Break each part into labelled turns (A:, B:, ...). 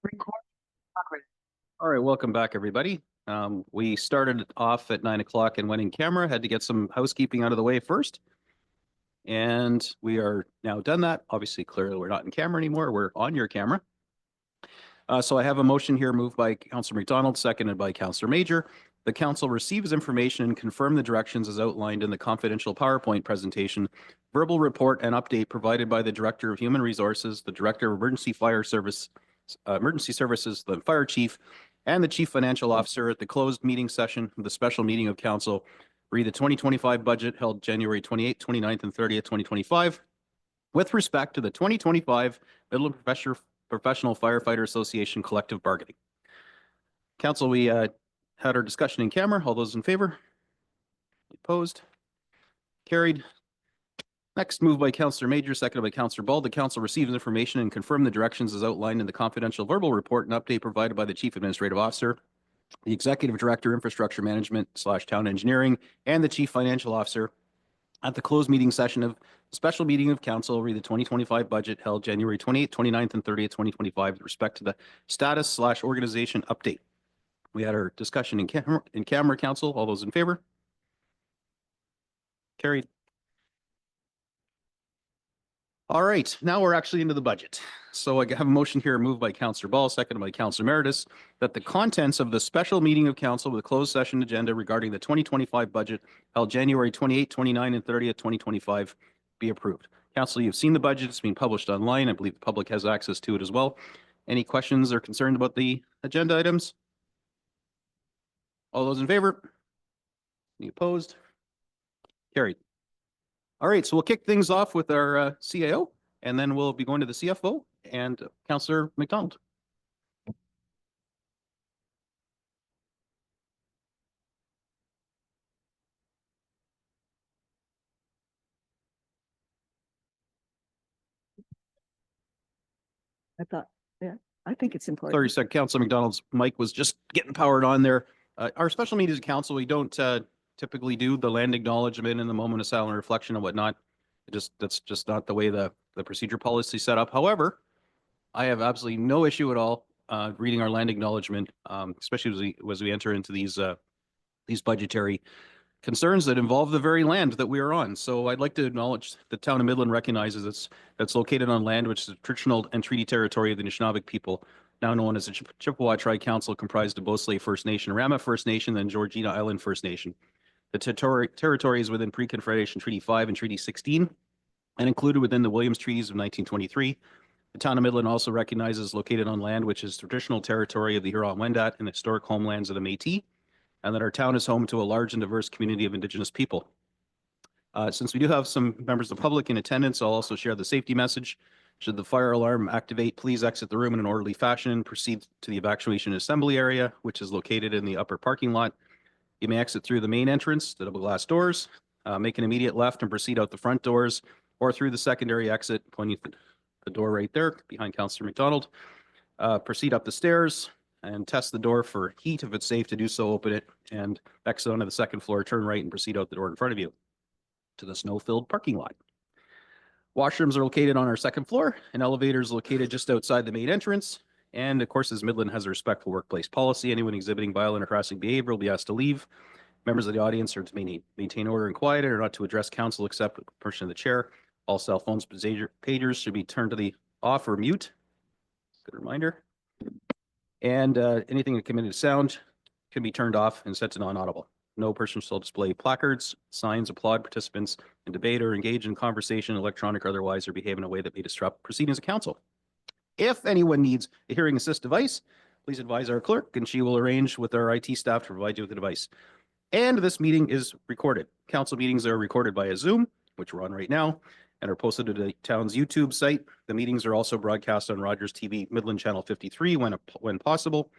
A: Record progress.
B: All right, welcome back, everybody. We started off at 9 o'clock and went in camera, had to get some housekeeping out of the way first. And we are now done that. Obviously, clearly, we're not in camera anymore. We're on your camera. So I have a motion here moved by Councillor McDonald, seconded by Councillor Major. The council receives information and confirm the directions as outlined in the confidential PowerPoint presentation, verbal report and update provided by the Director of Human Resources, the Director of Emergency Services, the Fire Chief, and the Chief Financial Officer at the closed meeting session of the special meeting of council, read the 2025 budget held January 28th, 29th, and 30th, 2025, with respect to the 2025 Midland Professional Firefighter Association collective bargaining. Council, we had our discussion in camera. All those in favor? Opposed? Carried. Next, moved by Councillor Major, seconded by Councillor Ball. The council receives information and confirm the directions as outlined in the confidential verbal report and update provided by the Chief Administrative Officer, the Executive Director, Infrastructure Management / Town Engineering, and the Chief Financial Officer at the closed meeting session of the special meeting of council, read the 2025 budget held January 28th, 29th, and 30th, 2025, with respect to the status / organization update. We had our discussion in camera, council. All those in favor? Carried. All right, now we're actually into the budget. So I have a motion here moved by Councillor Ball, seconded by Councillor Meredith, that the contents of the special meeting of council with a closed session agenda regarding the 2025 budget held January 28, 29, and 30th, 2025 be approved. Council, you've seen the budget. It's being published online. I believe the public has access to it as well. Any questions or concerns about the agenda items? All those in favor? Any opposed? Carried. All right, so we'll kick things off with our CAO, and then we'll be going to the CFO and Councillor McDonald.
A: I think it's important.
B: Sorry, said Councillor McDonald's mic was just getting powered on there. Our special meetings of council, we don't typically do the land acknowledgement and the moment of silent reflection and whatnot. That's just not the way the procedure policy set up. However, I have absolutely no issue at all reading our land acknowledgement, especially as we enter into these budgetary concerns that involve the very land that we are on. So I'd like to acknowledge the town of Midland recognizes that's located on land which is the traditional and treaty territory of the Anishinaabe people, now known as the Chippewa Tri-Council, comprised of Bosley First Nation, Rama First Nation, and Georgina Island First Nation. The territory is within Pre-Confederation Treaty 5 and Treaty 16 and included within the Williams Treaties of 1923. The town of Midland also recognizes located on land which is traditional territory of the Huron-Wendat and historic homelands of the Métis, and that our town is home to a large and diverse community of Indigenous people. Since we do have some members of the public in attendance, I'll also share the safety message. Should the fire alarm activate, please exit the room in an orderly fashion, proceed to the evacuation assembly area, which is located in the upper parking lot. You may exit through the main entrance, the double glass doors, make an immediate left and proceed out the front doors, or through the secondary exit, pointing the door right there behind Councillor McDonald. Proceed up the stairs and test the door for heat. If it's safe to do so, open it and exit onto the second floor, turn right and proceed out the door in front of you to the snow-filled parking lot. Washrooms are located on our second floor, and elevators located just outside the main entrance. And of course, as Midland has a respectful workplace policy, anyone exhibiting violent or harassing behavior will be asked to leave. Members of the audience are to maintain order and quiet and are not to address council except with permission of the chair. All cell phones, pagers should be turned to the off or mute. Good reminder. And anything that can emit sound can be turned off and set to non-audible. No person shall display placards, signs, applaud participants in debate, or engage in conversation, electronic or otherwise, or behave in a way that may disrupt proceedings of council. If anyone needs a hearing assist device, please advise our clerk, and she will arrange with our IT staff to provide you with the device. And this meeting is recorded. Council meetings are recorded via Zoom, which we're on right now, and are posted to the town's YouTube site. The meetings are also broadcast on Rogers TV Midland Channel 53 when possible.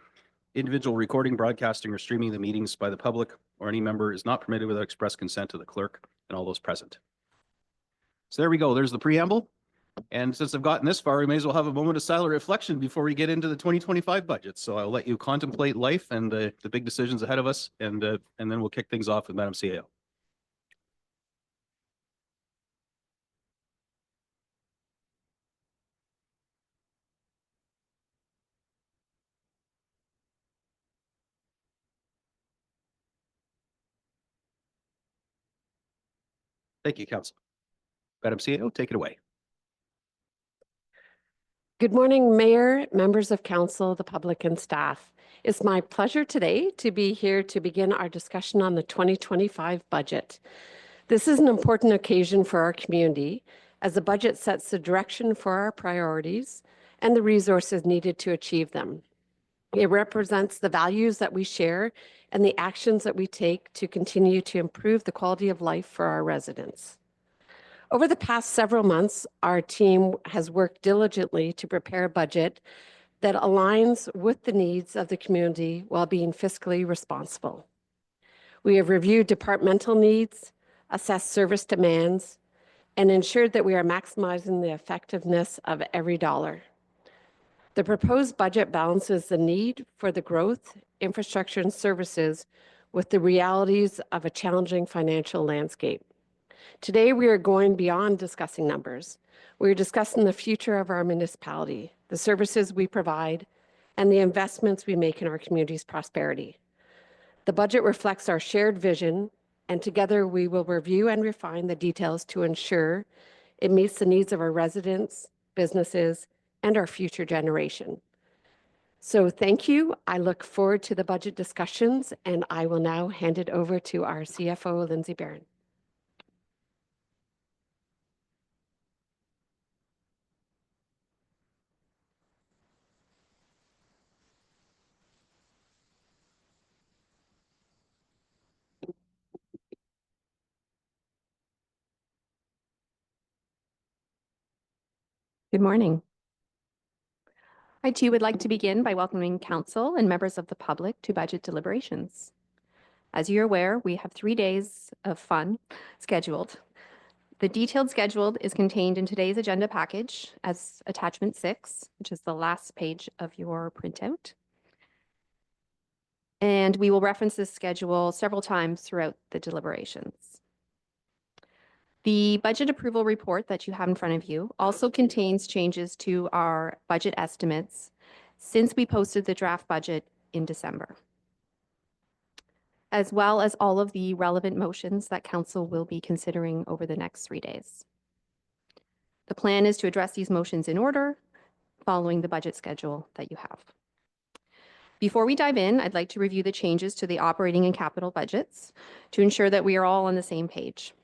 B: Individual recording, broadcasting, or streaming the meetings by the public or any member is not permitted without express consent of the clerk and all those present. So there we go. There's the preamble. And since I've gotten this far, we may as well have a moment of silent reflection before we get into the 2025 budget. So I'll let you contemplate life and the big decisions ahead of us, and then we'll kick things off with Madam CAO. Thank you, Council. Madam CEO, take it away.
C: Good morning, Mayor, members of Council, the public, and staff. It's my pleasure today to be here to begin our discussion on the 2025 budget. This is an important occasion for our community as the budget sets the direction for our priorities and the resources needed to achieve them. It represents the values that we share and the actions that we take to continue to improve the quality of life for our residents. Over the past several months, our team has worked diligently to prepare a budget that aligns with the needs of the community while being fiscally responsible. We have reviewed departmental needs, assessed service demands, and ensured that we are maximizing the effectiveness of every dollar. The proposed budget balances the need for the growth, infrastructure, and services with the realities of a challenging financial landscape. Today, we are going beyond discussing numbers. We are discussing the future of our municipality, the services we provide, and the investments we make in our community's prosperity. The budget reflects our shared vision, and together we will review and refine the details to ensure it meets the needs of our residents, businesses, and our future generation. So thank you. I look forward to the budget discussions, and I will now hand it over to our CFO, Lindsay Barron.
D: Good morning. I too would like to begin by welcoming Council and members of the public to budget deliberations. As you're aware, we have 3 days of fun scheduled. The detailed schedule is contained in today's agenda package as attachment 6, which is the last page of your printout. And we will reference this schedule several times throughout the deliberations. The budget approval report that you have in front of you also contains changes to our budget estimates since we posted the draft budget in December, as well as all of the relevant motions that Council will be considering over the next 3 days. The plan is to address these motions in order, following the budget schedule that you have. Before we dive in, I'd like to review the changes to the operating and capital budgets to ensure that we are all on the same page.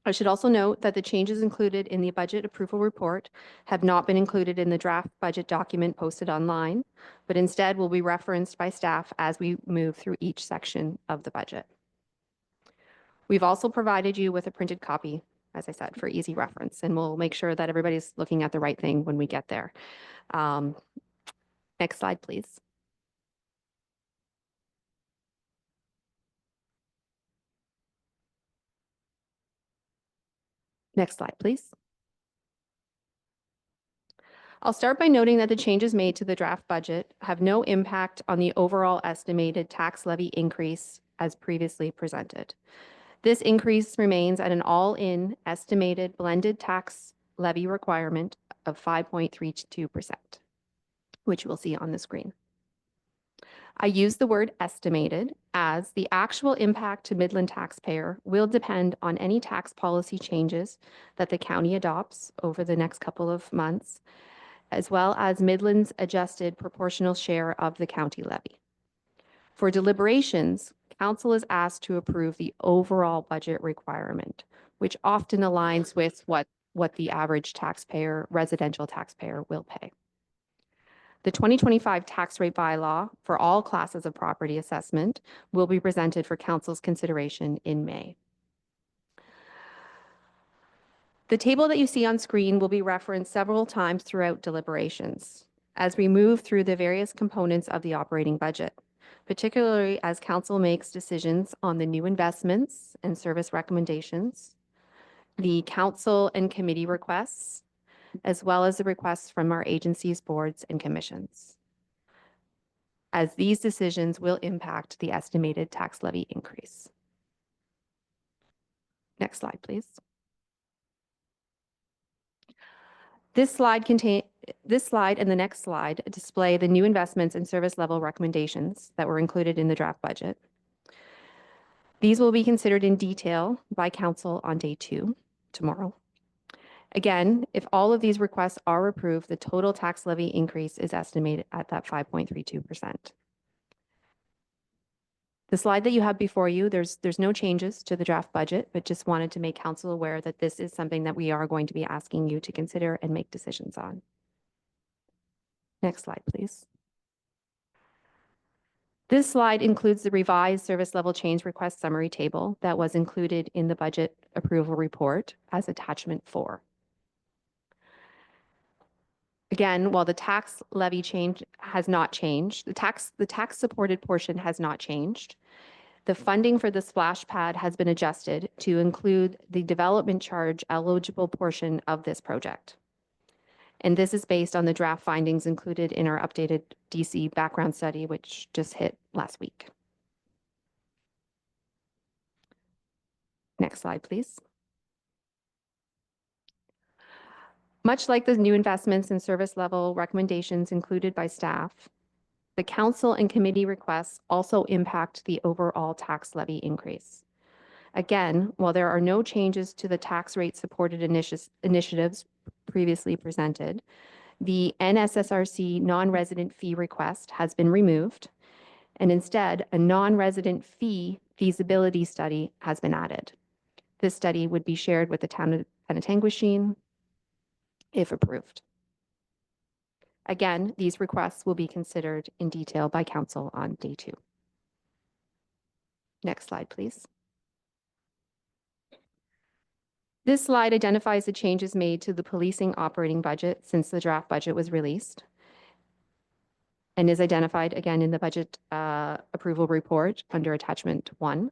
D: I should also note that the changes included in the budget approval report have not been included in the draft budget document posted online, but instead will be referenced by staff as we move through each section of the budget. We've also provided you with a printed copy, as I said, for easy reference, and we'll make sure that everybody's looking at the right thing when we get there. Next slide, please. Next slide, please. I'll start by noting that the changes made to the draft budget have no impact on the overall estimated tax levy increase as previously presented. This increase remains at an all-in estimated blended tax levy requirement of 5.32%, which we'll see on the screen. I use the word estimated as the actual impact to Midland taxpayer will depend on any tax policy changes that the county adopts over the next couple of months, as well as Midland's adjusted proportional share of the county levy. For deliberations, Council is asked to approve the overall budget requirement, which often aligns with what the average taxpayer, residential taxpayer, will pay. The 2025 tax rate bylaw for all classes of property assessment will be presented for Council's consideration in May. The table that you see on screen will be referenced several times throughout deliberations as we move through the various components of the operating budget, particularly as Council makes decisions on the new investments and service recommendations, the Council and committee requests, as well as the requests from our agencies, boards, and commissions, as these decisions will impact the estimated tax levy increase. Next slide, please. This slide and the next slide display the new investments and service level recommendations that were included in the draft budget. These will be considered in detail by council on day 2, tomorrow. Again, if all of these requests are approved, the total tax levy increase is estimated at that 5.32%. The slide that you have before you, there's no changes to the draft budget, but just wanted to make council aware that this is something that we are going to be asking you to consider and make decisions on. Next slide, please. This slide includes the revised service level change request summary table that was included in the budget approval report as attachment 4. Again, while the tax levy change has not changed, the tax supported portion has not changed. The funding for the splash pad has been adjusted to include the development charge eligible portion of this project. And this is based on the draft findings included in our updated DC background study, which just hit last week. Next slide, please. Much like the new investments and service level recommendations included by staff, the council and committee requests also impact the overall tax levy increase. Again, while there are no changes to the tax rate supported initiatives previously presented, the NSSRC non-resident fee request has been removed, and instead a non-resident fee feasibility study has been added. This study would be shared with the town of Penetanguishene if approved. Again, these requests will be considered in detail by council on day 2. Next slide, please. This slide identifies the changes made to the policing operating budget since the draft budget was released and is identified again in the budget approval report under attachment 1.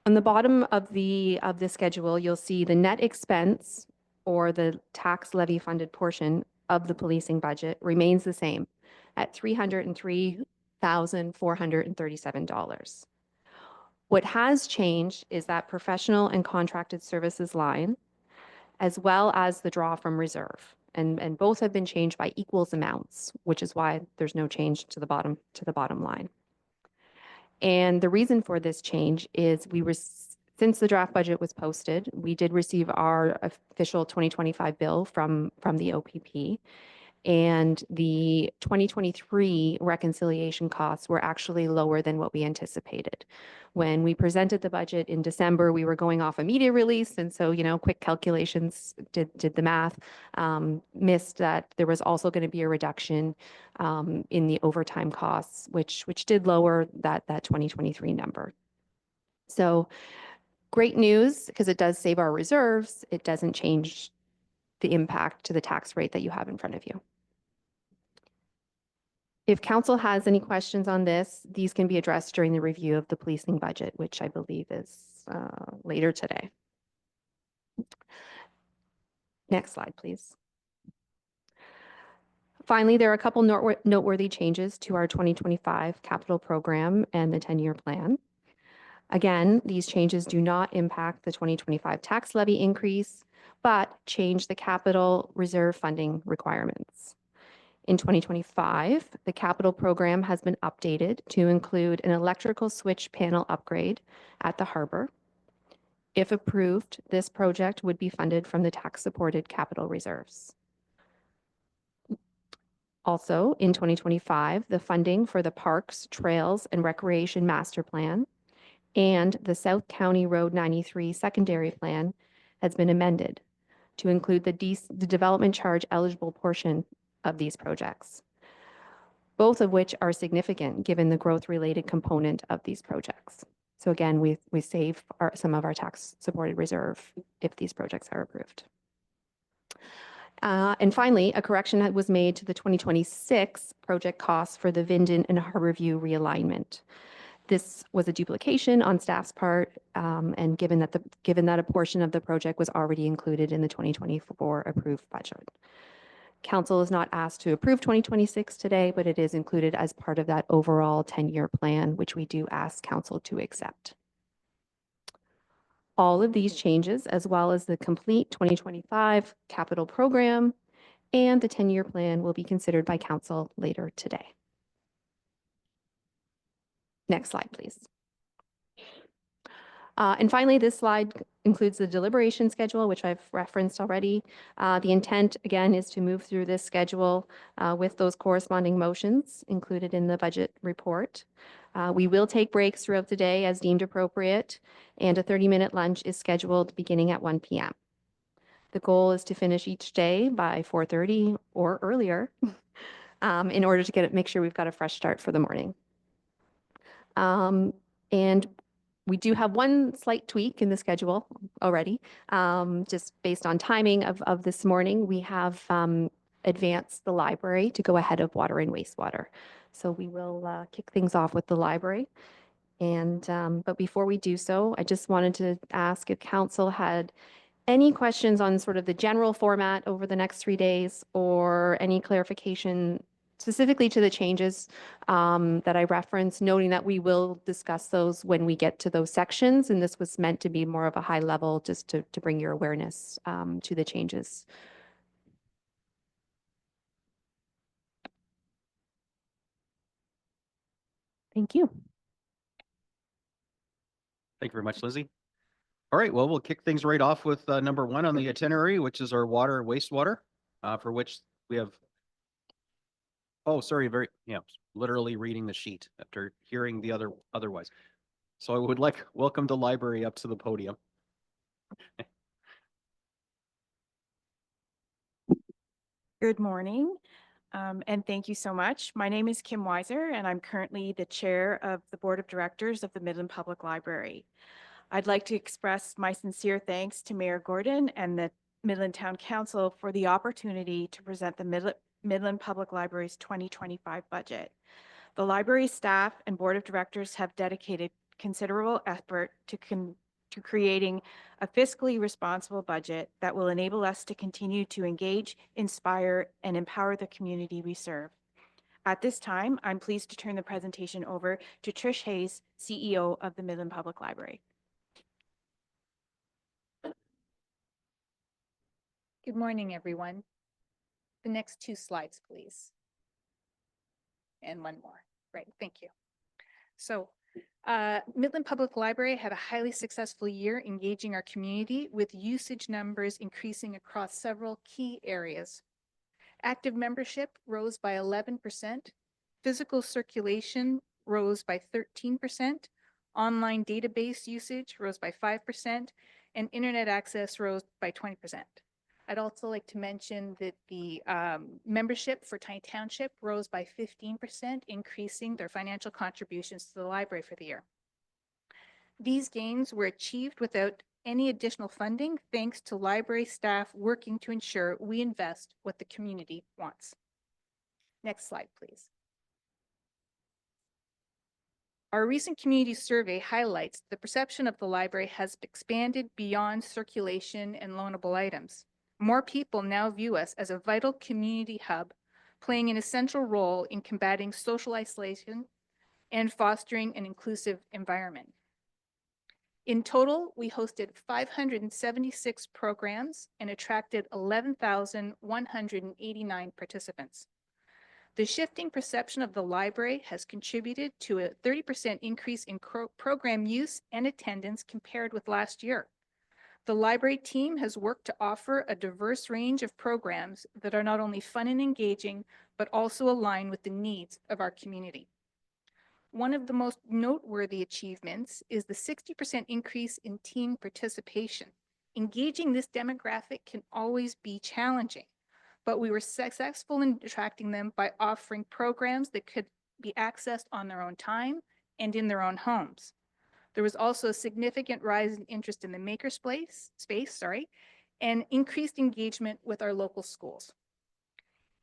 D: On the bottom of the schedule, you'll see the net expense or the tax levy funded portion of the policing budget remains the same at $303,437. What has changed is that professional and contracted services line, as well as the draw from reserve. And both have been changed by equals amounts, which is why there's no change to the bottom line. And the reason for this change is since the draft budget was posted, we did receive our official 2025 bill from the OPP, and the 2023 reconciliation costs were actually lower than what we anticipated. When we presented the budget in December, we were going off a media release, and so, quick calculations did the math, missed that there was also going to be a reduction in the overtime costs, which did lower that 2023 number. So great news, because it does save our reserves. It doesn't change the impact to the tax rate that you have in front of you. If council has any questions on this, these can be addressed during the review of the policing budget, which I believe is later today. Next slide, please. Finally, there are a couple noteworthy changes to our 2025 capital program and the 10-year plan. Again, these changes do not impact the 2025 tax levy increase, but change the capital reserve funding requirements. In 2025, the capital program has been updated to include an electrical switch panel upgrade at the harbor. If approved, this project would be funded from the tax-supported capital reserves. Also, in 2025, the funding for the Parks, Trails, and Recreation Master Plan and the South County Road 93 Secondary Plan has been amended to include the development charge eligible portion of these projects, both of which are significant given the growth-related component of these projects. So again, we save some of our tax-supported reserve if these projects are approved. And finally, a correction was made to the 2026 project costs for the Vinden and Harborview realignment. This was a duplication on staff's part, and given that a portion of the project was already included in the 2024 approved budget. Council is not asked to approve 2026 today, but it is included as part of that overall 10-year plan, which we do ask council to accept. All of these changes, as well as the complete 2025 capital program and the 10-year plan, will be considered by council later today. Next slide, please. And finally, this slide includes the deliberation schedule, which I've referenced already. The intent, again, is to move through this schedule with those corresponding motions included in the budget report. We will take breaks throughout the day as deemed appropriate, and a 30-minute lunch is scheduled beginning at 1 p.m. The goal is to finish each day by 4:30 or earlier in order to make sure we've got a fresh start for the morning. And we do have one slight tweak in the schedule already, just based on timing of this morning. We have advanced the library to go ahead of water and wastewater. So we will kick things off with the library. And but before we do so, I just wanted to ask if council had any questions on sort of the general format over the next 3 days, or any clarification specifically to the changes that I referenced, noting that we will discuss those when we get to those sections. And this was meant to be more of a high level, just to bring your awareness to the changes. Thank you.
B: Thank you very much, Lizzie. All right, well, we'll kick things right off with number 1 on the itinerary, which is our water and wastewater, for which we have, oh, sorry, literally reading the sheet after hearing the otherwise. So I would welcome the library up to the podium.
E: Good morning, and thank you so much. My name is Kim Weiser, and I'm currently the chair of the Board of Directors of the Midland Public Library. I'd like to express my sincere thanks to Mayor Gordon and the Midland Town Council for the opportunity to present the Midland Public Library's 2025 budget. The library staff and Board of Directors have dedicated considerable effort to creating a fiscally responsible budget that will enable us to continue to engage, inspire, and empower the community we serve. At this time, I'm pleased to turn the presentation over to Trish Hayes, CEO of the Midland Public Library.
F: Good morning, everyone. The next 2 slides, please. And one more. Great, thank you. So Midland Public Library had a highly successful year engaging our community, with usage numbers increasing across several key areas. Active membership rose by 11%, physical circulation rose by 13%, online database usage rose by 5%, and internet access rose by 20%. I'd also like to mention that the membership for Tiny Township rose by 15%, increasing their financial contributions to the library for the year. These gains were achieved without any additional funding, thanks to library staff working to ensure we invest what the community wants. Next slide, please. Our recent community survey highlights the perception of the library has expanded beyond circulation and loanable items. More people now view us as a vital community hub, playing an essential role in combating social isolation and fostering an inclusive environment. In total, we hosted 576 programs and attracted 11,189 participants. The shifting perception of the library has contributed to a 30% increase in program use and attendance compared with last year. The library team has worked to offer a diverse range of programs that are not only fun and engaging, but also align with the needs of our community. One of the most noteworthy achievements is the 60% increase in teen participation. Engaging this demographic can always be challenging, but we were successful in attracting them by offering programs that could be accessed on their own time and in their own homes. There was also a significant rise in interest in the makerspace and increased engagement with our local schools.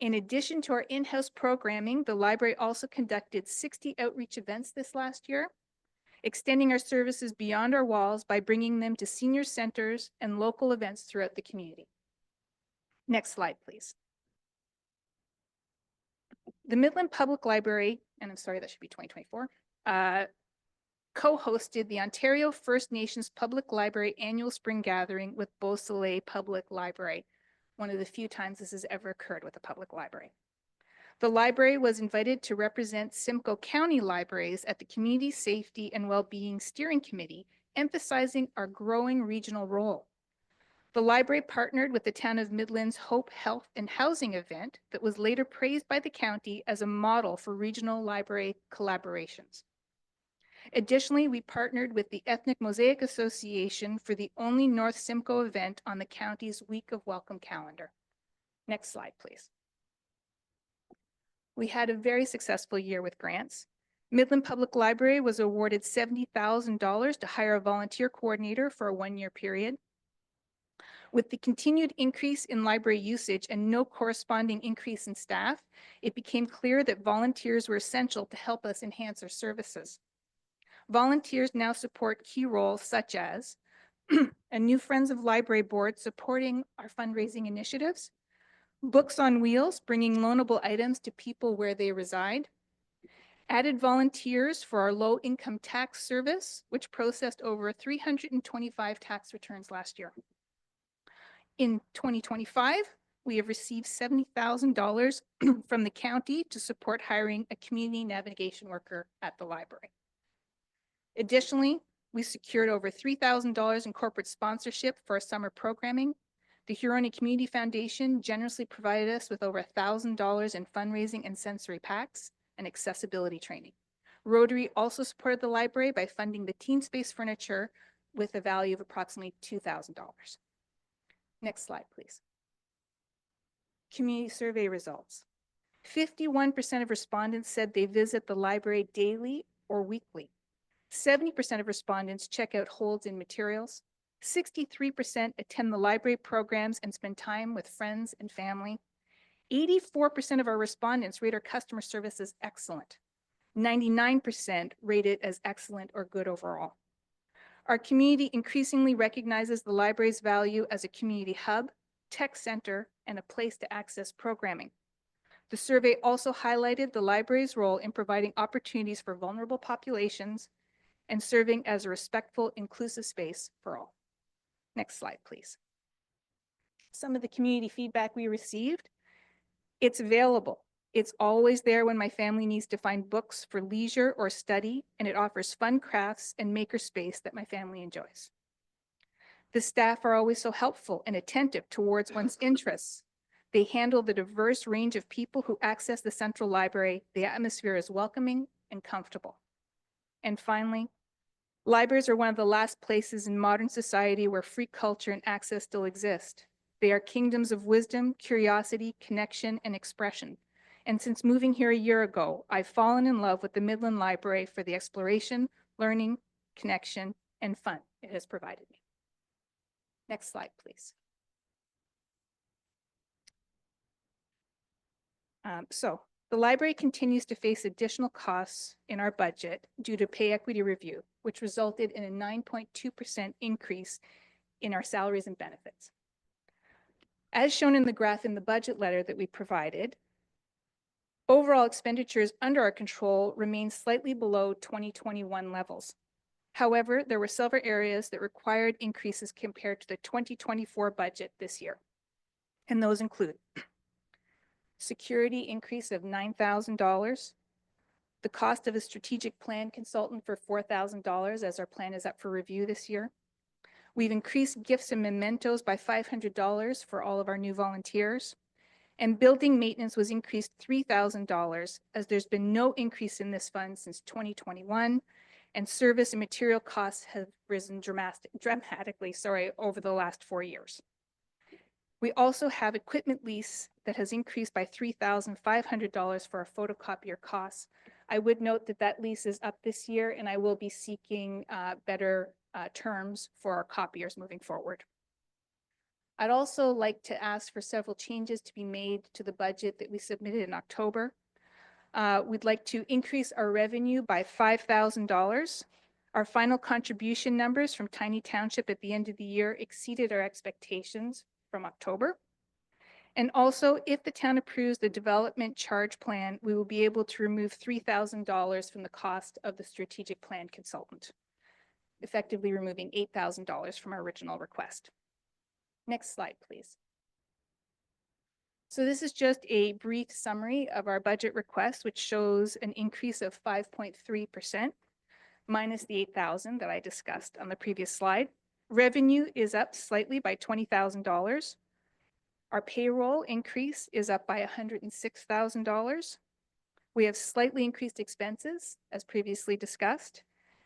F: In addition to our in-house programming, the library also conducted 60 outreach events this last year, extending our services beyond our walls by bringing them to senior centers and local events throughout the community. Next slide, please. The Midland Public Library, and I'm sorry, that should be 2024, co-hosted the Ontario First Nations Public Library Annual Spring Gathering with Beausoleil Public Library, one of the few times this has ever occurred with a public library. The library was invited to represent Simcoe County Libraries at the Community Safety and Wellbeing Steering Committee, emphasizing our growing regional role. The library partnered with the Town of Midland's Hope, Health, and Housing event that was later praised by the county as a model for regional library collaborations. Additionally, we partnered with the Ethnic Mosaic Association for the only North Simcoe event on the county's Week of Welcome calendar. Next slide, please. We had a very successful year with grants. Midland Public Library was awarded $70,000 to hire a volunteer coordinator for a one-year period. With the continued increase in library usage and no corresponding increase in staff, it became clear that volunteers were essential to help us enhance our services. Volunteers now support key roles such as a new Friends of Library board supporting our fundraising initiatives, Books on Wheels, bringing loanable items to people where they reside, added volunteers for our low-income tax service, which processed over 325 tax returns last year. In 2025, we have received $70,000 from the county to support hiring a community navigation worker at the library. Additionally, we secured over $3,000 in corporate sponsorship for our summer programming. The Huronia Community Foundation generously provided us with over $1,000 in fundraising and sensory packs and accessibility training. Rotary also supported the library by funding the teen space furniture with a value of approximately $2,000. Next slide, please. Community survey results. 51% of respondents said they visit the library daily or weekly. 70% of respondents check out holds in materials. 63% attend the library programs and spend time with friends and family. 84% of our respondents rate our customer service as excellent. 99% rate it as excellent or good overall. Our community increasingly recognizes the library's value as a community hub, tech center, and a place to access programming. The survey also highlighted the library's role in providing opportunities for vulnerable populations and serving as a respectful, inclusive space for all. Next slide, please. Some of the community feedback we received: it's available. It's always there when my family needs to find books for leisure or study, and it offers fun crafts and maker space that my family enjoys. The staff are always so helpful and attentive towards one's interests. They handle the diverse range of people who access the Central Library. The atmosphere is welcoming and comfortable. And finally, libraries are one of the last places in modern society where free culture and access still exist. They are kingdoms of wisdom, curiosity, connection, and expression. And since moving here a year ago, I've fallen in love with the Midland Library for the exploration, learning, connection, and fun it has provided me. Next slide, please. So the library continues to face additional costs in our budget due to pay equity review, which resulted in a 9.2% increase in our salaries and benefits. As shown in the graph in the budget letter that we provided, overall expenditures under our control remain slightly below 2021 levels. However, there were several areas that required increases compared to the 2024 budget this year. And those include security increase of $9,000, the cost of a strategic plan consultant for $4,000 as our plan is up for review this year. We've increased gifts and mementos by $500 for all of our new volunteers. And building maintenance was increased $3,000 as there's been no increase in this fund since 2021, and service and material costs have risen dramatically over the last 4 years. We also have equipment lease that has increased by $3,500 for our photocopier costs. I would note that that lease is up this year, and I will be seeking better terms for our copiers moving forward. I'd also like to ask for several changes to be made to the budget that we submitted in October. We'd like to increase our revenue by $5,000. Our final contribution numbers from Tiny Township at the end of the year exceeded our expectations from October. And also, if the town approves the development charge plan, we will be able to remove $3,000 from the cost of the strategic plan consultant, effectively removing $8,000 from our original request. Next slide, please. So this is just a brief summary of our budget request, which shows an increase of 5.3% minus the 8,000 that I discussed on the previous slide. Revenue is up slightly by $20,000. Our payroll increase is up by $106,000. We have slightly increased expenses, as previously discussed,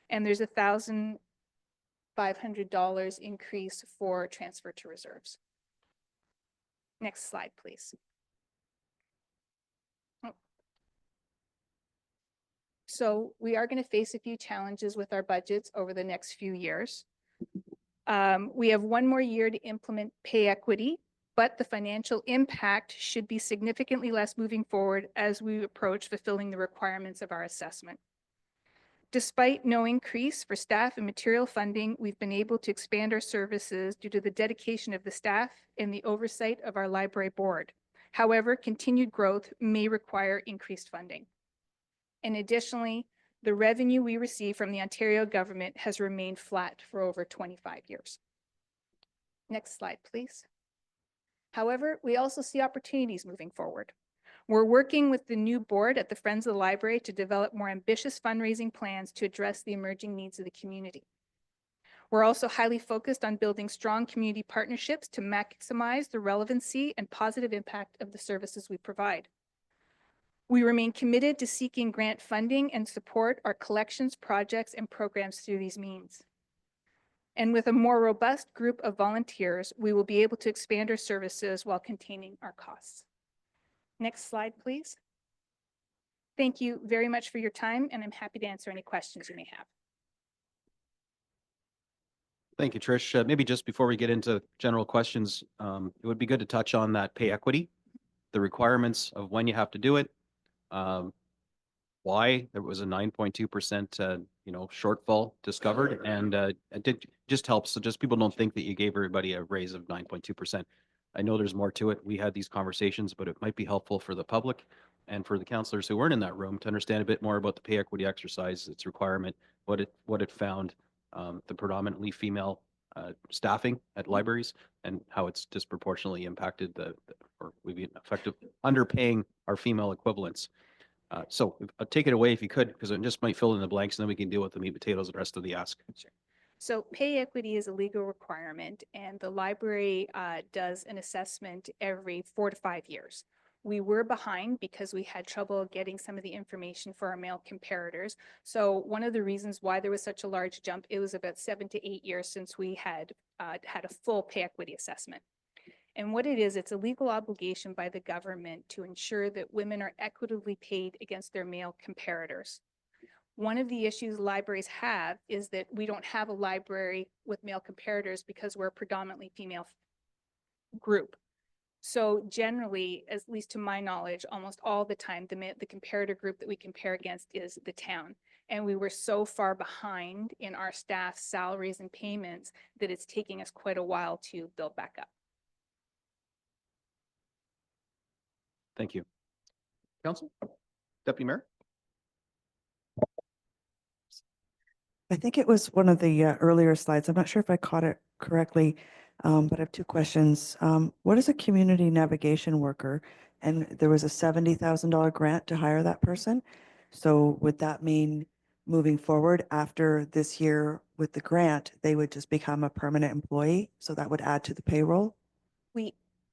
F: and there's $1,500 increase for transfer to reserves. Next slide, please. Oh. So we are going to face a few challenges with our budgets over the next few years. We have one more year to implement pay equity, but the financial impact should be significantly less moving forward as we approach fulfilling the requirements of our assessment. Despite no increase for staff and material funding, we've been able to expand our services due to the dedication of the staff and the oversight of our library board. However, continued growth may require increased funding. And additionally, the revenue we receive from the Ontario government has remained flat for over 25 years. Next slide, please. However, we also see opportunities moving forward. We're working with the new board at the Friends of the Library to develop more ambitious fundraising plans to address the emerging needs of the community. We're also highly focused on building strong community partnerships to maximize the relevancy and positive impact of the services we provide. We remain committed to seeking grant funding and support our collections, projects, and programs through these means. And with a more robust group of volunteers, we will be able to expand our services while containing our costs. Next slide, please. Thank you very much for your time, and I'm happy to answer any questions you may have.
B: Thank you, Trish. Maybe just before we get into general questions, it would be good to touch on that pay equity, the requirements of when you have to do it, why there was a 9.2% shortfall discovered, and it did just helps so just people don't think that you gave everybody a raise of 9.2%. I know there's more to it. We had these conversations, but it might be helpful for the public and for the councillors who weren't in that room to understand a bit more about the pay equity exercise, its requirement, what it found, the predominantly female staffing at libraries, and how it's disproportionately impacted or we've been effective underpaying our female equivalents. So take it away if you could, because it just might fill in the blanks, and then we can deal with the meat and potatoes of the rest of the ask.
F: Sure. So pay equity is a legal requirement, and the library does an assessment every 4 to 5 years. We were behind because we had trouble getting some of the information for our male comparators. So one of the reasons why there was such a large jump, it was about 7 to 8 years since we had had a full pay equity assessment. And what it is, it's a legal obligation by the government to ensure that women are equitably paid against their male comparators. One of the issues libraries have is that we don't have a library with male comparators because we're a predominantly female group. So generally, at least to my knowledge, almost all the time, the comparator group that we compare against is the town. And we were so far behind in our staff salaries and payments that it's taking us quite a while to build back up.
B: Thank you. Council? Deputy Mayor?
A: I think it was one of the earlier slides. I'm not sure if I caught it correctly, but I have two questions. What is a community navigation worker? And there was a $70,000 grant to hire that person. So would that mean moving forward after this year with the grant, they would just become a permanent employee? So that would add to the payroll?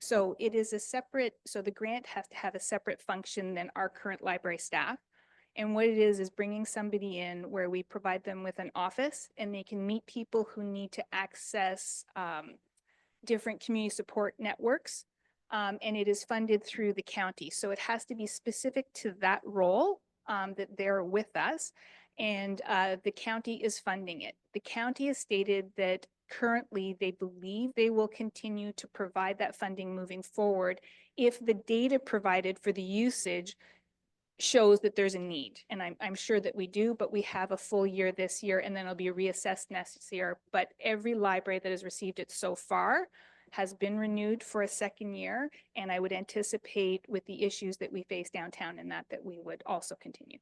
F: So it is a separate, so the grant has to have a separate function than our current library staff. And what it is bringing somebody in where we provide them with an office and they can meet people who need to access different community support networks. And it is funded through the county. So it has to be specific to that role that they're with us. And the county is funding it. The county has stated that currently they believe they will continue to provide that funding moving forward if the data provided for the usage shows that there's a need. And I'm sure that we do, but we have a full year this year and then it'll be reassessed next year. But every library that has received it so far has been renewed for a second year. And I would anticipate with the issues that we face downtown and that we would also continue.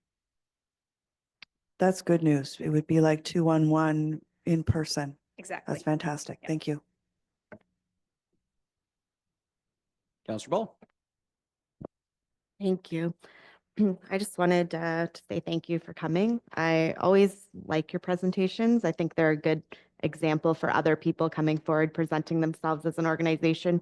A: That's good news. It would be like 211 in person.
F: Exactly.
A: That's fantastic.
F: Yeah.
A: Thank you.
B: Councillor Ball?
G: Thank you. I just wanted to say thank you for coming. I always like your presentations. I think they're a good example for other people coming forward, presenting themselves as an organization.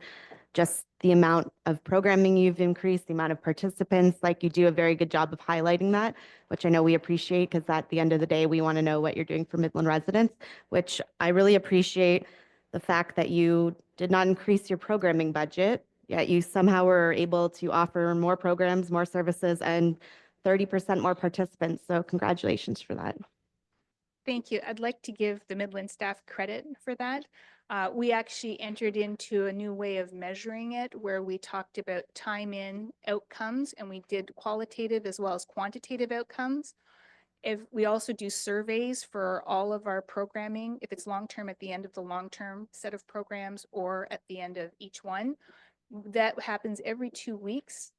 G: Just the amount of programming you've increased, the amount of participants, like you do a very good job of highlighting that, which I know we appreciate because at the end of the day, we want to know what you're doing for Midland residents, which I really appreciate the fact that you did not increase your programming budget, yet you somehow were able to offer more programs, more services, and 30% more participants. So congratulations for that.
F: Thank you. I'd like to give the Midland staff credit for that. We actually entered into a new way of measuring it where we talked about time in outcomes, and we did qualitative as well as quantitative outcomes. If we also do surveys for all of our programming, if it's long-term at the end of the long-term set of programs or at the end of each one, that happens every 2 weeks.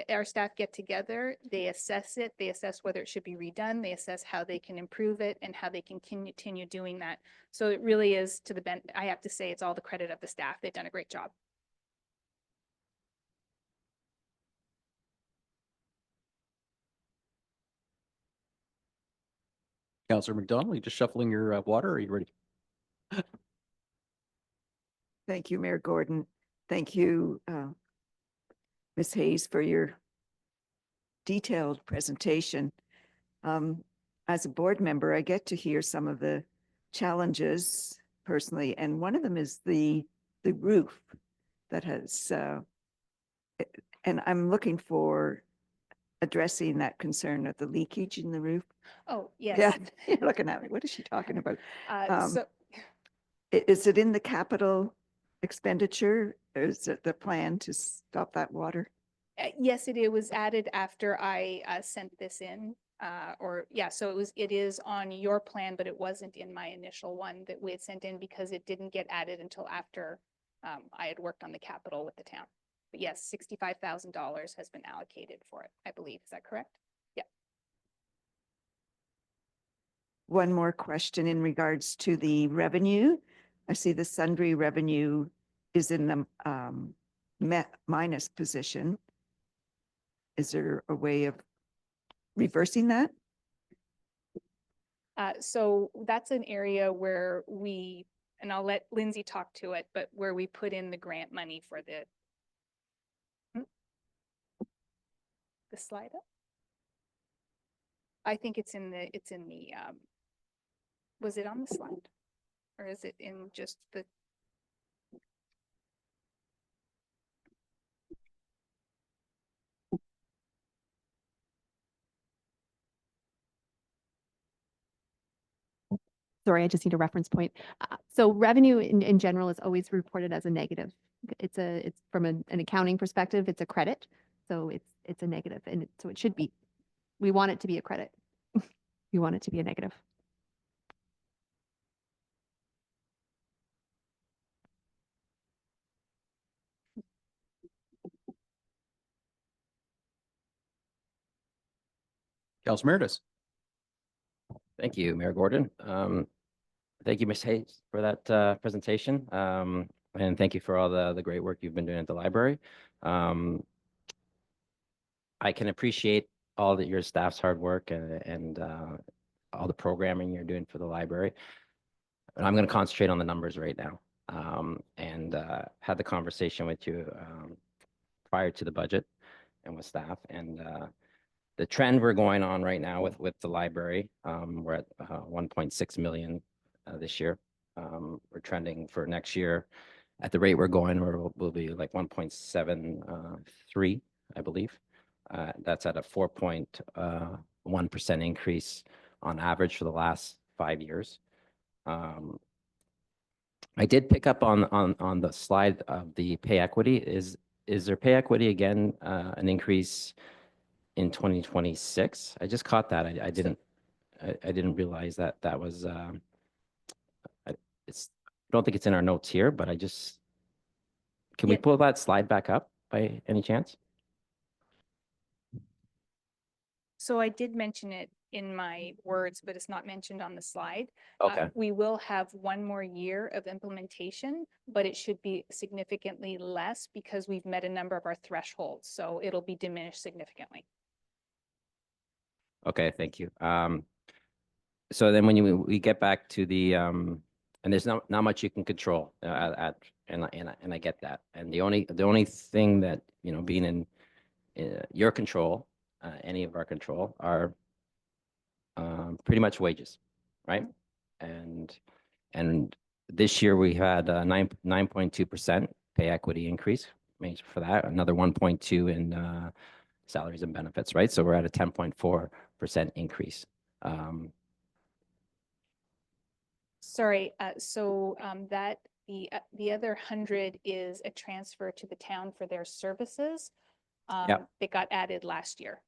F: Our staff get together, they assess it, they assess whether it should be redone, they assess how they can improve it and how they can continue doing that. So it really is to the benefit. I have to say it's all the credit of the staff. They've done a great job.
B: Councillor McDonald, you just shuffling your water, or are you ready?
H: Thank you, Mayor Gordon. Thank you, Ms. Hayes, for your detailed presentation. As a board member, I get to hear some of the challenges personally, and one of them is the roof that has, and I'm looking for addressing that concern of the leakage in the roof.
F: Oh, yes.
H: Yeah, you're looking at me. What is she talking about?
F: So
H: Is it in the capital expenditure? Or is it the plan to stop that water?
F: yes, it was added after I sent this in. So it is on your plan, but it wasn't in my initial one that we had sent in because it didn't get added until after I had worked on the capital with the town. But yes, $65,000 has been allocated for it, I believe. Is that correct? Yeah.
H: One more question in regards to the revenue. I see the sundry revenue is in the minus position. Is there a way of reversing that?
F: So that's an area where and I'll let Lindsay talk to it, but where we put in the grant money for the slide up. I think it's in the, was it on the slide? Or is it in just the?
D: Sorry, I just need a reference point. So revenue in general is always reported as a negative. It's from an accounting perspective, it's a credit. So it's a negative, and so it should be. We want it to be a credit. We want it to be a negative.
B: Councillor Meredith.
I: Thank you, Mayor Gordon. Thank you, Ms. Hayes, for that presentation. And thank you for all the great work you've been doing at the library. I can appreciate all your staff's hard work and all the programming you're doing for the library. And I'm going to concentrate on the numbers right now. And had the conversation with you prior to the budget and with staff. And the trend we're going on right now with the library, we're at 1.6 million this year. We're trending for next year at the rate we're going, we'll be like 1.73, I believe. That's at a 4.1% increase on average for the last 5 years. I did pick up on the slide of the pay equity. Is there pay equity again, an increase in 2026? I just caught that. I didn't realize that was I don't think it's in our notes here, but can we pull that slide back up by any chance?
F: So I did mention it in my words, but it's not mentioned on the slide.
I: Okay,
F: We will have one more year of implementation, but it should be significantly less because we've met a number of our thresholds. So it'll be diminished significantly.
I: okay, thank you. So then when we get back to the, and there's not much you can control and I get that. And the only thing that, you know, being in your control, any of our control are pretty much wages, right? And this year we had 9.2% pay equity increase, made for that, another 1.2 in salaries and benefits, right? So we're at a 10.4% increase.
F: Sorry, that the other 100 is a transfer to the town for their services.
I: Yep.
F: That got added last year.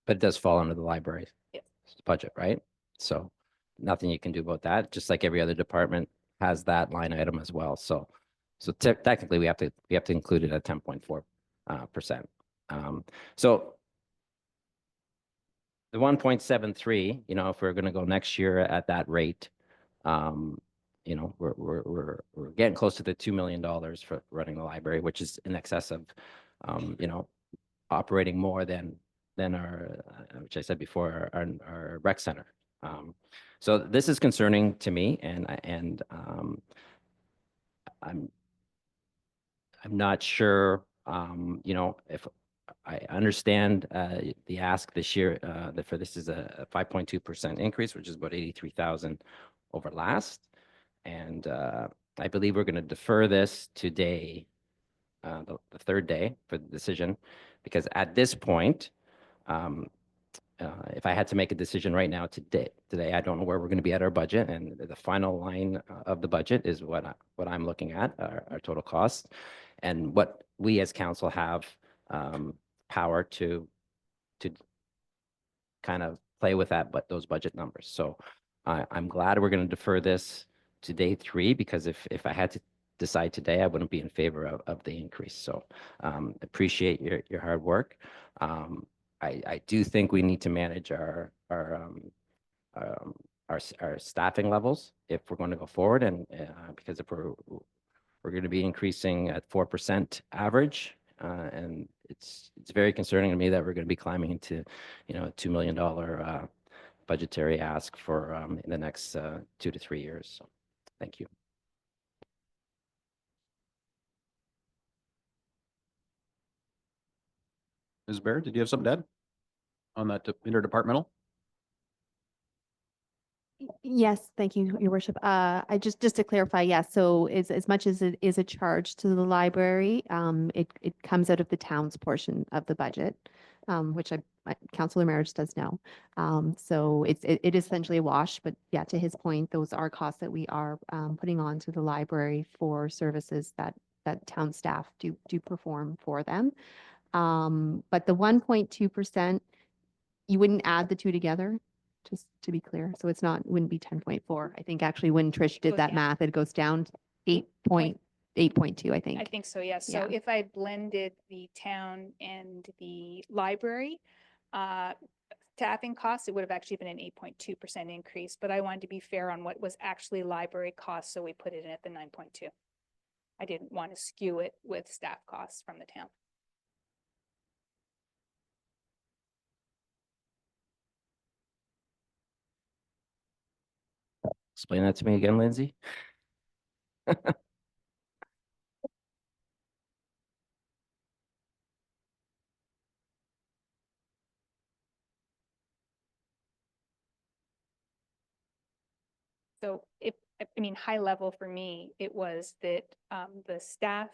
I: But it does fall under the library's
F: Yes.
I: budget, right? So nothing you can do about that, just like every other department has that line item as well. So technically we have to include it at 10.4%. So the 1.73, you know, if we're going to go next year at that rate, you know, we're getting close to the $2 million for running the library, which is in excess of, you know, operating more than our, which I said before, our rec center. So this is concerning to me, and I'm not sure, you know, if I understand the ask this year that for this is a 5.2% increase, which is about 83,000 over last, and I believe we're going to defer this today, the third day for the decision, because at this point, if I had to make a decision right now today, I don't know where we're going to be at our budget, and the final line of the budget is what I'm looking at, our total cost, and what we as council have power to kind of play with that, but those budget numbers. So I'm glad we're going to defer this to day 3, because if I had to decide today, I wouldn't be in favor of the increase. So appreciate your hard work. I do think we need to manage our staffing levels if we're going to go forward, and because if we're going to be increasing at 4% average, and it's very concerning to me that we're going to be climbing into, you know, a $2 million budgetary ask for in the next 2 to 3 years. So, thank you.
B: Ms. Baird, did you have something to add on that interdepartmental?
D: Yes, thank you, Your Worship. I just to clarify, yes, so as much as it is a charge to the library, it comes out of the town's portion of the budget, which Councillor Marriage does know. So it is essentially a wash, but yeah, to his point, those are costs that we are putting on to the library for services that town staff do perform for them. But the 1.2%, you wouldn't add the two together, just to be clear. So it's not, wouldn't be 10.4. I think actually when Trish did
F: goes
D: that
F: down.
D: math, it goes down to 8.2, I think.
F: I think so, yes. So
D: Yeah.
F: if I blended the town and the library, staffing costs, it would have actually been an 8.2% increase, but I wanted to be fair on what was actually library costs, so we put it in at the 9.2. I didn't want to skew it with staff costs from the town.
I: Explain that to me again, Lindsay.
F: So I mean, high level for me, it was that the staff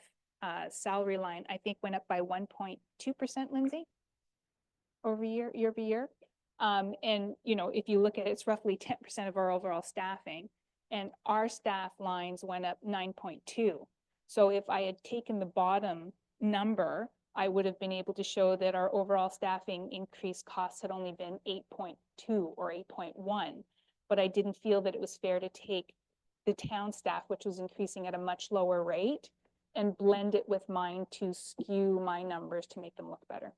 F: salary line, I think, went up by 1.2%, Lindsay, year over year. And, you know, if you look at it, it's roughly 10% of our overall staffing, and our staff lines went up 9.2. So if I had taken the bottom number, I would have been able to show that our overall staffing increase costs had only been 8.2 or 8.1. But I didn't feel that it was fair to take the town staff, which was increasing at a much lower rate, and blend it with mine to skew my numbers to make them look better.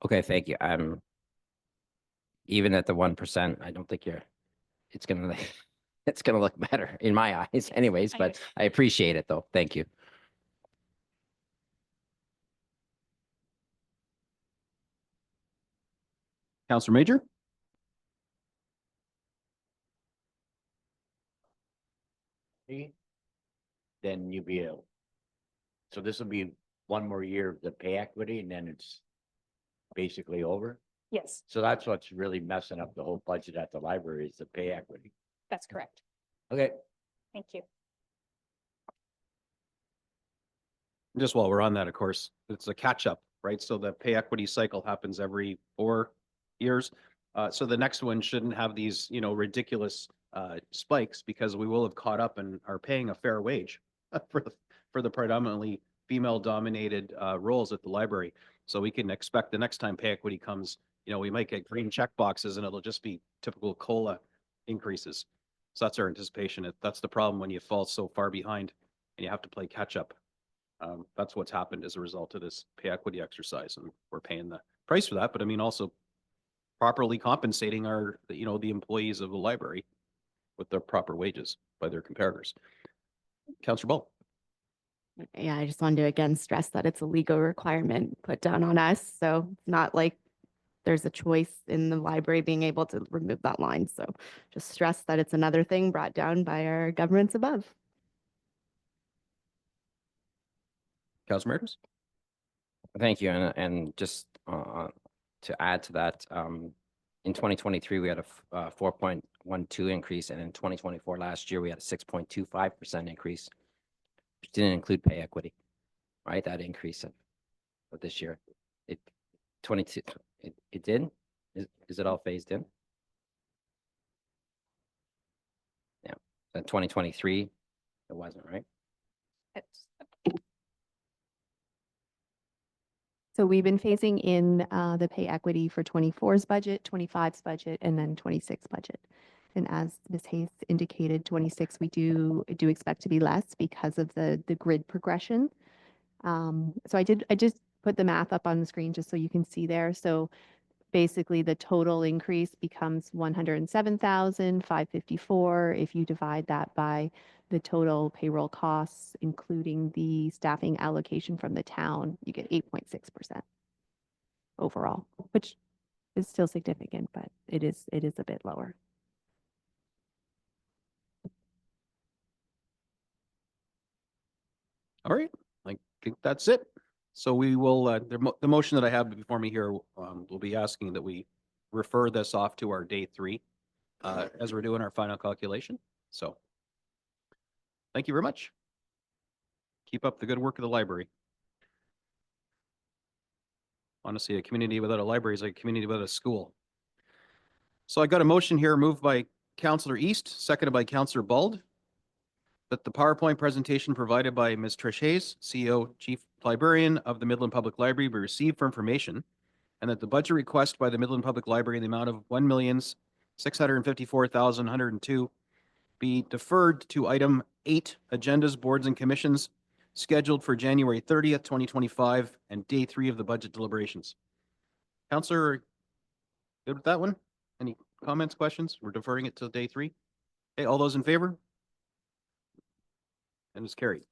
I: Okay, thank you. Even at the 1%, I don't think it's gonna, it's gonna look better in my eyes anyways,
F: I
I: but I appreciate it though. Thank you.
B: Counselor Major?
J: Then you'll be able. So this will be one more year of the pay equity and then it's basically over.
F: Yes,
J: So that's what's really messing up the whole budget at the library is the pay equity.
F: that's correct.
J: Okay.
F: Thank you.
B: Just while we're on that, of course, it's a catch up, right? So the pay equity cycle happens every 4 years. So the next one shouldn't have these, ridiculous spikes because we will have caught up and are paying a fair wage for the predominantly female dominated roles at the library. So we can expect the next time pay equity comes, we might get green check boxes and it'll just be typical COLA increases. So that's our anticipation. That's the problem when you fall so far behind and you have to play catch up. That's what's happened as a result of this pay equity exercise, and we're paying the price for that. But I mean, also properly compensating the employees of the library with their proper wages by their comparators. Councillor Ball.
G: Yeah, I just wanted to again stress that it's a legal requirement put down on us. So it's not like there's a choice in the library being able to remove that line. So just stress that it's another thing brought down by our governments above.
B: Councillor Meredith.
I: Thank you. And just to add to that, in 2023, we had a 4.12 increase, and in 2024 last year, we had a 6.25% increase, which didn't include pay equity, right? That increase of this year, it did. Is it all phased in? Yeah. In 2023, it wasn't, right?
D: So we've been phasing in the pay equity for 24's budget, 25's budget, and then 26 budget. And as Ms. Hayes indicated, 26 we do expect to be less because of the grid progression. So I just put the math up on the screen just so you can see there. So basically the total increase becomes 107,554 if you divide that by the total payroll costs, including the staffing allocation from the town, you get 8.6% overall, which is still significant, but it is a bit lower.
B: All right, I think that's it. So we will, the motion that I have before me here will be asking that we refer this off to our day 3 as we're doing our final calculation. So thank you very much. Keep up the good work of the library. Honestly, a community without a library is like a community without a school. So I got a motion here moved by Councillor East, seconded by Councillor Bald, that the PowerPoint presentation provided by Ms. Trish Hayes, CEO, Chief Librarian of the Midland Public Library, be received for information, and that the budget request by the Midland Public Library in the amount of $1,654,102 be deferred to item 8, agendas, boards, and commissions, scheduled for January 30th, 2025, and day 3 of the budget deliberations. Councillor, good with that one? Any comments, questions? We're deferring it to day 3. Okay, all those in favor? And it's carried.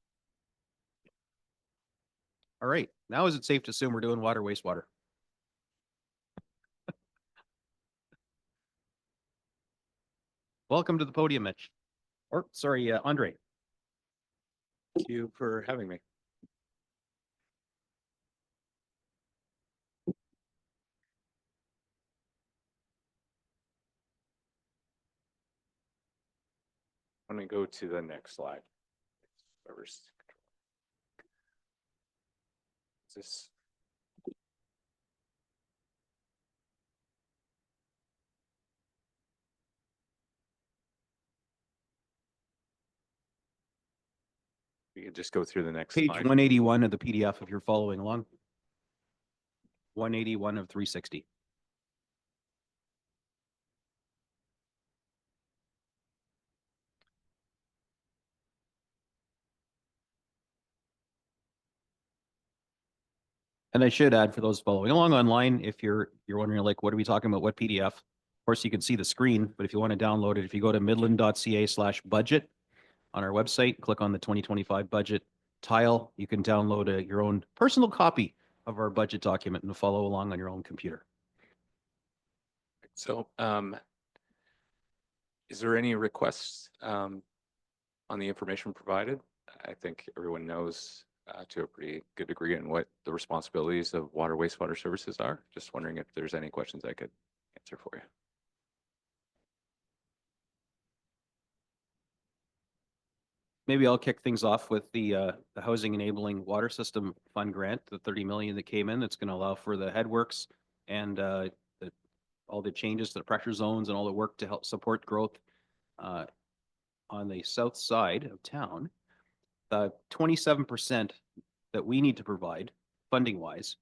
B: All right, now is it safe to assume we're doing water, wastewater? Welcome to the podium, Mitch. Or, sorry, Andre.
K: Thank you for having me. I'm going to go to the next slide. Is this? We could just go through the next
B: Page
K: slide.
B: 181 of the PDF if you're following along. 181 of 360. And I should add for those following along online, if you're wondering like, what are we talking about? What PDF? Of course, you can see the screen, but if you want to download it, if you go to midland.ca/budget on our website, click on the 2025 budget tile, you can download your own personal copy of our budget document and follow along on your own computer.
K: So, is there any requests on the information provided? I think everyone knows to a pretty good degree and what the responsibilities of water wastewater services are. Just wondering if there's any questions I could answer for you.
B: Maybe I'll kick things off with the Housing Enabling Water System Fund grant, the 30 million that came in. That's going to allow for the headworks and all the changes to the pressure zones and all the work to help support growth on the south side of town. 27% that we need to provide funding wise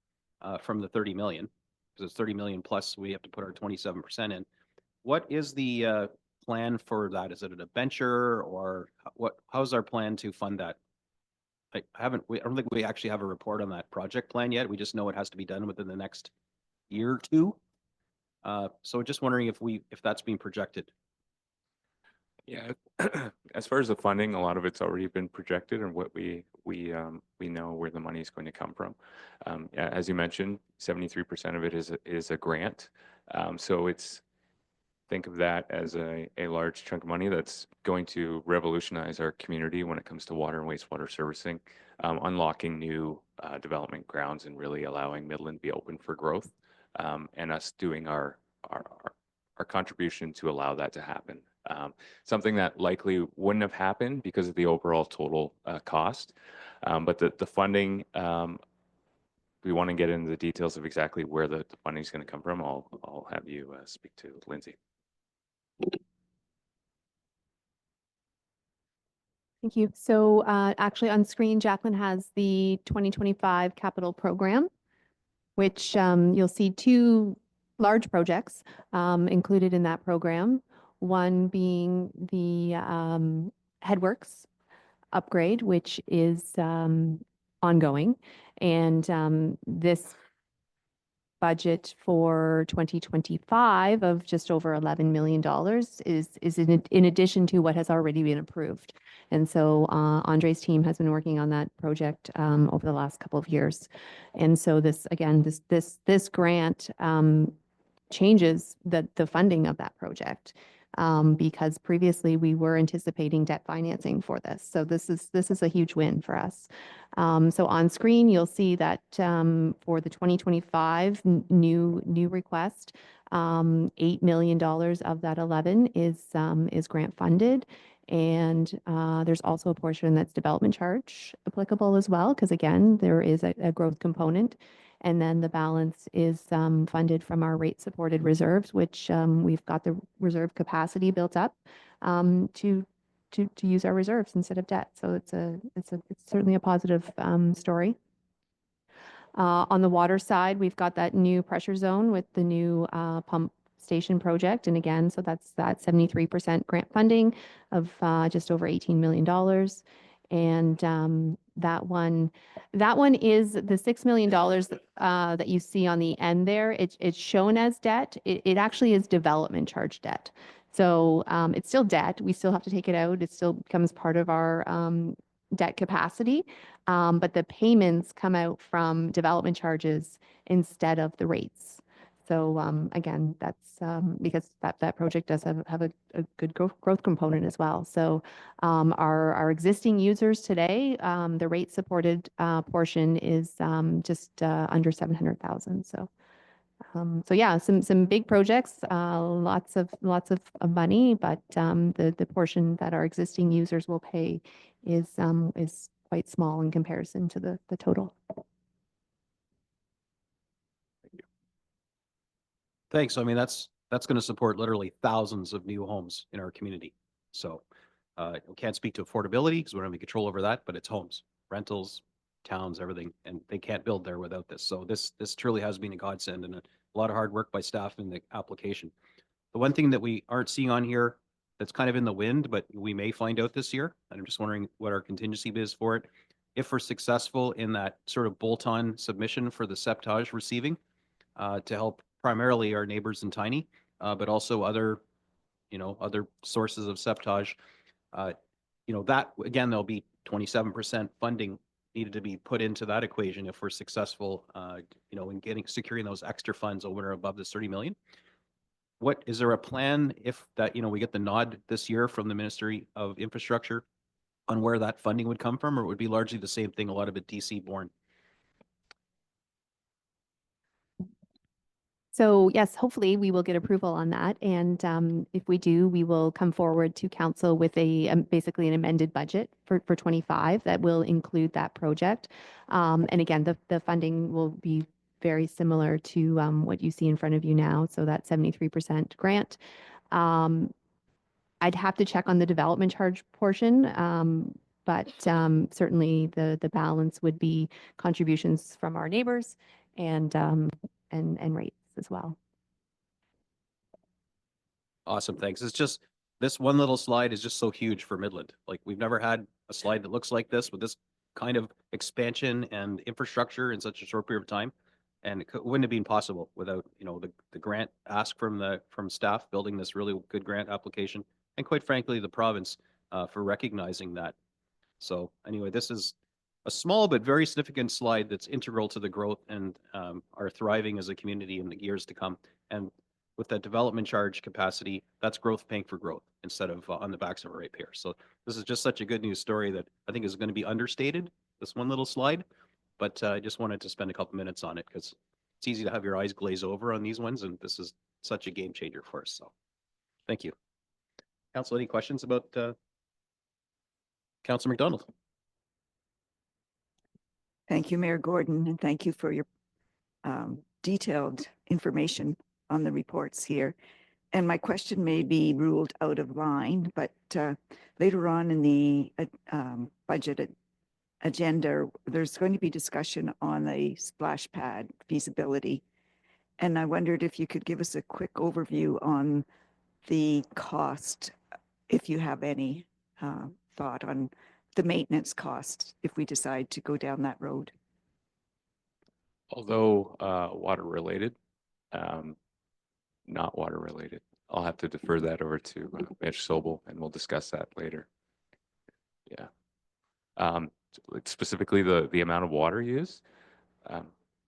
B: from the 30 million, because it's 30 million plus we have to put our 27% in. What is the plan for that? Is it a debenture or how's our plan to fund that? I don't think we actually have a report on that project plan yet. We just know it has to be done within the next year or two. So just wondering if that's being projected.
K: Yeah, as far as the funding, a lot of it's already been projected and what we know where the money is going to come from. Yeah, as you mentioned, 73% of it is a grant. So think of that as a large chunk of money that's going to revolutionize our community when it comes to water and wastewater servicing, unlocking new development grounds and really allowing Midland to be open for growth, and us doing our contribution to allow that to happen. Something that likely wouldn't have happened because of the overall total cost. But the funding, we want to get into the details of exactly where the funding is going to come from. I'll have you speak to Lindsay.
D: Thank you. So actually on screen, Jacqueline has the 2025 capital program, which you'll see two large projects included in that program. One being the headworks upgrade, which is ongoing. And this budget for 2025 of just over $11 million is in addition to what has already been approved. And so Andre's team has been working on that project over the last couple of years. And so this grant changes the funding of that project because previously we were anticipating debt financing for this. So this is a huge win for us. So on screen, you'll see that for the 2025 new request, $8 million of that 11 is grant funded. And there's also a portion that's development charge applicable as well, because again, there is a growth component. And then the balance is funded from our rate supported reserves, which we've got the reserve capacity built up to use our reserves instead of debt. So it's certainly a positive story. On the water side, we've got that new pressure zone with the new pump station project. And again, so that's that 73% grant funding of just over $18 million. And that one is the $6 million that you see on the end there. It's shown as debt. It actually is development charge debt. So it's still debt. We still have to take it out. It still becomes part of our debt capacity. But the payments come out from development charges instead of the rates. So again, that's because that project does have a good growth component as well. So our existing users today, the rate supported portion is just under 700,000. So yeah, some big projects, lots of money, but the portion that our existing users will pay is quite small in comparison to the total.
B: Thanks. I mean, that's going to support literally thousands of new homes in our community. So we can't speak to affordability because we don't have any control over that, but it's homes, rentals, towns, everything, and they can't build there without this. So this truly has been a godsend and a lot of hard work by staff in the application. The one thing that we aren't seeing on here that's kind of in the wind, but we may find out this year, and I'm just wondering what our contingency is for it. if we're successful in that sort of bolt-on submission for the septage receiving, to help primarily our neighbors in Tiny, but also other, other sources of septage. That, again, there'll be 27% funding needed to be put into that equation if we're successful, in securing those extra funds over and above the 30 million. What is there a plan if that, we get the nod this year from the Ministry of Infrastructure on where that funding would come from, or it would be largely the same thing, a lot of it DC born?
D: So yes, hopefully we will get approval on that. And if we do, we will come forward to council with basically an amended budget for 25 that will include that project. And again, the funding will be very similar to what you see in front of you now. So that 73% grant. I'd have to check on the development charge portion. But certainly the balance would be contributions from our neighbors and rates as well.
B: Awesome, thanks. It's just, this one little slide is just so huge for Midland. Like, we've never had a slide that looks like this with this kind of expansion and infrastructure in such a short period of time. And it wouldn't have been possible without, the grant ask from staff building this really good grant application. And quite frankly, the province for recognizing that. So anyway, this is a small but very significant slide that's integral to the growth and our thriving as a community in the years to come. And with that development charge capacity, that's growth paying for growth instead of on the backs of a ratepayer. So this is just such a good news story that I think is going to be understated, this one little slide. But I just wanted to spend a couple minutes on it because it's easy to have your eyes glaze over on these ones, and this is such a game changer for us. So thank you. Council, any questions about Councilor McDonald?
H: Thank you, Mayor Gordon, and thank you for your detailed information on the reports here. And my question may be ruled out of line, but later on in the budget agenda, there's going to be discussion on the splash pad feasibility. And I wondered if you could give us a quick overview on the cost, if you have any thought on the maintenance costs if we decide to go down that road.
K: Although water related, not water related. I'll have to defer that over to Mitch Sobel, and we'll discuss that later. Yeah. Specifically the amount of water used,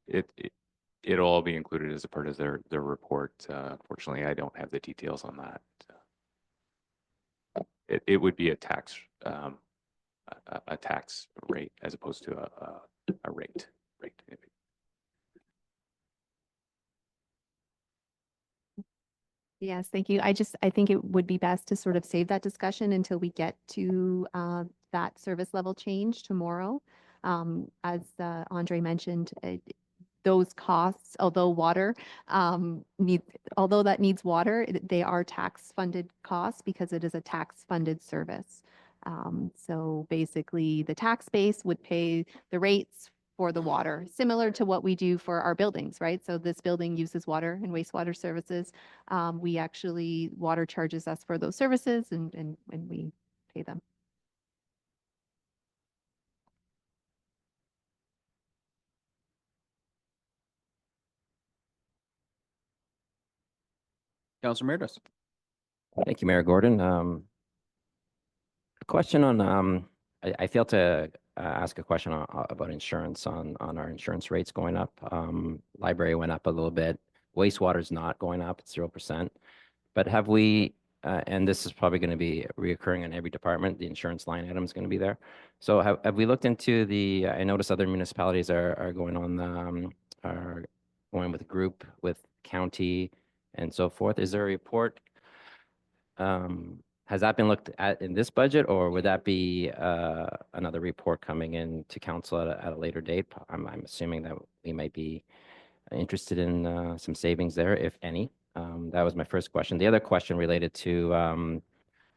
K: it'll all be included as a part of their report. Fortunately, I don't have the details on that. It would be a tax rate as opposed to a rate.
D: Yes, thank you. I think it would be best to sort of save that discussion until we get to that service level change tomorrow. As Andre mentioned, those costs, although that needs water, they are tax funded costs because it is a tax funded service. So basically the tax base would pay the rates for the water, similar to what we do for our buildings, right? So this building uses water and wastewater services. Water charges us for those services and we pay them.
B: Councilor Meredith.
I: Thank you, Mayor Gordon. A question on, I failed to ask a question about insurance on our insurance rates going up. Library went up a little bit. Wastewater is not going up, it's 0%. But have we, and this is probably going to be reoccurring in every department, the insurance line item is going to be there. So have we looked into I noticed other municipalities are going on, are going with group, with county and so forth. Is there a report? Has that been looked at in this budget, or would that be another report coming in to council at a later date? I'm assuming that we might be interested in some savings there, if any. That was my first question. The other question related to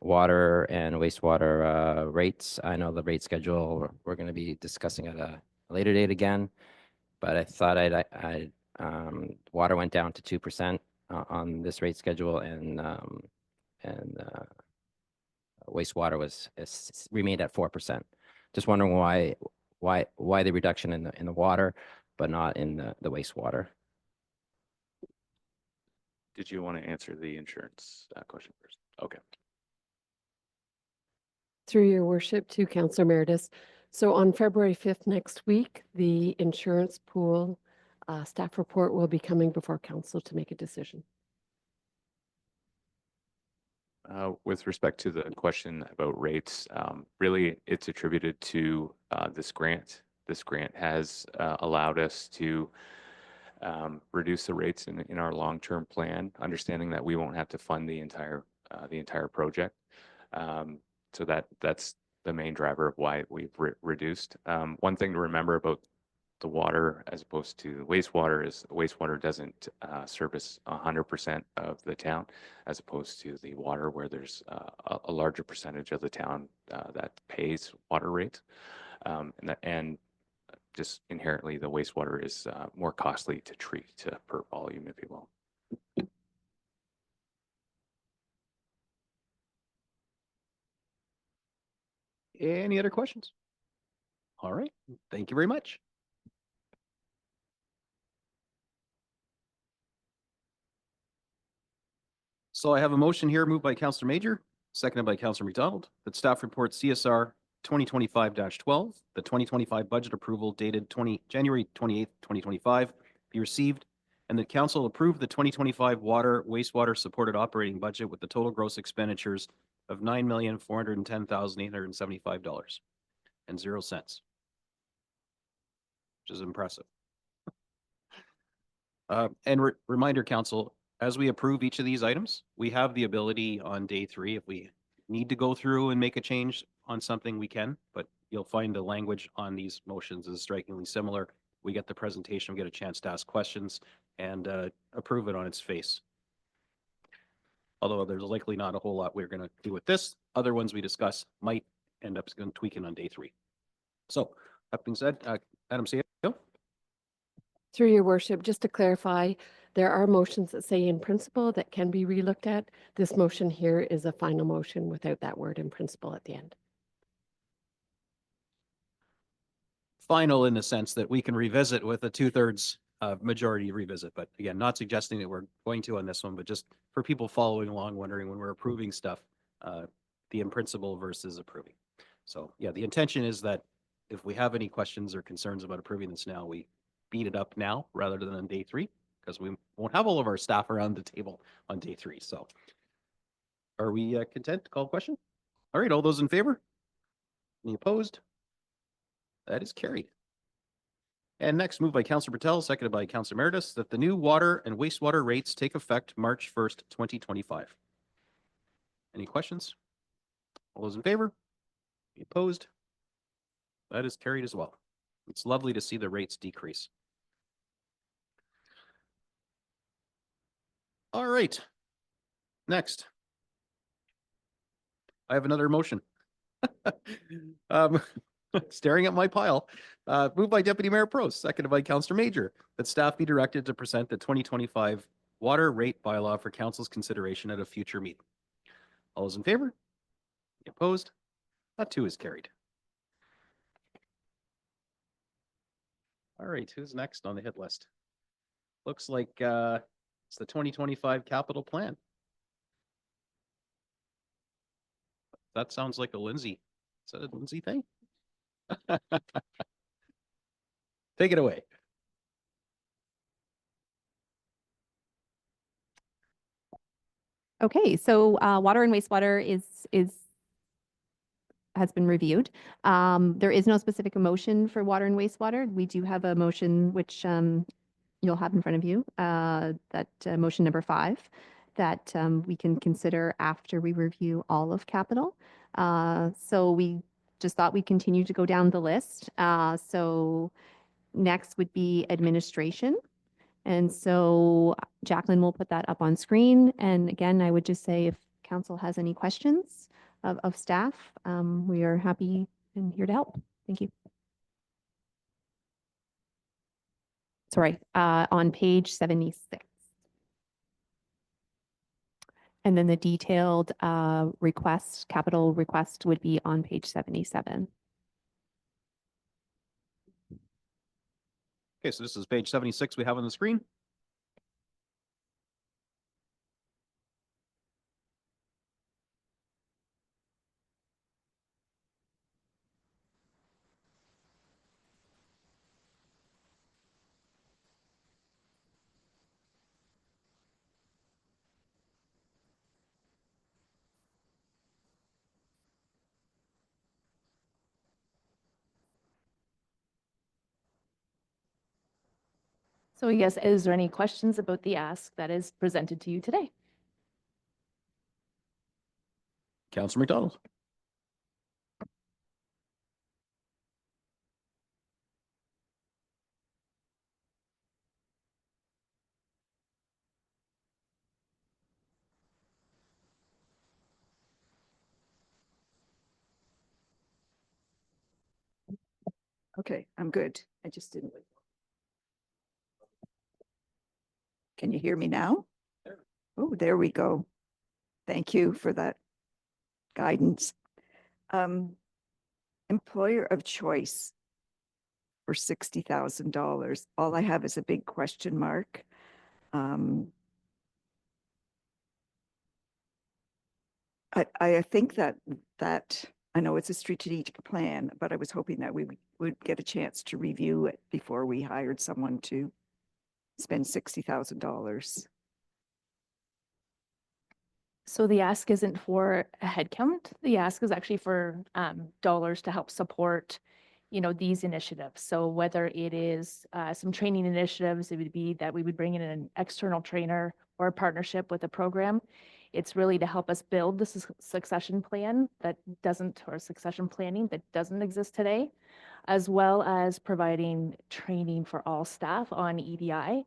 I: water and wastewater rates. I know the rate schedule we're going to be discussing at a later date again, but I thought water went down to 2% on this rate schedule, and wastewater remained at 4%. Just wondering why why the reduction in the water, but not in the wastewater.
K: Did you want to answer the insurance question first? Okay.
C: Through your worship to Councillor Meredith. So on February 5th next week, the insurance pool staff report will be coming before council to make a decision.
K: With respect to the question about rates, really it's attributed to this grant. This grant has allowed us to reduce the rates in our long-term plan, understanding that we won't have to fund the entire project. So that's the main driver of why we've reduced. One thing to remember about the water as opposed to wastewater is wastewater doesn't service 100% of the town, as opposed to the water where there's a larger percentage of the town that pays water rates. And just inherently the wastewater is more costly to treat per volume, if you will.
B: Any other questions? All right, thank you very much. So I have a motion here moved by Councillor Major, seconded by Councillor McDonald, that staff report CSR 2025-12, the 2025 budget approval dated January 28th, 2025 be received, and that council approve the 2025 water wastewater supported operating budget with the total gross expenditures of $9,410,875.00, which is impressive. And reminder, council, as we approve each of these items, we have the ability on day 3, if we need to go through and make a change on something, we can, but you'll find the language on these motions is strikingly similar. We get the presentation, we get a chance to ask questions and approve it on its face. Although there's likely not a whole lot we're going to do with this. Other ones we discuss might end up tweaking on day 3. So that being said, Madam CEO.
C: Through your worship, just to clarify, there are motions that say in principle that can be relooked at. This motion here is a final motion without that word in principle at the end.
B: Final in the sense that we can revisit with a 2/3 majority revisit, but again, not suggesting that we're going to on this one, but just for people following along, wondering when we're approving stuff, the in principle versus approving. So yeah, the intention is that if we have any questions or concerns about approving this now, we beat it up now rather than on day 3, because we won't have all of our staff around the table on day 3. So are we content to call a question? All right, all those in favor? Any opposed? That is carried. And next, moved by Councillor Patel, seconded by Councillor Meredith, that the new water and wastewater rates take effect March 1st, 2025. Any questions? All those in favor? Any opposed? That is carried as well. It's lovely to see the rates decrease. All right. Next. I have another motion. Staring at my pile. Moved by Deputy Mayor Prost, seconded by Councillor Major, that staff be directed to present the 2025 water rate bylaw for council's consideration at a future meeting. All those in favor? Any opposed? That too is carried. All right, who's next on the hit list? Looks like it's the 2025 capital plan. That sounds like a Lindsay. Is that a Lindsay thing? Take it away.
D: Okay, so water and wastewater has been reviewed. There is no specific motion for water and wastewater. We do have a motion which you'll have in front of you, that motion number 5, that we can consider after we review all of capital. So we just thought we'd continue to go down the list. So next would be administration. And so Jacqueline will put that up on screen. And again, I would just say if council has any questions of staff, we are happy and here to help. Thank you. Sorry, on page 76. And then the detailed capital request would be on page 77.
B: Okay, so this is page 76 we have on the screen.
L: So yes, is there any questions about the ask that is presented to you today?
B: Councillor McDonald.
H: Okay, I'm good. I just didn't. Can you hear me now? Oh, there we go. Thank you for that guidance. Employer of choice for $60,000. All I have is a big question mark. I think that I know it's a strategic plan, but I was hoping that we would get a chance to review it before we hired someone to spend $60,000.
L: So the ask isn't for a headcount. The ask is actually for dollars to help support, these initiatives. So whether it is some training initiatives, it would be that we would bring in an external trainer or a partnership with a program. It's really to help us build this succession plan or succession planning that doesn't exist today, as well as providing training for all staff on EDI,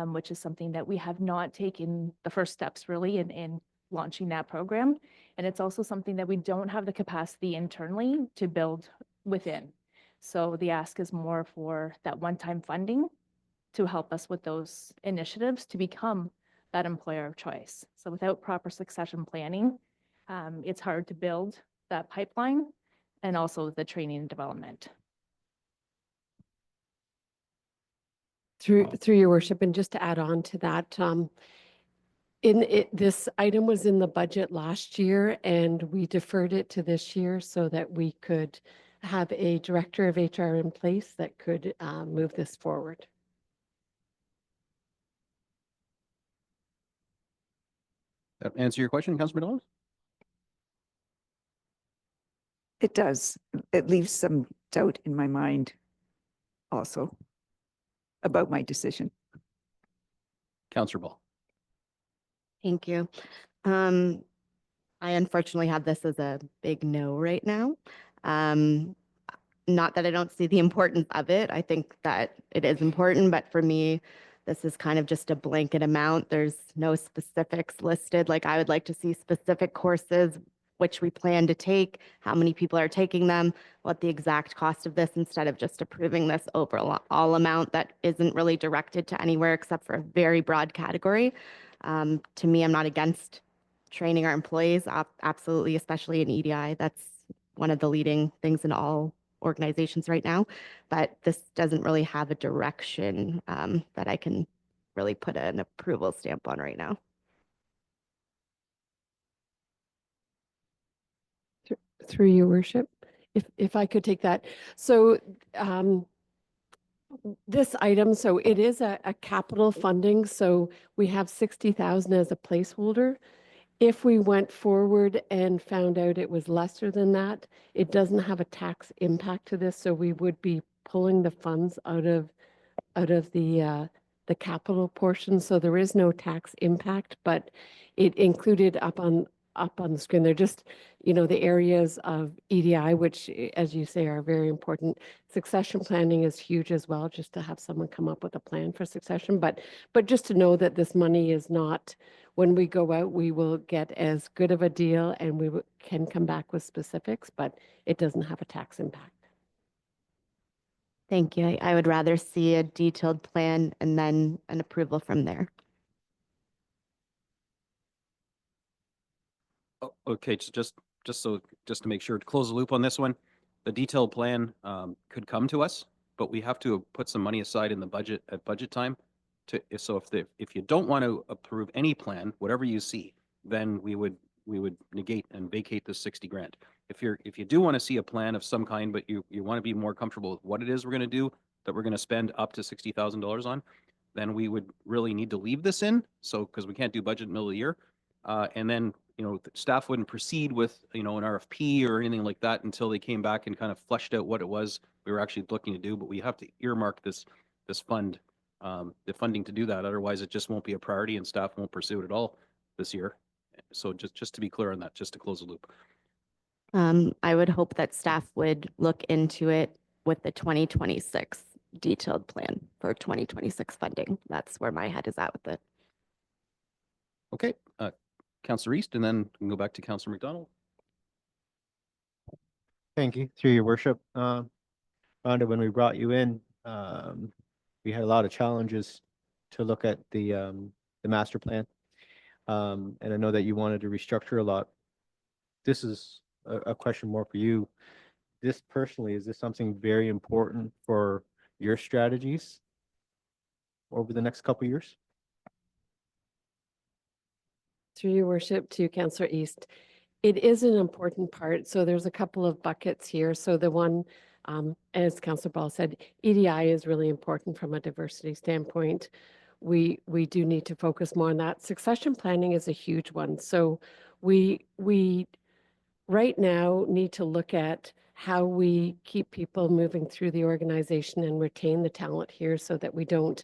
L: which is something that we have not taken the first steps really in launching that program. And it's also something that we don't have the capacity internally to build within. So the ask is more for that one-time funding to help us with those initiatives to become that employer of choice. So without proper succession planning, it's hard to build that pipeline and also the training and development.
C: Through your worship, and just to add on to that, this item was in the budget last year, and we deferred it to this year so that we could have a director of HR in place that could move this forward.
B: That answer your question, Councillor McDonald?
H: It does. It leaves some doubt in my mind also about my decision.
B: Councillor Ball.
G: Thank you. I unfortunately have this as a big no right now. Not that I don't see the importance of it. I think that it is important, but for me, this is kind of just a blanket amount. There's no specifics listed. Like I would like to see specific courses, which we plan to take, how many people are taking them, what the exact cost of this, instead of just approving this overall amount that isn't really directed to anywhere except for a very broad category. To me, I'm not against training our employees, absolutely, especially in EDI. That's one of the leading things in all organizations right now, but this doesn't really have a direction that I can really put an approval stamp on right now.
C: Through your worship, if I could take that. So this item, so it is a capital funding, so we have 60,000 as a placeholder. If we went forward and found out it was lesser than that, it doesn't have a tax impact to this, so we would be pulling the funds out of the capital portion, so there is no tax impact, but it included up on the screen. They're just, the areas of EDI, which, as you say, are very important. Succession planning is huge as well, just to have someone come up with a plan for succession. But just to know that this money is not, when we go out, we will get as good of a deal and we can come back with specifics, but it doesn't have a tax impact.
G: Thank you. I would rather see a detailed plan and then an approval from there.
B: Oh, okay, just to make sure to close the loop on this one, the detailed plan could come to us but we have to put some money aside in the budget at budget time so if you don't want to approve any plan, whatever you see, then we would negate and vacate the 60 grand. If you do want to see a plan of some kind, but you want to be more comfortable with what it is we're going to do, that we're going to spend up to $60,000 on, then we would really need to leave this in. So, because we can't do budget in the middle of the year. And then, staff wouldn't proceed with, an RFP or anything like that until they came back and kind of fleshed out what it was we were actually looking to do. But we have to earmark this fund, the funding to do that. Otherwise, it just won't be a priority and staff won't pursue it at all this year. So just to be clear on that, just to close the loop.
G: I would hope that staff would look into it with the 2026 detailed plan for 2026 funding. That's where my head is at with it.
B: Okay, Councillor East, and then we can go back to Councillor McDonald.
M: Thank you, through your worship. Rhonda, when we brought you in, we had a lot of challenges to look at the master plan. And I know that you wanted to restructure a lot. This is a question more for you. This personally, is this something very important for your strategies over the next couple of years?
C: Through your worship to Councillor East, it is an important part. So there's a couple of buckets here. So the one, as Councillor Ball said, EDI is really important from a diversity standpoint. We do need to focus more on that. Succession planning is a huge one. So we right now need to look at how we keep people moving through the organization and retain the talent here so that we don't,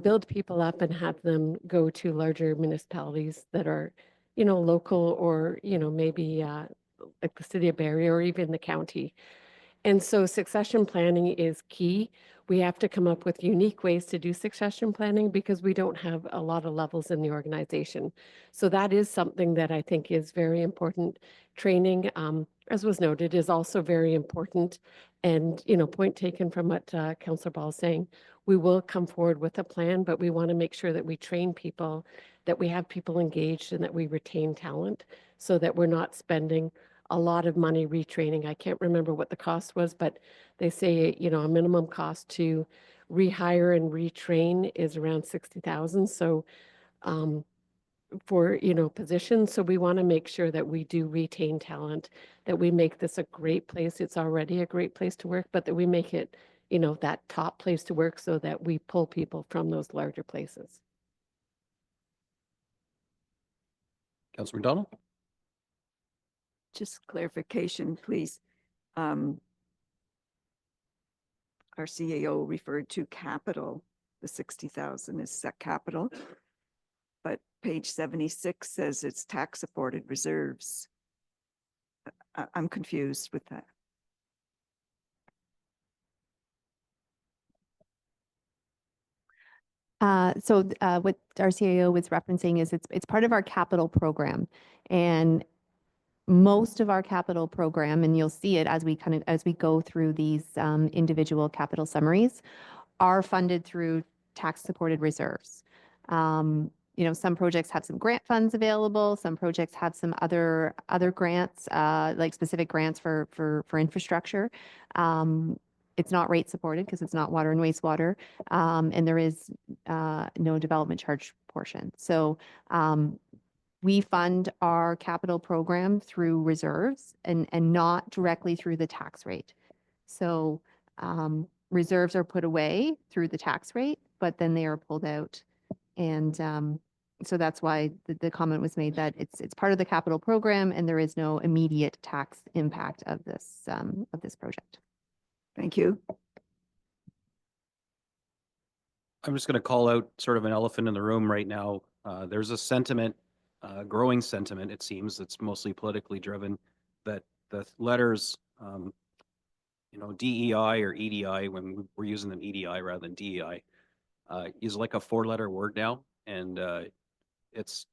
C: build people up and have them go to larger municipalities that are, local or, maybe like the city of Barrie or even the county. And so succession planning is key. We have to come up with unique ways to do succession planning because we don't have a lot of levels in the organization. So that is something that I think is very important. Training, as was noted, is also very important. And, point taken from what Councillor Ball is saying, we will come forward with a plan, but we want to make sure that we train people, that we have people engaged and that we retain talent so that we're not spending a lot of money retraining. I can't remember what the cost was, but they say, a minimum cost to rehire and retrain is around 60,000. So for, positions. So we want to make sure that we do retain talent, that we make this a great place. It's already a great place to work, but that we make it, that top place to work so that we pull people from those larger places.
B: Councillor McDonald?
H: Just clarification, please. Our CAO referred to capital, the 60,000 is set capital, but page 76 says it's tax supported reserves. I'm confused with that.
D: What our CAO was referencing is it's part of our capital program, and most of our capital program, and you'll see it as we go through these individual capital summaries, are funded through tax supported reserves. Some projects have some grant funds available. Some projects have some other grants, like specific grants for infrastructure. It's not rate supported because it's not water and wastewater, and there is no development charge portion. So we fund our capital program through reserves and not directly through the tax rate. So reserves are put away through the tax rate, but then they are pulled out. And so that's why the comment was made that it's part of the capital program and there is no immediate tax impact of this project.
H: Thank you.
B: I'm just going to call out sort of an elephant in the room right now. There's a sentiment, growing sentiment, it seems, that's mostly politically driven, that the letters, DEI or EDI, when we're using them EDI rather than DEI, is like a 4-letter word now. And it's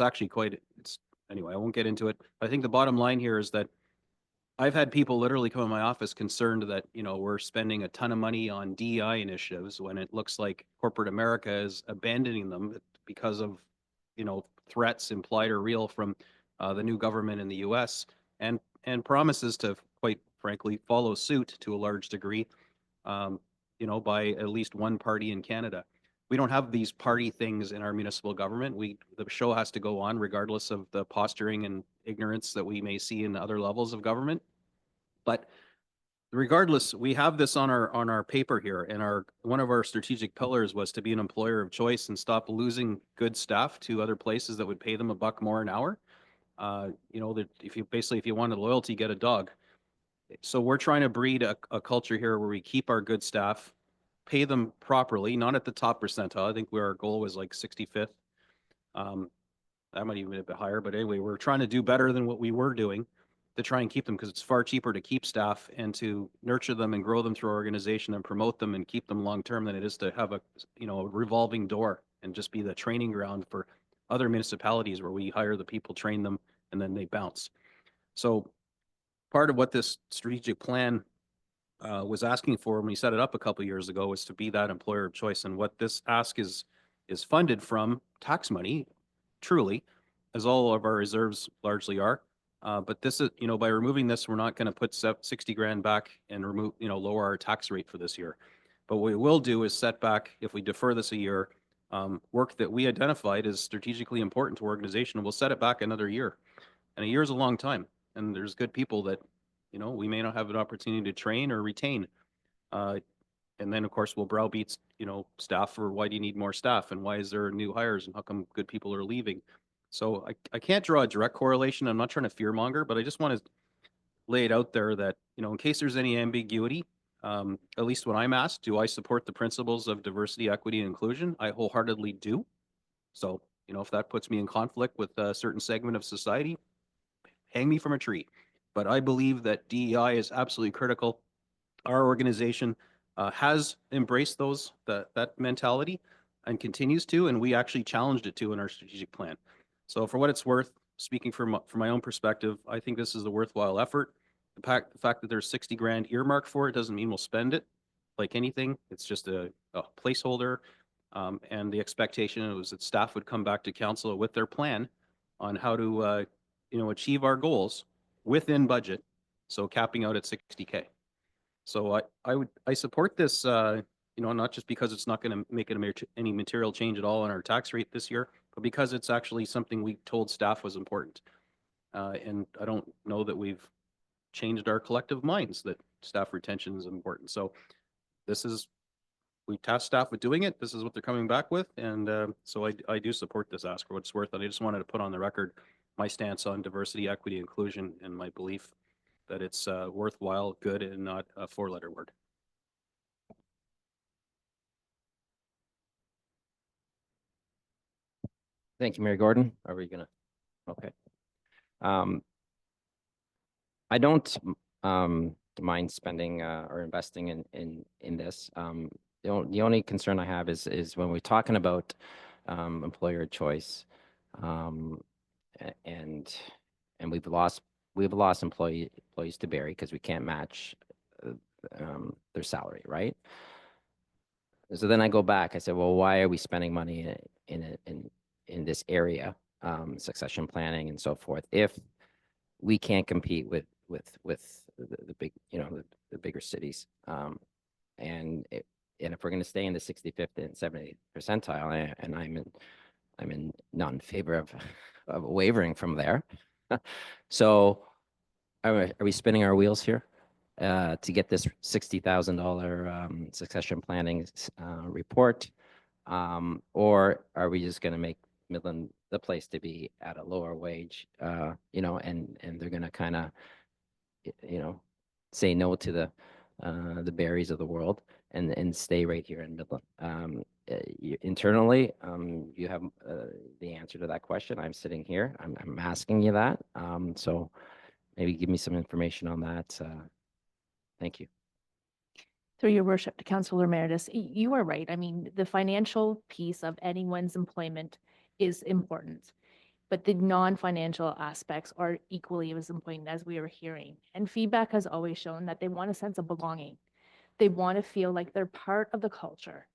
B: actually anyway, I won't get into it. But I think the bottom line here is that I've had people literally come in my office concerned that, we're spending a ton of money on DEI initiatives when it looks like corporate America is abandoning them because of, threats, implied or real, from the new government in the US and promises to, quite frankly, follow suit to a large degree. you know, by at least one party in Canada. We don't have these party things in our municipal government. The show has to go on regardless of the posturing and ignorance that we may see in other levels of government. But regardless, we have this on our paper here, and one of our strategic pillars was to be an employer of choice and stop losing good staff to other places that would pay them $1 more an hour. You know, that if you wanted loyalty, get a dog. So we're trying to breed a culture here where we keep our good staff, pay them properly, not at the top percentile. I think our goal was like 65th. That might even be a bit higher, but anyway, we're trying to do better than what we were doing to try and keep them, because it's far cheaper to keep staff and to nurture them and grow them through our organization and promote them and keep them long term than it is to have a revolving door and just be the training ground for other municipalities where we hire the people, train them, and then they bounce. So part of what this strategic plan was asking for when we set it up a couple of years ago was to be that employer of choice. And what this ask is funded from tax money, truly, as all of our reserves largely are. But this is, by removing this, we're not going to put 60 grand back and lower our tax rate for this year. But what we will do is set back, if we defer this a year, work that we identified as strategically important to our organization, we'll set it back another year. And a year is a long time. And there's good people that, we may not have an opportunity to train or retain. And then, of course, we'll browbeat, staff for why do you need more staff and why is there new hires and how come good people are leaving. So I can't draw a direct correlation. I'm not trying to fearmonger, but I just want to lay it out there that, in case there's any ambiguity, at least when I'm asked, do I support the principles of diversity, equity, and inclusion? I wholeheartedly do. So, if that puts me in conflict with a certain segment of society, hang me from a tree. But I believe that DEI is absolutely critical. Our organization has embraced that mentality and continues to, and we actually challenged it to in our strategic plan. So for what it's worth, speaking from my own perspective, I think this is a worthwhile effort. The fact that there's 60 grand earmarked for it doesn't mean we'll spend it like anything. It's just a placeholder. And the expectation was that staff would come back to council with their plan on how to achieve our goals within budget. So capping out at 60K. So I support this, not just because it's not going to make any material change at all in our tax rate this year, but because it's actually something we told staff was important. And I don't know that we've changed our collective minds that staff retention is important. So we tasked staff with doing it. This is what they're coming back with. And so I do support this ask for what it's worth. And I just wanted to put on the record my stance on diversity, equity, inclusion, and my belief that it's worthwhile, good, and not a 4-letter word.
I: Thank you, Mayor Gordon. Are we gonna? Okay. I don't mind spending or investing in this. The only concern I have is when we're talking about employer choice, and we've lost employees to Barrie because we can't match their salary, right? So then I go back. I said, well, why are we spending money in this area, succession planning and so forth, if we can't compete with the big, the bigger cities, and if we're going to stay in the 65th and 70th percentile, and I'm not in favor of wavering from there. So are we spinning our wheels here to get this $60,000 succession planning report, or are we just going to make Midland the place to be at a lower wage, and they're going to kind of, say no to the Barries of the world and stay right here in Midland. Internally, you have the answer to that question. I'm sitting here. I'm asking you that. So maybe give me some information on that. Thank you.
L: Through your worship to Councillor Meredith, you are right. I mean, the financial piece of anyone's employment is important, but the non-financial aspects are equally as important, as we are hearing. And feedback has always shown that they want a sense of belonging. They want to feel like they're part of the culture.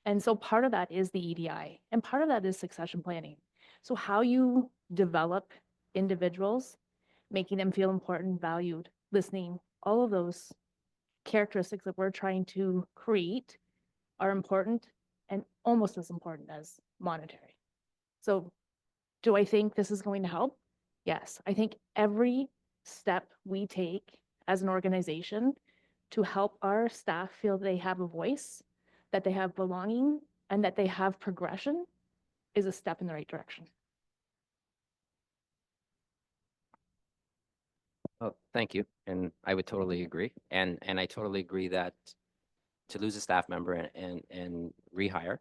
L: And so part of that is the EDI, and part of that is succession planning. So how you develop individuals, making them feel important, valued, listening, all of those characteristics that we're trying to create are important and almost as important as monetary. So do I think this is going to help? Yes. I think every step we take as an organization to help our staff feel they have a voice, that they have belonging, and that they have progression is a step in the right direction.
I: Oh, thank you. And I would totally agree. And I totally agree that to lose a staff member and rehire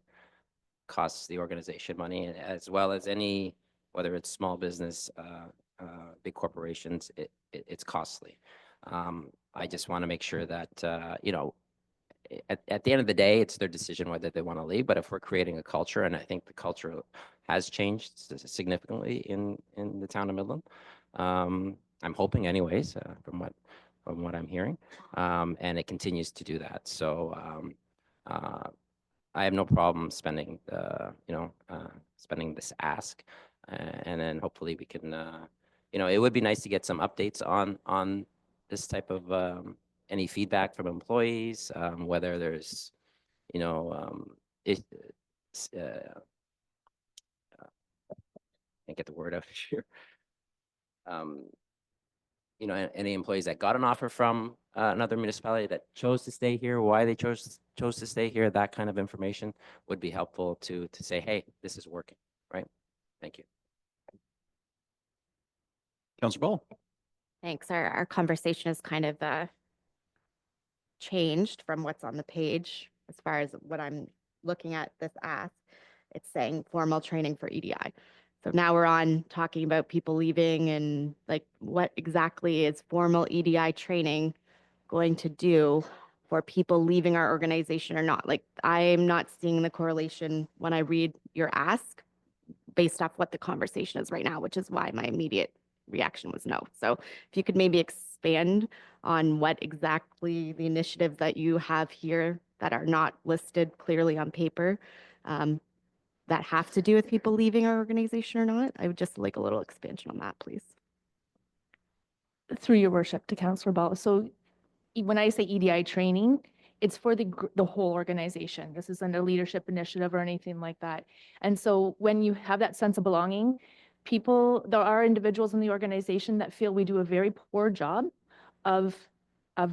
I: costs the organization money, and as well as any, whether it's small business, big corporations, it's costly. I just want to make sure that, you know, at the end of the day, it's their decision whether they want to leave. But if we're creating a culture, and I think the culture has changed significantly in the town of Midland, I'm hoping anyways, from what I'm hearing, and it continues to do that. So I have no problem spending spending this ask, and then hopefully we can, you know, it would be nice to get some updates on this type of any feedback from employees, whether there's, you know, can't get the word out here. You know, any employees that got an offer from another municipality that chose to stay here, why they chose to stay here, that kind of information would be helpful to say, hey, this is working, right? Thank you.
B: Councillor Ball.
G: Thanks. Our conversation has kind of changed from what's on the page as far as what I'm looking at this ask. It's saying formal training for EDI. So now we're on talking about people leaving and like what exactly is formal EDI training going to do for people leaving our organization or not? Like I'm not seeing the correlation when I read your ask based off what the conversation is right now, which is why my immediate reaction was no. So if you could maybe expand on what exactly the initiatives that you have here that are not listed clearly on paper, that have to do with people leaving our organization or not? I would just like a little expansion on that, please.
L: Through your worship to Councillor Ball. So when I say EDI training, it's for the whole organization. This isn't a leadership initiative or anything like that. And so when you have that sense of belonging, there are individuals in the organization that feel we do a very poor job of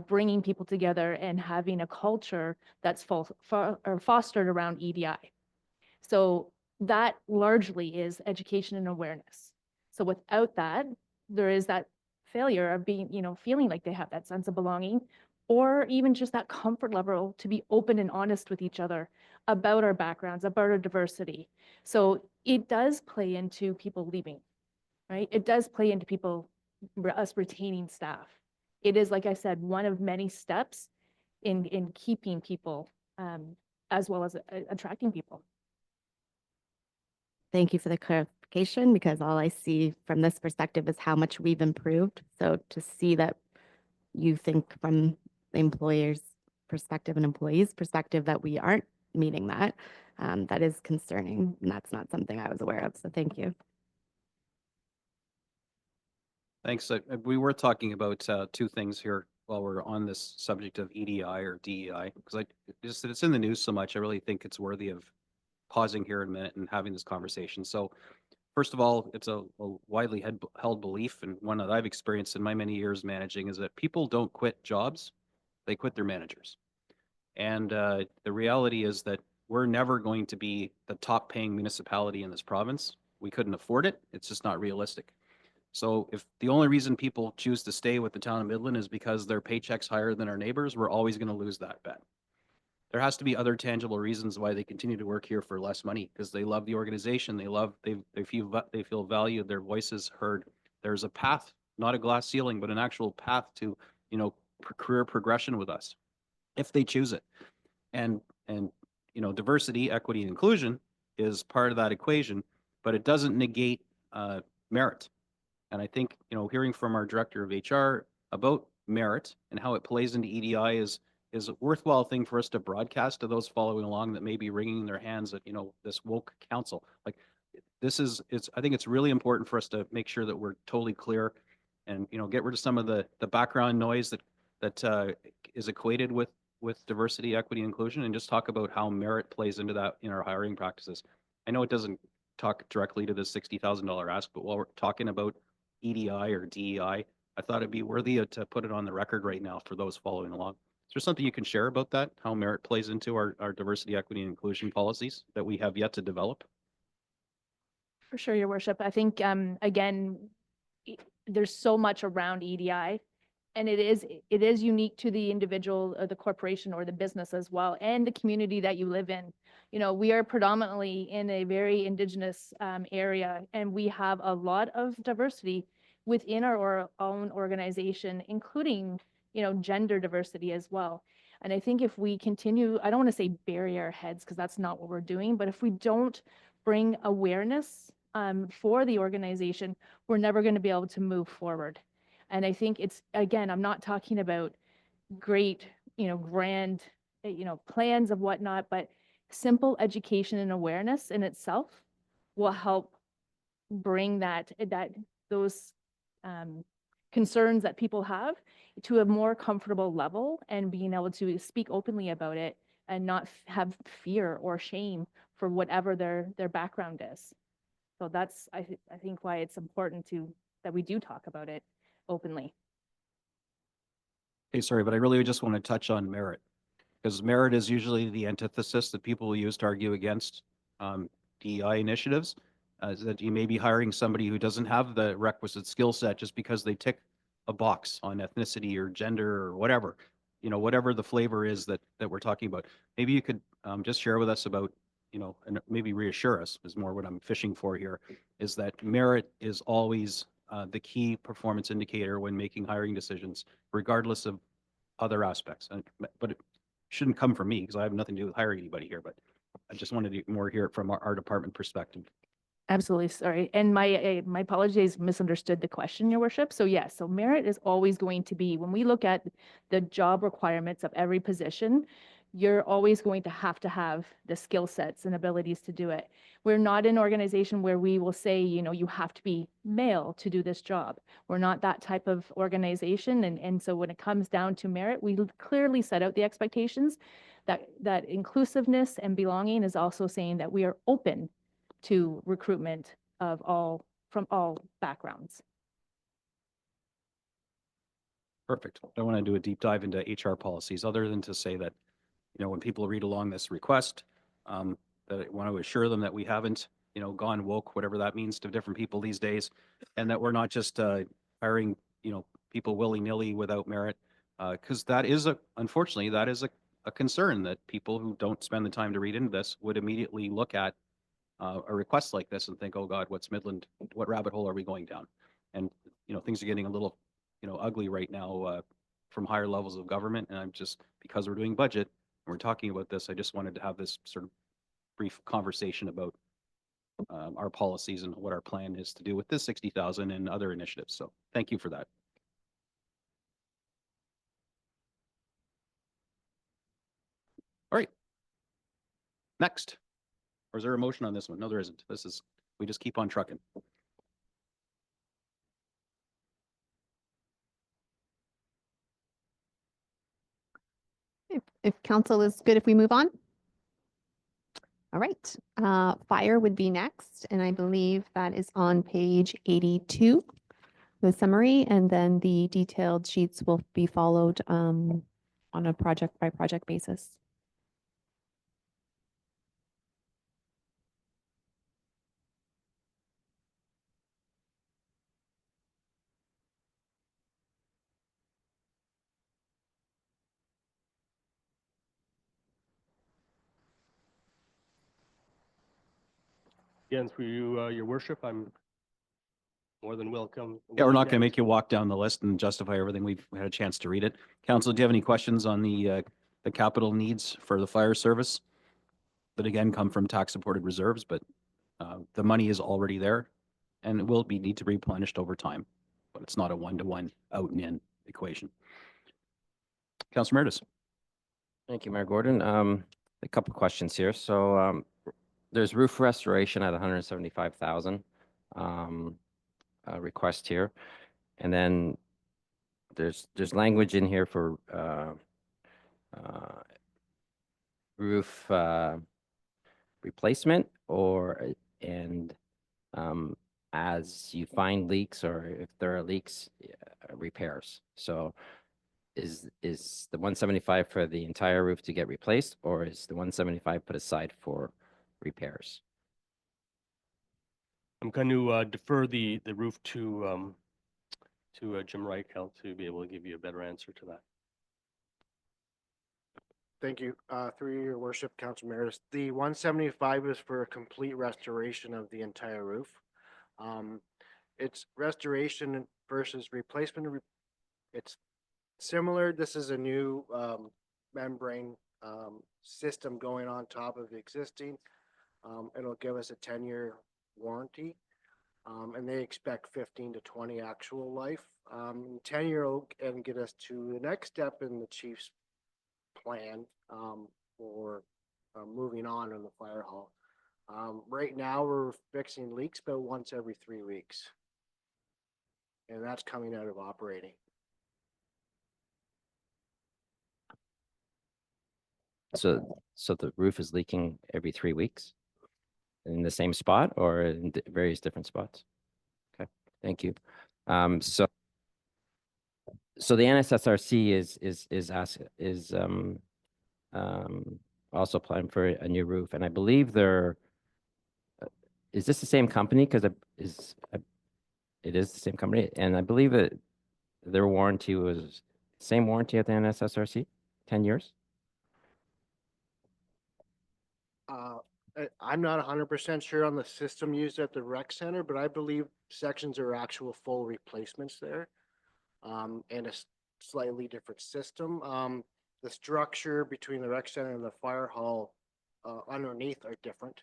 L: bringing people together and having a culture that's fostered around EDI. So that largely is education and awareness. So without that, there is that failure of being, you know, feeling like they have that sense of belonging, or even just that comfort level to be open and honest with each other about our backgrounds, about our diversity. So it does play into people leaving, right? It does play into us retaining staff. It is, like I said, one of many steps in keeping people as well as attracting people.
G: Thank you for the clarification, because all I see from this perspective is how much we've improved. So to see that you think from the employer's perspective and employees' perspective that we aren't meeting that, that is concerning. And that's not something I was aware of. So thank you.
B: Thanks. We were talking about two things here while we're on this subject of EDI or DEI, because it's in the news so much. I really think it's worthy of pausing here in a minute and having this conversation. So first of all, it's a widely held belief, and one that I've experienced in my many years managing, is that people don't quit jobs, they quit their managers. And the reality is that we're never going to be the top paying municipality in this province. We couldn't afford it. It's just not realistic. So if the only reason people choose to stay with the town of Midland is because their paycheck's higher than our neighbors, we're always going to lose that bet. There has to be other tangible reasons why they continue to work here for less money, because they love the organization. They feel valued. Their voices heard. There's a path, not a glass ceiling, but an actual path to, you know, career progression with us, if they choose it. And you know, diversity, equity, and inclusion is part of that equation, but it doesn't negate merit. And I think, you know, hearing from our director of HR about merit and how it plays into EDI is a worthwhile thing for us to broadcast to those following along that may be wringing their hands at, you know, this woke council. Like I think it's really important for us to make sure that we're totally clear and, you know, get rid of some of the background noise that is equated with diversity, equity, inclusion, and just talk about how merit plays into that in our hiring practices. I know it doesn't talk directly to the $60,000 ask, but while we're talking about EDI or DEI, I thought it'd be worthy to put it on the record right now for those following along. Is there something you can share about that, how merit plays into our diversity, equity, and inclusion policies that we have yet to develop?
L: For sure, Your Worship. I think, again, there's so much around EDI, and it is unique to the individual or the corporation or the business as well, and the community that you live in. You know, we are predominantly in a very Indigenous area, and we have a lot of diversity within our own organization, including, you know, gender diversity as well. And I think if we continue, I don't want to say bury our heads, because that's not what we're doing, but if we don't bring awareness for the organization, we're never going to be able to move forward. And I think it's, again, I'm not talking about great, you know, grand, you know, plans of whatnot, but simple education and awareness in itself will help bring those concerns that people have to a more comfortable level, and being able to speak openly about it and not have fear or shame for whatever their background is. So that's, I think why it's important that we do talk about it openly.
B: Okay, sorry, but I really just want to touch on merit, because merit is usually the antithesis that people will use to argue against DEI initiatives. Is that you may be hiring somebody who doesn't have the requisite skill set just because they tick a box on ethnicity or gender or whatever, you know, whatever the flavor is that we're talking about. Maybe you could just share with us about, you know, and maybe reassure us is more what I'm fishing for here, is that merit is always the key performance indicator when making hiring decisions, regardless of other aspects. But it shouldn't come from me because I have nothing to do with hiring anybody here, but I just wanted to more hear it from our department perspective.
L: Absolutely, sorry. And my apologies, misunderstood the question, Your Worship. So yes, so merit is always going to be, when we look at the job requirements of every position, you're always going to have the skill sets and abilities to do it. We're not an organization where we will say, you know, you have to be male to do this job. We're not that type of organization. And so when it comes down to merit, we clearly set out the expectations that inclusiveness and belonging is also saying that we are open to recruitment from all backgrounds.
B: Perfect. I don't want to do a deep dive into HR policies other than to say that, you know, when people read along this request, that I want to assure them that we haven't, you know, gone woke, whatever that means to different people these days, and that we're not just hiring, you know, people willy-nilly without merit, because that is unfortunately, that is a concern that people who don't spend the time to read into this would immediately look at a request like this and think, oh God, what rabbit hole are we going down? And, you know, things are getting a little, you know, ugly right now from higher levels of government. And I'm just, because we're doing budget and we're talking about this, I just wanted to have this sort of brief conversation about our policies and what our plan is to do with this 60,000 and other initiatives. So thank you for that. All right. Next. Or is there a motion on this one? No, there isn't. We just keep on trucking.
D: If council is good, if we move on. All right, fire would be next, and I believe that is on page 82, the summary, and then the detailed sheets will be followed on a project by project basis.
N: Again, through you, Your Worship, I'm more than welcome.
B: Yeah, we're not going to make you walk down the list and justify everything. We've had a chance to read it. Council, do you have any questions on the capital needs for the fire service? That again come from tax supported reserves, but the money is already there and it will need to be replenished over time, but it's not a one-to-one out and in equation. Councilor Meredith.
I: Thank you, Mayor Gordon. A couple of questions here. So there's roof restoration at 175,000 request here. And then there's language in here for roof replacement, or and as you find leaks, or if there are leaks, repairs. So is the 175 for the entire roof to get replaced, or is the 175 put aside for repairs?
N: I'm going to defer the roof to Jim Reichelt to be able to give you a better answer to that.
O: Thank you. Through your worship, Council Emeritus, the 175 is for a complete restoration of the entire roof. It's restoration versus replacement. It's similar. This is a new membrane system going on top of the existing. It'll give us a 10-year warranty, and they expect 15 to 20 actual life. 10-year will and get us to the next step in the chief's plan for moving on in the fire hall. Right now, we're fixing leaks about once every 3 weeks, and that's coming out of operating.
I: So the roof is leaking every 3 weeks in the same spot, or in various different spots? Okay, thank you. So the NSSRC is also applying for a new roof, and I believe is this the same company? Because it is the same company, and I believe that their warranty was same warranty at the NSSRC, 10 years.
O: I'm not 100% sure on the system used at the rec center, but I believe sections are actual full replacements there, and a slightly different system. The structure between the rec center and the fire hall underneath are different.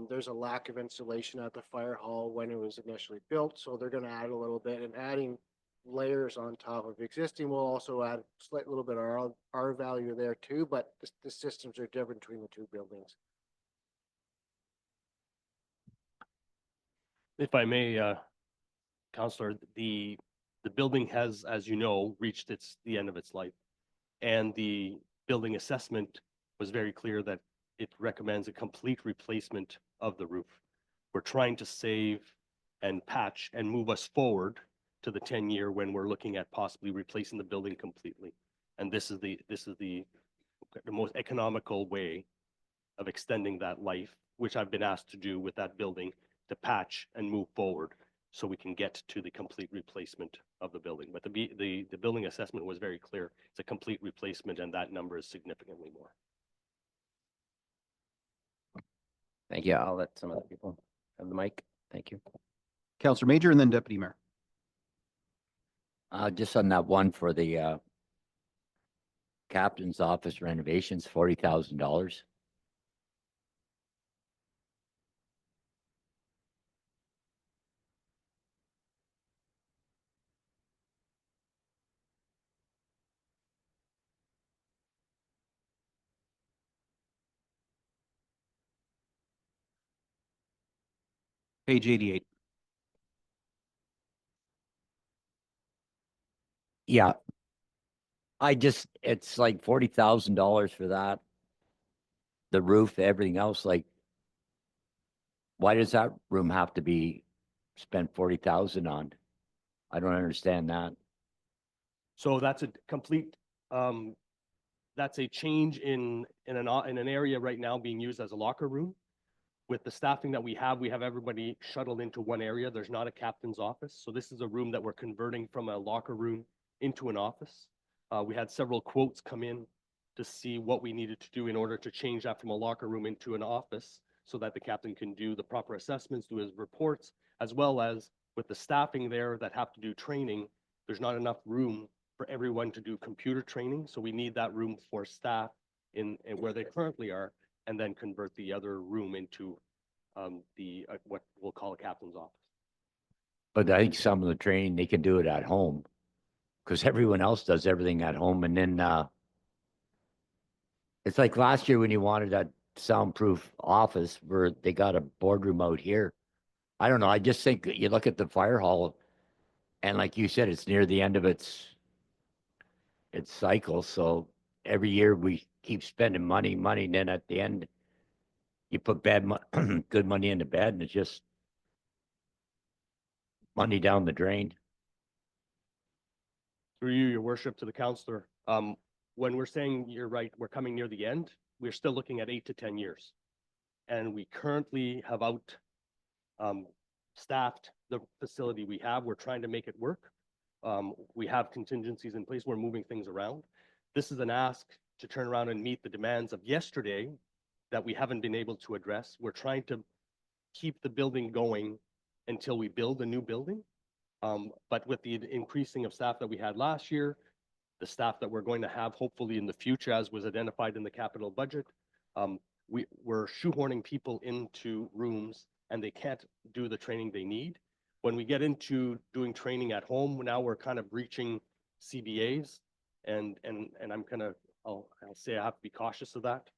O: There's a lack of insulation at the fire hall when it was initially built, so they're going to add a little bit, and adding layers on top of existing will also add a slight little bit of R value there too, but the systems are different between the two buildings.
N: If I may, Councillor, the building has, as you know, reached the end of its life. And the building assessment was very clear that it recommends a complete replacement of the roof. We're trying to save and patch and move us forward to the 10-year when we're looking at possibly replacing the building completely. And this is the most economical way of extending that life, which I've been asked to do with that building, to patch and move forward so we can get to the complete replacement of the building. But the building assessment was very clear. It's a complete replacement, and that number is significantly more.
I: Thank you. I'll let some other people have the mic. Thank you.
B: Councillor Major and then Deputy Mayor.
J: Just on that one for the captain's office renovations, $40,000.
B: Page 88.
J: Yeah. It's like $40,000 for that. The roof, everything else, like, why does that room have to be spent 40,000 on? I don't understand that.
N: So that's a complete, that's a change in an area right now being used as a locker room. With the staffing that we have everybody shuttled into one area. There's not a captain's office. So this is a room that we're converting from a locker room into an office. We had several quotes come in to see what we needed to do in order to change that from a locker room into an office so that the captain can do the proper assessments, do his reports, as well as with the staffing there that have to do training, there's not enough room for everyone to do computer training. So we need that room for staff in where they currently are, and then convert the other room into what we'll call a captain's office.
J: But I think some of the training, they can do it at home because everyone else does everything at home. And then it's like last year when you wanted that soundproof office where they got a boardroom out here. I don't know. I just think that you look at the fire hall and like you said, it's near the end of its cycle. So every year we keep spending money, and then at the end, you put good money into bad, and it's just money down the drain.
N: Through you, your worship, to the counselor, when we're saying you're right, we're coming near the end, we're still looking at 8 to 10 years. And we currently have staffed the facility we have. We're trying to make it work. We have contingencies in place. We're moving things around. This is an ask to turn around and meet the demands of yesterday that we haven't been able to address. We're trying to keep the building going until we build a new building. But with the increasing of staff that we had last year, the staff that we're going to have hopefully in the future, as was identified in the capital budget, we're shoehorning people into rooms and they can't do the training they need. When we get into doing training at home, now we're kind of breaching CBAs, and I'll say I have to be cautious of that.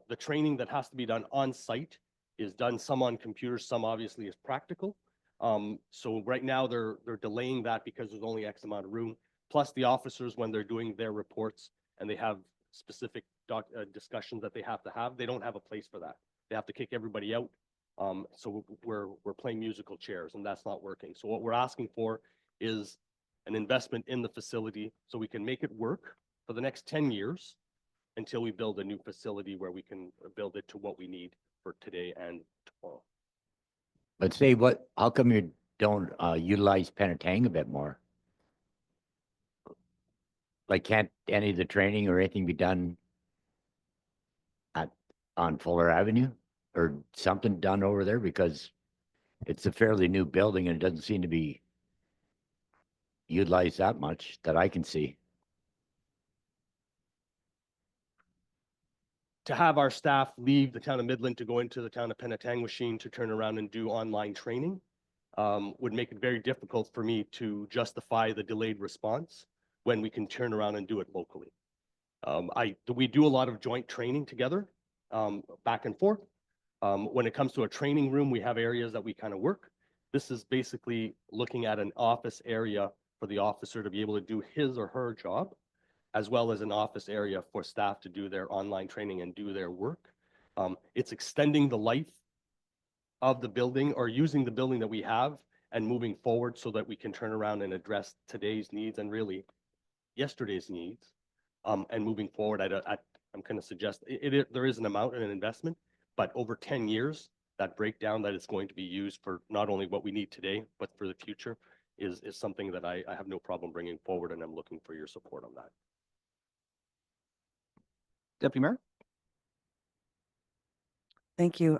N: The training that has to be done on site is done some on computers, some obviously is practical. So right now they're delaying that because there's only X amount of room. Plus the officers, when they're doing their reports and they have specific discussions that they have, they don't have a place for that. They have to kick everybody out. So we're playing musical chairs, and that's not working. So what we're asking for is an investment in the facility so we can make it work for the next 10 years until we build a new facility where we can build it to what we need for today and tomorrow.
J: Let's say how come you don't utilize Penetang a bit more? Like, can't any of the training or anything be done on Fuller Avenue or something done over there? Because it's a fairly new building and it doesn't seem to be utilized that much that I can see.
N: To have our staff leave the town of Midland to go into the town of Penetang machine to turn around and do online training would make it very difficult for me to justify the delayed response when we can turn around and do it locally. We do a lot of joint training together, back and forth. When it comes to a training room, we have areas that we kind of work. This is basically looking at an office area for the officer to be able to do his or her job, as well as an office area for staff to do their online training and do their work. It's extending the life of the building or using the building that we have and moving forward so that we can turn around and address today's needs and really yesterday's needs. And moving forward, I'm going to suggest there is an amount and an investment, but over 10 years, that breakdown that it's going to be used for not only what we need today, but for the future is something that I have no problem bringing forward, and I'm looking for your support on that.
B: Deputy Mayor?
A: Thank you.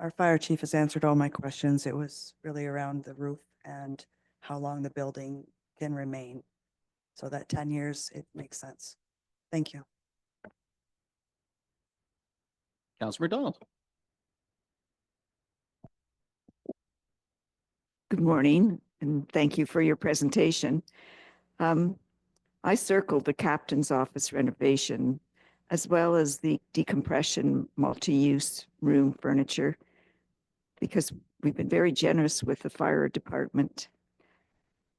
A: Our fire chief has answered all my questions. It was really around the roof and how long the building can remain. So that 10 years, it makes sense. Thank you.
B: Councilor McDonald?
H: Good morning, and thank you for your presentation. I circled the captain's office renovation as well as the decompression multi-use room furniture because we've been very generous with the fire department.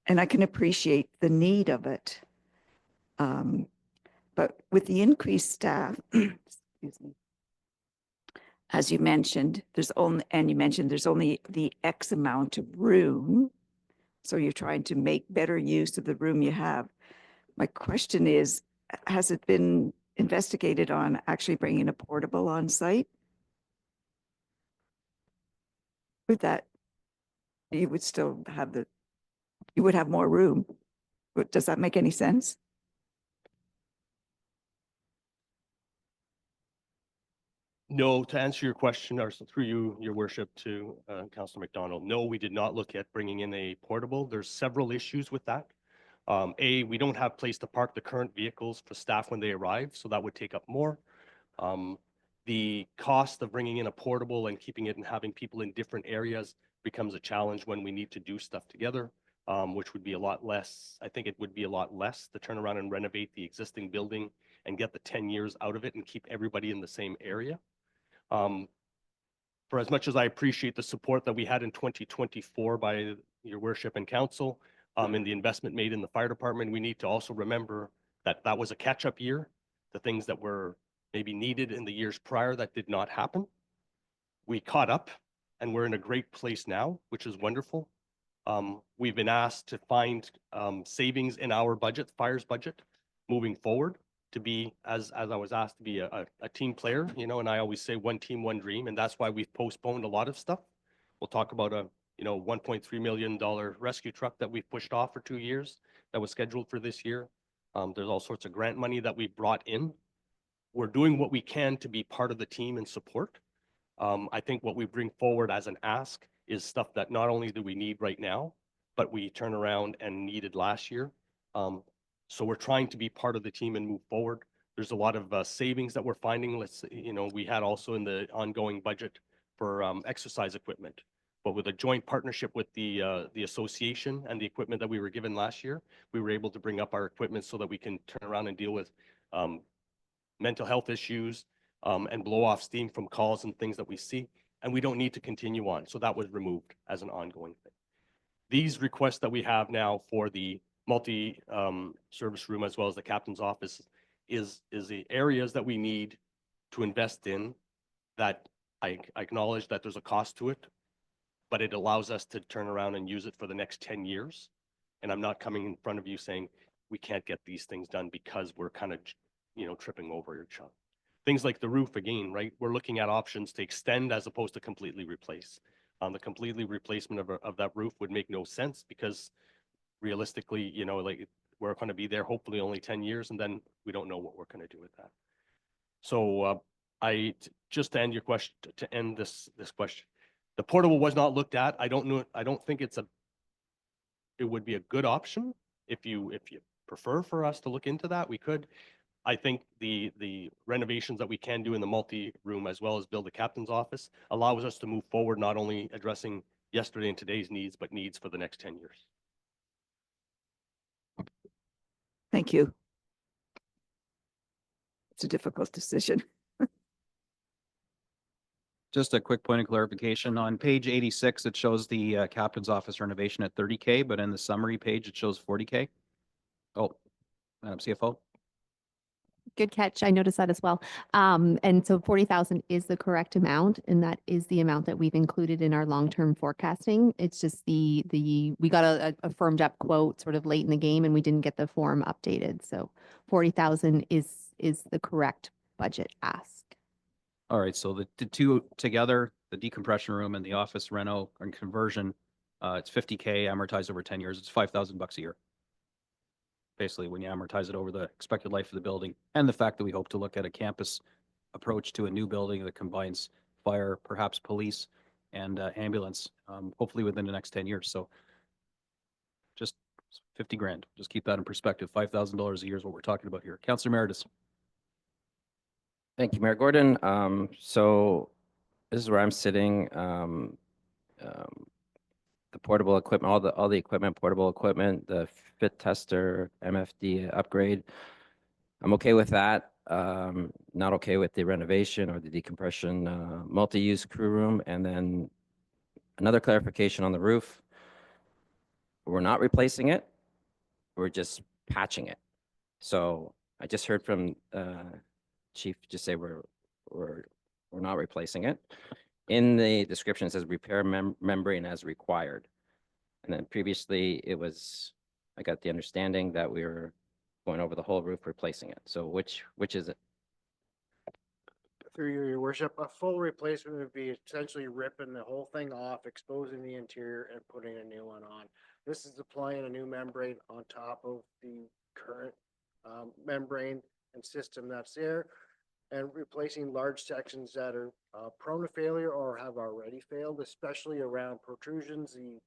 H: And I can appreciate the need of it. But with the increased staff, excuse me, as you mentioned, there's only the X amount of room. So you're trying to make better use of the room you have. My question is, has it been investigated on actually bringing a portable on site? With that, you would still have you would have more room. But does that make any sense?
N: No, to answer your question, or through you, your worship, to Councilor McDonald, no, we did not look at bringing in a portable. There's several issues with that. We don't have place to park the current vehicles for staff when they arrive, so that would take up more. The cost of bringing in a portable and keeping it and having people in different areas becomes a challenge when we need to do stuff together, which would be a lot less. I think it would be a lot less to turn around and renovate the existing building and get the 10 years out of it and keep everybody in the same area. For as much as I appreciate the support that we had in 2024 by your worship and council, and the investment made in the fire department, we need to also remember that that was a catch-up year. the things that were maybe needed in the years prior that did not happen. We caught up and we're in a great place now, which is wonderful. We've been asked to find savings in our budget, fire's budget, moving forward to be, as I was asked, to be a team player, you know, and I always say one team, one dream, and that's why we've postponed a lot of stuff. We'll talk about a, you know, $1.3 million rescue truck that we've pushed off for 2 years that was scheduled for this year. There's all sorts of grant money that we brought in. We're doing what we can to be part of the team and support. I think what we bring forward as an ask is stuff that not only do we need right now, but we turn around and needed last year. So we're trying to be part of the team and move forward. There's a lot of savings that we're finding. Let's, you know, we had also in the ongoing budget for exercise equipment, but with a joint partnership with the association and the equipment that we were given last year, we were able to bring up our equipment so that we can turn around and deal with mental health issues and blow off steam from calls and things that we see. And we don't need to continue on. So that was removed as an ongoing thing. These requests that we have now for the multi-service room as well as the captain's office is the areas that we need to invest in, that I acknowledge that there's a cost to it, but it allows us to turn around and use it for the next 10 years. And I'm not coming in front of you saying we can't get these things done because we're kind of, you know, tripping over each other. Things like the roof again, right? We're looking at options to extend as opposed to completely replace. The completely replacement of that roof would make no sense because realistically, you know, like we're going to be there hopefully only 10 years and then we don't know what we're going to do with that. So just to end your question, to end this question, the portable was not looked at. I don't know. I don't think it would be a good option. If you prefer for us to look into that, we could. I think the renovations that we can do in the multi-room as well as build the captain's office allows us to move forward, not only addressing yesterday and today's needs, but needs for the next 10 years.
H: Thank you. It's a difficult decision.
B: Just a quick point of clarification. On page 86, it shows the captain's office renovation at 30K, but in the summary page, it shows 40K. Oh, Madam CFO.
D: Good catch. I noticed that as well. And so 40,000 is the correct amount, and that is the amount that we've included in our long-term forecasting. It's just we got a firmed up quote sort of late in the game, and we didn't get the form updated. So 40,000 is the correct budget ask.
B: All right, so the two together, the decompression room and the office reno and conversion, it's 50K amortized over 10 years. It's $5,000 a year. Basically, when you amortize it over the expected life of the building, and the fact that we hope to look at a campus approach to a new building that combines fire, perhaps police, and ambulance, hopefully within the next 10 years. So just 50 grand. Just keep that in perspective. $5,000 a year is what we're talking about here. Councillor Emeritus.
I: Thank you, Mayor Gordon. So this is where I'm sitting. The portable equipment, all the equipment, portable equipment, the fit tester, MFD upgrade. I'm okay with that. Not okay with the renovation or the decompression multi-use crew room. And then another clarification on the roof. We're not replacing it. We're just patching it. So I just heard from Chief just say we're not replacing it. In the description, it says repair membrane as required. And then previously it was, I got the understanding that we were going over the whole roof, replacing it. So which is it?
O: Through your worship, a full replacement would be essentially ripping the whole thing off, exposing the interior and putting a new one on. This is applying a new membrane on top of the current membrane and system that's there, and replacing large sections that are prone to failure or have already failed, especially around protrusions, the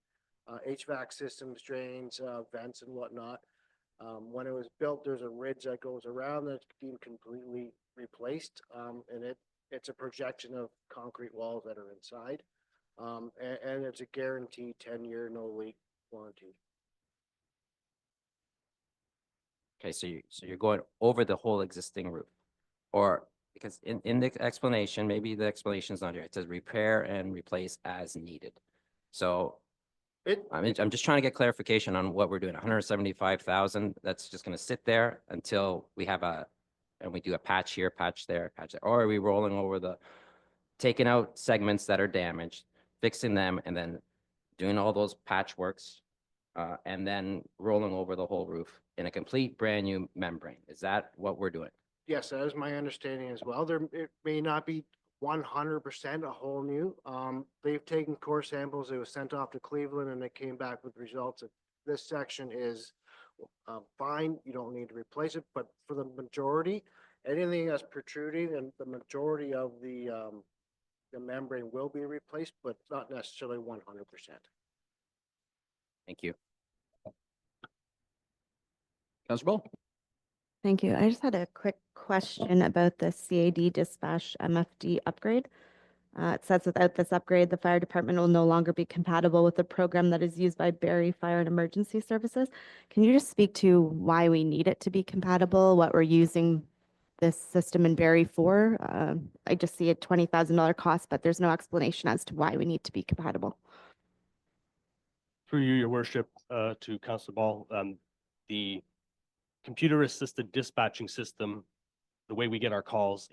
O: HVAC systems, drains, vents and whatnot. When it was built, there's a ridge that goes around that's being completely replaced, and it's a projection of concrete walls that are inside, and it's a guaranteed 10-year no leak warranty.
I: Okay, so you're going over the whole existing roof, or because in the explanation, maybe the explanation is not here. It says repair and replace as needed. So I'm just trying to get clarification on what we're doing. 175,000. That's just going to sit there until we have a and we do a patch here, patch there, patch there? Or are we rolling over taking out segments that are damaged, fixing them, and then doing all those patchworks, and then rolling over the whole roof in a complete brand new membrane? Is that what we're doing?
O: Yes, that is my understanding as well. It may not be 100% a whole new. They've taken core samples. It was sent off to Cleveland and they came back with results that this section is fine. You don't need to replace it, but for the majority, anything that's protruding and the majority of the membrane will be replaced, but not necessarily 100%.
I: Thank you.
B: Councillor Ball?
G: Thank you. I just had a quick question about the CAD dispatch MFD upgrade. It says without this upgrade, the fire department will no longer be compatible with the program that is used by Barrie Fire and Emergency Services. Can you just speak to why we need it to be compatible, what we're using this system in Barrie for? I just see a $20,000 cost, but there's no explanation as to why we need to be compatible.
N: Through you, your worship, to Councillor Ball, the computer-assisted dispatching system, the way we get our calls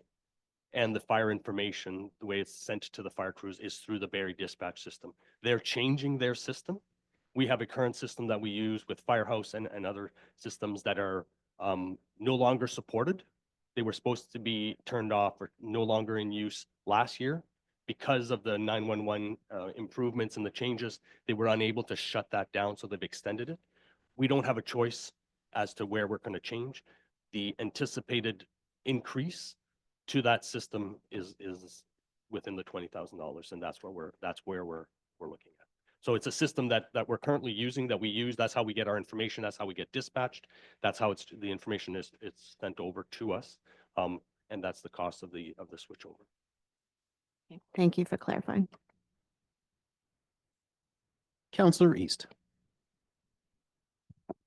N: and the fire information, the way it's sent to the fire crews is through the Barrie dispatch system. They're changing their system. We have a current system that we use with Firehouse and other systems that are no longer supported. They were supposed to be turned off or no longer in use last year. Because of the 911 improvements and the changes, they were unable to shut that down, so they've extended it. We don't have a choice as to where we're going to change. The anticipated increase to that system is within the $20,000, and that's where we're looking at. So it's a system that we're currently using, that we use. That's how we get our information. That's how we get dispatched. That's how the information is sent over to us, and that's the cost of the switchover.
G: Thank you for clarifying.
B: Councillor East?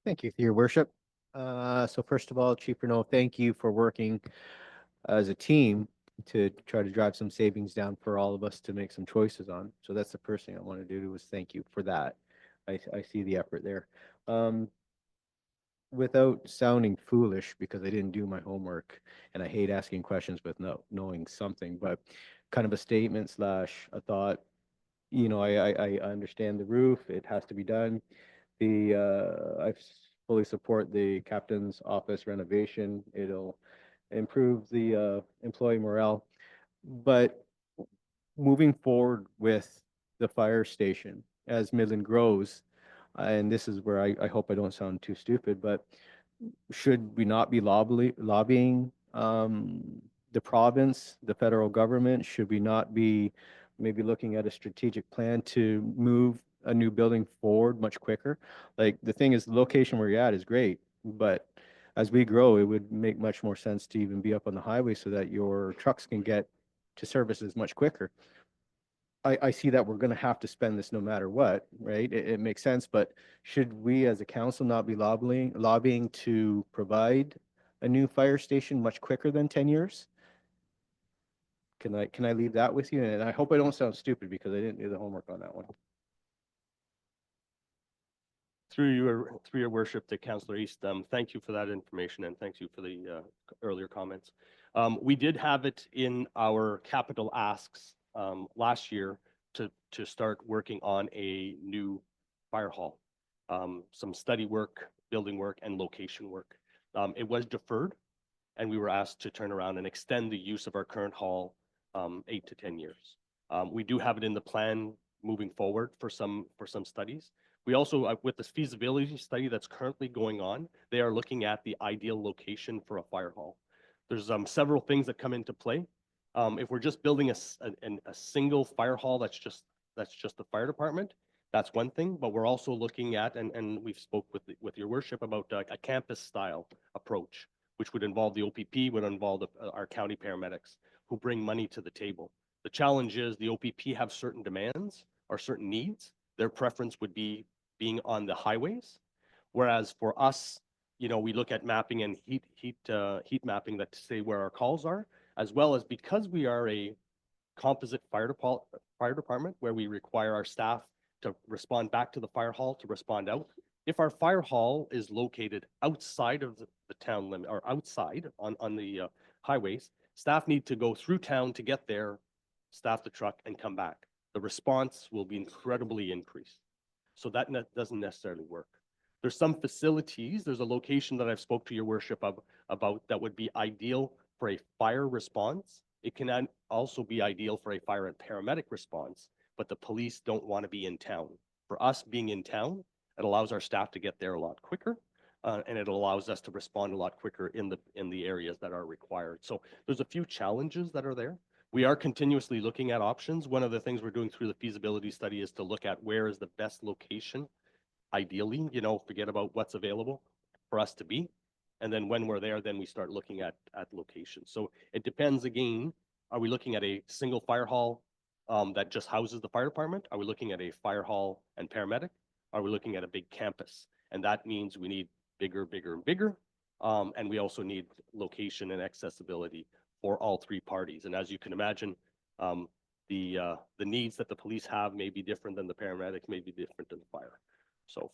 M: Thank you, your worship. So first of all, Chief Renault, thank you for working as a team to try to drive some savings down for all of us to make some choices on. So that's the first thing I want to do is thank you for that. I see the effort there. Without sounding foolish, because I didn't do my homework and I hate asking questions with knowing something, but kind of a statement / a thought. You know, I understand the roof, it has to be done. I fully support the captain's office renovation. It'll improve the employee morale. But moving forward with the fire station, as Midland grows, and this is where I hope I don't sound too stupid, but should we not be lobbying the province, the federal government? Should we not be maybe looking at a strategic plan to move a new building forward much quicker? Like, the thing is, the location where you're at is great, but as we grow, it would make much more sense to even be up on the highway so that your trucks can get to services much quicker. I see that we're going to have to spend this no matter what, right? It makes sense, but should we as a council not be lobbying to provide a new fire station much quicker than 10 years? Can I leave that with you? And I hope I don't sound stupid because I didn't do the homework on that one.
N: Through your worship to Councillor East, thank you for that information and thank you for the earlier comments. We did have it in our capital asks last year to start working on a new fire hall, some study work, building work, and location work. It was deferred, and we were asked to turn around and extend the use of our current hall 8 to 10 years. We do have it in the plan moving forward for some studies. We also, with this feasibility study that's currently going on, they are looking at the ideal location for a fire hall. There's several things that come into play. If we're just building a single fire hall that's just the fire department, that's one thing. But we're also looking at, and we've spoke with your worship about a campus style approach, which would involve the OPP, would involve our county paramedics who bring money to the table. The challenge is the OPP have certain demands or certain needs. Their preference would be being on the highways, whereas for us, you know, we look at mapping and heat mapping that to say where our calls are, as well as because we are a composite fire department where we require our staff to respond back to the fire hall to respond out. If our fire hall is located outside of the town limit or outside on the highways, staff need to go through town to get there, staff the truck and come back. The response will be incredibly increased. So that doesn't necessarily work. There's some facilities, there's a location that I've spoke to your worship about that would be ideal for a fire response. It can also be ideal for a fire and paramedic response, but the police don't want to be in town. For us being in town, it allows our staff to get there a lot quicker, and it allows us to respond a lot quicker in the areas that are required. So there's a few challenges that are there. We are continuously looking at options. One of the things we're doing through the feasibility study is to look at where is the best location, ideally, forget about what's available for us to be. And then when we're there, then we start looking at locations. So it depends again, are we looking at a single fire hall that just houses the fire department? Are we looking at a fire hall and paramedic? Are we looking at a big campus? And that means we need bigger, bigger, and bigger. And we also need location and accessibility for all three parties. And as you can imagine, the needs that the police have may be different than the paramedic, may be different than the fire. So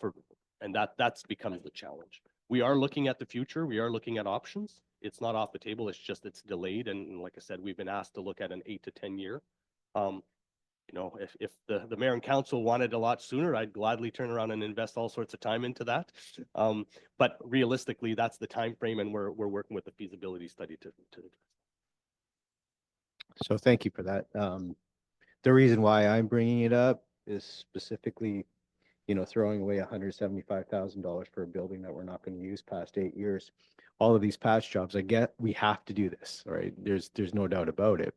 N: that's becomes the challenge. We are looking at the future. We are looking at options. It's not off the table. It's just, it's delayed. And like I said, we've been asked to look at an 8 to 10 year. If the mayor and council wanted a lot sooner, I'd gladly turn around and invest all sorts of time into that. But realistically, that's the time frame, and we're working with the feasibility study to.
M: So thank you for that. The reason why I'm bringing it up is specifically, throwing away $175,000 for a building that we're not going to use past 8 years. All of these patch jobs, I get we have to do this, right? There's no doubt about it.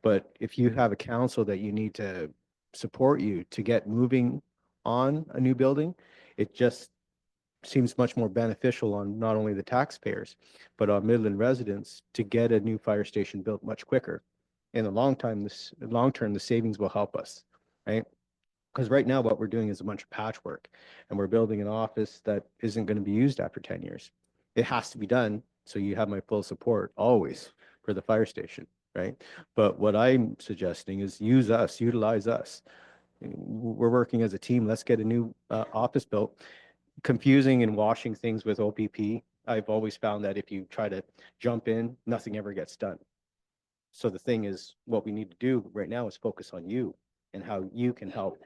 M: But if you have a council that you need to support you to get moving on a new building, it just seems much more beneficial on not only the taxpayers, but on Midland residents to get a new fire station built much quicker. In the long term, the savings will help us, right? Because right now what we're doing is a bunch of patchwork, and we're building an office that isn't going to be used after 10 years. It has to be done. So you have my full support always for the fire station, right? But what I'm suggesting is utilize us. We're working as a team. Let's get a new office built. Confusing and washing things with OPP. I've always found that if you try to jump in, nothing ever gets done. So the thing is, what we need to do right now is focus on you and how you can help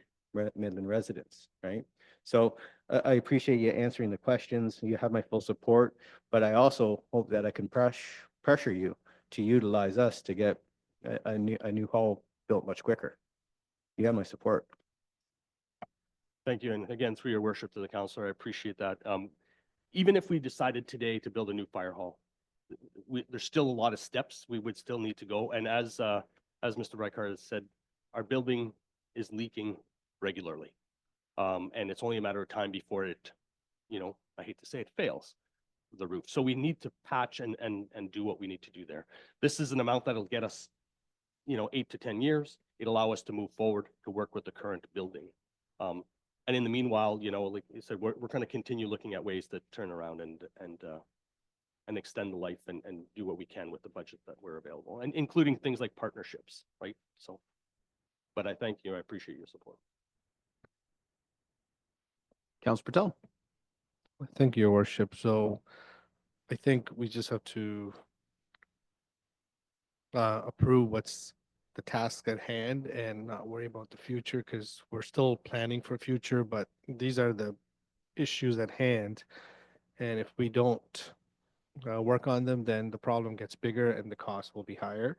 M: Midland residents, right? So I appreciate you answering the questions. You have my full support, but I also hope that I can pressure you to utilize us to get a new hall built much quicker. You have my support.
N: Thank you. And again, through your worship to the councilor, I appreciate that. Even if we decided today to build a new fire hall, there's still a lot of steps we would still need to go. And as Mr. Reichard has said, our building is leaking regularly. And it's only a matter of time before it, I hate to say it, fails the roof. So we need to patch and do what we need to do there. This is an amount that'll get us, 8 to 10 years. It'll allow us to move forward to work with the current building. And in the meanwhile, like I said, we're going to continue looking at ways to turn around and extend the life and do what we can with the budget that we're available, and including things like partnerships, right? So, but I thank you. I appreciate your support.
B: Councilor Patel.
P: Thank you, Your Worship. So I think we just have to approve what's the task at hand and not worry about the future, because we're still planning for future, but these are the issues at hand. And if we don't work on them, then the problem gets bigger and the cost will be higher.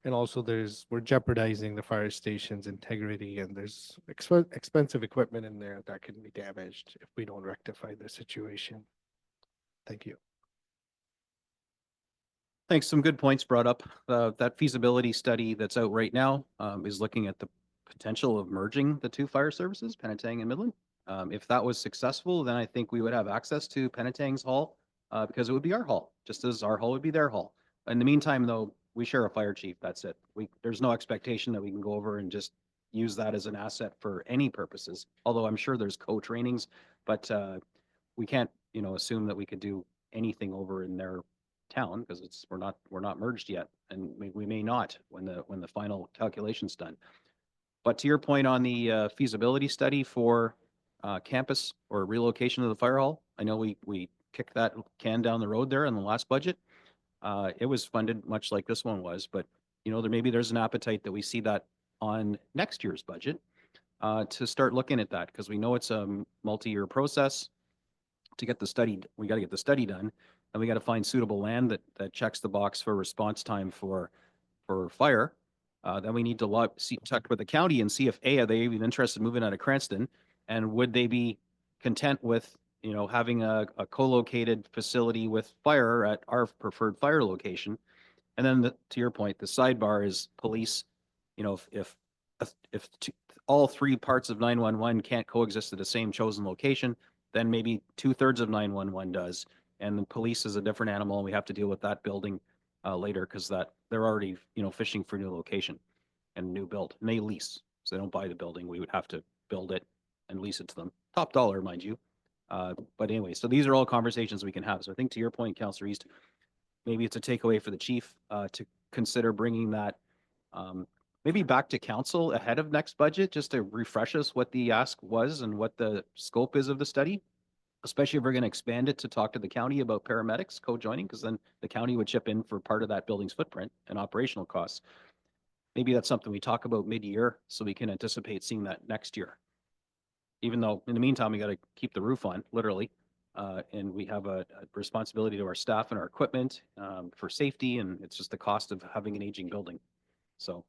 P: And also we're jeopardizing the fire station's integrity, and there's expensive equipment in there that can be damaged if we don't rectify the situation. Thank you.
B: Thanks. Some good points brought up. That feasibility study that's out right now is looking at the potential of merging the two fire services, Penetang and Midland. If that was successful, then I think we would have access to Penetang's hall because it would be our hall, just as our hall would be their hall. In the meantime, though, we share a fire chief. That's it. There's no expectation that we can go over and just use that as an asset for any purposes. Although I'm sure there's co-trainings, but we can't, assume that we could do anything over in their town because we're not merged yet, and we may not when the final calculation's done. But to your point on the feasibility study for campus or relocation of the fire hall. I know we kicked that can down the road there in the last budget. It was funded much like this one was, but you know, there's an appetite that we see that on next year's budget to start looking at that, because we know it's a multi-year process to get the study. We got to get the study done, and we got to find suitable land that checks the box for response time for fire. Then we need to talk with the county and see if are they even interested in moving out of Cranston, and would they be content with, you know, having a co-located facility with fire at our preferred fire location. And then to your point, the sidebar is police. You know, if all three parts of 911 can't coexist at the same chosen location, then maybe 2/3 of 911 does. And the police is a different animal, and we have to deal with that building later, because that they're already, you know, fishing for new location and new build, and they lease. So they don't buy the building. We would have to build it and lease it to them. Top dollar, mind you. But anyway, so these are all conversations we can have. So I think to your point, Councillor East, maybe it's a takeaway for the chief to consider bringing that maybe back to council ahead of next budget, just to refresh us what the ask was and what the scope is of the study, especially if we're going to expand it to talk to the county about paramedics co-joining, because then the county would chip in for part of that building's footprint and operational costs. Maybe that's something we talk about mid-year, so we can anticipate seeing that next year. Even though in the meantime, we got to keep the roof on, literally. And we have a responsibility to our staff and our equipment for safety, and it's just the cost of having an aging building. So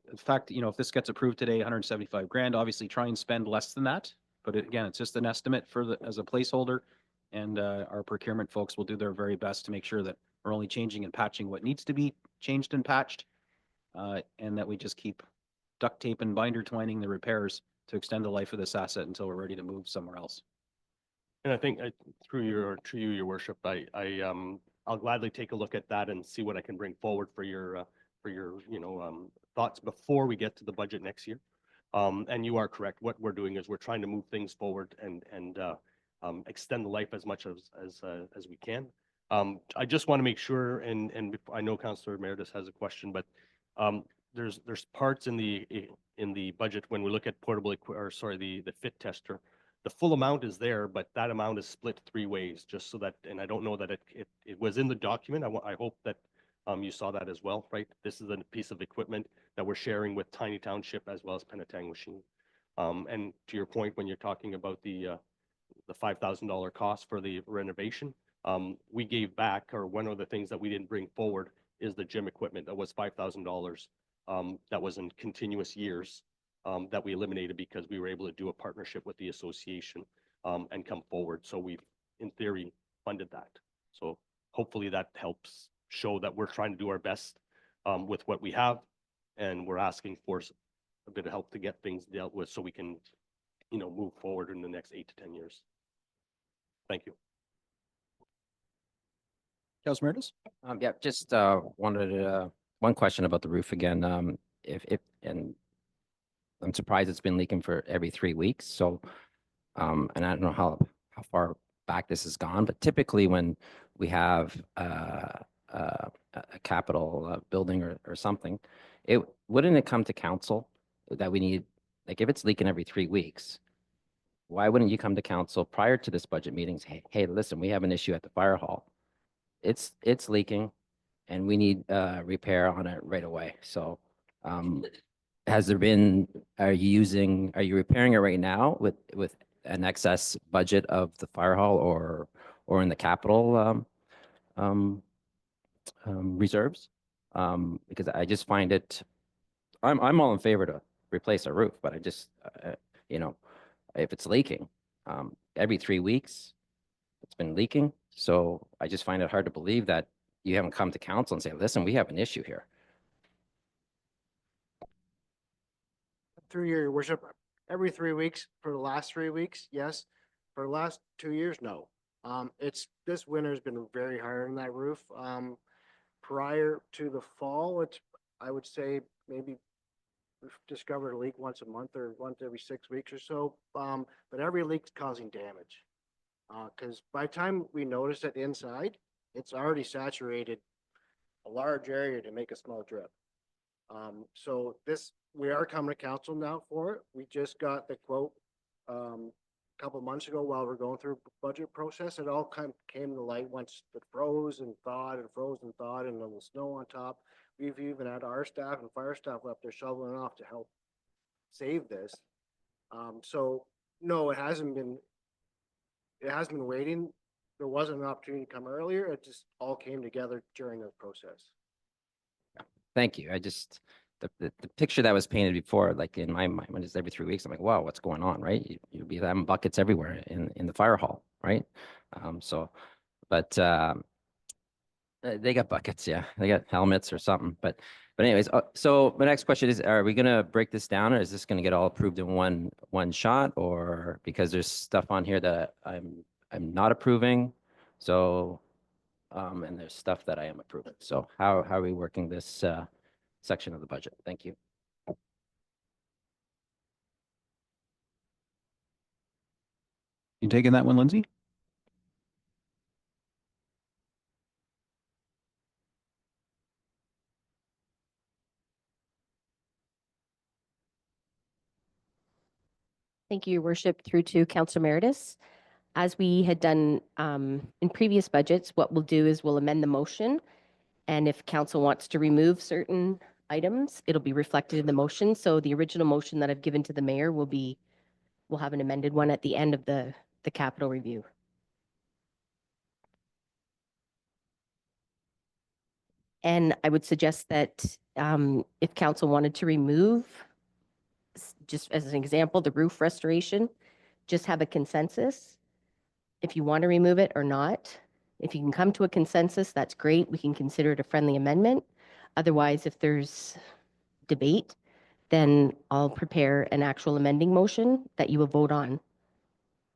B: in fact, you know, if this gets approved today, 175 grand, obviously try and spend less than that. But again, it's just an estimate for as a placeholder, and our procurement folks will do their very best to make sure that we're only changing and patching what needs to be changed and patched, and that we just keep duct tape and binder twining the repairs to extend the life of this asset until we're ready to move somewhere else.
N: And I think through your worship, I'll gladly take a look at that and see what I can bring forward for your thoughts before we get to the budget next year. And you are correct. What we're doing is we're trying to move things forward and extend the life as much as we can. I just want to make sure, and I know Councillor Meredith has a question, but there's parts in the budget when we look at the fit tester. The full amount is there, but that amount is split 3 ways, just so that, and I don't know that it was in the document. I hope that you saw that as well, right? This is a piece of equipment that we're sharing with Tiny Township as well as Penetang. And to your point, when you're talking about the $5,000 cost for the renovation, we gave back, or one of the things that we didn't bring forward is the gym equipment that was $5,000 that was in continuous years. That we eliminated because we were able to do a partnership with the association and come forward. So we've, in theory, funded that. So hopefully that helps show that we're trying to do our best with what we have, and we're asking for a bit of help to get things dealt with so we can, you know, move forward in the next 8 to 10 years. Thank you.
B: Councillor Meredith?
I: Yeah, just wanted one question about the roof again. And I'm surprised it's been leaking for every 3 weeks. So, and I don't know how far back this has gone, but typically when we have a capital building or something, wouldn't it come to council that we need, like if it's leaking every 3 weeks, why wouldn't you come to council prior to this budget meetings? Hey, listen, we have an issue at the fire hall. It's leaking and we need repair on it right away. So, has there been, are you repairing it right now with an excess budget of the fire hall or in the capital reserves? Because I just find it, I'm all in favor to replace a roof, but I just, you know, if it's leaking every 3 weeks, it's been leaking. So I just find it hard to believe that you haven't come to council and say, listen, we have an issue here.
O: Through your worship, every 3 weeks for the last 3 weeks, yes. For the last 2 years, no. This winter's been very hard on that roof. Prior to the fall, I would say maybe we've discovered a leak once a month or once every 6 weeks or so. But every leak's causing damage. Because by the time we notice it inside, it's already saturated a large area to make a small drip. So we are coming to council now for it. We just got the quote couple months ago while we're going through budget process. It all kind of came to light once it froze and thawed and froze and thawed and then the snow on top. We've even had our staff and fire staff up there shoveling off to help save this. So no, it hasn't been waiting. There wasn't an opportunity to come earlier. It just all came together during the process.
I: Thank you. I just, the picture that was painted before, like in my mind, when it's every 3 weeks, I'm like, wow, what's going on, right? You'll be having buckets everywhere in the fire hall, right? But they got buckets, yeah. They got helmets or something, but anyways, so my next question is, are we gonna break this down or is this gonna get all approved in one shot? Or because there's stuff on here that I'm not approving, so and there's stuff that I am approving. So how are we working this section of the budget? Thank you.
B: You taking that one, Lindsay?
Q: Thank you, Your Worship, through to Councillor Meredith. As we had done in previous budgets, what we'll do is we'll amend the motion. And if council wants to remove certain items, it'll be reflected in the motion. So the original motion that I've given to the mayor we'll have an amended one at the end of the capital review. And I would suggest that if council wanted to remove, just as an example, the roof restoration, just have a consensus if you want to remove it or not. If you can come to a consensus, that's great. We can consider it a friendly amendment. Otherwise, if there's debate, then I'll prepare an actual amending motion that you will vote on.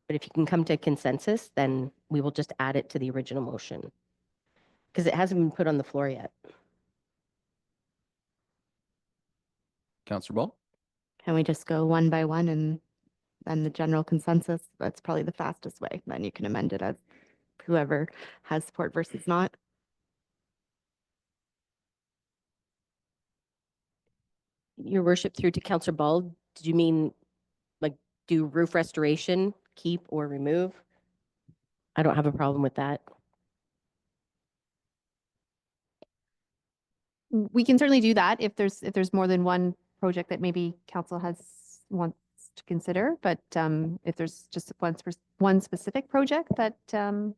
Q: But if you can come to a consensus, then we will just add it to the original motion because it hasn't been put on the floor yet.
B: Councillor Ball?
G: Can we just go one by one and then the general consensus? That's probably the fastest way. Then you can amend it as whoever has support versus not.
Q: Your worship, through to Councillor Ball, did you mean like do roof restoration, keep or remove? I don't have a problem with that.
D: We can certainly do that if there's more than one project that maybe council wants to consider, but if there's just one specific project that then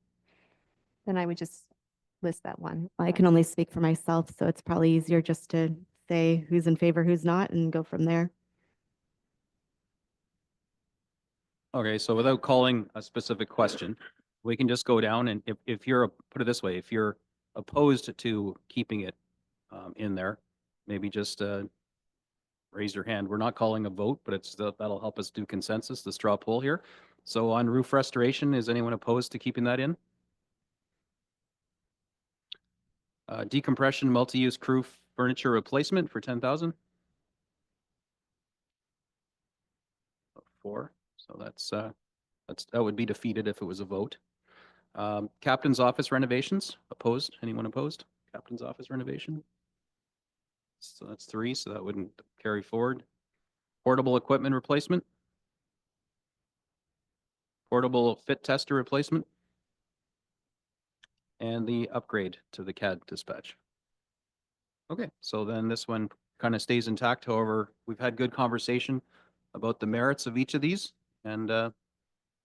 D: I would just list that one.
G: I can only speak for myself, so it's probably easier just to say who's in favor, who's not, and go from there.
B: Okay, so without calling a specific question, we can just go down and if you're, put it this way, if you're opposed to keeping it in there, maybe just raise your hand. We're not calling a vote, but that'll help us do consensus, the straw poll here. So on roof restoration, is anyone opposed to keeping that in? Decompression, multi-use crew furniture replacement for 10,000. 4. So that would be defeated if it was a vote. Captain's office renovations, opposed? Anyone opposed? Captain's office renovation. So that's 3, so that wouldn't carry forward. Portable equipment replacement. Portable fit tester replacement. And the upgrade to the CAD dispatch. Okay, so then this one kind of stays intact. However, we've had good conversation about the merits of each of these, and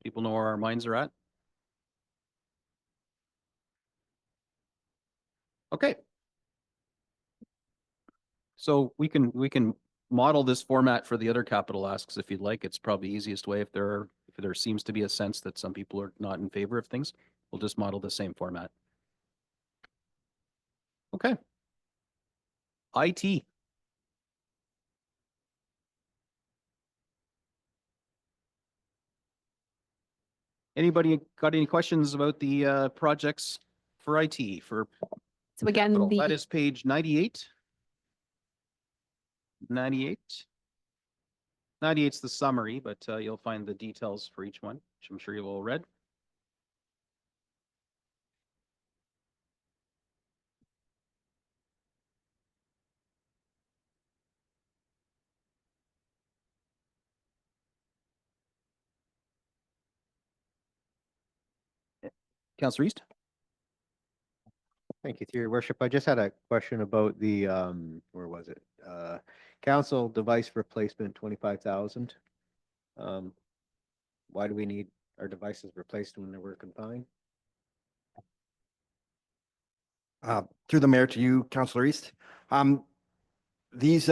B: people know where our minds are at. Okay. So we can model this format for the other capital asks if you'd like. It's probably the easiest way if there seems to be a sense that some people are not in favor of things. We'll just model the same format. Okay. IT. Anybody got any questions about the projects for IT for
D: So again,
B: capital? That is page 98. 98. 98's the summary, but you'll find the details for each one, which I'm sure you've all read. Councillor East?
M: Thank you, through your worship. I just had a question about the, where was it? Council device replacement, 25,000. Why do we need our devices replaced when they're working fine?
R: Through the mayor to you, Councillor East. These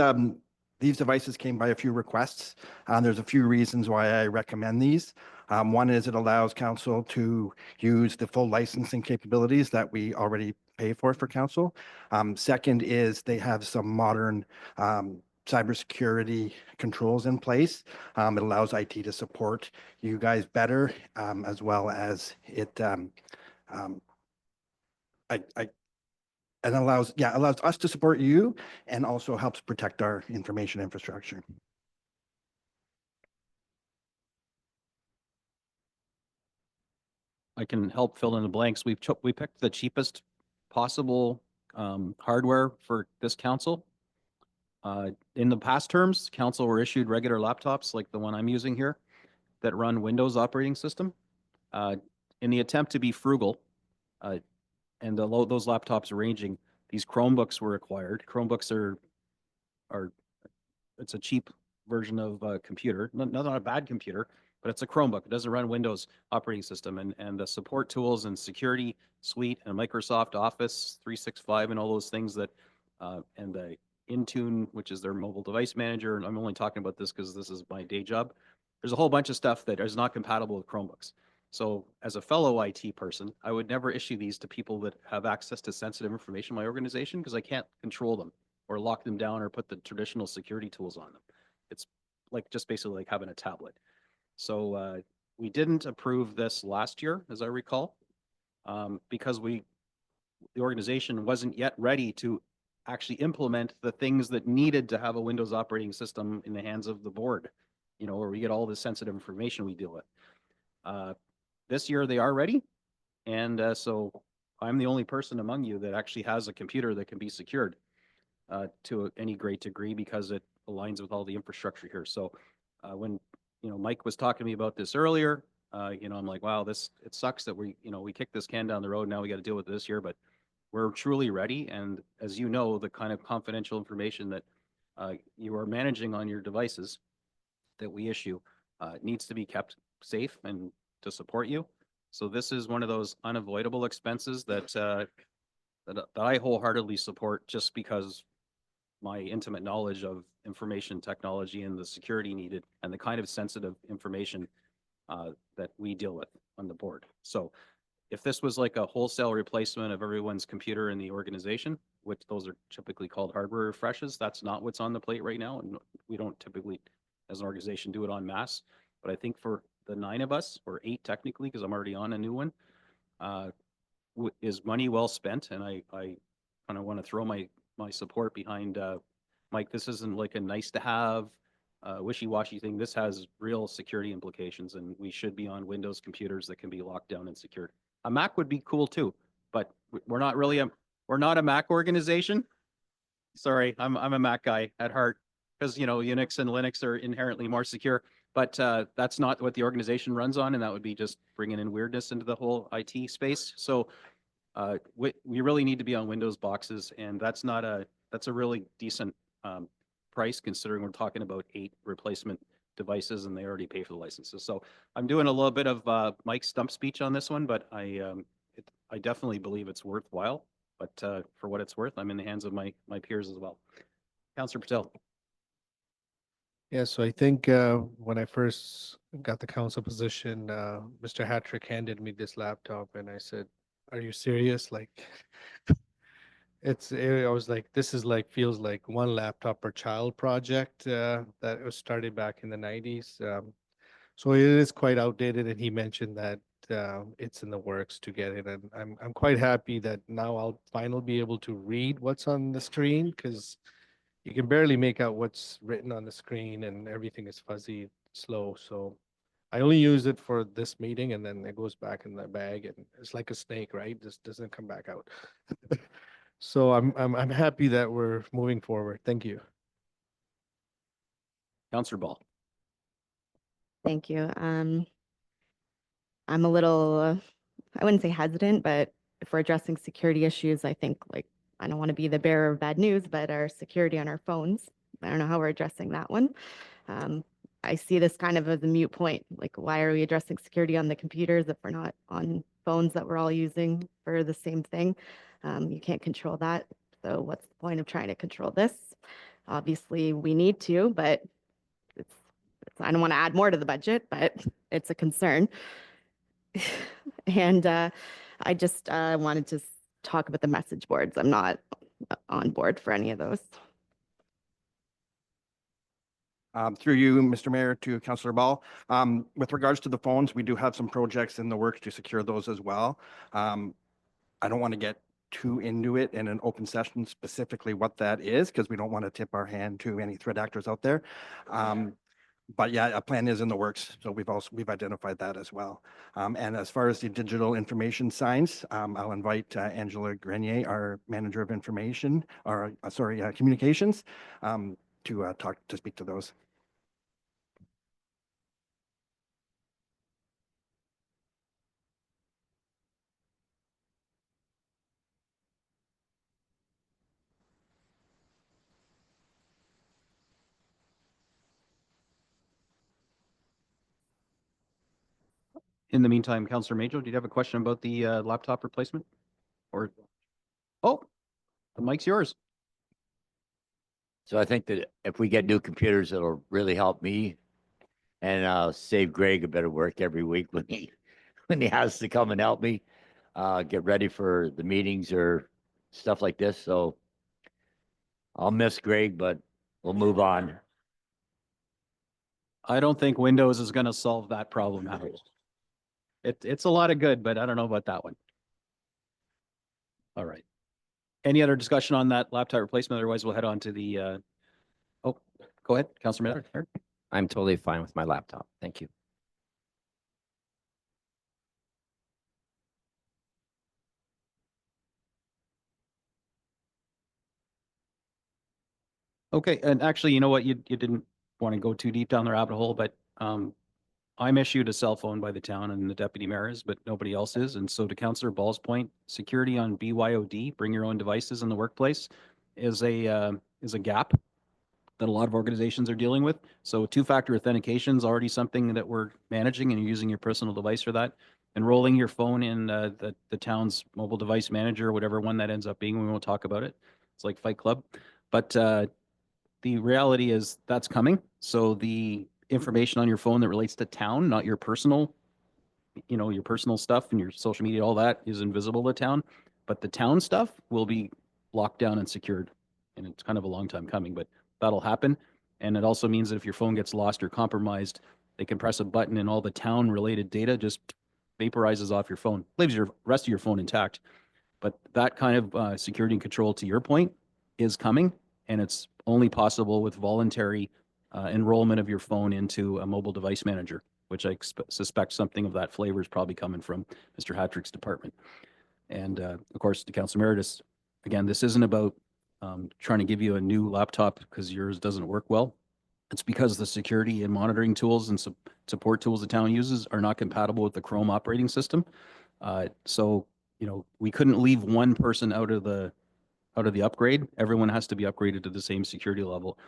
R: devices came by a few requests. There's a few reasons why I recommend these. One is it allows council to use the full licensing capabilities that we already pay for council. Second is they have some modern cybersecurity controls in place. It allows IT to support you guys better, as well as it and allows us to support you and also helps protect our information infrastructure.
B: I can help fill in the blanks. We picked the cheapest possible hardware for this council. In the past terms, council were issued regular laptops like the one I'm using here that run Windows operating system. In the attempt to be frugal, and those laptops are ranging, these Chromebooks were acquired. Chromebooks are it's a cheap version of a computer, not a bad computer, but it's a Chromebook. It doesn't run Windows operating system, and the support tools and security suite and Microsoft Office 365 and all those things that, and the Intune, which is their mobile device manager. And I'm only talking about this because this is my day job. There's a whole bunch of stuff that is not compatible with Chromebooks. So as a fellow IT person, I would never issue these to people that have access to sensitive information in my organization because I can't control them or lock them down or put the traditional security tools on them. It's like just basically like having a tablet. So we didn't approve this last year, as I recall, because the organization wasn't yet ready to actually implement the things that needed to have a Windows operating system in the hands of the board, where we get all the sensitive information we deal with. This year they are ready. And so I'm the only person among you that actually has a computer that can be secured to any great degree because it aligns with all the infrastructure here. So when, Mike was talking to me about this earlier, I'm like, wow, it sucks that we kicked this can down the road. Now we got to deal with it this year, but we're truly ready. And as you know, the kind of confidential information that you are managing on your devices that we issue needs to be kept safe and to support you. So this is one of those unavoidable expenses that that I wholeheartedly support just because my intimate knowledge of information technology and the security needed and the kind of sensitive information that we deal with on the board. So if this was like a wholesale replacement of everyone's computer in the organization, which those are typically called hardware refreshes, that's not what's on the plate right now. And we don't typically, as an organization, do it en masse. But I think for the 9 of us, or 8 technically, because I'm already on a new one, is money well spent. And I kind of want to throw my support behind Mike. This isn't like a nice to have wishy-washy thing. This has real security implications, and we should be on Windows computers that can be locked down and secured. A Mac would be cool too, but we're not really we're not a Mac organization. Sorry, I'm a Mac guy at heart because Unix and Linux are inherently more secure, but that's not what the organization runs on, and that would be just bringing in weirdness into the whole IT space. So we really need to be on Windows boxes, and that's a really decent price considering we're talking about 8 replacement devices and they already pay for the licenses. So I'm doing a little bit of Mike's stump speech on this one, but I definitely believe it's worthwhile. But for what it's worth, I'm in the hands of my peers as well. Councillor Patel.
P: Yeah, so I think when I first got the council position, Mr. Hattrick handed me this laptop and I said, "Are you serious?" Like, I was like, this is like, feels like one laptop per child project that was started back in the 90s. So it is quite outdated, and he mentioned that it's in the works to get it. And I'm quite happy that now I'll finally be able to read what's on the screen because you can barely make out what's written on the screen and everything is fuzzy, slow. So I only use it for this meeting and then it goes back in the bag and it's like a snake, right? Just doesn't come back out. So I'm happy that we're moving forward. Thank you.
B: Councillor Ball.
G: Thank you. I'm a little I wouldn't say hesitant, but if we're addressing security issues, I think like, I don't want to be the bearer of bad news, but our security on our phones, I don't know how we're addressing that one. I see this kind of as a moot point. Like, why are we addressing security on the computers if we're not on phones that we're all using for the same thing? You can't control that. So what's the point of trying to control this? Obviously, we need to, but I don't want to add more to the budget, but it's a concern. And I just wanted to talk about the message boards. I'm not on board for any of those.
R: Through you, Mr. Mayor, to Councillor Ball. With regards to the phones, we do have some projects in the works to secure those as well. I don't want to get too into it in an open session, specifically what that is, because we don't want to tip our hand to any threat actors out there. But yeah, a plan is in the works, so we've identified that as well. And as far as the digital information signs, I'll invite Angela Grenier, our manager of information, or communications, to speak to those.
B: In the meantime, Councillor Majo, did you have a question about the laptop replacement? Or, oh, the mic's yours.
J: So I think that if we get new computers, it'll really help me and save Greg a bit of work every week when he has to come and help me get ready for the meetings or stuff like this. So I'll miss Greg, but we'll move on.
B: I don't think Windows is going to solve that problem, Howard. It's a lot of good, but I don't know about that one. All right. Any other discussion on that laptop replacement? Otherwise, we'll head on to the, oh, go ahead, Councillor Miller.
I: I'm totally fine with my laptop. Thank you.
B: Okay, and actually, you know what? You didn't want to go too deep down the rabbit hole, but I'm issued a cell phone by the town and the deputy mayor is, but nobody else is. And so to Councillor Ball's point, security on BYOD, bring your own devices in the workplace, is a gap that a lot of organizations are dealing with. So two-factor authentication is already something that we're managing, and you're using your personal device for that. Enrolling your phone in the town's mobile device manager, or whatever one that ends up being, we won't talk about it. It's like Fight Club. But the reality is that's coming. So the information on your phone that relates to town, not your personal, your personal stuff and your social media, all that is invisible to town. But the town stuff will be locked down and secured. And it's kind of a long time coming, but that'll happen. And it also means that if your phone gets lost or compromised, they can press a button and all the town related data just vaporizes off your phone, leaves your rest of your phone intact. But that kind of security and control, to your point, is coming, and it's only possible with voluntary enrollment of your phone into a mobile device manager, which I suspect something of that flavor is probably coming from Mr. Hattrick's department. And of course, to Council Emeritus, again, this isn't about trying to give you a new laptop because yours doesn't work well. It's because the security and monitoring tools and support tools the town uses are not compatible with the Chrome operating system. So, we couldn't leave one person out of the upgrade. Everyone has to be upgraded to the same security level.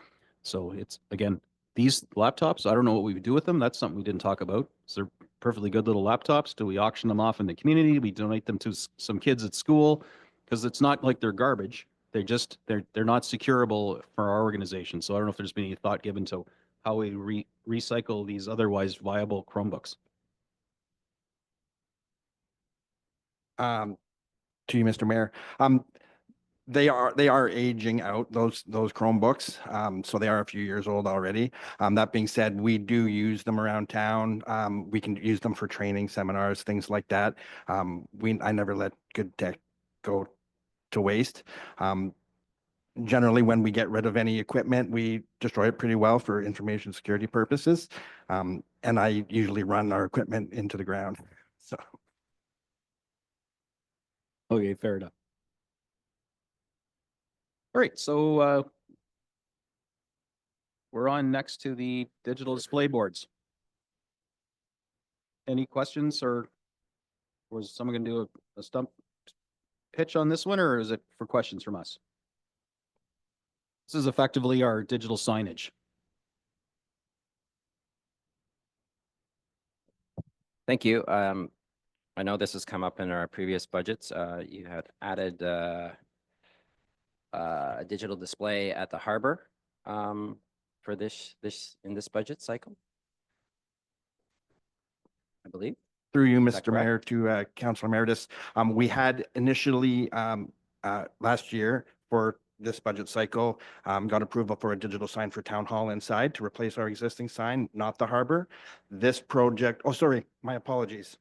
B: So it's, again, these laptops, I don't know what we would do with them. That's something we didn't talk about. So they're perfectly good little laptops. Do we auction them off in the community? We donate them to some kids at school? Because it's not like they're garbage. They're not securable for our organization. So I don't know if there's been any thought given to how we recycle these otherwise viable Chromebooks.
R: To you, Mr. Mayor. They are aging out, those Chromebooks. So they are a few years old already. That being said, we do use them around town. We can use them for training seminars, things like that. I never let good tech go to waste. Generally, when we get rid of any equipment, we destroy it pretty well for information security purposes. And I usually run our equipment into the ground. So.
B: Okay, fair enough. All right, so we're on next to the digital display boards. Any questions or Was someone gonna do a stump pitch on this one, or is it for questions from us? This is effectively our digital signage.
I: Thank you. I know this has come up in our previous budgets. You had added a digital display at the harbor for in this budget cycle, I believe.
R: Through you,
I: Is that
R: Mr.
I: correct?
R: Mayor, to Councilor Emeritus. We had initially last year for this budget cycle, got approval for a digital sign for Town Hall inside to replace our existing sign, not the harbor. This project, oh, sorry, my apologies.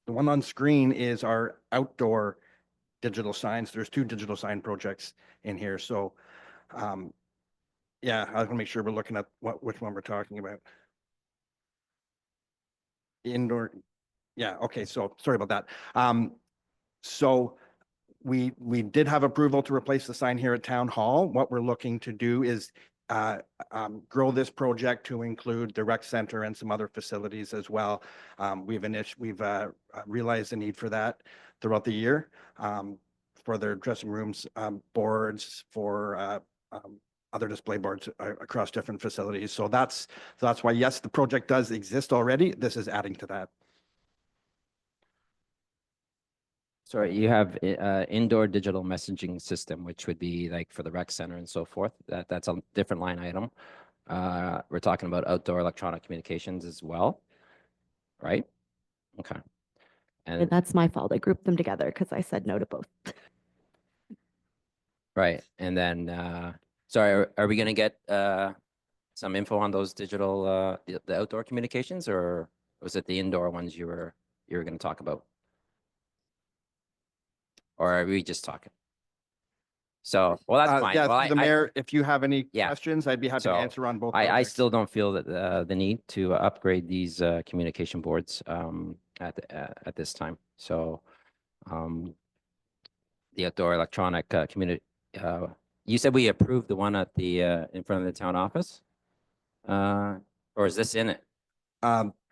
R: The one on screen is our outdoor digital signs. There's two digital sign projects in here. So yeah, I want to make sure we're looking at which one we're talking about. Indoor. Yeah, okay, so sorry about that. So we did have approval to replace the sign here at Town Hall. What we're looking to do is grow this project to include the rec center and some other facilities as well. We've realized the need for that throughout the year for their dressing rooms, boards, for other display boards across different facilities. So that's why, yes, the project does exist already. This is adding to that.
I: Sorry, you have indoor digital messaging system, which would be like for the rec center and so forth. That's a different line item. We're talking about outdoor electronic communications as well, right? Okay. And
G: That's my fault. I grouped them together because I said no to both.
I: right, and then sorry, are we gonna get some info on those digital the outdoor communications, or was it the indoor ones you were going to talk about? Or are we just talking? So, well, that's fine.
R: Yeah,
I: Well,
R: the mayor, if you have any
I: Yeah.
R: questions, I'd be happy to
I: So,
R: answer on both.
I: I
R: projects.
I: still don't feel that the need to upgrade these communication boards at this time. So, the outdoor electronic community. You said we approved the one at the in front of the town office, or is this in it?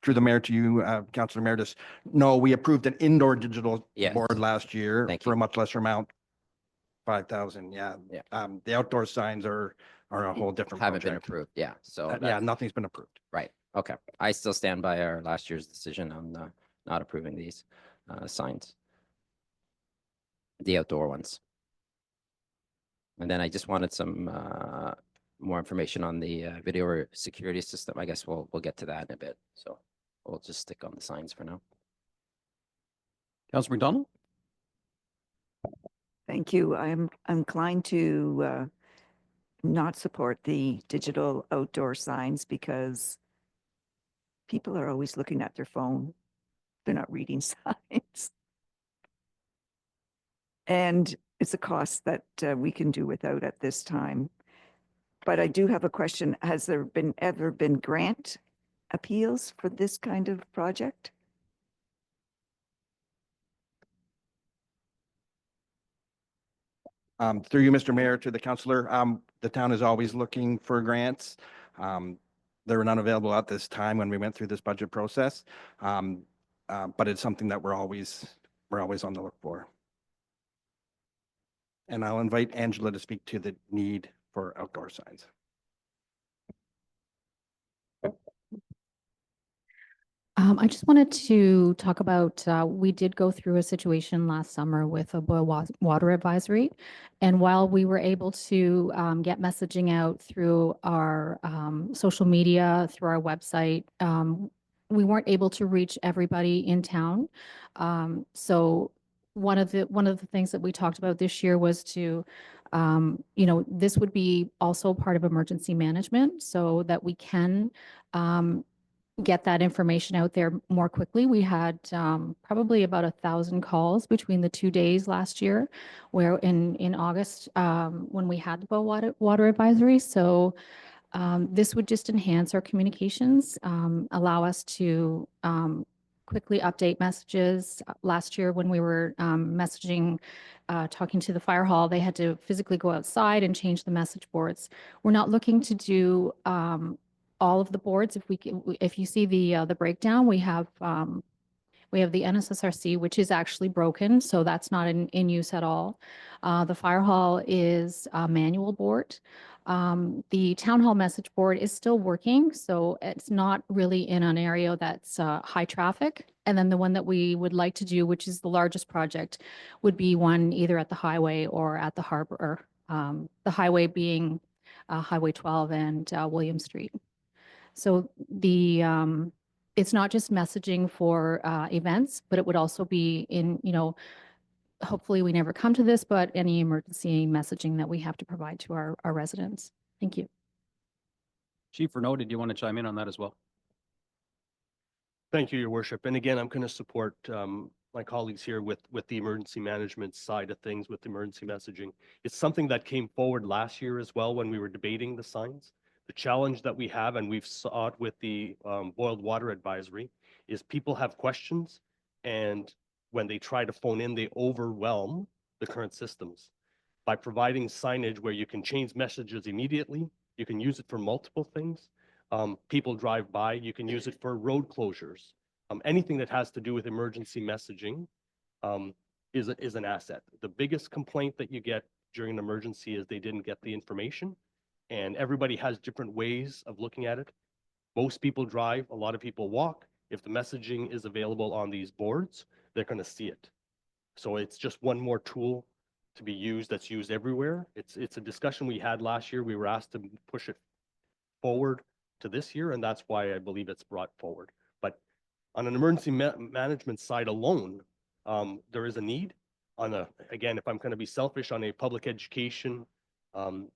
R: Through the mayor to you, Councilor Emeritus. No, we approved an indoor digital
I: Yes.
R: board last year
I: Thank
R: for
I: you.
R: a much lesser amount. 5,000, yeah.
I: Yeah.
R: The outdoor signs are a whole different
I: Haven't been
R: project.
I: approved. Yeah. So
R: Yeah,
I: that's
R: nothing's been approved.
I: right. Okay. I still stand by our last year's decision on not approving these signs, the outdoor ones. And then I just wanted some more information on the video security system. I guess we'll get to that in a bit. So we'll just stick on the signs for now.
B: Councilor McDonald?
H: Thank you. I'm inclined to not support the digital outdoor signs because people are always looking at their phone. They're not reading signs. And it's a cost that we can do without at this time. But I do have a question. Has there ever been grant appeals for this kind of project?
R: Through you, Mr. Mayor, to the councillor, the town is always looking for grants. There were none available at this time when we went through this budget process. But it's something that we're always on the look for. And I'll invite Angela to speak to the need for outdoor signs.
S: I just wanted to talk about, we did go through a situation last summer with a boil water advisory. And while we were able to get messaging out through our social media, through our website, we weren't able to reach everybody in town. So one of the things that we talked about this year was to, this would be also part of emergency management so that we can get that information out there more quickly. We had probably about 1,000 calls between the 2 days last year, where in August, when we had the boil water advisory. So this would just enhance our communications, allow us to quickly update messages. Last year, when we were messaging, talking to the fire hall, they had to physically go outside and change the message boards. We're not looking to do all of the boards. If you see the breakdown, we have We have the NSSRC, which is actually broken, so that's not in use at all. The fire hall is a manual board. The town hall message board is still working, so it's not really in an area that's high traffic. And then the one that we would like to do, which is the largest project, would be one either at the highway or at the harbor. The highway being Highway 12 and William Street. So it's not just messaging for events, but it would also be in, hopefully we never come to this, but any emergency messaging that we have to provide to our residents. Thank you.
B: Chief Renaud, did you want to chime in on that as well?
N: Thank you, Your Worship. And again, I'm going to support my colleagues here with the emergency management side of things with emergency messaging. It's something that came forward last year as well when we were debating the signs. The challenge that we have, and we've saw it with the boiled water advisory, is people have questions, and when they try to phone in, they overwhelm the current systems. By providing signage where you can change messages immediately, you can use it for multiple things. People drive by, you can use it for road closures. Anything that has to do with emergency messaging is an asset. The biggest complaint that you get during an emergency is they didn't get the information, and everybody has different ways of looking at it. Most people drive, a lot of people walk. If the messaging is available on these boards, they're going to see it. So it's just one more tool to be used that's used everywhere. It's a discussion we had last year. We were asked to push it forward to this year, and that's why I believe it's brought forward. But on an emergency management side alone, there is a need. Again, if I'm going to be selfish, on a public education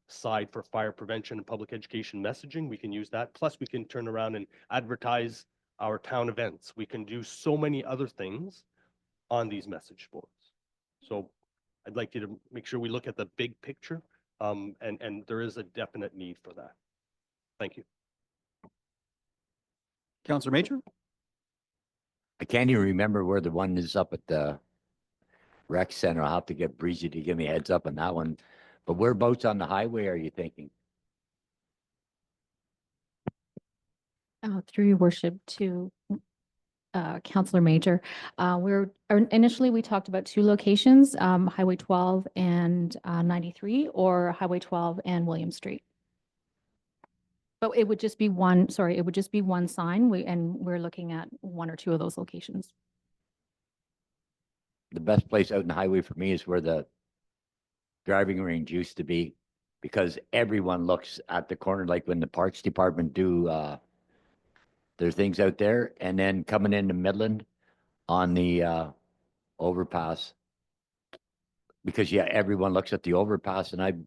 N: side for fire prevention and public education messaging, we can use that. Plus, we can turn around and advertise our town events. We can do so many other things on these message boards. So I'd like you to make sure we look at the big picture, and there is a definite need for that. Thank you.
B: Councillor Major?
J: I can't even remember where the one is up at the rec center. I'll have to get Breezy to give me a heads up on that one. But whereabouts on the highway are you thinking?
S: Through your worship to Councillor Major, initially we talked about two locations, Highway 12 and 93, or Highway 12 and William Street. But it would just be one, sorry, it would just be one sign. We're looking at one or two of those locations.
J: The best place out in the highway for me is where the driving range used to be, because everyone looks at the corner, like when the Parks Department do their things out there, and then coming into Midland on the overpass, because everyone looks at the overpass, and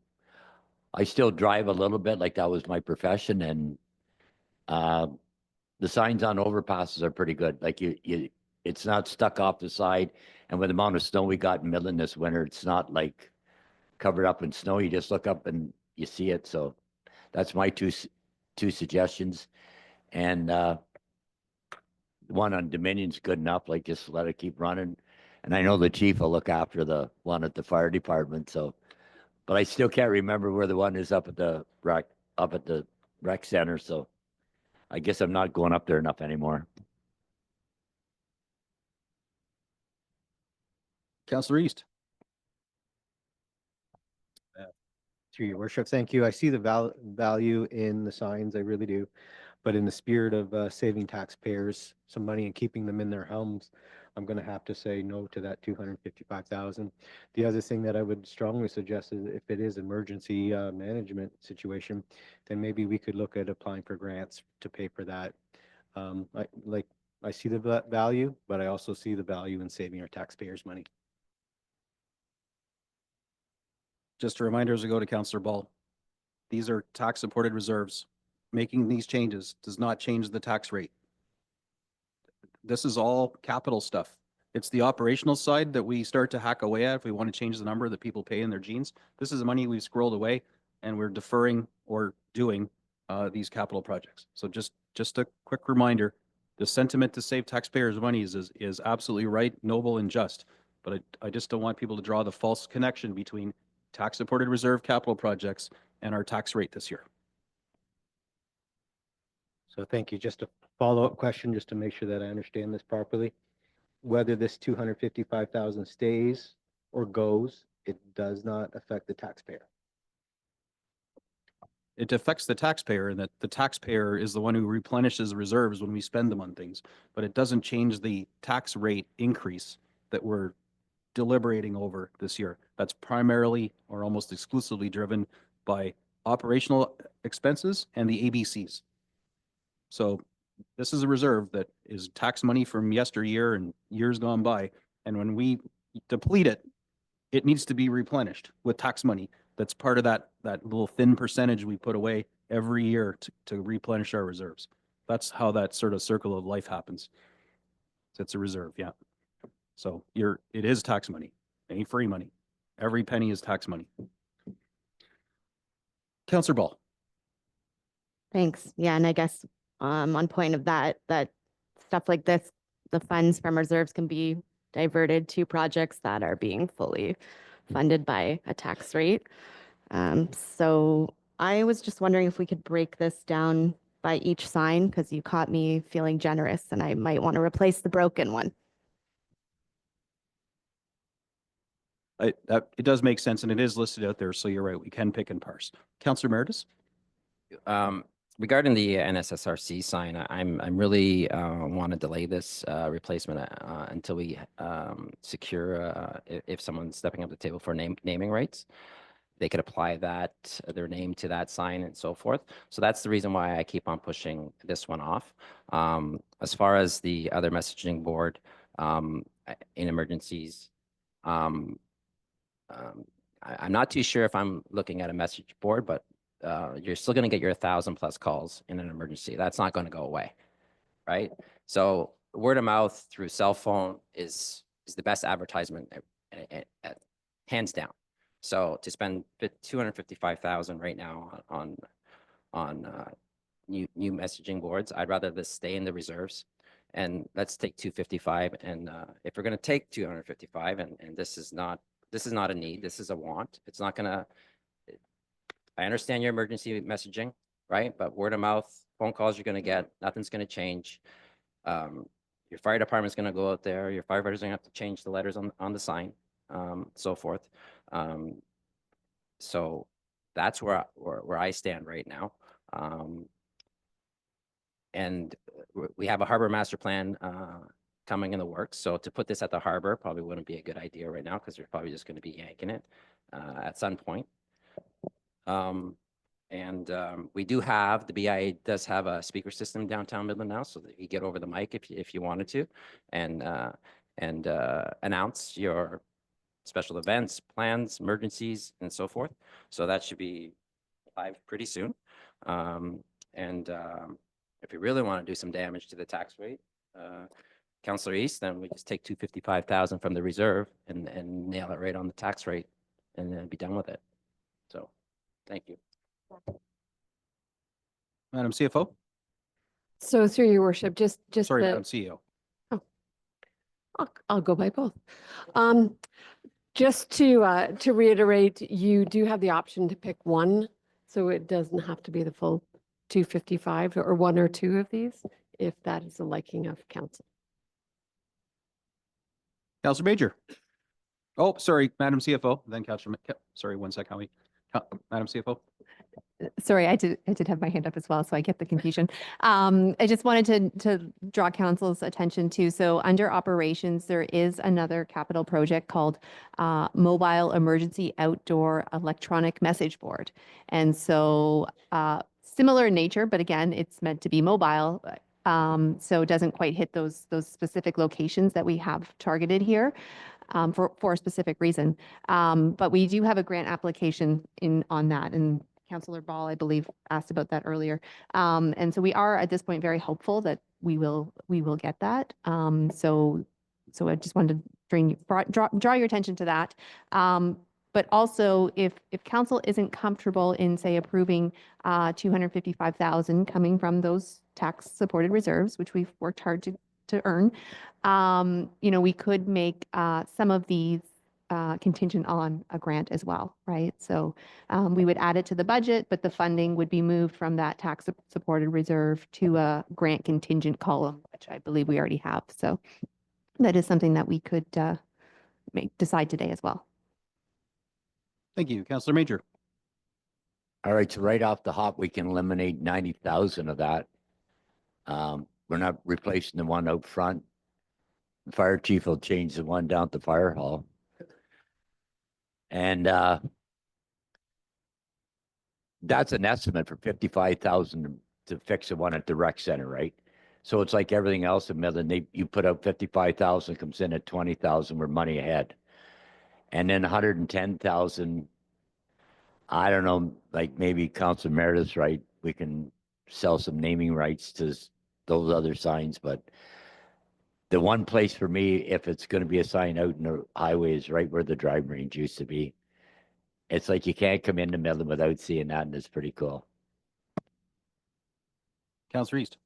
J: I still drive a little bit, like that was my profession, and the signs on overpasses are pretty good. Like it's not stuck off the side, and with the amount of snow we got in Midland this winter, it's not like covered up in snow. You just look up and you see it. So that's my two suggestions. And one on Dominion's good enough. Like, just let it keep running. And I know the chief will look after the one at the fire department. So, but I still can't remember where the one is up at the rec center. So I guess I'm not going up there enough anymore.
B: Councillor East.
M: Through your worship, thank you. I see the value in the signs, I really do. But in the spirit of saving taxpayers some money and keeping them in their homes, I'm going to have to say no to that 255,000. The other thing that I would strongly suggest is, if it is emergency management situation, then maybe we could look at applying for grants to pay for that. I see the value, but I also see the value in saving our taxpayers money.
B: Just a reminder as we go to Councillor Ball, these are tax-supported reserves. Making these changes does not change the tax rate. This is all capital stuff. It's the operational side that we start to hack away at if we want to change the number that people pay in their jeans. This is the money we've squirreled away, and we're deferring or doing these capital projects. So just a quick reminder, the sentiment to save taxpayers' money is absolutely right, noble, and just. But I just don't want people to draw the false connection between tax-supported reserve capital projects and our tax rate this year.
M: So thank you. Just a follow-up question, just to make sure that I understand this properly. whether this 255,000 stays or goes, it does not affect the taxpayer.
B: It affects the taxpayer, and that the taxpayer is the one who replenishes reserves when we spend them on things, but it doesn't change the tax rate increase that we're deliberating over this year. That's primarily or almost exclusively driven by operational expenses and the ABCs. So this is a reserve that is tax money from yesteryear and years gone by. And when we deplete it, it needs to be replenished with tax money. That's part of that little thin percentage we put away every year to replenish our reserves. That's how that sort of circle of life happens. So it's a reserve, yeah. So it is tax money, ain't free money. Every penny is tax money. Councillor Ball.
G: Thanks. Yeah, and I guess on point of that stuff like this, the funds from reserves can be diverted to projects that are being fully funded by a tax rate. So I was just wondering if we could break this down by each sign, because you caught me feeling generous and I might want to replace the broken one.
B: It does make sense, and it is listed out there, so you're right, we can pick and parse. Councillor Meredith?
I: Regarding the NSSRC sign, I'm really want to delay this replacement until we secure if someone's stepping up the table for naming rights, they could apply their name to that sign and so forth. So that's the reason why I keep on pushing this one off. As far as the other messaging board in emergencies, I'm not too sure if I'm looking at a message board, but you're still going to get your 1,000+ calls in an emergency. That's not going to go away, right? So word of mouth through cell phone is the best advertisement, hands down. So to spend 255,000 right now on new messaging boards, I'd rather this stay in the reserves. And let's take 255. And if we're going to take 255, and this is not a need, this is a want. It's not going to. I understand your emergency messaging, right? But word of mouth, phone calls you're going to get, nothing's going to change. Your fire department's going to go out there. Your firefighters are going to have to change the letters on the sign, so forth. So that's where I stand right now. And we have a harbor master plan coming in the works. So to put this at the harbor probably wouldn't be a good idea right now, because they're probably just going to be yanking it at some point. We do have, the BIA does have a speaker system downtown Midland now, so that you get over the mic if you wanted to, and announce your special events, plans, emergencies, and so forth. So that should be live pretty soon. If you really want to do some damage to the tax rate, Councillor East, then we just take 255,000 from the reserve and nail it right on the tax rate, and then be done with it. So, thank you.
B: Madam CFO?
C: So through your worship, just
B: Sorry,
C: the-
B: Madam CEO.
C: Oh, I'll go by both. Just to reiterate, you do have the option to pick one, so it doesn't have to be the full 255 or one or two of these, if that is the liking of council.
B: Councillor Major. Oh, sorry, Madam CFO, then Councillor, sorry, one second, Howie. Madam CFO.
D: Sorry, I did have my hand up as well, so I get the confusion. I just wanted to draw council's attention to, so under operations, there is another capital project called Mobile Emergency Outdoor Electronic Message Board. And so similar in nature, but again, it's meant to be mobile. So it doesn't quite hit those specific locations that we have targeted here. For a specific reason. But we do have a grant application on that, and Councillor Ball, I believe, asked about that earlier. And so we are at this point very hopeful that we will get that. So I just wanted to draw your attention to that. But also, if council isn't comfortable in, say, approving 255,000 coming from those tax supported reserves, which we've worked hard to earn, we could make some of these contingent on a grant as well, right? So we would add it to the budget, but the funding would be moved from that tax supported reserve to a grant contingent column, which I believe we already have. So that is something that we could decide today as well.
B: Thank you. Councillor Major.
J: All right, so right off the hop, we can eliminate 90,000 of that. We're not replacing the one out front. The fire chief will change the one down at the fire hall. And that's an estimate for 55,000 to fix the one at the rec center, right? So it's like everything else in Midland. You put out 55,000, comes in at 20,000. We're money ahead, and then 110,000. I don't know, like maybe Council Meredith's right. We can sell some naming rights to those other signs, but the one place for me, if it's going to be a sign out in the highway, is right where the driving range used to be. It's like you can't come into Midland without seeing that, and it's pretty cool.
B: Councillor East.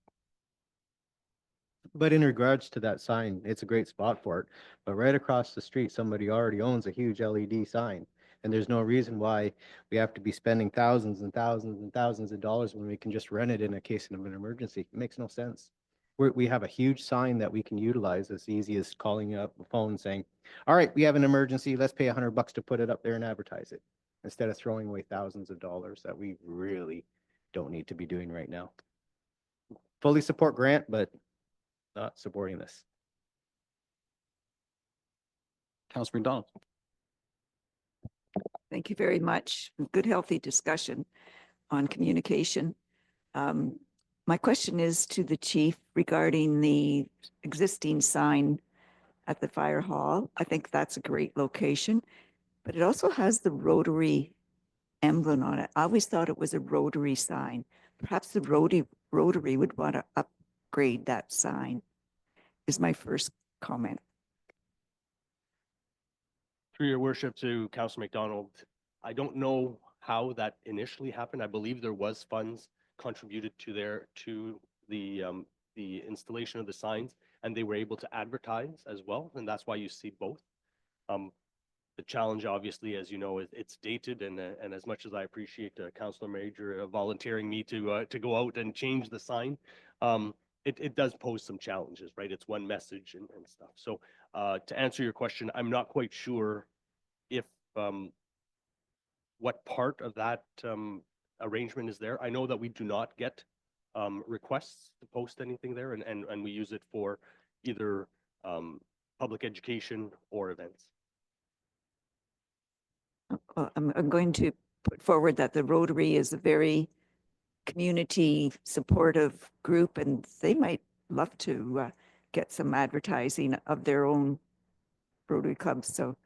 M: But in regards to that sign, it's a great spot for it. But right across the street, somebody already owns a huge LED sign. And there's no reason why we have to be spending thousands and thousands and thousands of dollars when we can just rent it in a case of an emergency. It makes no sense. We have a huge sign that we can utilize as easy as calling up a phone saying, all right, we have an emergency. Let's pay $100 to put it up there and advertise it, instead of throwing away thousands of dollars that we really don't need to be doing right now. Fully support Grant, but not supporting this.
B: Councillor McDonald.
H: Thank you very much. Good, healthy discussion on communication. My question is to the chief regarding the existing sign at the fire hall. I think that's a great location, but it also has the Rotary emblem on it. I always thought it was a Rotary sign. Perhaps the Rotary would want to upgrade that sign, is my first comment.
N: Through your worship to Councilor McDonald, I don't know how that initially happened. I believe there was funds contributed to the installation of the signs, and they were able to advertise as well, and that's why you see both. The challenge, obviously, as you know, is it's dated, and as much as I appreciate Councilor Major volunteering me to go out and change the sign, it does pose some challenges, right? It's one message and stuff. So to answer your question, I'm not quite sure if what part of that arrangement is there. I know that we do not get requests to post anything there, and we use it for either public education or events.
H: Well, I'm going to put forward that the Rotary is a very community supportive group, and they might love to get some advertising of their own Rotary clubs. So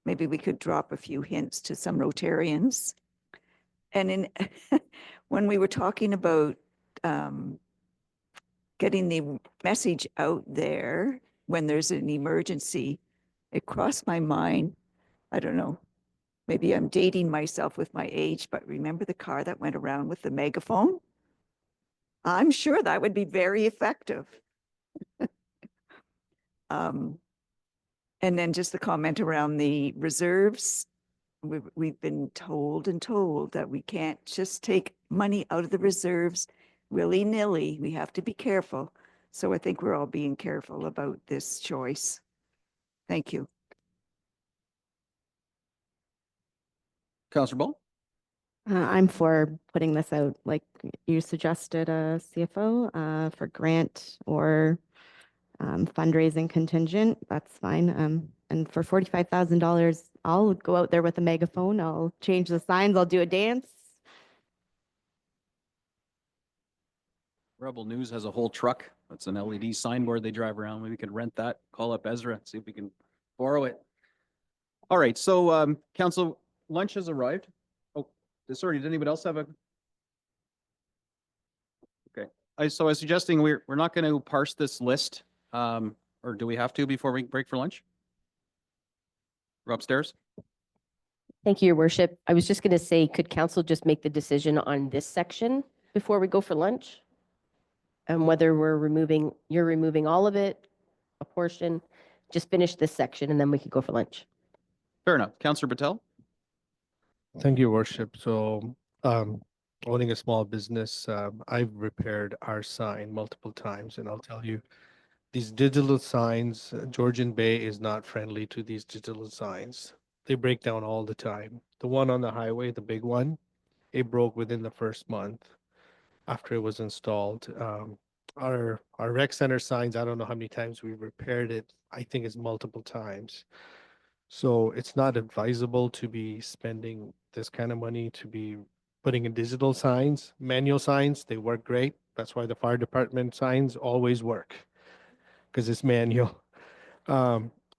H: maybe we could drop a few hints to some Rotarians. And when we were talking about getting the message out there when there's an emergency, it crossed my mind, I don't know, maybe I'm dating myself with my age, but remember the car that went around with the megaphone? I'm sure that would be very effective. And then just the comment around the reserves. We've been told that we can't just take money out of the reserves willy-nilly. We have to be careful. So I think we're all being careful about this choice. Thank you.
B: Councillor Ball.
G: I'm for putting this out, like you suggested, a CFO for grant or fundraising contingent. That's fine. And for $45,000, I'll go out there with a megaphone. I'll change the signs. I'll do a dance.
B: Rebel News has a whole truck. That's an LED signboard they drive around. Maybe we can rent that, call up Ezra, see if we can borrow it. All right, so council, lunch has arrived. Oh, sorry, did anybody else have a? Okay, so I was suggesting we're not going to parse this list, or do we have to before we break for lunch? We're upstairs.
Q: Thank you, Your Worship. I was just going to say, could council just make the decision on this section before we go for lunch? And whether you're removing all of it, a portion, just finish this section and then we could go for lunch.
B: Fair enough. Councillor Patel.
P: Thank you, Worship. So owning a small business, I've repaired our sign multiple times, and I'll tell you, these digital signs, Georgian Bay is not friendly to these digital signs. They break down all the time. The one on the highway, the big one, it broke within the first month after it was installed. Our rec center signs, I don't know how many times we've repaired it. I think it's multiple times. So it's not advisable to be spending this kind of money to be putting in digital signs. Manual signs, they work great. That's why the fire department signs always work because it's manual.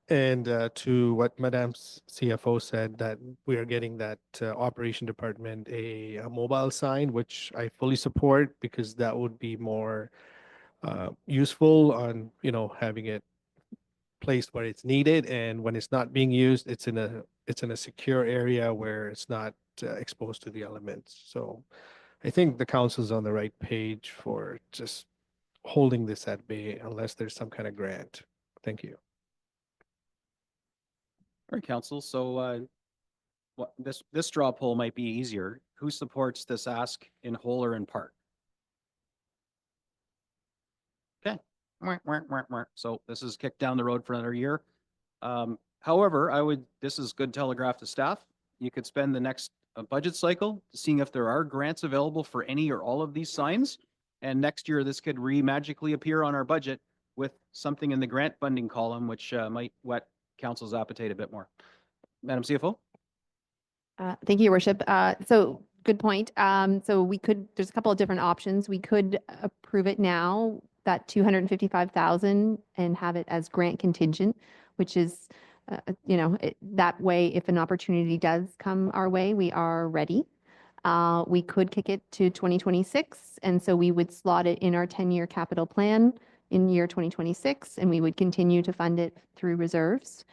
P: And to what Madame's CFO said, that we are getting that operation department a mobile sign, which I fully support because that would be more useful on, having it placed where it's needed, and when it's not being used, it's in a secure area where it's not exposed to the elements. So I think the council's on the right page for just holding this at bay unless there's some kind of grant. Thank you.
B: All right, council. So this straw poll might be easier. Who supports this ask in whole or in part? Okay. So this is kicked down the road for another year. However, this is good telegraph to staff. You could spend the next budget cycle seeing if there are grants available for any or all of these signs. And next year, this could magically appear on our budget with something in the grant funding column, which might whet council's appetite a bit more. Madam CFO?
D: Thank you, Your Worship. So good point. So there's a couple of different options. We could approve it now, that 255,000, and have it as grant contingent, which is, that way, if an opportunity does come our way, we are ready. We could kick it to 2026, and so we would slot it in our 10-year capital plan in year 2026, and we would continue to fund it through reserves.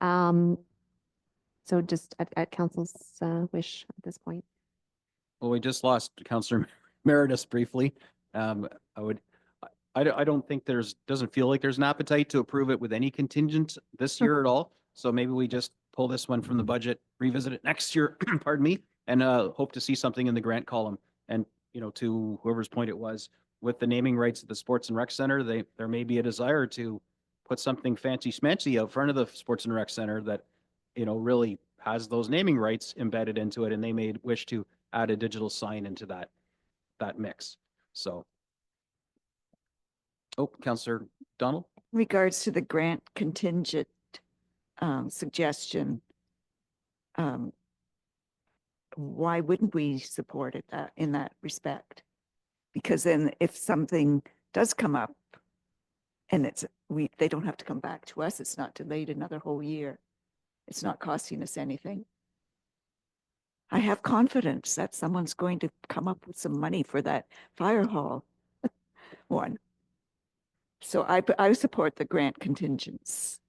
D: So just at council's wish at this point.
B: Well, we just lost Councillor Meredith briefly. I don't think doesn't feel like there's an appetite to approve it with any contingent this year at all. So maybe we just pull this one from the budget, revisit it next year, pardon me, and hope to see something in the grant column. And, to whoever's point it was, with the naming rights at the Sports and Rec Center, there may be a desire to put something fancy schmancy out front of the Sports and Rec Center that, really has those naming rights embedded into it, and they may wish to add a digital sign into that mix. So. Oh, Councillor Donald?
H: Regards to the grant contingent suggestion, why wouldn't we support it in that respect? Because then if something does come up and they don't have to come back to us, it's not delayed another whole year. It's not costing us anything. I have confidence that someone's going to come up with some money for that fire hall one. So I support the grant contingents.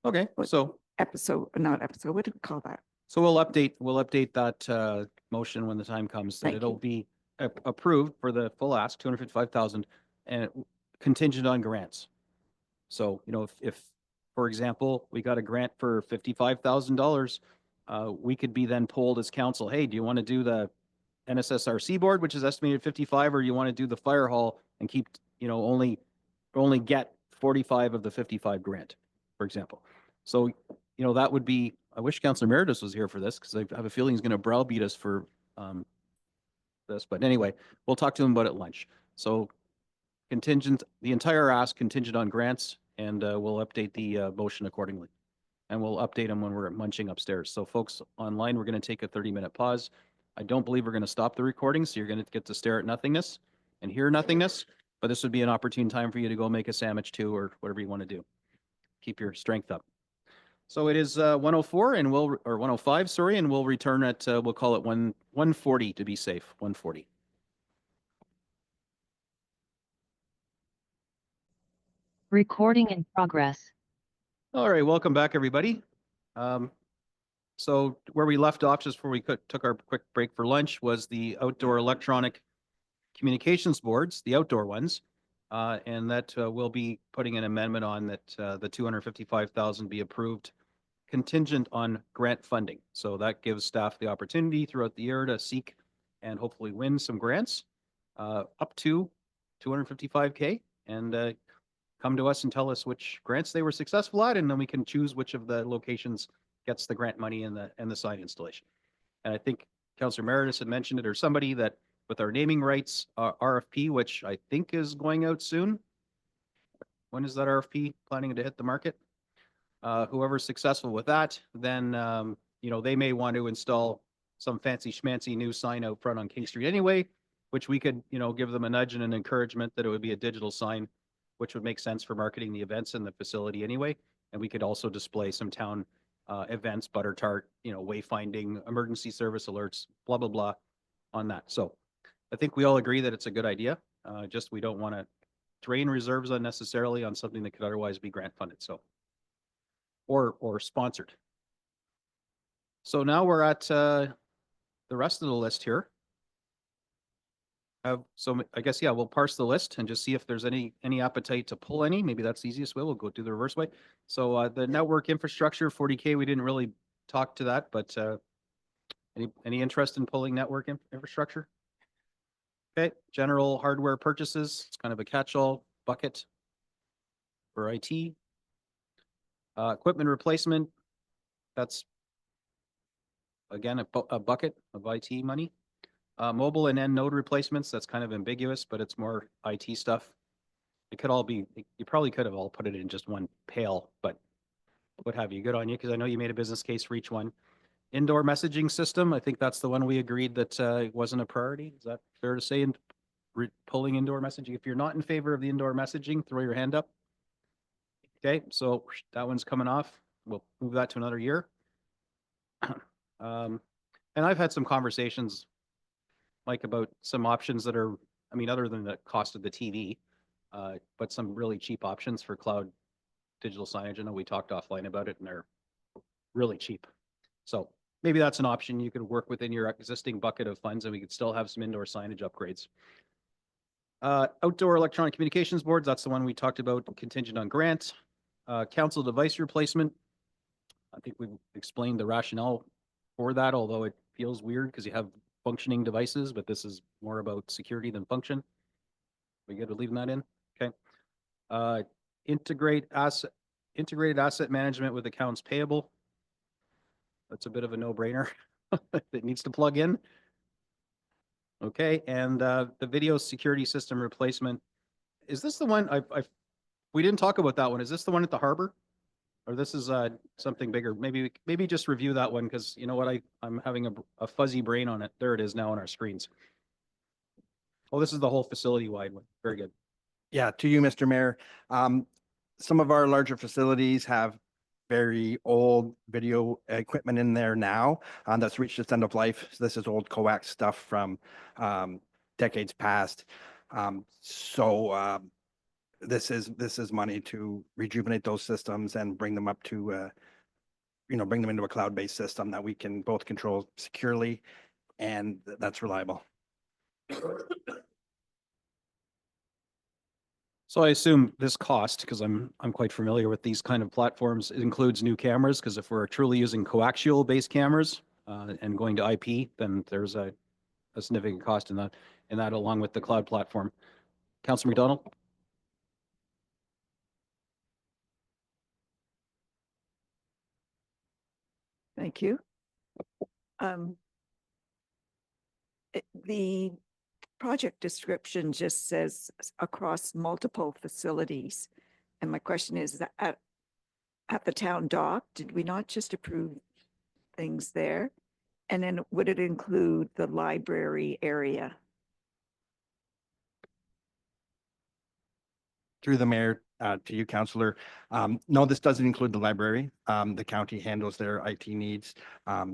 B: Okay, so
H: what do we call that?
B: So we'll update that motion when the time comes, that it'll be approved for the full ask, 255,000, and contingent on grants. So, if, for example, we got a grant for $55,000, we could be then polled as council, hey, do you want to do the NSSRC board, which is estimated 55, or you want to do the fire hall and keep, only get 45 of the 55 grant, for example. So, that would be, I wish Councillor Meredith was here for this, because I have a feeling he's going to browbeat us for this. But anyway, we'll talk to him about it at lunch. So the entire ask contingent on grants, and we'll update the motion accordingly. And we'll update them when we're munching upstairs. So folks online, we're going to take a 30-minute pause. I don't believe we're going to stop the recording, so you're going to get to stare at nothingness and hear nothingness. But this would be an opportune time for you to go make a sandwich too, or whatever you want to do. Keep your strength up. So it is 104 and or 105, sorry, and we'll return at, we'll call it 140 to be safe, 140.
T: Recording in progress.
B: All right, welcome back, everybody. So where we left off just before we took our quick break for lunch was the outdoor electronic communications boards, the outdoor ones, and that we'll be putting an amendment on that the 255,000 be approved contingent on grant funding. So that gives staff the opportunity throughout the year to seek and hopefully win some grants up to 255K and come to us and tell us which grants they were successful at, and then we can choose which of the locations gets the grant money and the sign installation. And I think Councillor Meredith had mentioned it, or somebody, that with our naming rights RFP, which I think is going out soon. When is that RFP planning to hit the market? Whoever's successful with that, then they may want to install some fancy schmancy new sign out front on King Street anyway, which we could, give them a nudge and an encouragement that it would be a digital sign, which would make sense for marketing the events in the facility anyway. And we could also display some town events, butter tart, wayfinding, emergency service alerts, blah, blah, blah on that. So I think we all agree that it's a good idea. Just we don't want to drain reserves unnecessarily on something that could otherwise be grant funded. So, or sponsored. So now we're at the rest of the list here. So I guess, yeah, we'll parse the list and just see if there's any appetite to pull any. Maybe that's the easiest way. We'll go do the reverse way. So the network infrastructure, 40K, we didn't really talk to that, but any interest in pulling network infrastructure? Okay, general hardware purchases, it's kind of a catch-all bucket for IT. Equipment replacement, that's again a bucket of IT money. Mobile and end node replacements, that's kind of ambiguous, but it's more IT stuff. It could all be, you probably could have all put it in just one pail, but what have you, good on you, because I know you made a business case for each one. Indoor messaging system, I think that's the one we agreed that wasn't a priority. Is that fair to say? And pulling indoor messaging, if you're not in favor of the indoor messaging, throw your hand up. Okay, so that one's coming off. We'll move that to another year. And I've had some conversations, Mike, about some options that are, I mean, other than the cost of the TV, but some really cheap options for cloud digital signage. I know we talked offline about it and they're really cheap. So maybe that's an option you could work within your existing bucket of funds and we could still have some indoor signage upgrades. Outdoor electronic communications boards, that's the one we talked about, contingent on grants. Council device replacement. I think we've explained the rationale for that, although it feels weird because you have functioning devices, but this is more about security than function. We good with leaving that in? Okay. Integrated asset management with accounts payable. That's a bit of a no-brainer. It needs to plug in. Okay, and the video security system replacement. Is this the one we didn't talk about that one? Is this the one at the harbor? Or this is something bigger? Maybe just review that one because you know what, I'm having a fuzzy brain on it. There it is now on our screens. Oh, this is the whole facility-wide one. Very good.
R: Yeah, to you, Mr. Mayor. Some of our larger facilities have very old video equipment in there now that's reached its end of life. So this is old coax stuff from decades past. This is money to rejuvenate those systems and bring them up to, bring them into a cloud-based system that we can both control securely and that's reliable.
B: So I assume this cost, because I'm quite familiar with these kind of platforms, it includes new cameras, because if we're truly using coaxial-based cameras and going to IP, then there's a significant cost in that along with the cloud platform. Councillor McDonald?
H: Thank you. The project description just says across multiple facilities. And my question is that at the town dock, did we not just approve things there? And then would it include the library area?
R: Through the mayor, to you, Councillor. No, this doesn't include the library. The county handles their IT needs.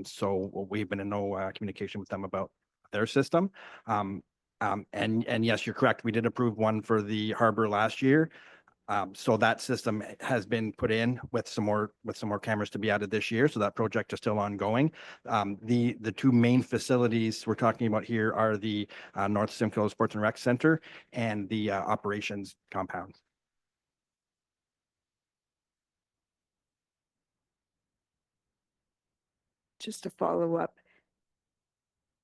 R: So we've been in no communication with them about their system. And yes, you're correct. We did approve one for the harbor last year. So that system has been put in with some more cameras to be added this year. So that project is still ongoing. The two main facilities we're talking about here are the North Simcoe Sports and Rec Center and the operations compound.
H: Just to follow up,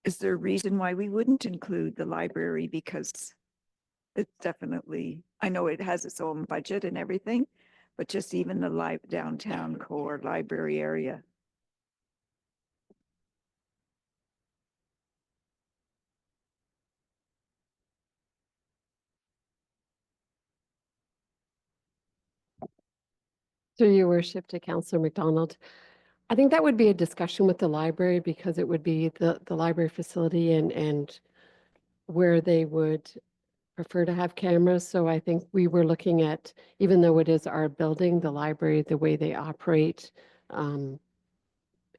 H: is there a reason why we wouldn't include the library? Because It's definitely, I know it has its own budget and everything, but just even the downtown core library area.
C: Through your worship to Councillor McDonald. I think that would be a discussion with the library because it would be the library facility and where they would prefer to have cameras. So I think we were looking at, even though it is our building, the library, the way they operate,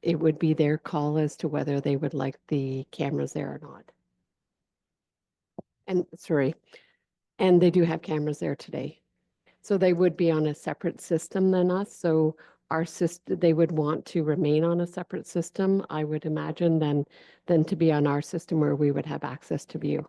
C: it would be their call as to whether they would like the cameras there or not. And sorry, and they do have cameras there today. So they would be on a separate system than us. So our system, they would want to remain on a separate system, I would imagine, than to be on our system where we would have access to view.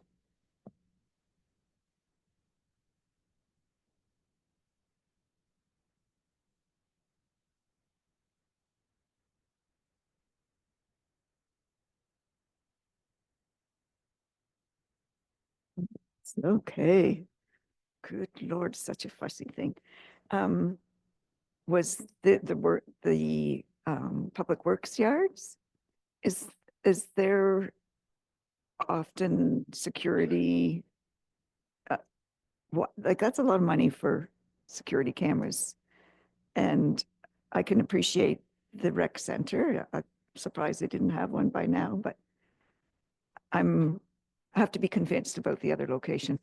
H: Okay. Good Lord, such a fussy thing. Was the public works yards? Is there often security? What, like, that's a lot of money for security cameras. And I can appreciate the rec center. I'm surprised they didn't have one by now, but I have to be convinced about the other location.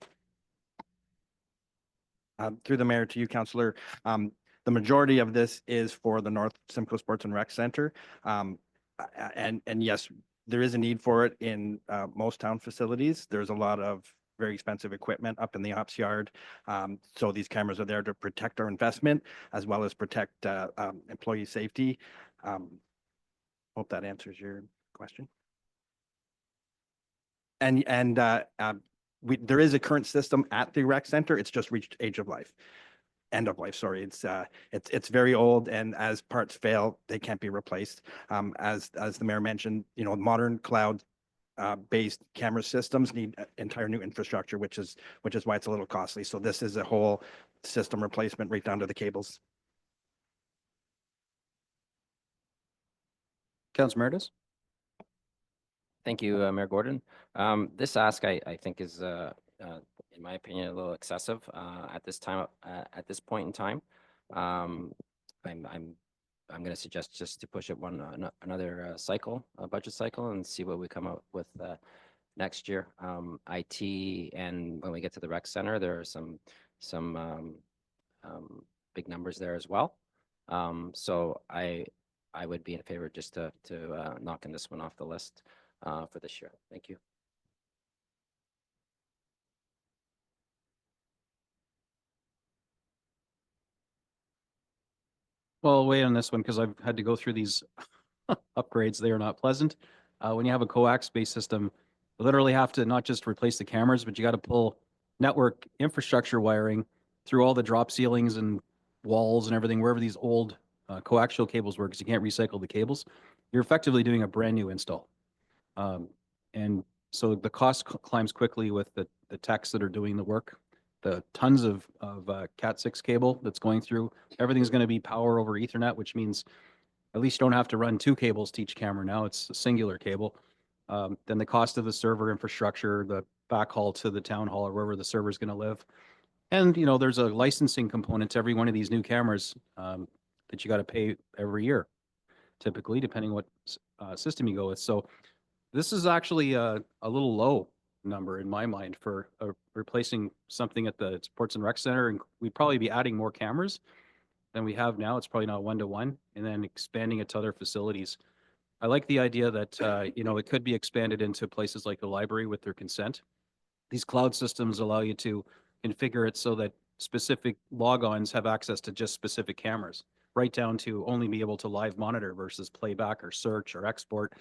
R: Through the mayor to you, Councillor. The majority of this is for the North Simcoe Sports and Rec Center. And yes, there is a need for it in most town facilities. There's a lot of very expensive equipment up in the ops yard. So these cameras are there to protect our investment as well as protect employee safety. Hope that answers your question. And there is a current system at the rec center. It's just reached end of life. Sorry, it's very old, and as parts fail, they can't be replaced. As the mayor mentioned, modern cloud based camera systems need entire new infrastructure, which is why it's a little costly. So this is a whole system replacement right down to the cables.
B: Councillor Meredith?
I: Thank you, Mayor Gordon. This ask, I think, is, in my opinion, a little excessive at this time. At this point in time, I'm going to suggest just to push it another cycle, a budget cycle, and see what we come up with next year. IT, and when we get to the rec center, there are some big numbers there as well. So I would be in favor just to knocking this one off the list for this year. Thank you.
B: Well, I'll wait on this one because I've had to go through these upgrades. They are not pleasant. When you have a coax-based system, you literally have to not just replace the cameras, but you got to pull network infrastructure wiring through all the drop ceilings and walls and everything, wherever these old coaxial cables were, because you can't recycle the cables. You're effectively doing a brand new install. And so the cost climbs quickly with the techs that are doing the work. The tons of Cat6 cable that's going through. Everything's going to be power over Ethernet, which means at least you don't have to run two cables to each camera now. It's a singular cable. Then the cost of the server infrastructure, the backhaul to the town hall or wherever the server is going to live. And, there's a licensing component to every one of these new cameras that you got to pay every year, typically, depending what system you go with. So this is actually a little low number in my mind for replacing something at the Sports and Rec Center. And we'd probably be adding more cameras than we have now. It's probably not 1-to-1, and then expanding it to other facilities. I like the idea that, it could be expanded into places like the library with their consent. These cloud systems allow you to configure it so that specific logons have access to just specific cameras, right down to only be able to live monitor versus playback or search or export.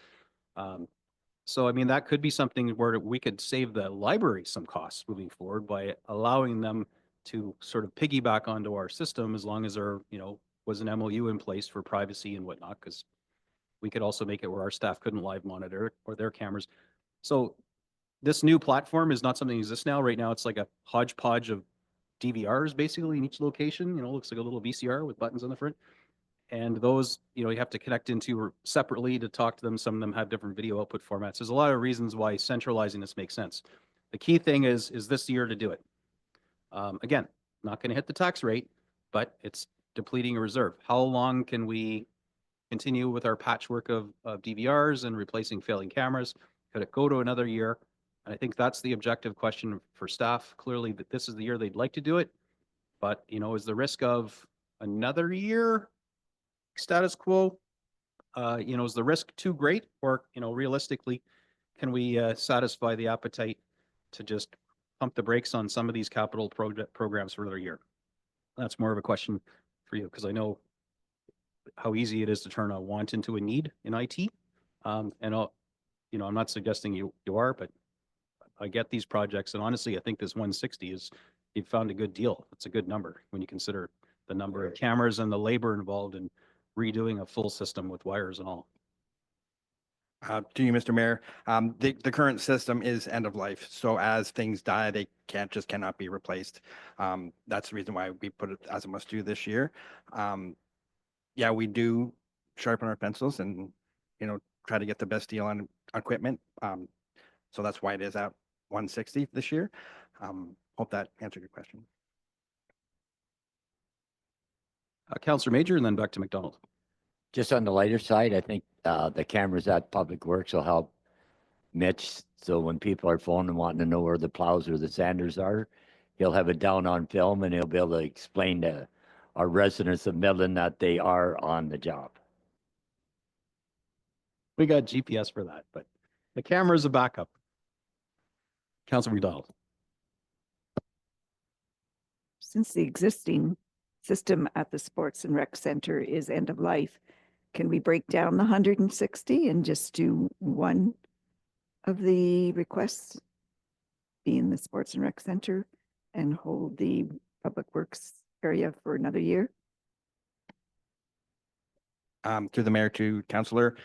B: So, I mean, that could be something where we could save the library some costs moving forward by allowing them to sort of piggyback onto our system, as long as there, was an MOU in place for privacy and whatnot, because we could also make it where our staff couldn't live monitor or their cameras. So this new platform is not something that exists now. Right now, it's like a hodgepodge of DVRs basically in each location. You know, looks like a little VCR with buttons on the front. And those, you know, you have to connect into separately to talk to them. Some of them have different video output formats. There's a lot of reasons why centralizing this makes sense. The key thing is this year to do it. Again, not going to hit the tax rate, but it's depleting a reserve. How long can we continue with our patchwork of DVRs and replacing failing cameras? Could it go to another year? And I think that's the objective question for staff. Clearly, that this is the year they'd like to do it, but you know, is the risk of another year status quo? You know, is the risk too great, or you know, realistically, can we satisfy the appetite to just pump the brakes on some of these capital programs for another year? That's more of a question for you, because I know how easy it is to turn a want into a need in IT. And I'll, you know, I'm not suggesting you are, but I get these projects, and honestly, I think this 160 is, you've found a good deal. It's a good number when you consider the number of cameras and the labor involved in redoing a full system with wires and all.
R: To you, Mr. Mayor, the current system is end of life. So as things die, they cannot be replaced. That's the reason why we put it as a must do this year. Yeah, we do sharpen our pencils and, you know, try to get the best deal on equipment. So that's why it is at 160 this year. Hope that answered your question.
B: Councillor Major, and then back to McDonald.
J: Just on the lighter side, I think the cameras at Public Works will help Mitch. So when people are phoning and wanting to know where the plows or the sanders are, he'll have it down on film and he'll be able to explain to our residents of Midland that they are on the job.
B: We got GPS for that, but the camera is a backup. Councillor McDonald.
H: Since the existing system at the Sports and Rec Center is end of life, can we break down the 160 and just do one of the requests be in the Sports and Rec Center and hold the Public Works area for another year?
R: Through the mayor to councillor,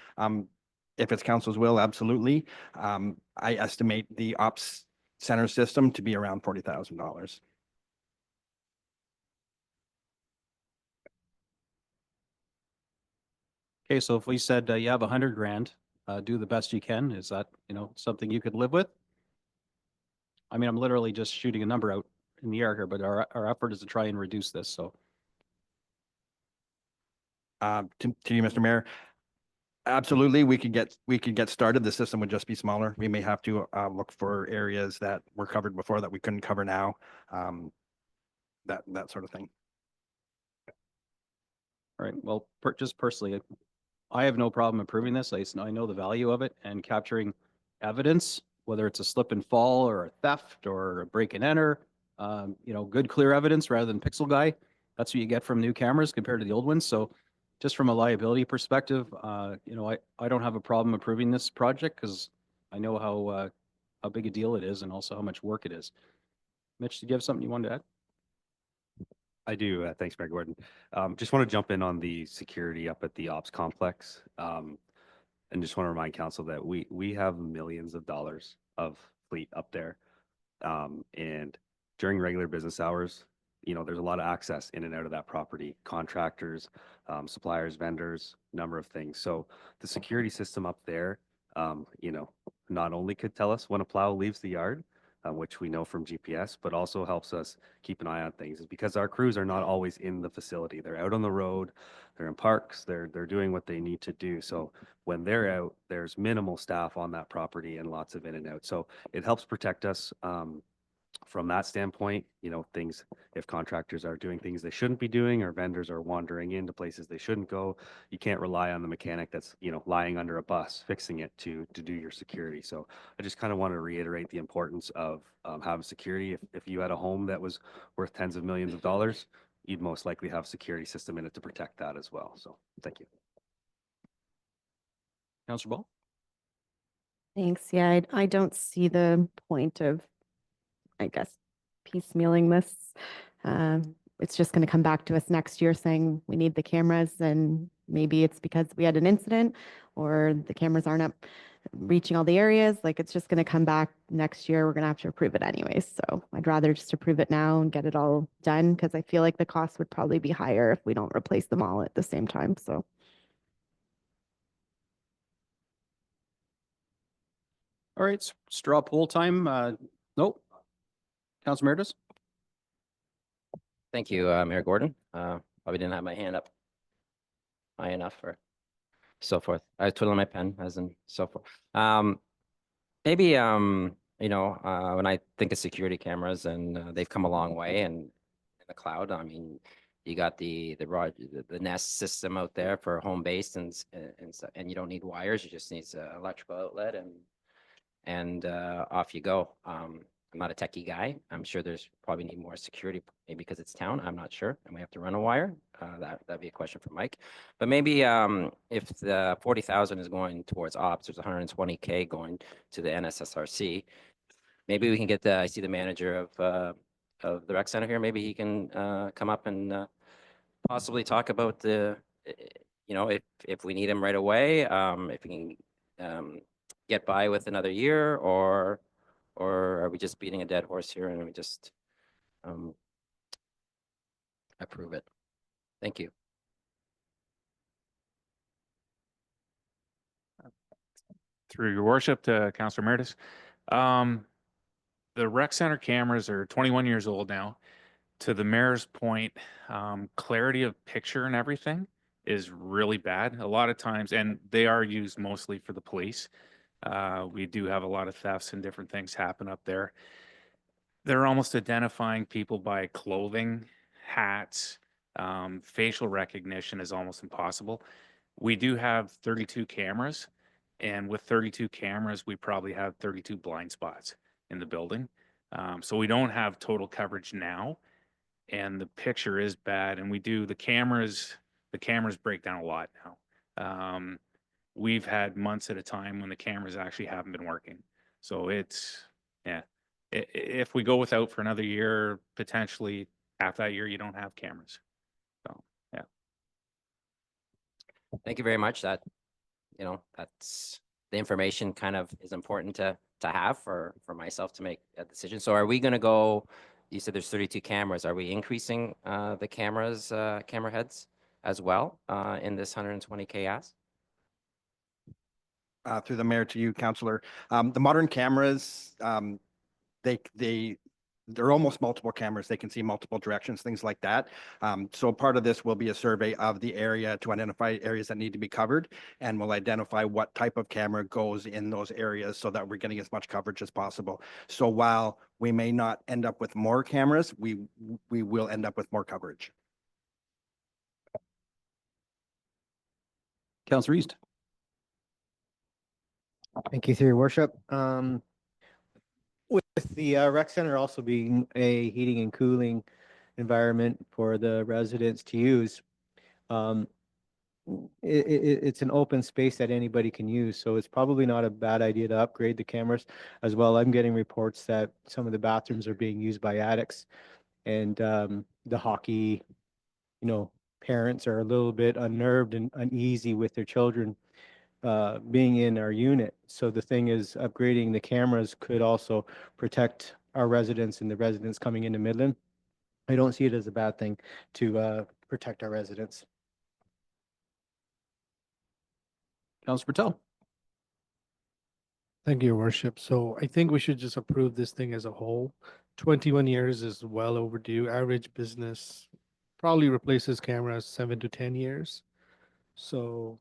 R: if it's council's will, absolutely. I estimate the ops center system to be around $40,000.
B: Okay, so if we said you have 100 grand, do the best you can, is that, you know, something you could live with? I mean, I'm literally just shooting a number out in the air here, but our effort is to try and reduce this, so.
R: To you, Mr. Mayor, absolutely, we could get started. The system would just be smaller. We may have to look for areas that were covered before that we couldn't cover now. That sort of thing.
B: All right, well, just personally, I have no problem approving this. I know the value of it, and capturing evidence, whether it's a slip and fall or a theft or a break and enter, you know, good clear evidence rather than pixel guy. That's what you get from new cameras compared to the old ones. So just from a liability perspective, you know, I don't have a problem approving this project because I know how big a deal it is and also how much work it is. Mitch, did you have something you wanted to add?
U: I do. Thanks, Mayor Gordon. Just want to jump in on the security up at the ops complex. And just want to remind council that we have millions of dollars of fleet up there. And during regular business hours, you know, there's a lot of access in and out of that property, contractors, suppliers, vendors, number of things. So the security system up there, you know, not only could tell us when a plow leaves the yard, which we know from GPS, but also helps us keep an eye on things, is because our crews are not always in the facility. They're out on the road, they're in parks, they're doing what they need to do. So when they're out, there's minimal staff on that property and lots of in and out. So it helps protect us from that standpoint. You know, things, if contractors are doing things they shouldn't be doing, or vendors are wandering into places they shouldn't go, you can't rely on the mechanic that's, you know, lying under a bus fixing it to do your security. So I just kind of want to reiterate the importance of having security. If you had a home that was worth tens of millions of dollars, you'd most likely have a security system in it to protect that as well. So thank you.
B: Councillor Ball?
G: Thanks. Yeah, I don't see the point of, I guess, piecemealing this. It's just going to come back to us next year saying we need the cameras, and maybe it's because we had an incident or the cameras aren't up reaching all the areas, like it's just going to come back next year. We're going to have to approve it anyways. So I'd rather just approve it now and get it all done because I feel like the cost would probably be higher if we don't replace them all at the same time. So.
B: All right, straw poll time. Nope. Council Meredith?
I: Thank you, Mayor Gordon. Probably didn't have my hand up high enough or so forth. I was twiddling my pen as in so forth. Maybe, you know, when I think of security cameras and they've come a long way and in the cloud, I mean, you got the Nest system out there for home based and you don't need wires. You just need an electrical outlet and off you go. I'm not a techie guy. I'm sure there's probably need more security, maybe because it's town. I'm not sure. And we have to run a wire. That'd be a question for Mike. But maybe if the 40,000 is going towards ops, there's 120K going to the NSSRC. Maybe we can get I see the manager of the rec center here. Maybe he can come up and possibly talk about you know, if we need him right away, if we can get by with another year, or are we just beating a dead horse here and we just approve it? Thank you.
K: Through your worship to Councillor Meredith. The rec center cameras are 21 years old now. To the mayor's point, clarity of picture and everything is really bad a lot of times, and they are used mostly for the police. We do have a lot of thefts and different things happen up there. They're almost identifying people by clothing, hats, facial recognition is almost impossible. We do have 32 cameras, and with 32 cameras, we probably have 32 blind spots in the building. So we don't have total coverage now, and the picture is bad. And the cameras break down a lot now. We've had months at a time when the cameras actually haven't been working. So yeah. If we go without for another year, potentially half that year, you don't have cameras. So, yeah.
I: Thank you very much. You know, that's the information kind of is important to have for myself to make a decision. So are we going to go, you said there's 32 cameras. Are we increasing the camera heads as well in this 120K ask?
R: Through the mayor to you, Councillor. The modern cameras, they're almost multiple cameras. They can see multiple directions, things like that. So part of this will be a survey of the area to identify areas that need to be covered, and we'll identify what type of camera goes in those areas so that we're getting as much coverage as possible. So while we may not end up with more cameras, we will end up with more coverage.
B: Councillor East.
M: Thank you, through your worship. With the rec center also being a heating and cooling environment for the residents to use, it's an open space that anybody can use. So it's probably not a bad idea to upgrade the cameras as well. I'm getting reports that some of the bathrooms are being used by addicts, and the hockey, parents are a little bit unnerved and uneasy with their children being in our unit. So the thing is, upgrading the cameras could also protect our residents and the residents coming into Midland. I don't see it as a bad thing to protect our residents.
B: Councillor Patel.
P: Thank you, Your Worship. So I think we should just approve this thing as a whole. 21 years is well overdue. Average business probably replaces cameras 7 to 10 years. So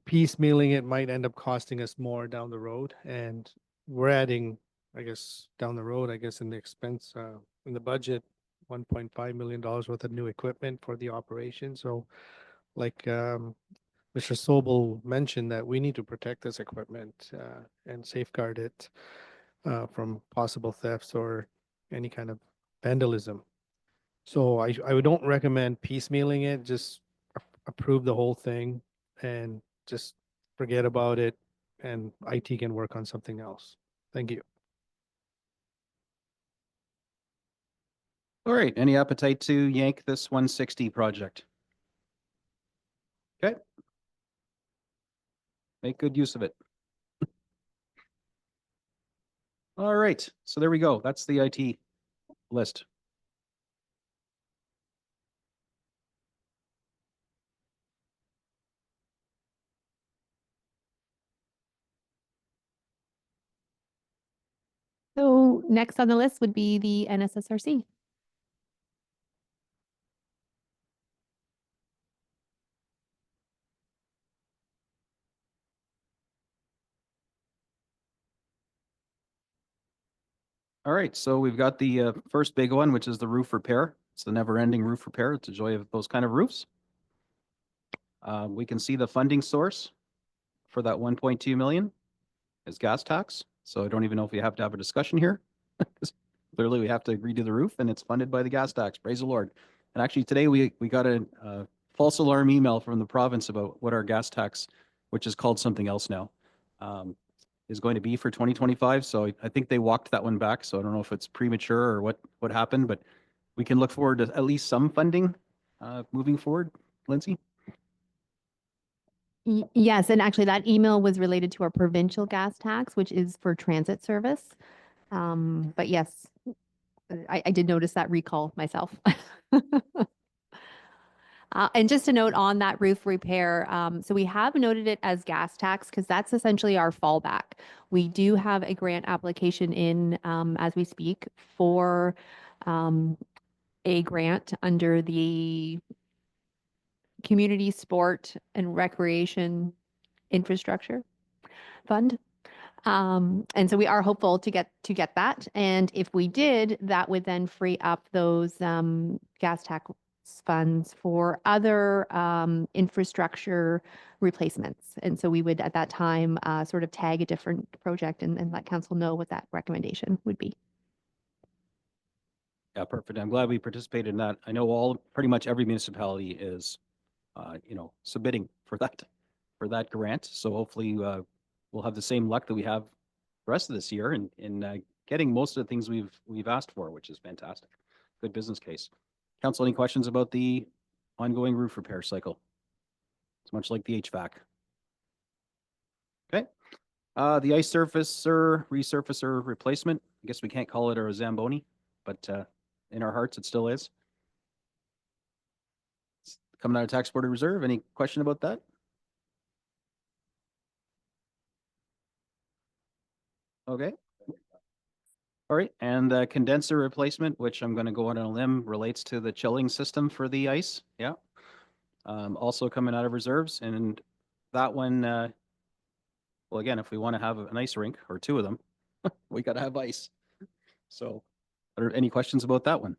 P: piecemealing it might end up costing us more down the road. And we're adding, I guess, down the road, in the expense, in the budget, $1.5 million worth of new equipment for the operation. So like Mr. Sobel mentioned, that we need to protect this equipment and safeguard it from possible thefts or any kind of vandalism. So I don't recommend piecemealing it. Just approve the whole thing and just forget about it, and IT can work on something else. Thank you.
B: All right, any appetite to yank this 160 project? Okay. Make good use of it. All right, so there we go. That's the IT list.
D: So next on the list would be the NSSRC.
B: All right, so we've got the first big one, which is the roof repair. It's the never-ending roof repair. It's a joy of those kind of roofs. We can see the funding source for that 1.2 million is gas tax. So I don't even know if we have to have a discussion here. Clearly, we have to agree to the roof, and it's funded by the gas tax. Praise the Lord. And actually, today we got a false alarm email from the province about what our gas tax, which is called something else now, is going to be for 2025. So I think they walked that one back. So I don't know if it's premature or what happened, but we can look forward to at least some funding moving forward. Lindsay?
D: Yes, and actually that email was related to our provincial gas tax, which is for transit service. But yes, I did notice that recall myself. And just a note on that roof repair, so we have noted it as gas tax because that's essentially our fallback. We do have a grant application in as we speak for a grant under the Community Sport and Recreation Infrastructure Fund. And so we are hopeful to get that. And if we did, that would then free up those gas tax funds for other infrastructure replacements. And so we would at that time sort of tag a different project and let council know what that recommendation would be.
B: Yeah, perfect. I'm glad we participated in that. I know pretty much every municipality is, submitting for that grant. So hopefully we'll have the same luck that we have the rest of this year in getting most of the things we've asked for, which is fantastic. Good business case. Council, any questions about the ongoing roof repair cycle? It's much like the HVAC. Okay. The ice resurfacer replacement. I guess we can't call it a Zamboni, but in our hearts it still is. It's coming out of tax board reserve. Any question about that? Okay. All right, and the condenser replacement, which I'm going to go on a limb, relates to the chilling system for the ice. Yeah. Also coming out of reserves, and that one, well, again, if we want to have an ice rink or two of them, we got to have ice. So, are there any questions about that one?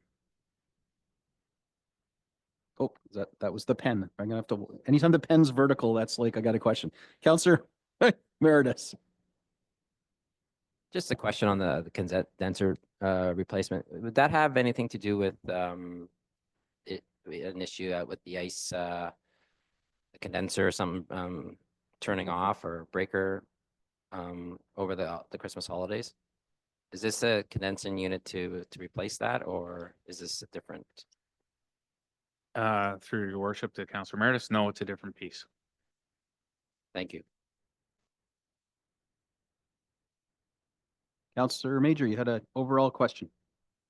B: Oh, that was the pen. I'm gonna have to. Anytime the pen's vertical, that's like I got a question. Councillor Meredith.
I: Just a question on the condenser replacement. Would that have anything to do with an issue with the ice the condenser or some turning off or breaker over the Christmas holidays? Is this a condensing unit to replace that, or is this a different?
E: Through your worship to Councillor Meredith, no, it's a different piece.
I: Thank you.
B: Councillor Major, you had an overall question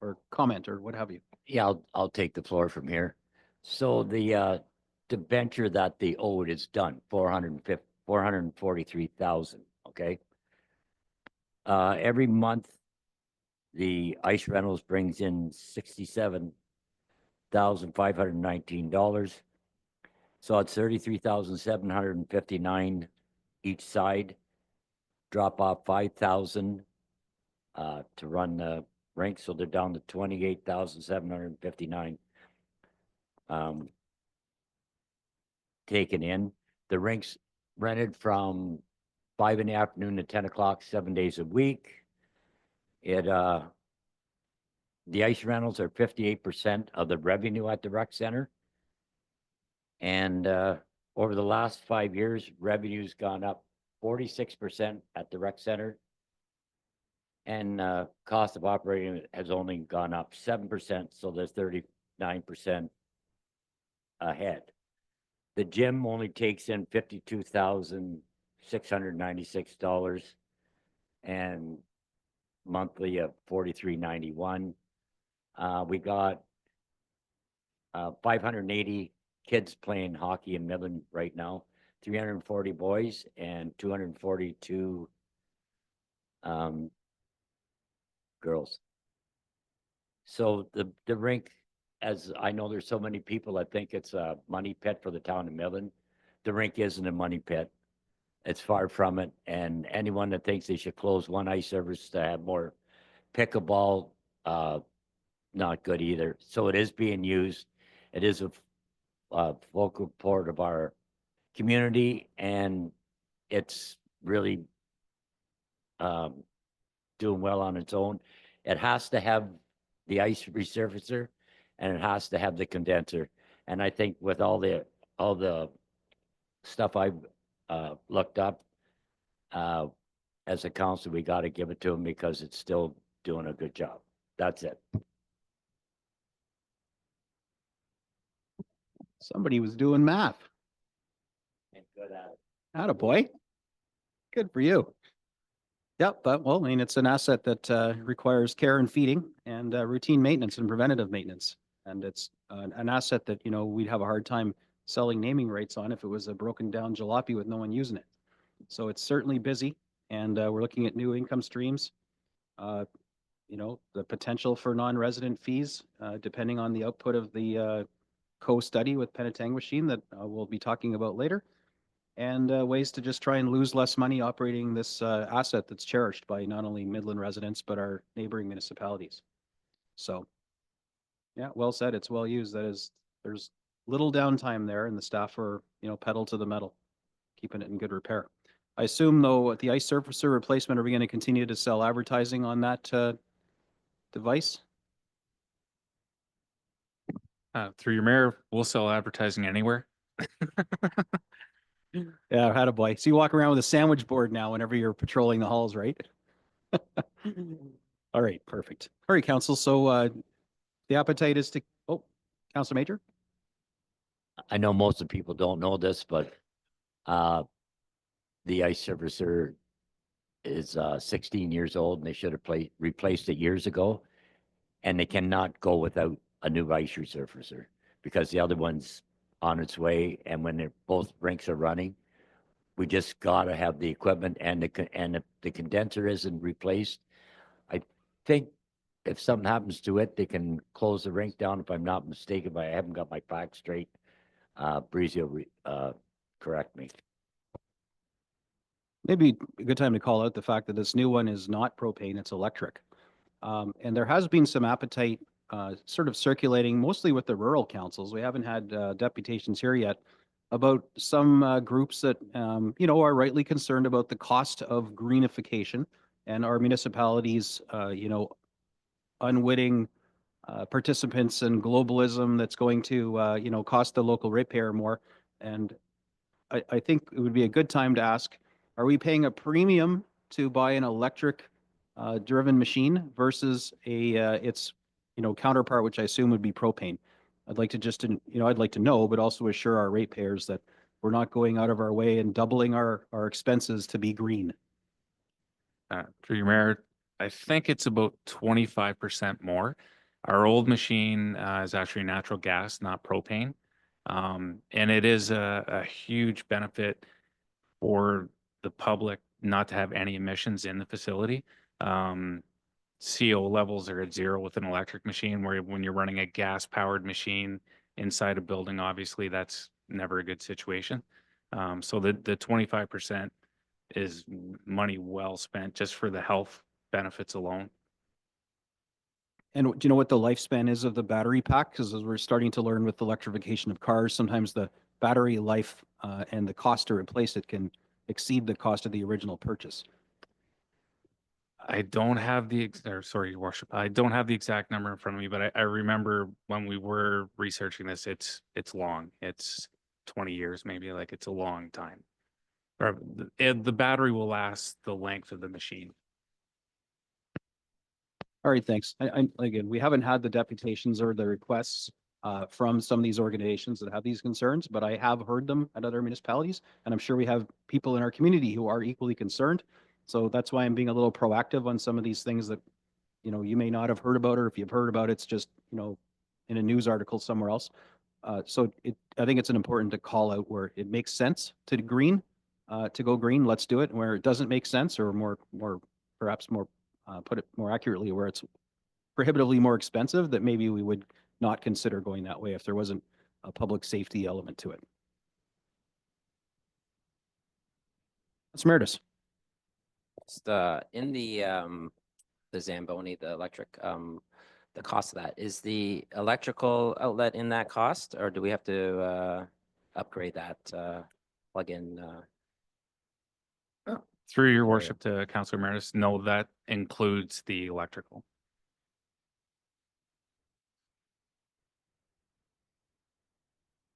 B: or comment or what have you.
J: Yeah, I'll take the floor from here. So the debenture that they owed is done, 443,000, okay? Every month, the ice rentals brings in $67,519. So it's 33,759 each side. Drop off 5,000 to run the rink, so they're down to 28,759 taken in. The rink's rented from 5 in the afternoon to 10 o'clock, 7 days a week. The ice rentals are 58% of the revenue at the rec center. And over the last 5 years, revenue's gone up 46% at the rec center. And cost of operating has only gone up 7%, so there's 39% ahead. The gym only takes in $52,696, and monthly of 43.91. We got 580 kids playing hockey in Midland right now, 340 boys and 242 girls. So the rink, as I know there's so many people that think it's a money pit for the town of Midland. The rink isn't a money pit. It's far from it. And anyone that thinks they should close one ice service to have more pickleball, not good either. So it is being used. It is a focal part of our community, and it's really doing well on its own. It has to have the ice resurfacer, and it has to have the condenser. And I think with all the stuff I've looked up, as a council, we got to give it to them because it's still doing a good job. That's it.
B: Somebody was doing math.
J: And good at it.
B: Attaboy. Good for you. Yep, but well, I mean, it's an asset that requires care and feeding and routine maintenance and preventative maintenance. And it's an asset that, you know, we'd have a hard time selling naming rights on if it was a broken down jalopy with no one using it. So it's certainly busy, and we're looking at new income streams. You know, the potential for non-resident fees, depending on the output of the co-study with Penetanguishene that we'll be talking about later, and ways to just try and lose less money operating this asset that's cherished by not only Midland residents, but our neighboring municipalities. So, yeah, well said. It's well used. That is, there's little downtime there, and the staff are, you know, pedal to the metal, keeping it in good repair. I assume, though, at the ice surfacer replacement, are we going to continue to sell advertising on that device?
E: Through your mayor, we'll sell advertising anywhere.
B: Yeah, attaboy. So you walk around with a sandwich board now whenever you're patrolling the halls, right? All right, perfect. All right, council. So the appetite is to, oh, Council Major?
J: I know most of the people don't know this, but the ice servicer is 16 years old, and they should have replaced it years ago. And they cannot go without a new ice resurfacer because the other one's on its way. And when both rinks are running, we just got to have the equipment, and if the condenser isn't replaced, I think if something happens to it, they can close the rink down, if I'm not mistaken, but I haven't got my facts straight. Breezy will correct me.
B: Maybe a good time to call out the fact that this new one is not propane, it's electric. And there has been some appetite sort of circulating, mostly with the rural councils. We haven't had deputations here yet, about some groups that, you know, are rightly concerned about the cost of greenification and our municipalities, you know, unwitting participants in globalism that's going to, you know, cost the local ratepayer more. And I think it would be a good time to ask, are we paying a premium to buy an electric driven machine versus its, you know, counterpart, which I assume would be propane? I'd like to just, you know, I'd like to know, but also assure our ratepayers that we're not going out of our way and doubling our expenses to be green.
E: Through your mayor, I think it's about 25% more. Our old machine is actually natural gas, not propane. And it is a huge benefit for the public not to have any emissions in the facility. CO levels are at 0 with an electric machine, where when you're running a gas powered machine inside a building, obviously that's never a good situation. So the 25% is money well spent just for the health benefits alone.
B: And do you know what the lifespan is of the battery pack? Because as we're starting to learn with electrification of cars, sometimes the battery life and the cost to replace it can exceed the cost of the original purchase.
E: I don't have sorry, Your Worship, I don't have the exact number in front of me, but I remember when we were researching this, it's long. It's 20 years, maybe. Like, it's a long time. Or the battery will last the length of the machine.
B: All right, thanks. Again, we haven't had the deputations or the requests from some of these organizations that have these concerns, but I have heard them at other municipalities, and I'm sure we have people in our community who are equally concerned. So that's why I'm being a little proactive on some of these things that, you know, you may not have heard about, or if you've heard about, it's just, you know, in a news article somewhere else. I think it's important to call out where it makes sense to go green, let's do it. And where it doesn't make sense, or perhaps more, put it more accurately, where it's prohibitively more expensive, that maybe we would not consider going that way if there wasn't a public safety element to it. That's Meredith.
I: Just, in the Zamboni, the electric, the cost of that, is the electrical outlet in that cost, or do we have to, upgrade that, plug-in,
E: Through your
I: area?
E: worship to Councilor Meredith, no, that includes the electrical.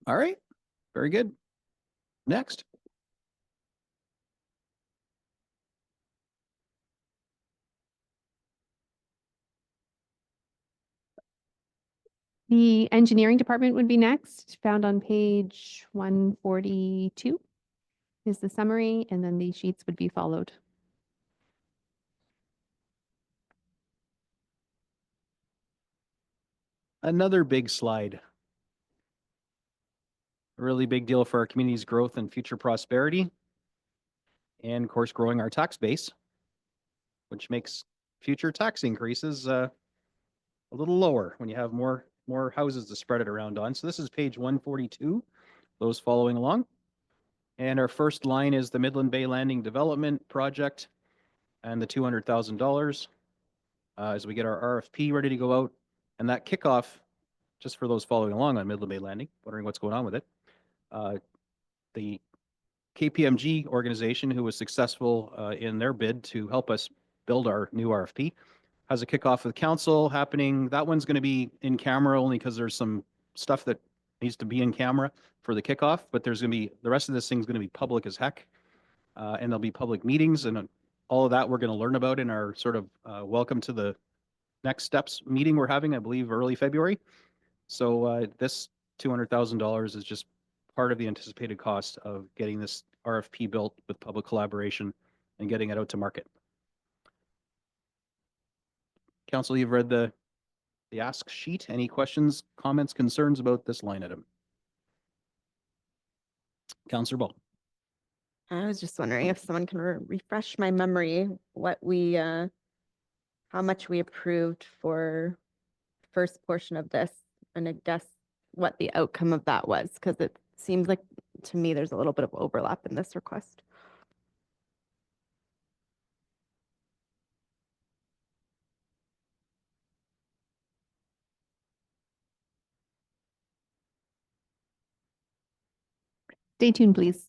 B: All right, very good. Next.
D: The engineering department would be next, found on page 142 is the summary, and then the sheets would be followed.
B: Another big slide. A really big deal for our community's growth and future prosperity. And of course, growing our tax base, which makes future tax increases a little lower when you have more houses to spread it around on. So this is page 142, those following along. And our first line is the Midland Bay Landing Development Project and the $200,000 as we get our RFP ready to go out. And that kickoff, just for those following along on Midland Bay Landing, wondering what's going on with it. The KPMG organization, who was successful in their bid to help us build our new RFP, has a kickoff with council happening. That one's going to be in camera only because there's some stuff that needs to be in camera for the kickoff, but there's going to be, the rest of this thing's going to be public as heck. And there'll be public meetings, and all of that we're going to learn about in our sort of welcome to the next steps meeting we're having, I believe, early February. So this $200,000 is just part of the anticipated cost of getting this RFP built with public collaboration and getting it out to market. Council, you've read the ask sheet. Any questions, comments, concerns about this line item? Councillor Ball.
G: I was just wondering if someone can refresh my memory, what we, how much we approved for first portion of this, and I guess what the outcome of that was, because it seems like to me there's a little bit of overlap in this request.
D: Stay tuned, please.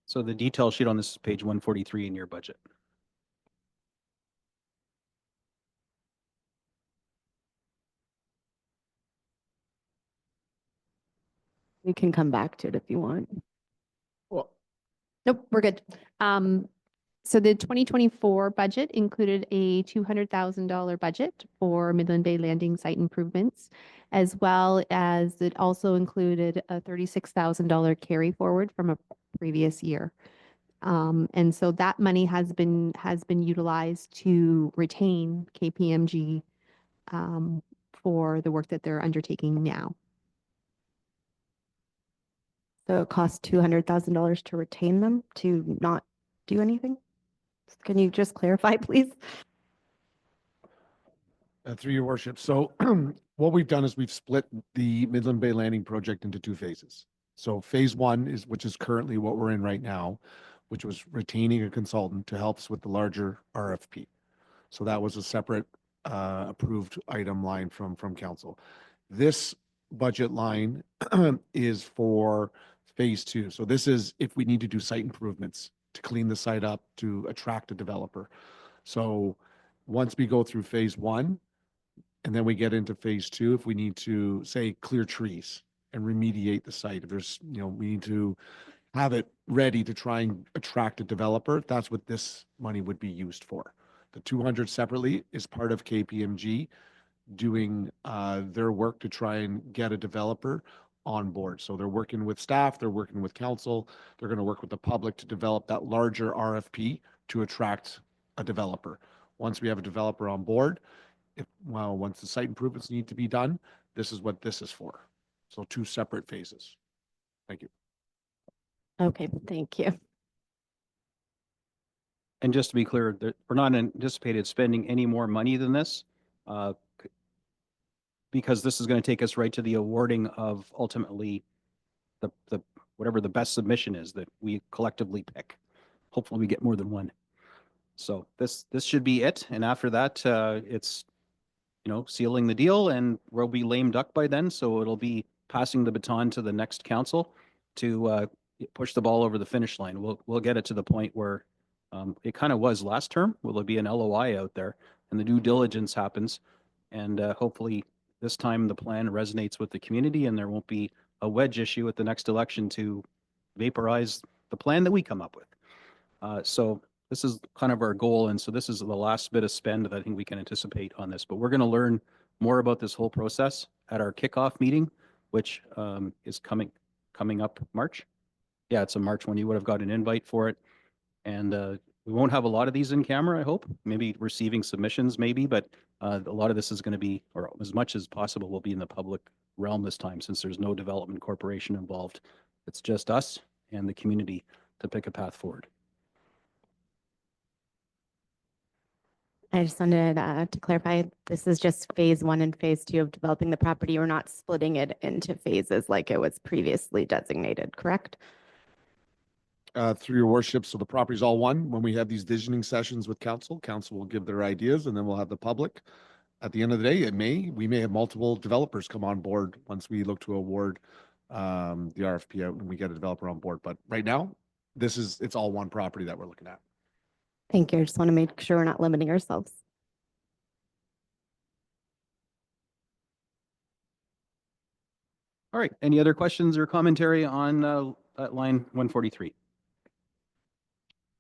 B: So the detail sheet on this is page 143 in your budget.
G: You can come back to it if you want.
D: Well, nope, we're good. So the 2024 budget included a $200,000 budget for Midland Bay Landing site improvements, as well as it also included a $36,000 carry forward from a previous year. And so that money has been utilized to retain KPMG for the work that they're undertaking now.
G: So it costs $200,000 to retain them, to not do anything? Can you just clarify, please?
F: Through your worship. So what we've done is we've split the Midland Bay Landing project into two phases. So phase one is, which is currently what we're in right now, which was retaining a consultant to help us with the larger RFP. So that was a separate approved item line from council. This budget line is for phase two. So this is if we need to do site improvements to clean the site up, to attract a developer. So once we go through phase one, and then we get into phase two, if we need to, say, clear trees and remediate the site, if there's, we need to have it ready to try and attract a developer, that's what this money would be used for. The 200 separately is part of KPMG doing their work to try and get a developer on board. So they're working with staff, they're working with council, they're going to work with the public to develop that larger RFP to attract a developer. Once we have a developer on board, once the site improvements need to be done, this is what this is for. So 2 separate phases. Thank you.
G: Okay, thank you.
B: And just to be clear, we're not anticipated spending any more money than this, because this is going to take us right to the awarding of ultimately the whatever the best submission is that we collectively pick. Hopefully we get more than one. So this should be it. And after that, it's, sealing the deal, and we'll be lame duck by then. So it'll be passing the baton to the next council to push the ball over the finish line. We'll get it to the point where it kind of was last term. Will there be an LOI out there and the due diligence happens, and hopefully this time the plan resonates with the community and there won't be a wedge issue at the next election to vaporize the plan that we come up with. So this is kind of our goal. And so this is the last bit of spend that I think we can anticipate on this, but we're going to learn more about this whole process at our kickoff meeting, which is coming up March. Yeah, it's in March when you would have got an invite for it. And we won't have a lot of these in camera, I hope. Maybe receiving submissions, maybe, but a lot of this is going to be, or as much as possible, will be in the public realm this time, since there's no development corporation involved. It's just us and the community to pick a path forward.
G: I just wanted to clarify, this is just phase one and phase two of developing the property. We're not splitting it into phases like it was previously designated, correct?
F: Through your worship, so the property's all one. When we have these visioning sessions with council will give their ideas, and then we'll have the public. At the end of the day, we may have multiple developers come on board once we look to award the RFP out and we get a developer on board. But right now, it's all one property that we're looking at.
G: Thank you. I just want to make sure we're not limiting ourselves.
B: All right. Any other questions or commentary on line 143?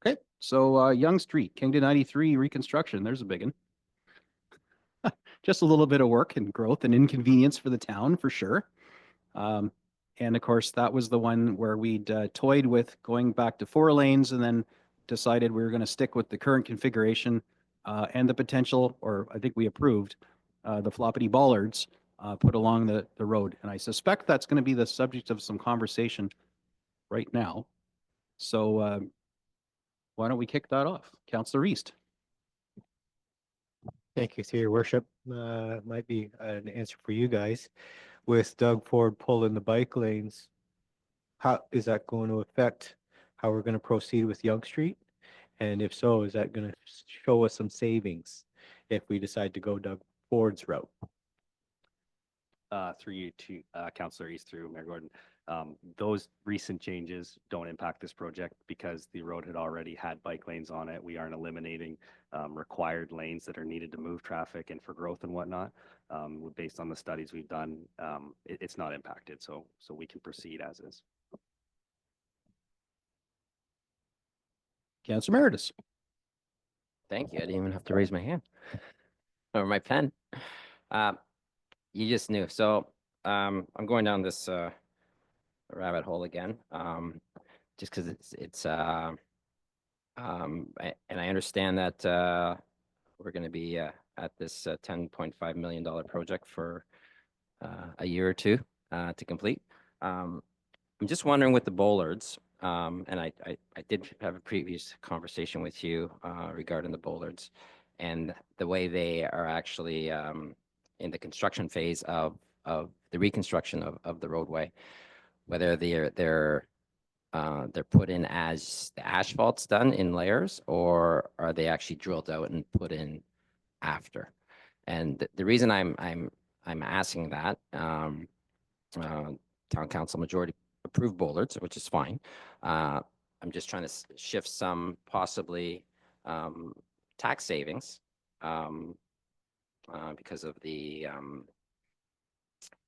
B: Okay. So Yonge Street, Kingdon 93 reconstruction. There's a big one. Just a little bit of work and growth and inconvenience for the town, for sure. And of course, that was the one where we'd toyed with going back to 4 lanes and then decided we were going to stick with the current configuration and the potential, or I think we approved, the floppity bollards put along the road. And I suspect that's going to be the subject of some conversation right now. So why don't we kick that off? Councillor East.
M: Thank you, through your worship. Might be an answer for you guys. With Doug Ford pulling the bike lanes, how is that going to affect how we're going to proceed with Yonge Street? And if so, is that going to show us some savings if we decide to go Doug Ford's route?
U: Through you to Councillor East, through Mayor Gordon. Those recent changes don't impact this project because the road had already had bike lanes on it. We aren't eliminating required lanes that are needed to move traffic and for growth and whatnot. Based on the studies we've done, it's not impacted, so we can proceed as is.
B: Councillor Meredith.
I: Thank you. I didn't even have to raise my hand or my pen. You just knew. So I'm going down this rabbit hole again, just because and I understand that we're going to be at this $10.5 million project for a year or two to complete. I'm just wondering with the bollards, and I did have a previous conversation with you regarding the bollards and the way they are actually in the construction phase of the reconstruction of the roadway, whether they're put in as the asphalt's done in layers, or are they actually drilled out and put in after? And the reason I'm asking that, town council majority approved bollards, which is fine. I'm just trying to shift some possibly tax savings because of the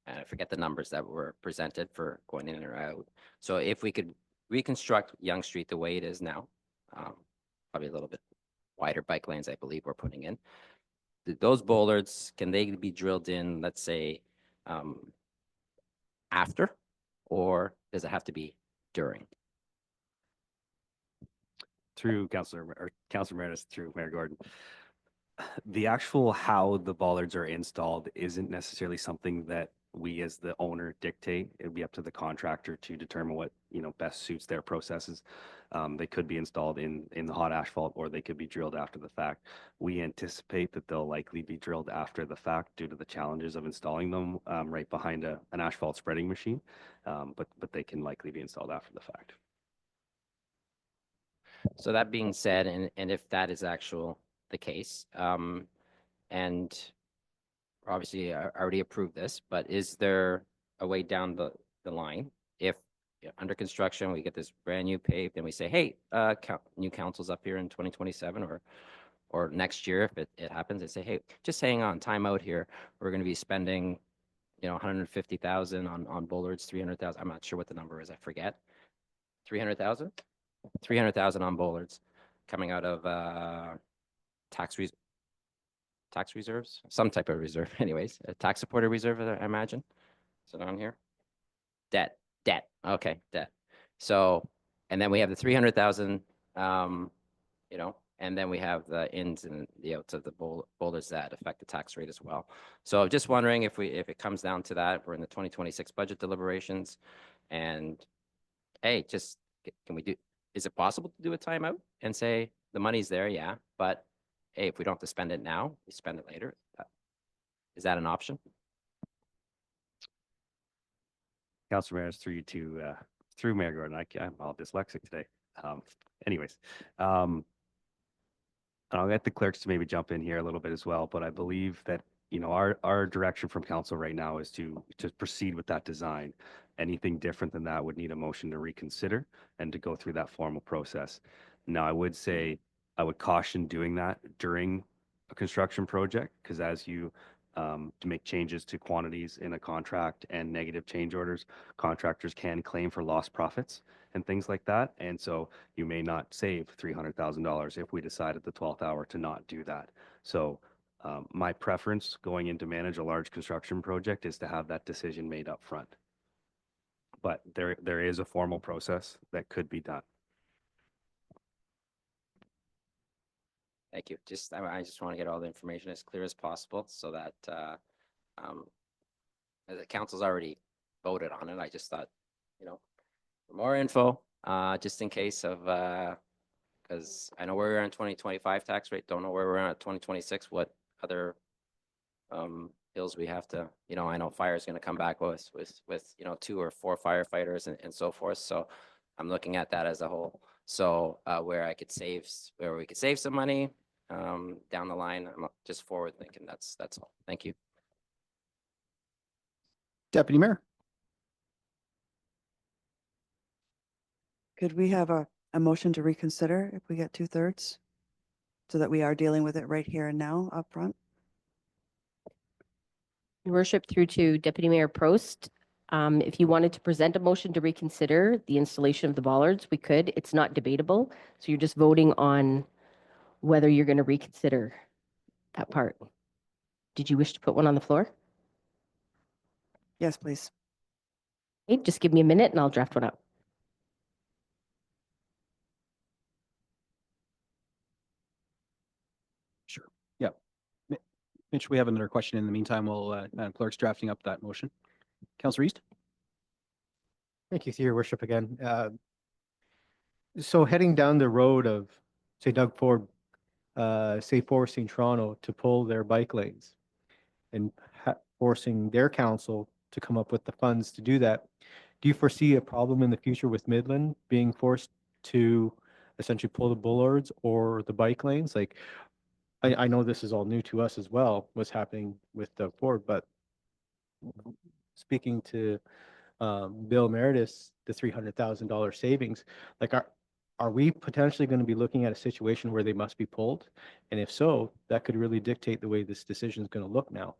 I: I forget the numbers that were presented for going in or out. So if we could reconstruct Yonge Street the way it is now, probably a little bit wider bike lanes, I believe we're putting in. Those bollards, can they be drilled in, let's say, after, or does it have to be during?
U: Through Councilor Meredith, through Mayor Gordon. The actual how the bollards are installed isn't necessarily something that we as the owner dictate. It'd be up to the contractor to determine what, best suits their processes. They could be installed in the hot asphalt, or they could be drilled after the fact. We anticipate that they'll likely be drilled after the fact due to the challenges of installing them right behind an asphalt spreading machine. But they can likely be installed after the fact.
I: So that being said, and if that is the case, and obviously I already approved this, but is there a way down the line if under construction we get this brand new paved and we say, hey, new council's up here in 2027 or next year if it happens, they say, hey, just hang on, time out here. We're going to be spending 150,000 on bollards, 300,000. I'm not sure what the number is. I forget. 300,000. 300,000 on bollards coming out of tax reserves, some type of reserve anyways, a tax supported reserve, I imagine. Is it on here? Debt. Okay, debt. So, and then we have the 300,000, and then we have the ins and the outs of the boulders that affect the tax rate as well. So just wondering if it comes down to that, we're in the 2026 budget deliberations, and hey, can we do, is it possible to do a timeout and say the money's there? Yeah, but hey, if we don't have to spend it now, we spend it later. Is that an option?
U: Councilor Mayor, through Mayor Gordon, I'm all dyslexic today. Anyways, I'll get the clerks to maybe jump in here a little bit as well, but I believe that, our direction from council right now is to proceed with that design. Anything different than that would need a motion to reconsider and to go through that formal process. Now, I would say, I would caution doing that during a construction project, because as you to make changes to quantities in a contract and negative change orders, contractors can claim for lost profits and things like that. And so you may not save $300,000 if we decide at the 12th hour to not do that. So my preference going in to manage a large construction project is to have that decision made up front. But there is a formal process that could be done.
I: Thank you. I just want to get all the information as clear as possible so that the council's already voted on it. I just thought, for more info, just in case of, because I know where we're in 2025 tax rate, don't know where we're at 2026, what other bills we have to, I know fire is going to come back with 2 or 4 firefighters and so forth. So I'm looking at that as a whole. So where we could save some money down the line, I'm just forward thinking. That's all. Thank you.
B: Deputy Mayor.
A: Could we have a motion to reconsider if we get 2/3? So that we are dealing with it right here and now up front?
Q: Your worship, through to Deputy Mayor Prost. If you wanted to present a motion to reconsider the installation of the bollards, we could. It's not debatable. So you're just voting on whether you're going to reconsider that part. Did you wish to put one on the floor?
A: Yes, please.
Q: Okay, just give me a minute and I'll draft one up.
B: Sure. Yeah. Mitch, we have another question in the meantime while Madam Clerk's drafting up that motion. Councilor East.
M: Thank you, your worship, again. So heading down the road of, say, Doug Ford, say, forcing Toronto to pull their bike lanes and forcing their council to come up with the funds to do that, do you foresee a problem in the future with Midland being forced to essentially pull the bollards or the bike lanes? Like, I know this is all new to us as well, what's happening with Doug Ford, but speaking to Bill Meredith, the $300,000 savings, like are we potentially going to be looking at a situation where they must be pulled? And if so, that could really dictate the way this decision is going to look now.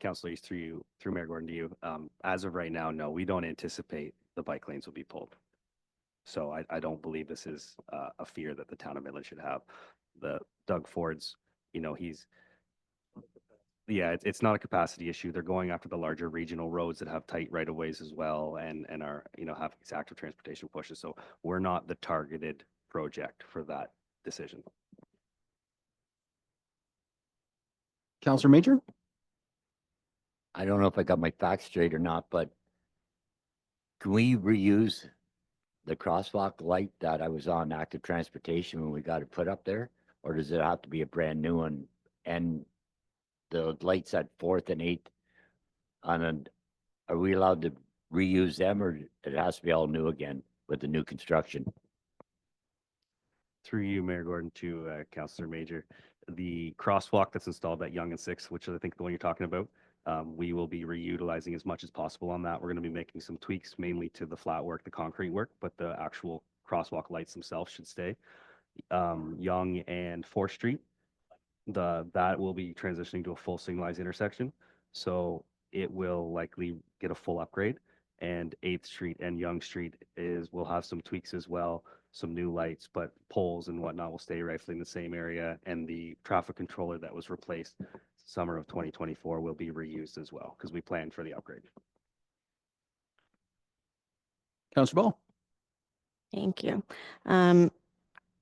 U: Councillor East, through Mayor Gordon to you. As of right now, no, we don't anticipate the bike lanes will be pulled. So I don't believe this is a fear that the town of Midland should have. The Doug Ford's, you know, it's not a capacity issue. They're going after the larger regional roads that have tight right of ways as well and are, you know, have these active transportation pushes. So we're not the targeted project for that decision.
B: Councillor Major?
J: I don't know if I got my facts straight or not, but can we reuse the crosswalk light that I was on active transportation when we got it put up there? Or does it have to be a brand new one? And the lights at 4th and 8th are we allowed to reuse them, or it has to be all new again with the new construction?
U: Through you, Mayor Gordon, to Councillor Major, the crosswalk that's installed at Yonge and 6th, which is I think the one you're talking about, we will be reutilizing as much as possible on that. We're going to be making some tweaks mainly to the flat work, the concrete work, but the actual crosswalk lights themselves should stay. Yonge and 4th Street, that will be transitioning to a full signalized intersection. So it will likely get a full upgrade. And 8th Street and Yonge Street will have some tweaks as well, some new lights, but poles and whatnot will stay roughly in the same area. And the traffic controller that was replaced summer of 2024 will be reused as well because we planned for the upgrade.
B: Councillor Ball?
G: Thank you.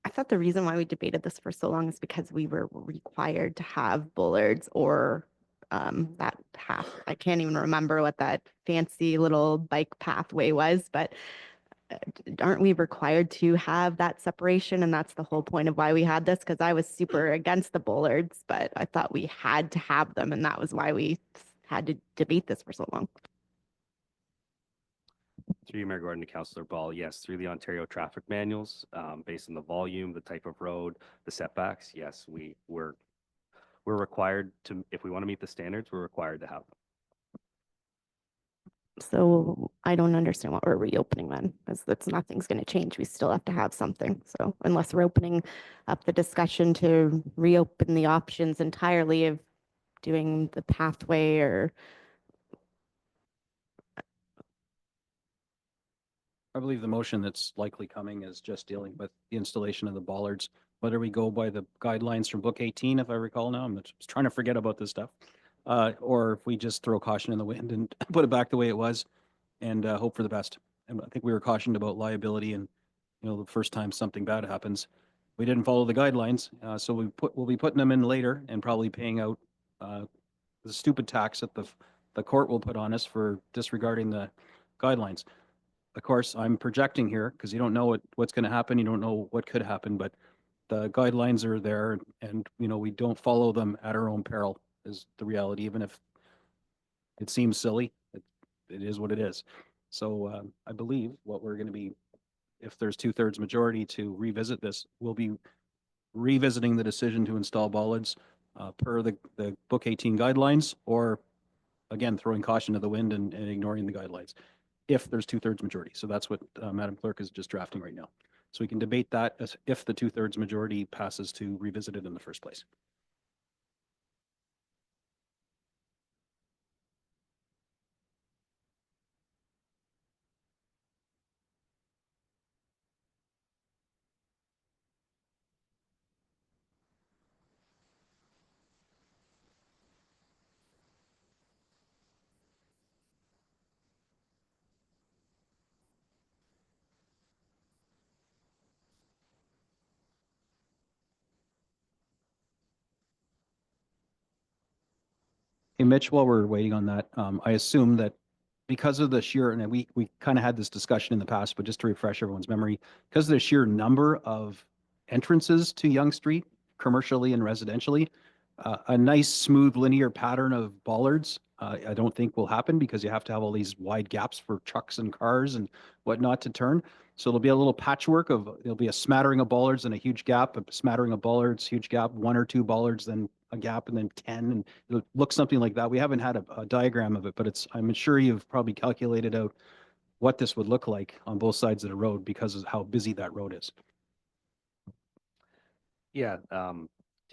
G: I thought the reason why we debated this for so long is because we were required to have bollards or that path. I can't even remember what that fancy little bike pathway was, but aren't we required to have that separation? And that's the whole point of why we had this, because I was super against the bollards, but I thought we had to have them, and that was why we had to debate this for so long.
U: Through you, Mayor Gordon, to Councillor Ball, yes, through the Ontario traffic manuals, based on the volume, the type of road, the setbacks, yes, we're required to, if we want to meet the standards, we're required to have them.
G: So I don't understand what we're reopening then, because nothing's going to change. We still have to have something. So unless we're opening up the discussion to reopen the options entirely of doing the pathway or.
B: I believe the motion that's likely coming is just dealing with the installation of the bollards. Whether we go by the guidelines from Book 18, if I recall now, I'm just trying to forget about this stuff. Or if we just throw caution in the wind and put it back the way it was and hope for the best. And I think we were cautioned about liability and, you know, the first time something bad happens, we didn't follow the guidelines. So we'll be putting them in later and probably paying out the stupid tax that the court will put on us for disregarding the guidelines. Of course, I'm projecting here because you don't know what's going to happen. You don't know what could happen, but the guidelines are there and, you know, we don't follow them at our own peril is the reality, even if it seems silly, it is what it is. So I believe what we're going to be, if there's 2/3 majority to revisit this, we'll be revisiting the decision to install bollards per the Book 18 guidelines, or again, throwing caution to the wind and ignoring the guidelines if there's 2/3 majority. So that's what Madam Clerk is just drafting right now. So we can debate that as if the 2/3 majority passes to revisit it in the first place. Hey, Mitch, while we're waiting on that, I assume that because of the sheer, and we kind of had this discussion in the past, but just to refresh everyone's memory, because of the sheer number of entrances to Yonge Street, commercially and residentially, a nice, smooth, linear pattern of bollards, I don't think will happen because you have to have all these wide gaps for trucks and cars and whatnot to turn. So it'll be a little patchwork there'll be a smattering of bollards and a huge gap, a smattering of bollards, huge gap, 1 or 2 bollards, then a gap, and then 10, and it'll look something like that. We haven't had a diagram of it, but I'm sure you've probably calculated out what this would look like on both sides of the road because of how busy that road is.
U: Yeah, to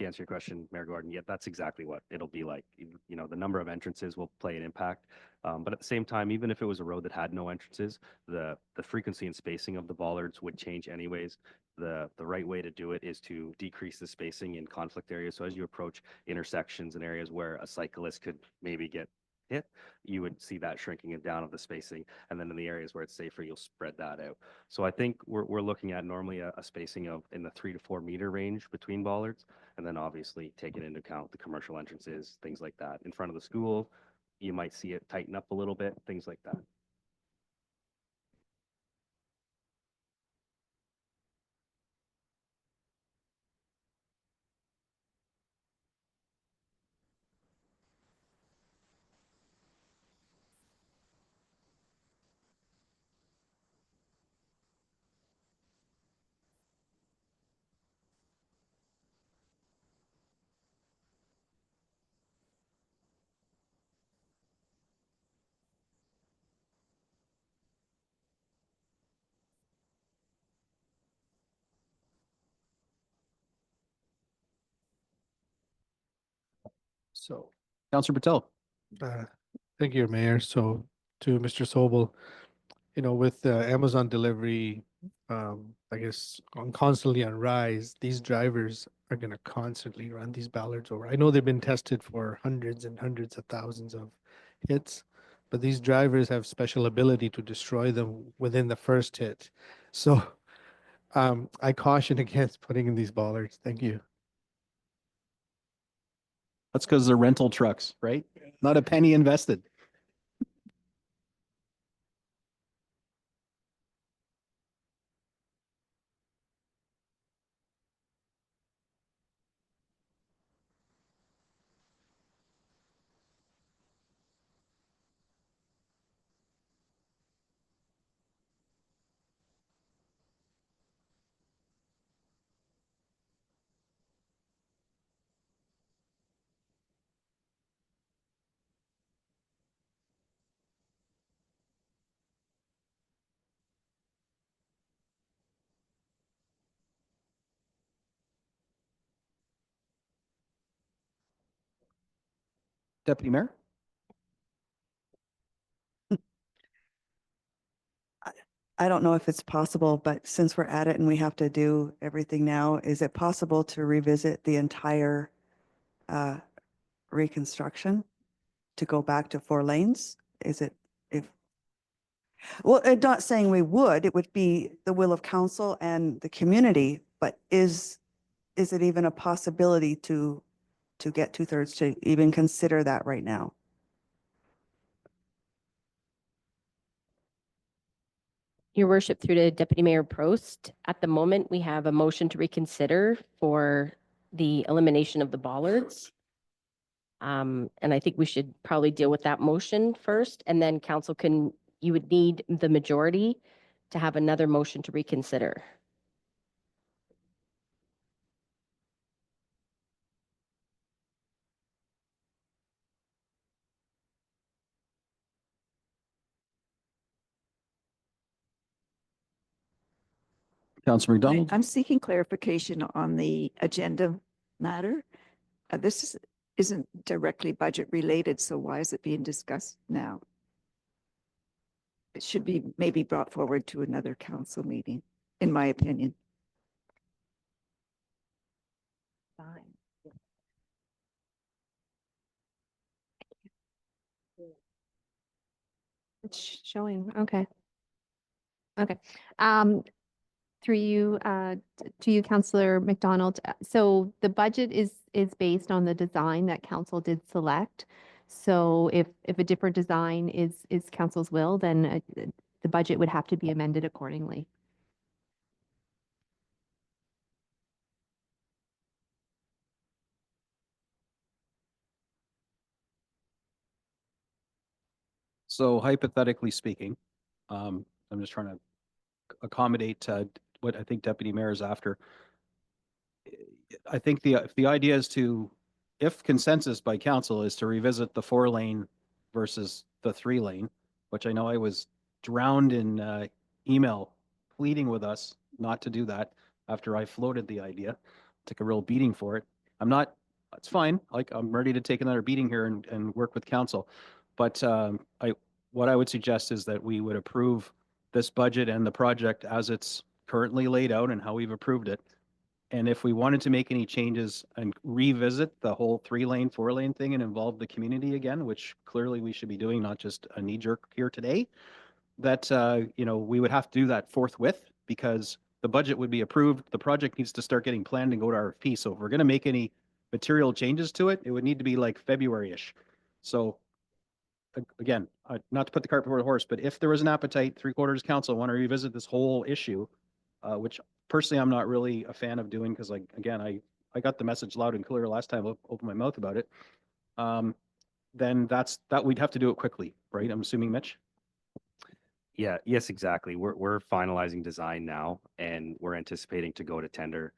U: answer your question, Mayor Gordon, yeah, that's exactly what it'll be like. You know, the number of entrances will play an impact. But at the same time, even if it was a road that had no entrances, the frequency and spacing of the bollards would change anyways. The right way to do it is to decrease the spacing in conflict areas. So as you approach intersections and areas where a cyclist could maybe get hit, you would see that shrinking it down of the spacing. And then in the areas where it's safer, you'll spread that out. So I think we're looking at normally a spacing of in the 3 to 4 meter range between bollards. And then obviously taking into account the commercial entrances, things like that. In front of the school, you might see it tighten up a little bit, things like that.
P: So,
B: Councillor Patel.
P: thank you, Mayor. So to Mr. Sobel, you know, with Amazon delivery, I guess constantly on rise, these drivers are going to constantly run these ballards over. I know they've been tested for hundreds and hundreds of thousands of hits, but these drivers have special ability to destroy them within the first hit. So I caution against putting in these bollards. Thank you.
B: That's because they're rental trucks, right? Not a penny invested. Deputy Mayor?
A: I don't know if it's possible, but since we're at it and we have to do everything now, is it possible to revisit the entire reconstruction to go back to 4 lanes? Is it, if, well, I'm not saying we would, it would be the will of council and the community, but is it even a possibility to get 2/3 to even consider that right now?
Q: Your worship, through to Deputy Mayor Prost, at the moment, we have a motion to reconsider for the elimination of the bollards. And I think we should probably deal with that motion first, and then council you would need the majority to have another motion to reconsider.
B: Councillor McDonald?
H: I'm seeking clarification on the agenda matter. This isn't directly budget related, so why is it being discussed now? It should be maybe brought forward to another council meeting, in my opinion. Fine.
D: It's showing, okay. Okay. Through you, to you, Councillor McDonald. So the budget is based on the design that council did select. So if a different design is council's will, then the budget would have to be amended accordingly.
B: So hypothetically speaking, I'm just trying to accommodate what I think Deputy Mayor is after. I think the idea is to, if consensus by council is to revisit the 4 lane versus the 3 lane, which I know I was drowned in email pleading with us not to do that after I floated the idea. Took a real beating for it. I'm not, it's fine. Like, I'm ready to take another beating here and work with council. But what I would suggest is that we would approve this budget and the project as it's currently laid out and how we've approved it. And if we wanted to make any changes and revisit the whole 3-lane, 4-lane thing and involve the community again, which clearly we should be doing, not just a knee jerk here today, that, you know, we would have to do that forthwith because the budget would be approved. The project needs to start getting planned and go to RFP. So if we're going to make any material changes to it, it would need to be like February-ish. So again, not to put the cart before the horse, but if there was an appetite, 3/4 council want to revisit this whole issue, which personally I'm not really a fan of doing because, like, again, I got the message loud and clear last time I opened my mouth about it. Then that we'd have to do it quickly, right? I'm assuming, Mitch?
U: Yeah, yes, exactly. We're finalizing design now and we're anticipating to go to tender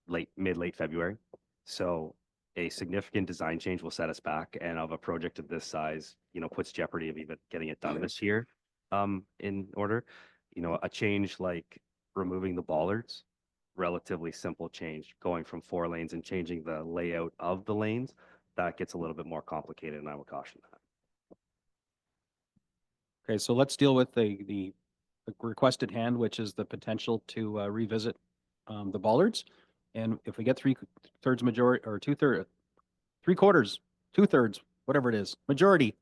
U: late February. So a significant design change will set us back, and of a project of this size, you know, puts jeopardy of even getting it done this year in order. You know, a change like removing the bollards, relatively simple change, going from 4 lanes and changing the layout of the lanes, that gets a little bit more complicated, and I will caution that.
B: Okay, so let's deal with the request at hand, which is the potential to revisit the bollards. And if we get 3/3 majority or 2/3, 3/4, 2/3, whatever it is, majority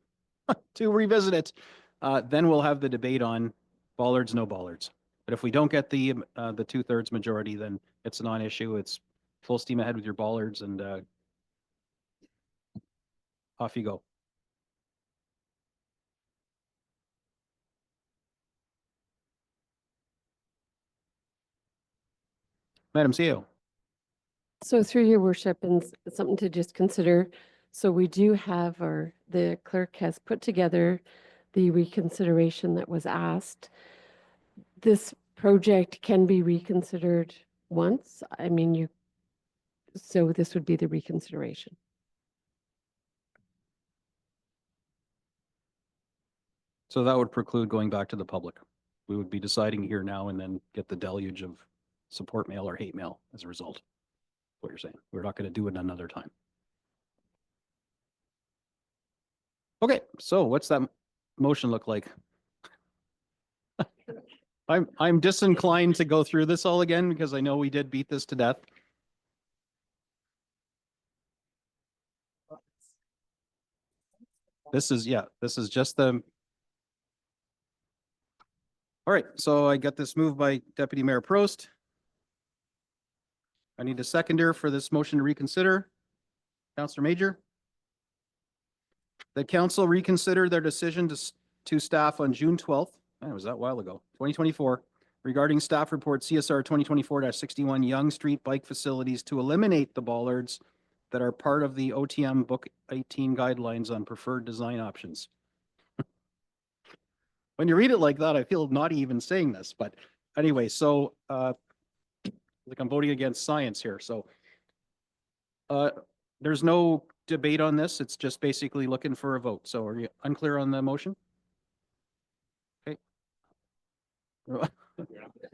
B: to revisit it, then we'll have the debate on bollards, no bollards. But if we don't get the 2/3 majority, then it's a non-issue. It's full steam ahead with your bollards and off you go. Madam CEO.
C: So through your worship, and something to just consider, so we do have, or the clerk has put together the reconsideration that was asked. This project can be reconsidered once. I mean, so this would be the reconsideration.
B: So that would preclude going back to the public. We would be deciding here now and then get the deluge of support mail or hate mail as a result. What you're saying. We're not going to do it another time. Okay, so what's that motion look like? I'm disinclined to go through this all again because I know we did beat this to death. This is just the. All right, so I got this moved by Deputy Mayor Prost. I need a seconder for this motion to reconsider. Councillor Major. The council reconsider their decision to staff on June 12th. Man, was that a while ago? 2024, regarding staff report CSR 2024-61 Young Street Bike Facilities to eliminate the bollards that are part of the OTM Book 18 guidelines on preferred design options. When you read it like that, I feel naughty even saying this, but anyway, so like I'm voting against science here. So there's no debate on this. It's just basically looking for a vote. So are you unclear on the motion? Okay.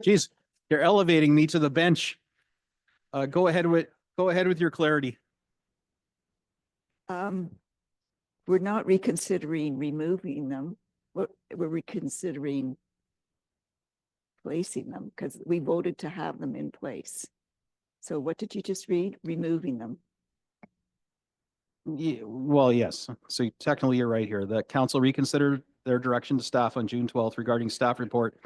B: Geez, you're elevating me to the bench. Go ahead with your clarity.
H: We're not reconsidering removing them. We're reconsidering placing them because we voted to have them in place. So what did you just read? Removing them.
B: Yeah, well, yes. So technically you're right here. The council reconsidered their direction to staff on June 12th regarding staff report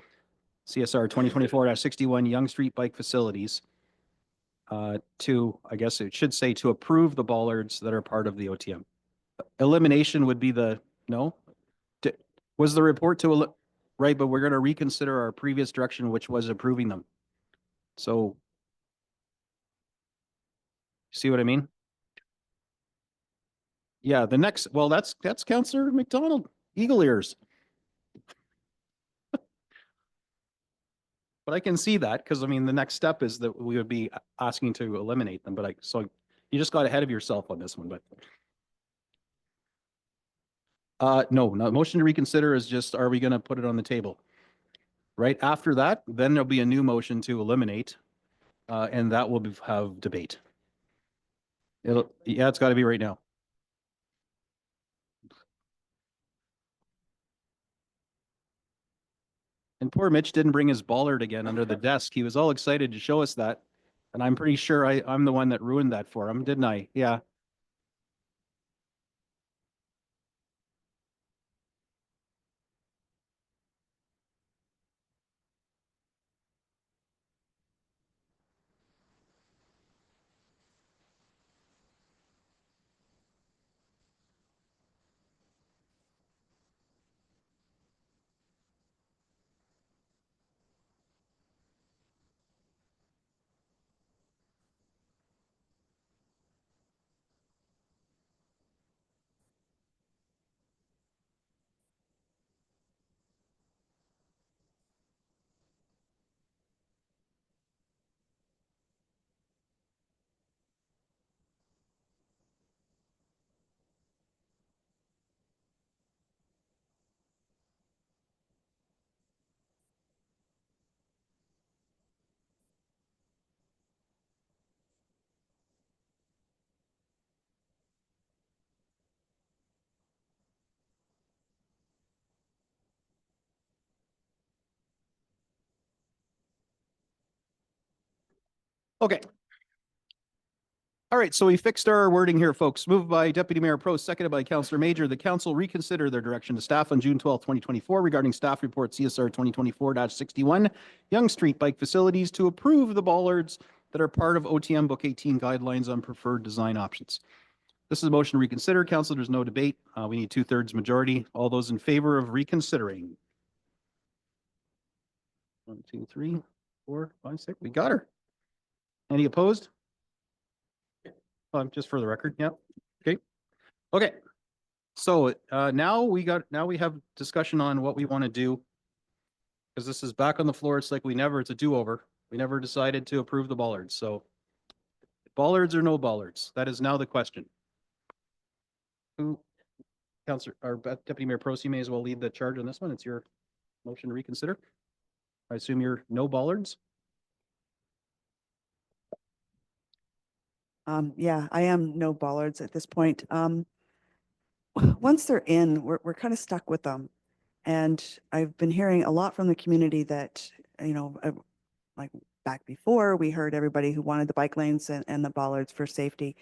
B: CSR 2024-61 Young Street Bike Facilities to, I guess it should say, to approve the bollards that are part of the OTM. Elimination would be the, no? Was the report to, right, but we're going to reconsider our previous direction, which was approving them. So, see what I mean? Yeah, the next, well, that's Councillor McDonald, Eagle Ears. But I can see that because I mean, the next step is that we would be asking to eliminate them, but so you just got ahead of yourself on this one, but No, motion to reconsider is just, are we going to put it on the table? Right after that, then there'll be a new motion to eliminate, and that will have debate. Yeah, it's got to be right now. And poor Mitch didn't bring his bollard again under the desk. He was all excited to show us that. And I'm pretty sure I'm the one that ruined that for him, didn't I? Yeah. Okay. All right, so we fixed our wording here, folks. Moved by Deputy Mayor Pro, seconded by Councillor Major. The council reconsider their direction to staff on June 12, 2024 regarding staff report CSR 2024-61, Young Street Bike Facilities to approve the bollards that are part of OTM Book 18 guidelines on preferred design options. This is a motion to reconsider. Council, there's no debate. We need 2/3 majority. All those in favor of reconsidering? 1, 2, 3, 4, 5, 6. We got her. Any opposed? Just for the record, yeah. Okay. Okay. So now we have discussion on what we want to do. Because this is back on the floor. It's like it's a do-over. We never decided to approve the bollards. So bollards or no bollards? That is now the question. Who, Councillor or Deputy Mayor Prost, you may as well lead the charge on this one. It's your motion to reconsider. I assume you're no bollards?
A: Yeah, I am no bollards at this point. Once they're in, we're kind of stuck with them. And I've been hearing a lot from the community that, like back before, we heard everybody who wanted the bike lanes and the bollards for safety.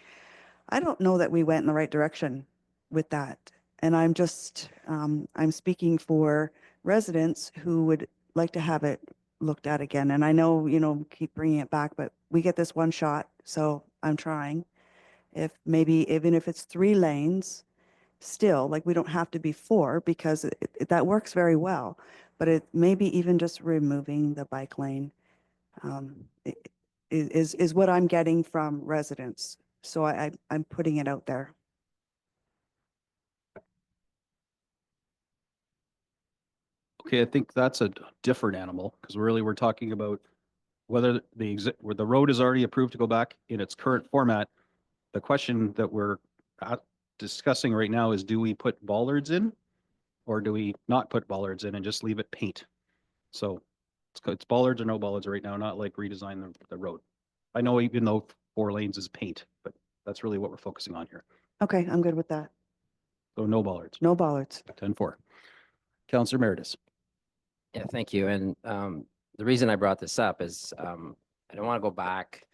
A: I don't know that we went in the right direction with that. And I'm just, I'm speaking for residents who would like to have it looked at again. And I know, keep bringing it back, but we get this one shot. So I'm trying. If maybe, even if it's 3 lanes, still, like we don't have to be 4 because that works very well. But it maybe even just removing the bike lane is what I'm getting from residents. So I'm putting it out there.
B: Okay, I think that's a different animal because really we're talking about whether where the road is already approved to go back in its current format. The question that we're discussing right now is, do we put bollards in or do we not put bollards in and just leave it paint? So it's bollards or no bollards right now, not like redesign the road. I know even though 4 lanes is paint, but that's really what we're focusing on here.
A: Okay, I'm good with that.
B: So no bollards.
A: No bollards.
B: 10-4. Councillor Meredith.
I: Yeah, thank you. And the reason I brought this up is I don't want to go back.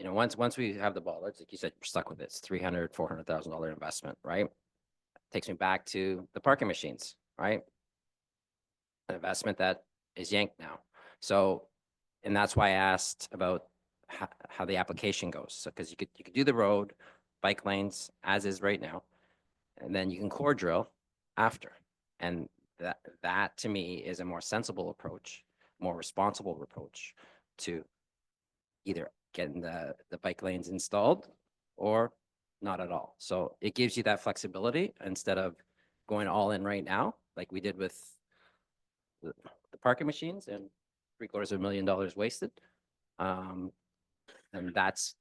I: Once we have the bollards, like you said, we're stuck with it. It's $300,000, $400,000 investment, right? Takes me back to the parking machines, right? An investment that is yanked now. So, and that's why I asked about how the application goes. So, because you could do the road, bike lanes as is right now, and then you can core drill after. And that to me is a more sensible approach, more responsible approach to either getting the bike lanes installed or not at all. So it gives you that flexibility instead of going all in right now, like we did with the parking machines and $750,000 wasted. And that's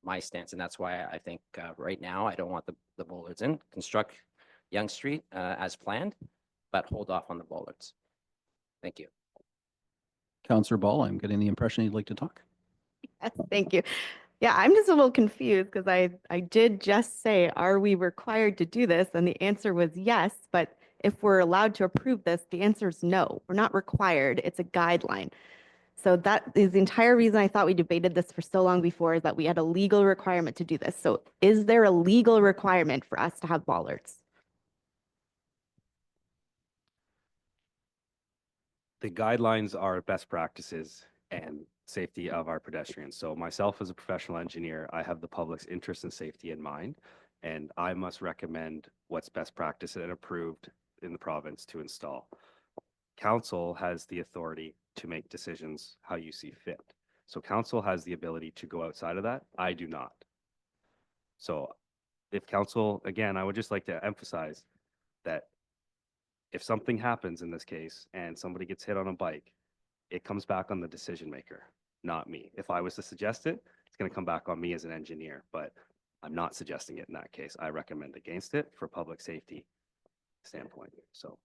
I: my stance. And that's why I think right now I don't want the bollards in. Construct Young Street as planned, but hold off on the bollards. Thank you.
B: Councillor Ball, I'm getting the impression you'd like to talk.
G: Yes, thank you. Yeah, I'm just a little confused because I did just say, are we required to do this? And the answer was yes, but if we're allowed to approve this, the answer is no. We're not required. It's a guideline. So that is the entire reason I thought we debated this for so long before, is that we had a legal requirement to do this. So is there a legal requirement for us to have bollards?
U: The guidelines are best practices and safety of our pedestrians. So myself as a professional engineer, I have the public's interest and safety in mind, and I must recommend what's best practice and approved in the province to install. Council has the authority to make decisions how you see fit. So council has the ability to go outside of that. I do not. So if council, again, I would just like to emphasize that if something happens in this case and somebody gets hit on a bike, it comes back on the decision maker, not me. If I was to suggest it, it's going to come back on me as an engineer, but I'm not suggesting it in that case. I recommend against it for public safety standpoint. So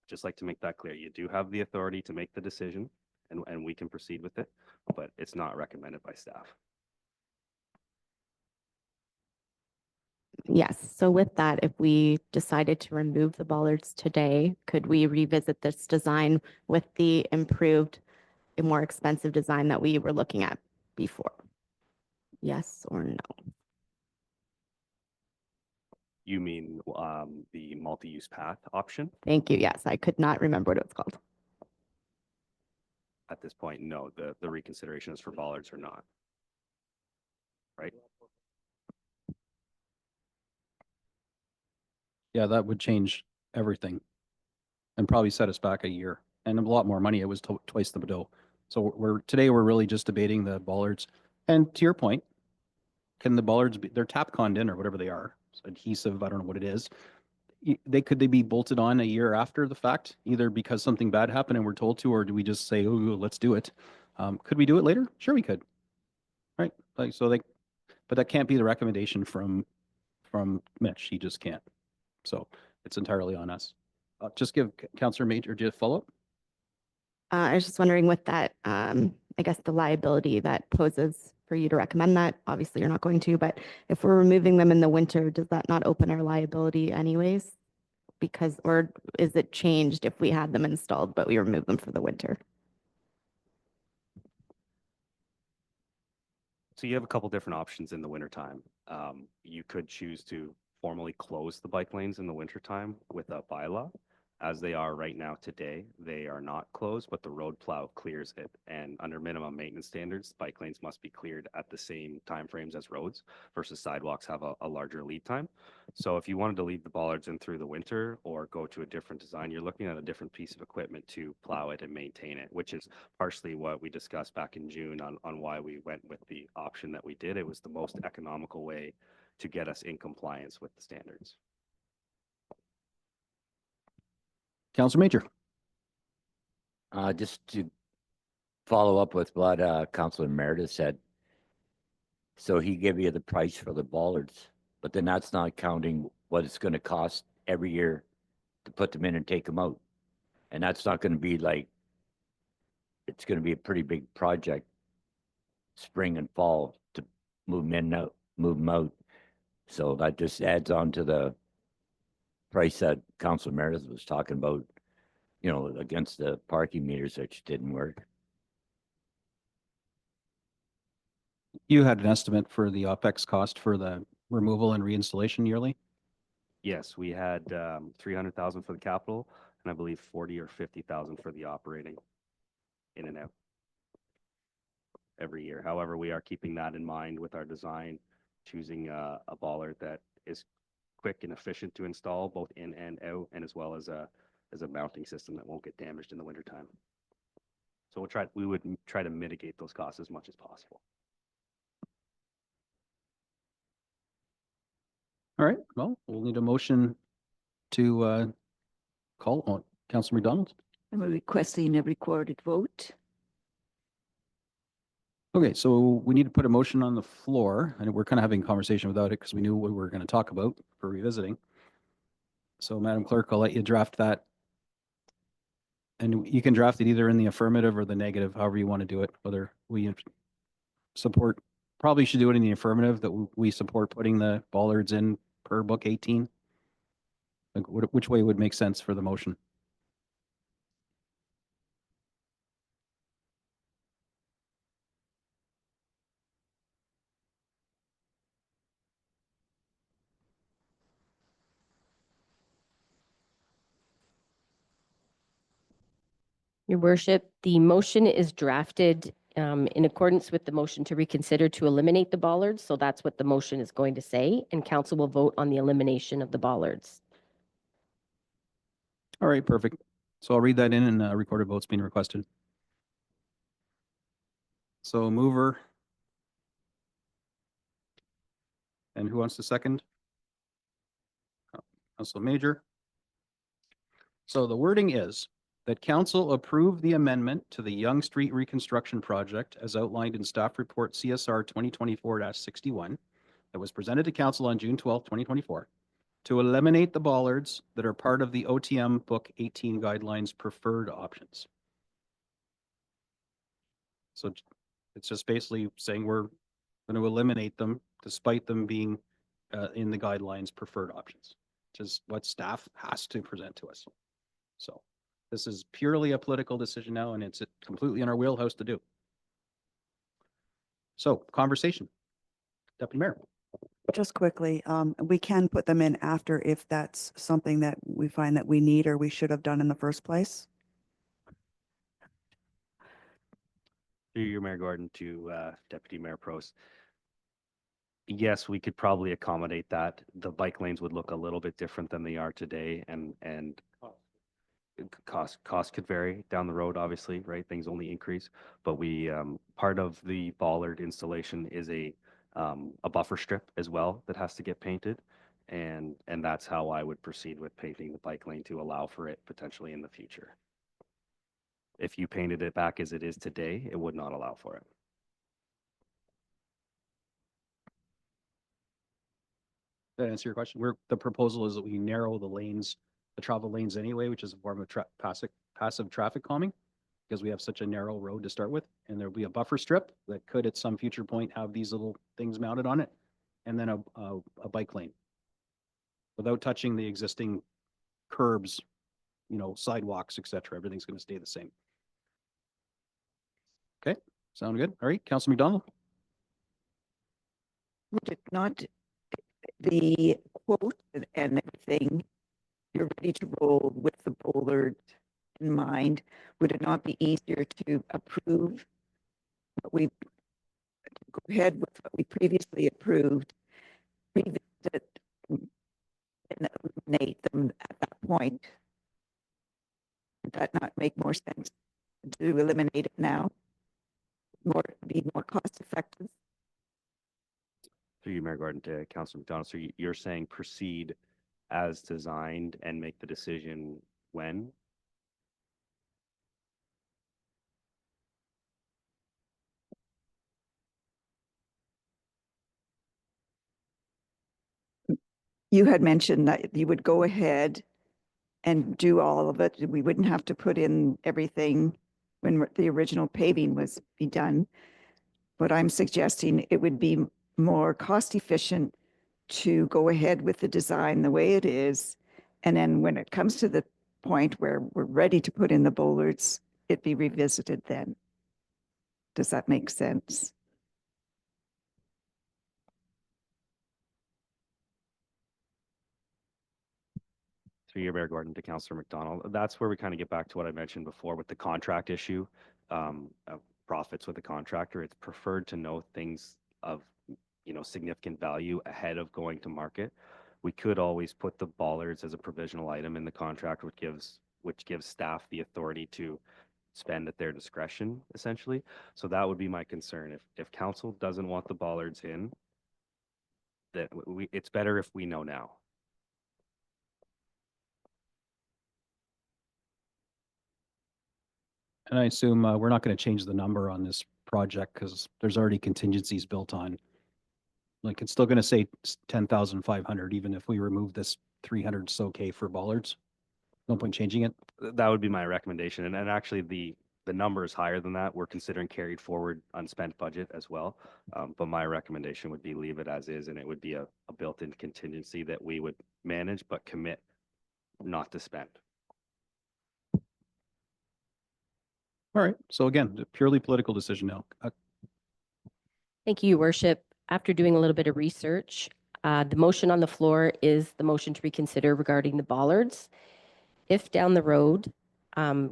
U: just like to make that clear. You do have the authority to make the decision and we can proceed with it, but it's not recommended by staff.
G: Yes. So with that, if we decided to remove the bollards today, could we revisit this design with the improved, a more expensive design that we were looking at before? Yes or no?
U: You mean the multi-use path option?
G: Thank you. Yes, I could not remember what it was called.
U: At this point, no, the reconsideration is for bollards or not. Right?
B: Yeah, that would change everything and probably set us back a year and a lot more money. It was twice the dough. So today we're really just debating the bollards. And to your point, can the bollards be, they're Tapconned in or whatever they are, it's adhesive, I don't know what it is. Could they be bolted on a year after the fact, either because something bad happened and we're told to, or do we just say, oh, let's do it? Could we do it later? Sure, we could. Right? Like, so but that can't be the recommendation from Mitch. He just can't. So it's entirely on us. Just give Councillor Major, do you follow up?
G: I was just wondering with that, I guess the liability that poses for you to recommend that. Obviously, you're not going to, but if we're removing them in the winter, does that not open our liability anyways? Because, or is it changed if we had them installed, but we remove them for the winter?
U: So you have a couple different options in the wintertime. You could choose to formally close the bike lanes in the wintertime with a bylaw. As they are right now today, they are not closed, but the road plow clears it. And under minimum maintenance standards, bike lanes must be cleared at the same timeframes as roads versus sidewalks have a larger lead time. So if you wanted to leave the bollards in through the winter or go to a different design, you're looking at a different piece of equipment to plow it and maintain it, which is partially what we discussed back in June on why we went with the option that we did. It was the most economical way to get us in compliance with the standards.
B: Councillor Major.
J: Just to follow up with what Councillor Meredith said. So he gave you the price for the bollards, but then that's not counting what it's going to cost every year to put them in and take them out. And that's not going to be like, it's going to be a pretty big project, spring and fall, to move them in and out, move them out. So that just adds on to the price that Councillor Meredith was talking about, you know, against the parking meters, which didn't work.
B: You had an estimate for the OPEX cost for the removal and reinstallation yearly?
U: Yes, we had 300,000 for the capital, and I believe 40 or 50,000 for the operating in and out every year. However, we are keeping that in mind with our design, choosing a bollard that is quick and efficient to install both in and out, and as well as a mounting system that won't get damaged in the wintertime. So we would try to mitigate those costs as much as possible.
B: All right, well, we'll need a motion to call on Councillor McDonald.
H: I'm requesting a recorded vote.
B: Okay, so we need to put a motion on the floor, and we're kind of having a conversation without it because we knew what we were going to talk about for revisiting. So Madam Clerk, I'll let you draft that. And you can draft it either in the affirmative or the negative, however you want to do it, whether we support, probably should do it in the affirmative that we support putting the bollards in per book 18. Like which way would make sense for the motion?
Q: Your worship, the motion is drafted in accordance with the motion to reconsider to eliminate the bollards. So that's what the motion is going to say, and council will vote on the elimination of the bollards.
B: All right, perfect. So I'll read that in and recorded votes being requested. So mover. And who wants to second? Councilor Major. So the wording is that council approve the amendment to the Yonge Street reconstruction project as outlined in staff report CSR 2024-61 that was presented to council on June 12, 2024, to eliminate the bollards that are part of the OTM Book 18 guidelines preferred options. So it's just basically saying we're going to eliminate them despite them being in the guidelines preferred options, which is what staff has to present to us. So this is purely a political decision now, and it's completely in our wheelhouse to do. So conversation. Deputy Mayor.
A: Just quickly, we can put them in after if that's something that we find that we need or we should have done in the first place.
U: Through your Mayor Gordon to Deputy Mayor Prost. Yes, we could probably accommodate that. The bike lanes would look a little bit different than they are today, and cost could vary down the road, obviously, right? Things only increase, but we part of the bollard installation is a buffer strip as well that has to get painted, and that's how I would proceed with painting the bike lane to allow for it potentially in the future. If you painted it back as it is today, it would not allow for it.
B: That answer your question? The proposal is that we narrow the lanes, the travel lanes anyway, which is a form of passive traffic calming, because we have such a narrow road to start with, and there'll be a buffer strip that could at some future point have these little things mounted on it, and then a bike lane without touching the existing curbs, sidewalks, etc. Everything's going to stay the same. Okay, sound good? All right, Councilor McDonald.
H: Would it not, the quote and everything, you're ready to roll with the bollard in mind, would it not be easier to approve what we go ahead with what we previously approved, revisit it, and eliminate them at that point? Would that not make more sense to eliminate it now? Be more cost effective?
U: Through you, Mayor Gordon, to Councilor McDonald. So you're saying proceed as designed and make the decision when?
H: You had mentioned that you would go ahead and do all of it. We wouldn't have to put in everything when the original paving was be done. But I'm suggesting it would be more cost efficient to go ahead with the design the way it is. And then when it comes to the point where we're ready to put in the bollards, it be revisited then. Does that make sense?
U: Through your Mayor Gordon to Councilor McDonald. That's where we kind of get back to what I mentioned before with the contract issue of profits with the contractor. It's preferred to know things of significant value ahead of going to market. We could always put the bollards as a provisional item in the contract, which gives staff the authority to spend at their discretion, essentially. So that would be my concern. If council doesn't want the bollards in, that it's better if we know now.
B: And I assume we're not going to change the number on this project because there's already contingencies built on. Like, it's still gonna say 10,500, even if we remove this 300 so K for bollards. No point changing it.
U: That would be my recommendation. And actually the number is higher than that. We're considering carried forward unspent budget as well. But my recommendation would be leave it as is, and it would be a built-in contingency that we would manage but commit not to spend.
B: All right, so again, a purely political decision now.
Q: Thank you, Your Worship. After doing a little bit of research, the motion on the floor is the motion to reconsider regarding the bollards. If down the road,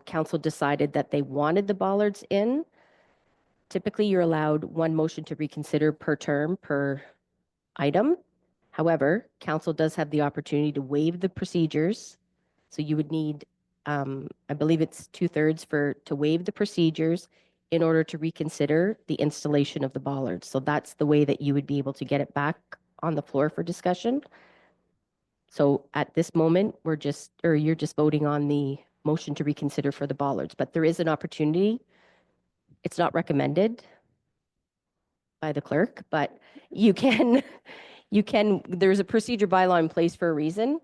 Q: council decided that they wanted the bollards in, typically you're allowed one motion to reconsider per term per item. However, council does have the opportunity to waive the procedures. So you would need, I believe it's 2/3 to waive the procedures in order to reconsider the installation of the bollards. So that's the way that you would be able to get it back on the floor for discussion. So at this moment, you're just voting on the motion to reconsider for the bollards, but there is an opportunity. It's not recommended by the clerk, but you can, there's a procedure bylaw in place for a reason.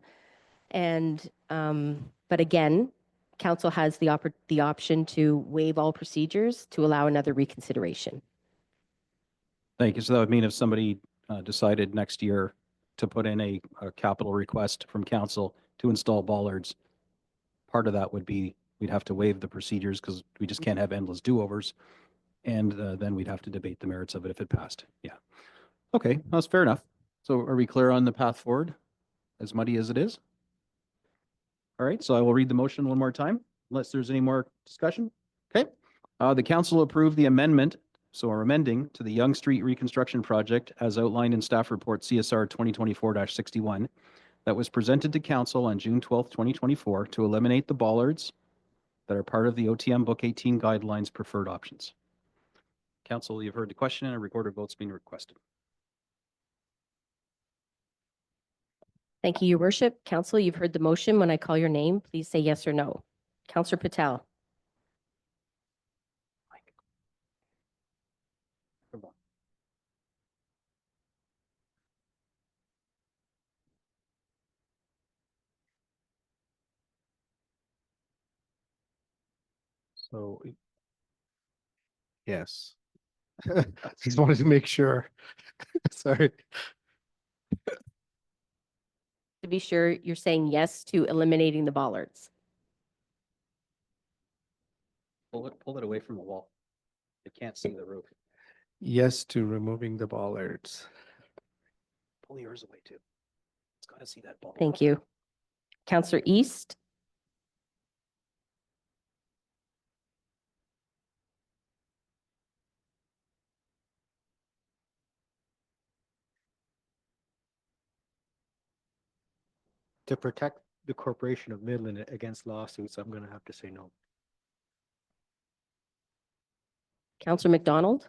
Q: And, but again, council has the option to waive all procedures to allow another reconsideration.
B: Thank you. So that would mean if somebody decided next year to put in a capital request from council to install bollards, part of that would be we'd have to waive the procedures because we just can't have endless do-overs. And then we'd have to debate the merits of it if it passed. Yeah. Okay, that's fair enough. So are we clear on the path forward, as muddy as it is? All right, so I will read the motion one more time, unless there's any more discussion. Okay. The council approved the amendment, so we're amending to the Yonge Street Reconstruction Project as outlined in staff report CSR 2024-61 that was presented to council on June 12th, 2024 to eliminate the bollards that are part of the OTM Book 18 guidelines preferred options. Council, you've heard the question and a recorded vote's being requested.
Q: Thank you, Your Worship. Council, you've heard the motion. When I call your name, please say yes or no. Councillor Patel.
P: So, yes. Just wanted to make sure. Sorry.
Q: To be sure, you're saying yes to eliminating the bollards.
B: Pull it away from the wall. They can't see the roof.
P: Yes to removing the bollards.
B: Pull yours away too. It's got to see that ball.
Q: Thank you. Councillor East.
M: To protect the corporation of Midland against lawsuits, I'm going to have to say no.
Q: Councillor McDonald.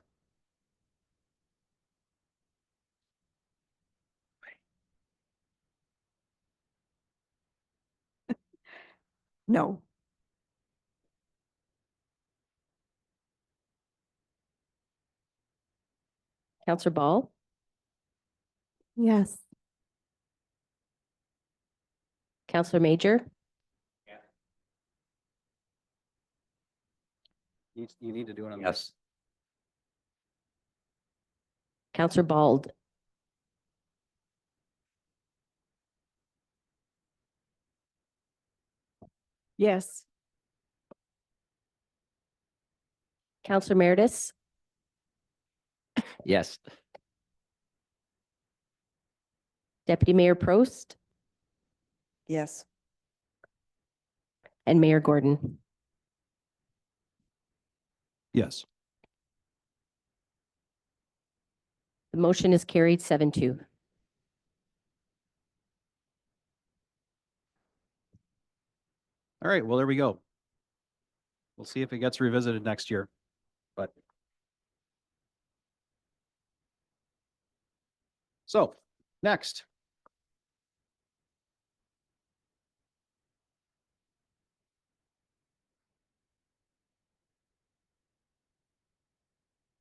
H: No.
Q: Councillor Ball.
A: Yes.
Q: Councillor Major.
B: You need to do it on
J: Yes.
Q: Councillor Bald.
H: Yes.
Q: Councillor Meredith.
J: Yes.
Q: Deputy Mayor Prost.
A: Yes.
Q: And Mayor Gordon.
B: Yes.
Q: The motion is carried 7-2.
B: All right, well, there we go. We'll see if it gets revisited next year, but. So, next.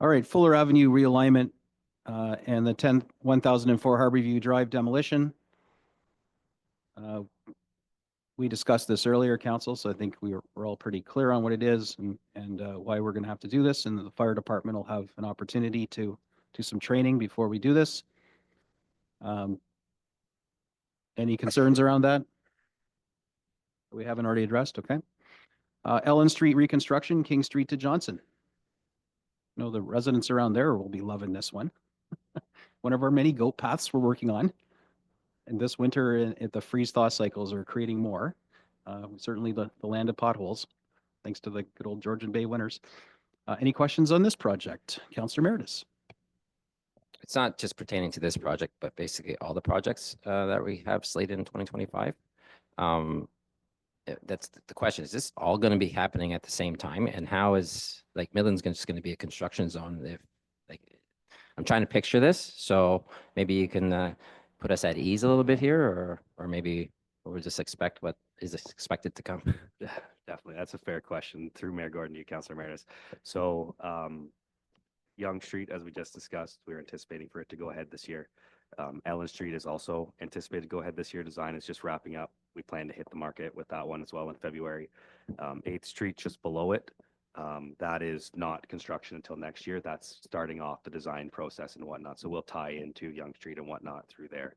B: All right, Fuller Avenue realignment and the 1004 Harborview Drive demolition. We discussed this earlier, council, so I think we're all pretty clear on what it is and why we're going to have to do this. And the fire department will have an opportunity to do some training before we do this. Any concerns around that? We haven't already addressed, okay. Ellen Street reconstruction, King Street to Johnson. You know, the residents around there will be loving this one. One of our many goat paths we're working on. And this winter, the freeze-thaw cycles are creating more. Certainly the land of potholes, thanks to the good old Georgian Bay winters. Any questions on this project? Councillor Meredith?
I: It's not just pertaining to this project, but basically all the projects that we have slated in 2025. That's the question. Is this all going to be happening at the same time? And how is like Midland's just going to be a construction zone? If like, I'm trying to picture this, so maybe you can put us at ease a little bit here, or maybe we'll just expect what is expected to come.
U: Definitely, that's a fair question through Mayor Gordon to you, Councillor Meredith. So, Young Street, as we just discussed, we're anticipating for it to go ahead this year. Ellen Street is also anticipated to go ahead this year. Design is just wrapping up. We plan to hit the market with that one as well in February. 8th Street just below it. That is not construction until next year. That's starting off the design process and whatnot. So we'll tie into Young Street and whatnot through there.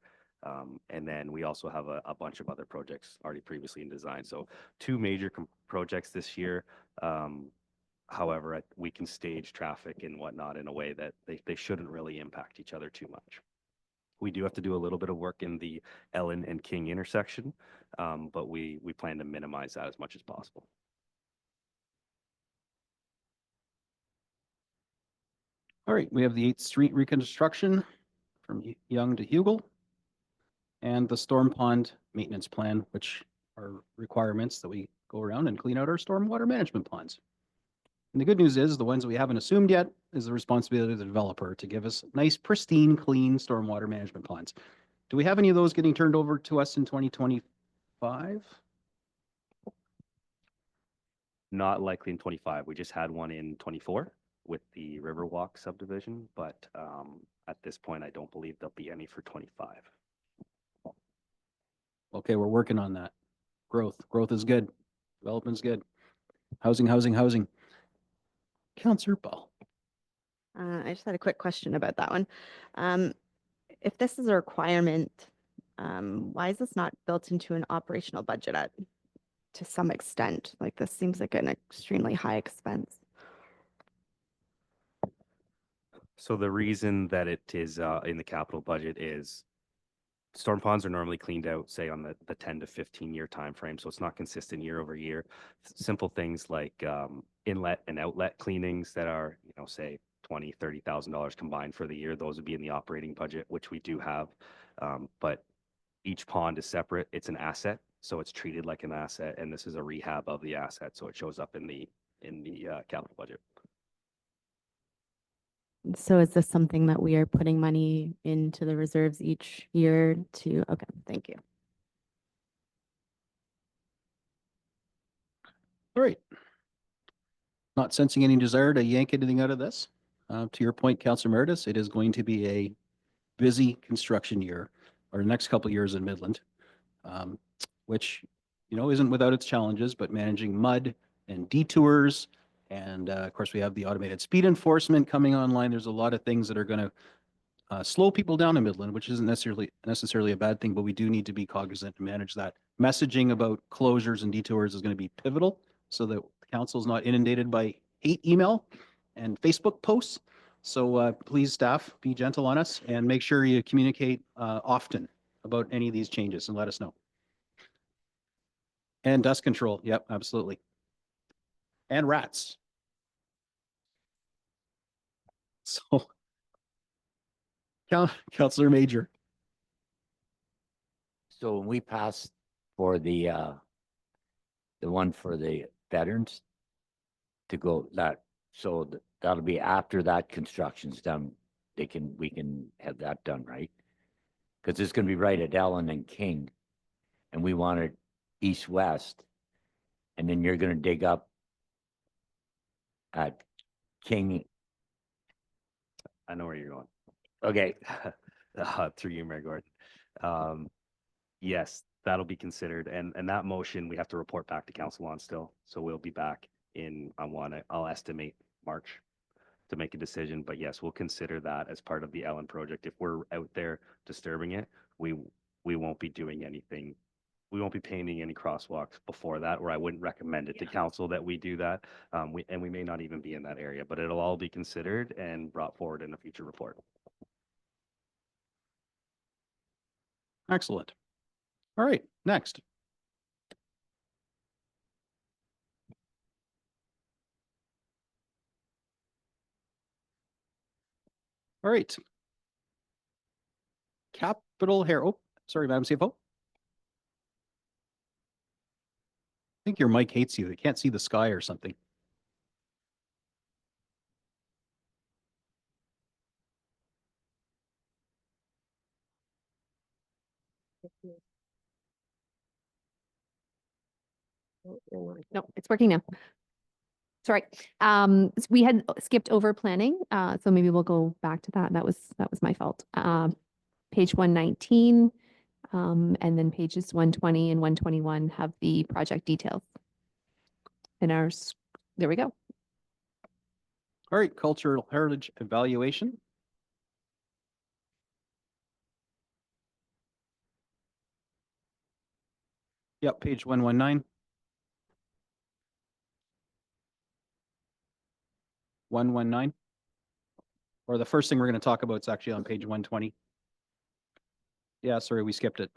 U: And then we also have a bunch of other projects already previously in design. So 2 major projects this year. However, we can stage traffic and whatnot in a way that they shouldn't really impact each other too much. We do have to do a little bit of work in the Ellen and King intersection, but we plan to minimize that as much as possible.
B: All right, we have the 8th Street reconstruction from Young to Hugel and the storm pond maintenance plan, which are requirements that we go around and clean out our stormwater management ponds. And the good news is the ones we haven't assumed yet is the responsibility of the developer to give us nice, pristine, clean stormwater management ponds. Do we have any of those getting turned over to us in 2025?
U: Not likely in 25. We just had one in 24 with the Riverwalk subdivision, but at this point, I don't believe there'll be any for 25.
B: Okay, we're working on that. Growth is good. Development's good. Housing. Councillor Ball.
G: I just had a quick question about that one. If this is a requirement, why is this not built into an operational budget to some extent? Like this seems like an extremely high expense.
U: So the reason that it is in the capital budget is storm ponds are normally cleaned out, say, on the 10 to 15 year time frame. So it's not consistent year over year. Simple things like inlet and outlet cleanings that are, say $20,000, $30,000 combined for the year. Those would be in the operating budget, which we do have. But each pond is separate. It's an asset, so it's treated like an asset, and this is a rehab of the asset, so it shows up in the capital budget.
G: So is this something that we are putting money into the reserves each year to, okay, thank you.
B: All right. Not sensing any desire to yank anything out of this. To your point, Councillor Meredith, it is going to be a busy construction year, or the next couple of years in Midland, which, isn't without its challenges, but managing mud and detours. And of course, we have the automated speed enforcement coming online. There's a lot of things that are going to slow people down in Midland, which isn't necessarily a bad thing, but we do need to be cognizant to manage that. Messaging about closures and detours is going to be pivotal so that the council is not inundated by hate email and Facebook posts. So please, staff, be gentle on us and make sure you communicate often about any of these changes and let us know. And dust control. Yep, absolutely. And rats. So, Councillor Major.
J: So when we passed for the one for the veterans to go that'll be after that construction's done. We can have that done, right? Because it's going to be right at Ellen and King, and we want it east-west, and then you're going to dig up at King
U: I know where you're going. Okay. Through you, Mayor Gordon. Yes, that'll be considered. And that motion, we have to report back to council on still. So we'll be back I'll estimate March to make a decision. But yes, we'll consider that as part of the Ellen project. If we're out there disturbing it, we won't be doing anything. We won't be painting any crosswalks before that, or I wouldn't recommend it to council that we do that. We may not even be in that area, but it'll all be considered and brought forward in a future report.
B: Excellent. All right, next. All right. Capital Hair. Oh, sorry, Madam CFO. I think your mic hates you. They can't see the sky or something.
D: No, it's working now. Sorry. We had skipped over planning, so maybe we'll go back to that. That was my fault. Page 119, and then pages 120 and 121 have the project details. And there we go.
B: All right, cultural heritage evaluation. Yep, page 119. 119. Or the first thing we're going to talk about is actually on page 120. Yeah, sorry, we skipped it.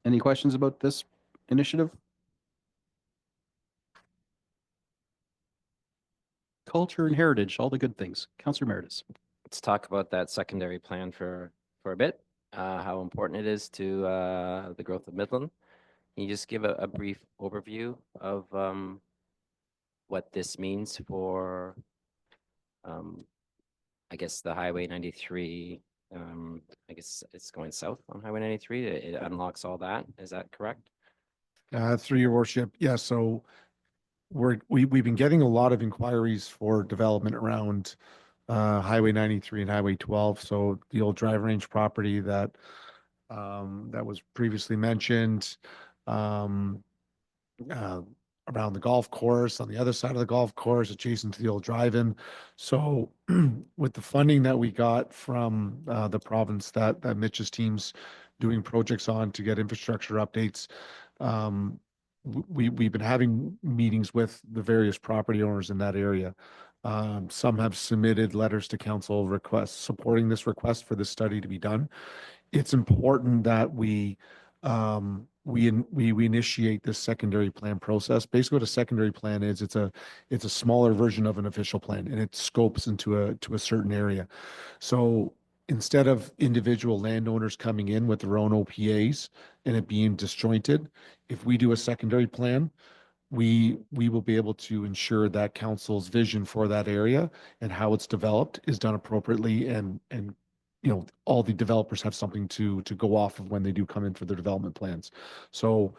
B: Any questions about this initiative? Culture and heritage, all the good things. Councillor Meredith.
I: Let's talk about that secondary plan for a bit, how important it is to the growth of Midland. Can you just give a brief overview of what this means for, I guess, the Highway 93? I guess it's going south on Highway 93. It unlocks all that. Is that correct?
F: Through your worship, yeah, so we've been getting a lot of inquiries for development around Highway 93 and Highway 12. So the old drive range property that was previously mentioned, around the golf course, on the other side of the golf course, adjacent to the old drive-in. So with the funding that we got from the province that Mitch's team's doing projects on to get infrastructure updates, we've been having meetings with the various property owners in that area. Some have submitted letters to council requests supporting this request for this study to be done. It's important that we initiate this secondary plan process. Basically, what a secondary plan is, it's a smaller version of an official plan, and it scopes into a certain area. So instead of individual landowners coming in with their own OPAs and it being disjointed, if we do a secondary plan, we will be able to ensure that council's vision for that area and how it's developed is done appropriately, and all the developers have something to go off of when they do come in for their development plans. So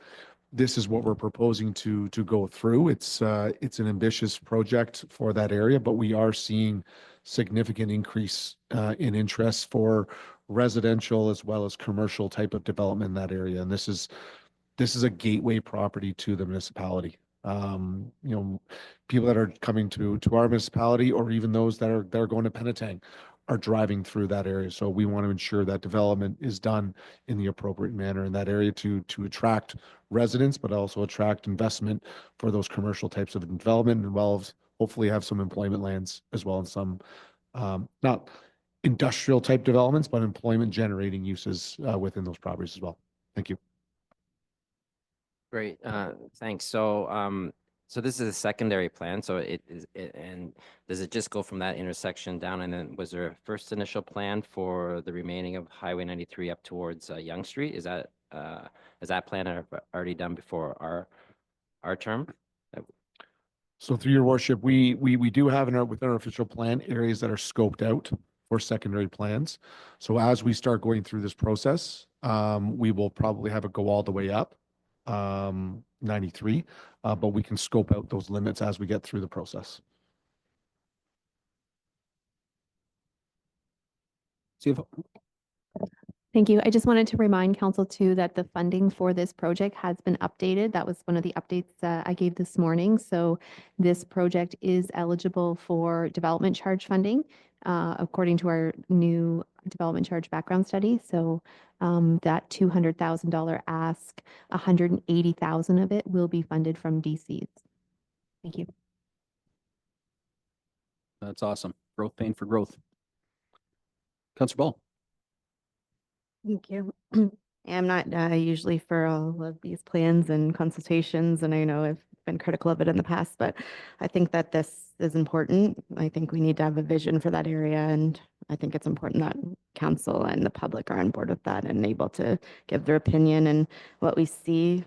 F: this is what we're proposing to go through. It's an ambitious project for that area, but we are seeing significant increase in interest for residential as well as commercial type of development in that area. And this is a gateway property to the municipality. People that are coming to our municipality, or even those that are going to Penetang, are driving through that area. So we want to ensure that development is done in the appropriate manner in that area to attract residents, but also attract investment for those commercial types of development, and well as hopefully have some employment lands as well, and some not industrial type developments, but employment generating uses within those properties as well. Thank you.
I: Great, thanks. So, so this is a secondary plan, so and does it just go from that intersection down? And then was there a first initial plan for the remaining of Highway 93 up towards Yonge Street? Is that plan already done before our term?
F: So through your worship, we do have within our official plan areas that are scoped out for secondary plans. So as we start going through this process, we will probably have it go all the way up, 93, but we can scope out those limits as we get through the process.
B: CFO.
D: Thank you. I just wanted to remind council too that the funding for this project has been updated. That was one of the updates I gave this morning. So this project is eligible for development charge funding according to our new development charge background study. So that $200,000 ask, $180,000 of it will be funded from DCs. Thank you.
B: That's awesome. Growth paying for growth. Councillor Ball.
G: Thank you. I'm not usually for all of these plans and consultations, and I know I've been critical of it in the past, but I think that this is important. I think we need to have a vision for that area, and I think it's important that council and the public are on board with that and able to give their opinion. And what we see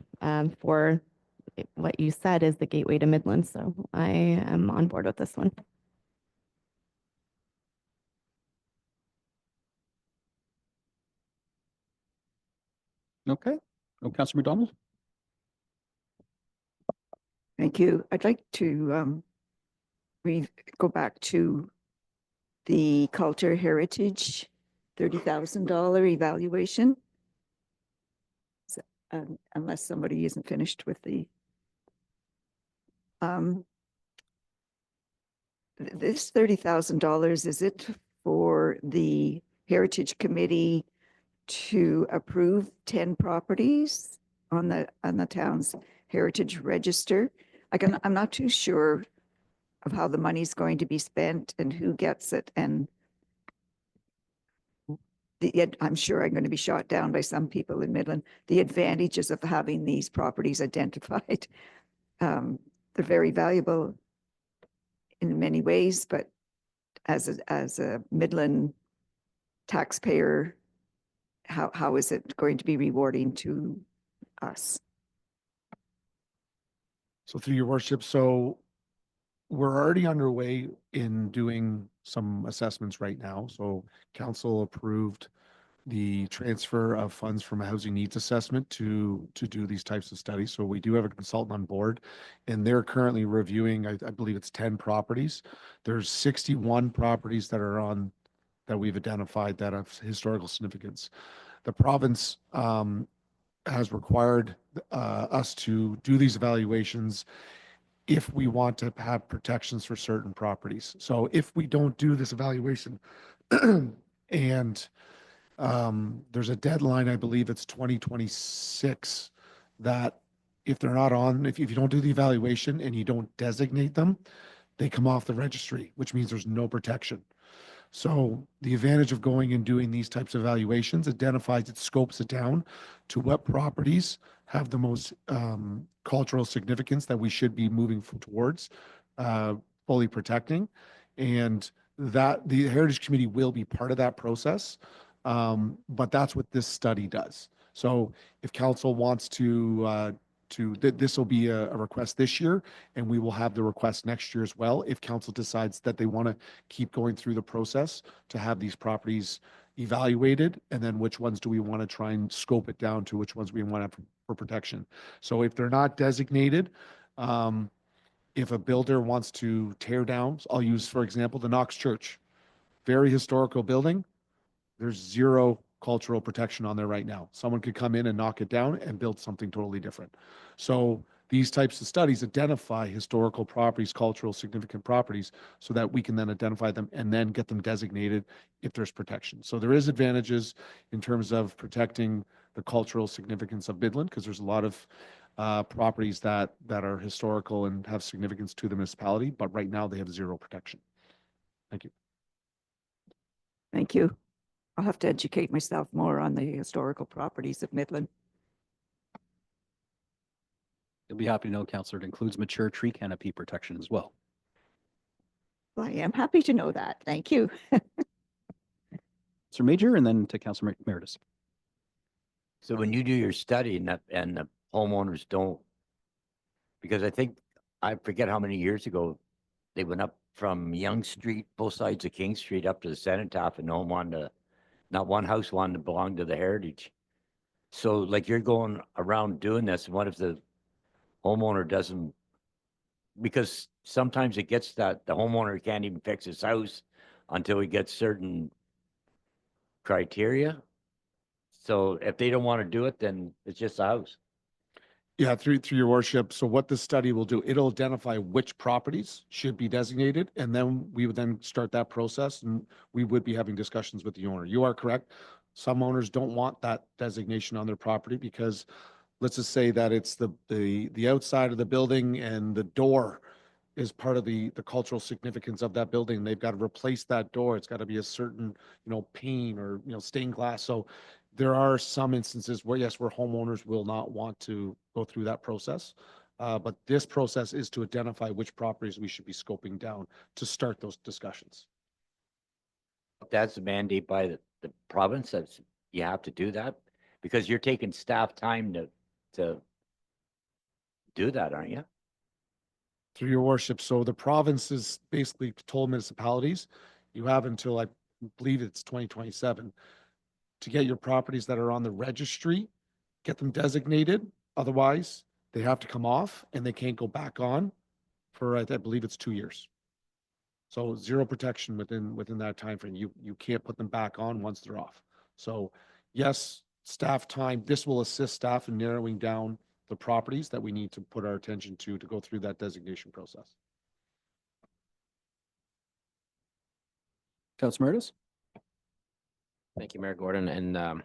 G: for what you said is the gateway to Midland. So I am on board with this one.
B: Okay. Oh, Councillor McDonald.
H: Thank you. I'd like to go back to the culture heritage $30,000 evaluation. Unless somebody isn't finished with the this $30,000, is it for the Heritage Committee to approve 10 properties on the town's heritage register? I'm not too sure of how the money's going to be spent and who gets it, and I'm sure I'm going to be shot down by some people in Midland. The advantages of having these properties identified, they're very valuable in many ways, but as a Midland taxpayer, how is it going to be rewarding to us?
F: So through your worship, so we're already underway in doing some assessments right now. So council approved the transfer of funds from a housing needs assessment to do these types of studies. So we do have a consultant on board, and they're currently reviewing, I believe it's 10 properties. There's 61 properties that we've identified that have historical significance. The province has required us to do these evaluations if we want to have protections for certain properties. So if we don't do this evaluation and there's a deadline, I believe it's 2026, that if they're not on, if you don't do the evaluation and you don't designate them, they come off the registry, which means there's no protection. So the advantage of going and doing these types of evaluations identifies it, scopes it down to what properties have the most cultural significance that we should be moving towards fully protecting. And that the Heritage Committee will be part of that process. But that's what this study does. So if council wants to this will be a request this year, and we will have the request next year as well if council decides that they want to keep going through the process to have these properties evaluated, and then which ones do we want to try and scope it down to, which ones we want to have for protection. So if they're not designated, if a builder wants to tear down, I'll use, for example, the Knox Church, very historical building. There's zero cultural protection on there right now. Someone could come in and knock it down and build something totally different. So these types of studies identify historical properties, cultural significant properties, so that we can then identify them and then get them designated if there's protection. So there is advantages in terms of protecting the cultural significance of Midland, because there's a lot of properties that are historical and have significance to the municipality, but right now they have zero protection. Thank you.
H: Thank you. I'll have to educate myself more on the historical properties of Midland.
B: You'll be happy to know, Councillor, it includes mature tree canopy protection as well.
H: Well, I am happy to know that. Thank you.
B: Sir Major, and then to Councillor Meredith.
J: So when you do your study and the homeowners don't, because I think I forget how many years ago, they went up from Young Street, both sides of King Street, up to the Cenotaph, and no one wanted to, not one house wanted to belong to the Heritage. So like you're going around doing this, and what if the homeowner doesn't? Because sometimes it gets that the homeowner can't even fix his house until he gets certain criteria. So if they don't want to do it, then it's just a house.
F: Yeah, through your worship. So what this study will do, it'll identify which properties should be designated, and then we would then start that process, and we would be having discussions with the owner. You are correct. Some owners don't want that designation on their property because let's just say that it's the outside of the building and the door is part of the cultural significance of that building. They've got to replace that door. It's got to be a certain, pane or, stained glass. So there are some instances where, yes, where homeowners will not want to go through that process. But this process is to identify which properties we should be scoping down to start those discussions.
J: That's a mandate by the province. That's, you have to do that because you're taking staff time to do that, aren't you?
F: Through your worship. So the province is basically told municipalities, you have until I believe it's 2027 to get your properties that are on the registry, get them designated. Otherwise, they have to come off and they can't go back on for, I believe it's 2 years. So zero protection within that time frame. You can't put them back on once they're off. So yes, staff time, this will assist staff in narrowing down the properties that we need to put our attention to go through that designation process.
B: Councilor Meredith?
I: Thank you, Mayor Gordon. And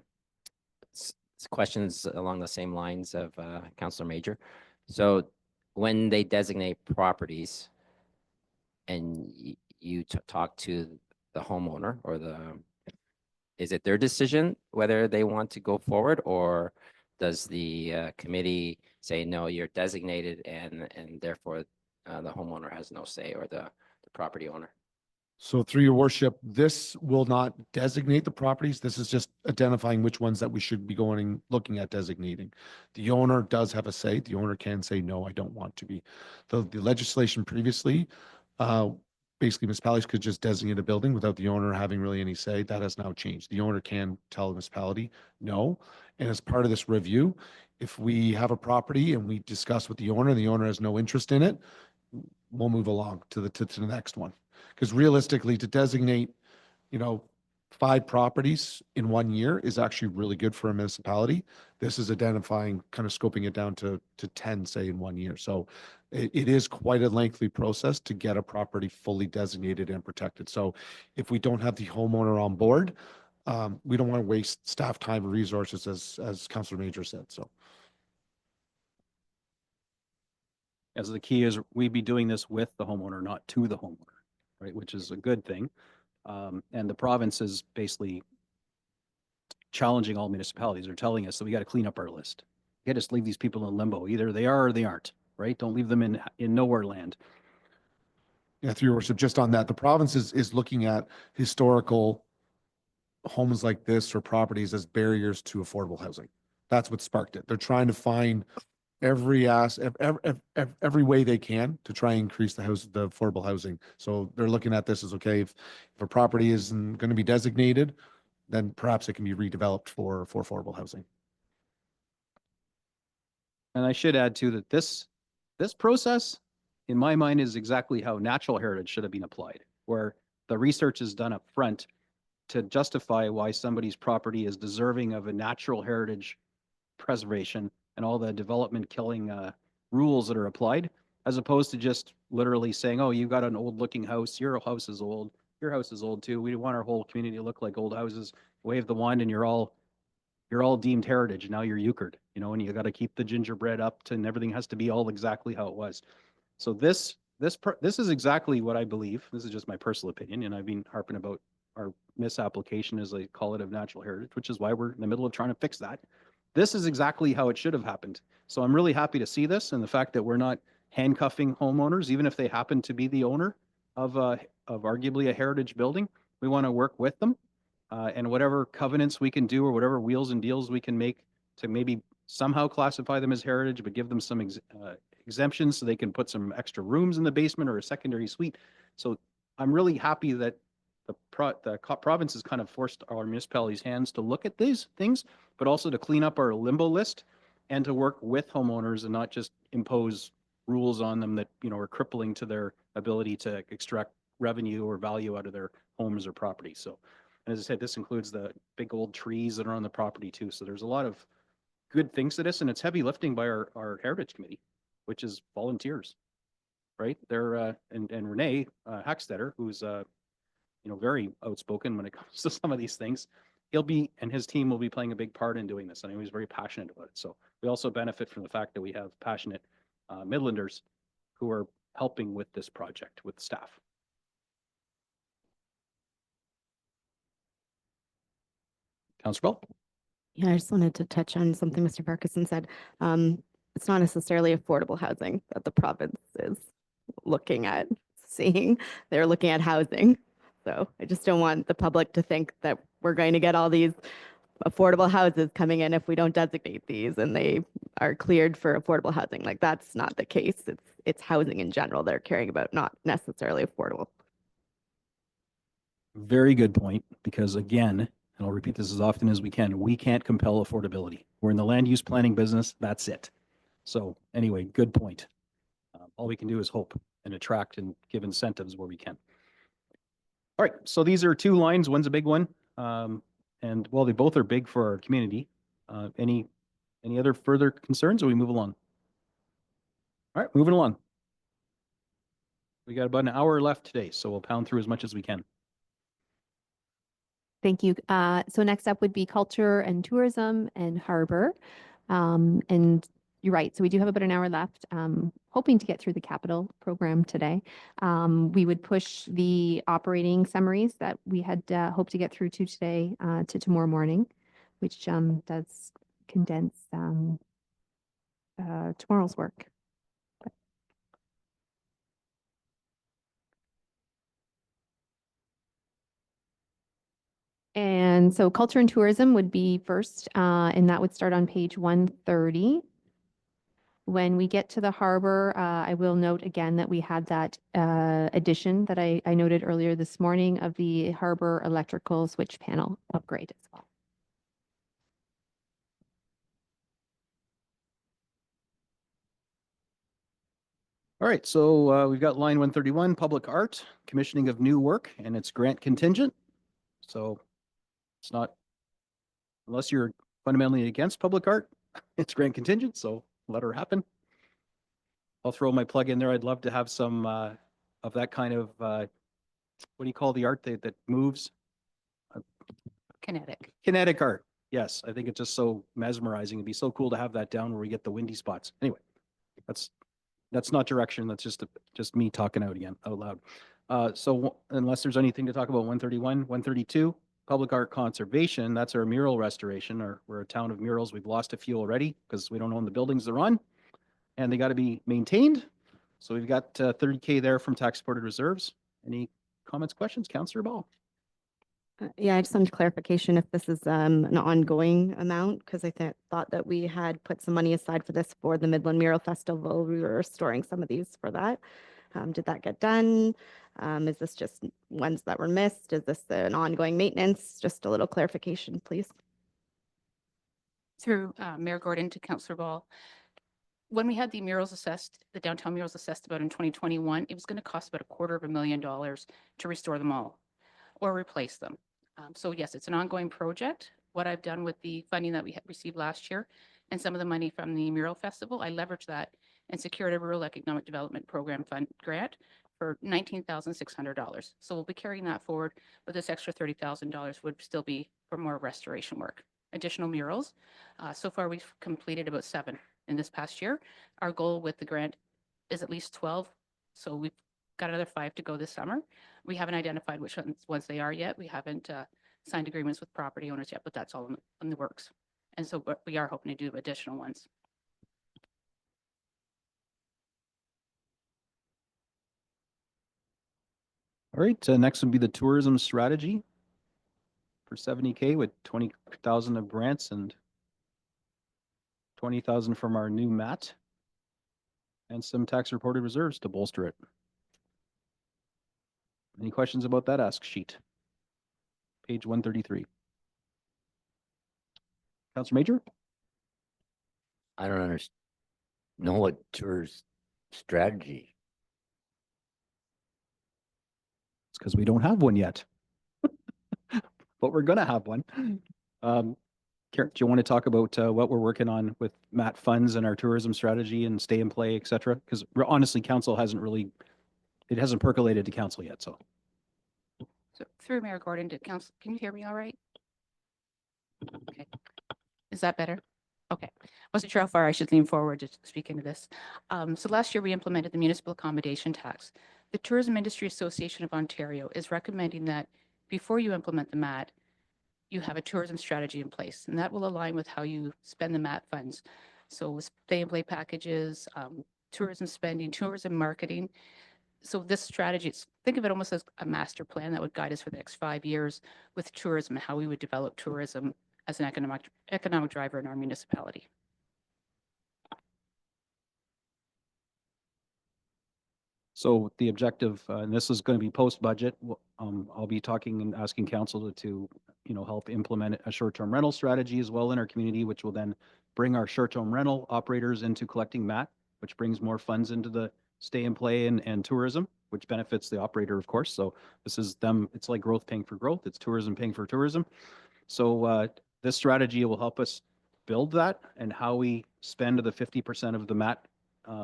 I: questions along the same lines of Councilor Major. So when they designate properties and you talk to the homeowner or is it their decision whether they want to go forward, or does the committee say, no, you're designated and therefore the homeowner has no say, or the property owner?
F: So through your worship, this will not designate the properties. This is just identifying which ones that we should be looking at designating. The owner does have a say. The owner can say, no, I don't want to be. The legislation previously, basically municipalities could just designate a building without the owner having really any say. That has now changed. The owner can tell the municipality no. And as part of this review, if we have a property and we discuss with the owner has no interest in it, we'll move along to the next one. Because realistically, to designate, 5 properties in 1 year is actually really good for a municipality. This is identifying, kind of scoping it down to 10, say, in 1 year. So it is quite a lengthy process to get a property fully designated and protected. So if we don't have the homeowner on board, we don't want to waste staff time and resources, as Councilor Major said. So.
B: As the key is we be doing this with the homeowner, not to the homeowner, right? Which is a good thing. And the province is basically challenging all municipalities. They're telling us that we got to clean up our list. You got to just leave these people in limbo. Either they are or they aren't, right? Don't leave them in nowhere land.
F: Yeah, through your worship, just on that, the province is looking at historical homes like this or properties as barriers to affordable housing. That's what sparked it. They're trying to find every way they can to try and increase the affordable housing. So they're looking at this as, okay, if a property isn't going to be designated, then perhaps it can be redeveloped for affordable housing.
B: And I should add too that this process, in my mind, is exactly how natural heritage should have been applied, where the research is done up front to justify why somebody's property is deserving of a natural heritage preservation and all the development killing rules that are applied, as opposed to just literally saying, oh, you've got an old looking house, your house is old, your house is old too. We want our whole community to look like old houses. Wave the wand and you're all deemed heritage. Now you're euchred, and you got to keep the gingerbread up and everything has to be all exactly how it was. So this is exactly what I believe. This is just my personal opinion, and I've been harping about our misapplication, as they call it, of natural heritage, which is why we're in the middle of trying to fix that. This is exactly how it should have happened. So I'm really happy to see this, and the fact that we're not handcuffing homeowners, even if they happen to be the owner of arguably a heritage building. We want to work with them, and whatever covenants we can do or whatever wheels and deals we can make to maybe somehow classify them as heritage, but give them some exemptions so they can put some extra rooms in the basement or a secondary suite. So I'm really happy that the province has kind of forced our municipalities' hands to look at these things, but also to clean up our limbo list and to work with homeowners and not just impose rules on them that, you know, are crippling to their ability to extract revenue or value out of their homes or property. So, and as I said, this includes the big old trees that are on the property too. So there's a lot of good things to this, and it's heavy lifting by our Heritage Committee, which is volunteers, right? They're, and Renee Hackstetter, who's, you know, very outspoken when it comes to some of these things. He'll be, and his team will be playing a big part in doing this. And he's very passionate about it. So we also benefit from the fact that we have passionate Midlanders who are helping with this project with staff. Councillor Bell?
G: Yeah, I just wanted to touch on something Mr. Farquharson said. It's not necessarily affordable housing that the province is looking at seeing. They're looking at housing. So I just don't want the public to think that we're going to get all these affordable houses coming in if we don't designate these and they are cleared for affordable housing. Like, that's not the case. It's housing in general they're caring about, not necessarily affordable.
B: Very good point, because again, and I'll repeat this as often as we can't compel affordability. We're in the land use planning business. That's it. So anyway, good point. All we can do is hope and attract and give incentives where we can. All right, so these are two lines. One's a big one. And while they both are big for our community, any other further concerns, or we move along? All right, moving along. We got about an hour left today, so we'll pound through as much as we can.
D: Thank you. So next up would be culture and tourism and harbor. And you're right. So we do have about an hour left, hoping to get through the capital program today. We would push the operating summaries that we had hoped to get through to today to tomorrow morning, which does condense tomorrow's work. And so culture and tourism would be first, and that would start on page 130. When we get to the harbor, I will note again that we had that addition that I noted earlier this morning of the harbor electrical switch panel upgrade as well.
B: All right, so we've got line 131, public art, commissioning of new work, and it's grant contingent. So it's not, unless you're fundamentally against public art, it's grant contingent, so let her happen. I'll throw my plug in there. I'd love to have some of that kind of, what do you call the art that moves? Kinetic art. Yes, I think it's just so mesmerizing. It'd be so cool to have that down where we get the windy spots. Anyway, that's not direction. That's just me talking out loud. So unless there's anything to talk about, 131, 132, public art conservation. That's our mural restoration. We're a town of murals. We've lost a few already because we don't own the buildings they're on, and they got to be maintained. So we've got 30K there from tax supported reserves. Any comments, questions, Councillor Ball?
G: Yeah, I just wanted clarification if this is an ongoing amount, because I thought that we had put some money aside for this for the Midland Mural Festival. We were storing some of these for that. Did that get done? Is this just ones that were missed? Is this an ongoing maintenance? Just a little clarification, please.
L: Through Mayor Gordon to Councillor Ball. When we had the murals assessed, the downtown murals assessed about in 2021, it was going to cost about $250,000 to restore them all or replace them. So yes, it's an ongoing project. What I've done with the funding that we had received last year and some of the money from the Mural Festival, I leveraged that and secured a Rural Economic Development Program fund grant for $19,600. So we'll be carrying that forward, but this extra $30,000 would still be for more restoration work. Additional murals. So far, we've completed about 7 in this past year. Our goal with the grant is at least 12. So we've got another 5 to go this summer. We haven't identified which ones they are yet. We haven't signed agreements with property owners yet, but that's all in the works. And so we are hoping to do additional ones.
B: All right, next would be the tourism strategy for 70K with 20,000 of grants and 20,000 from our new mat. and some tax reported reserves to bolster it. Any questions about that ask sheet? Page 133. Councillor Major?
J: I don't understand. Know what tour's strategy?
B: It's because we don't have one yet. But we're gonna have one. Karen, do you want to talk about what we're working on with MAT funds and our tourism strategy and stay and play, et cetera? Because honestly, council hasn't really, it hasn't percolated to council yet, so.
L: So through Mayor Gordon to council, can you hear me all right? Okay. Is that better? Okay. Wasn't sure how far I should lean forward to speak into this. So last year we implemented the municipal accommodation tax. The Tourism Industry Association of Ontario is recommending that before you implement the MAT, you have a tourism strategy in place, and that will align with how you spend the MAT funds. So with stay and play packages, tourism spending, tourism marketing. So this strategy, think of it almost as a master plan that would guide us for the next 5 years with tourism and how we would develop tourism as an economic driver in our municipality.
B: So the objective, and this is going to be post-budget, I'll be talking and asking council to, help implement a short-term rental strategy as well in our community, which will then bring our short-term rental operators into collecting MAT, which brings more funds into the stay and play and tourism, which benefits the operator, of course. So this is them, it's like growth paying for growth. It's tourism paying for tourism. So this strategy will help us build that and how we spend the 50% of the MAT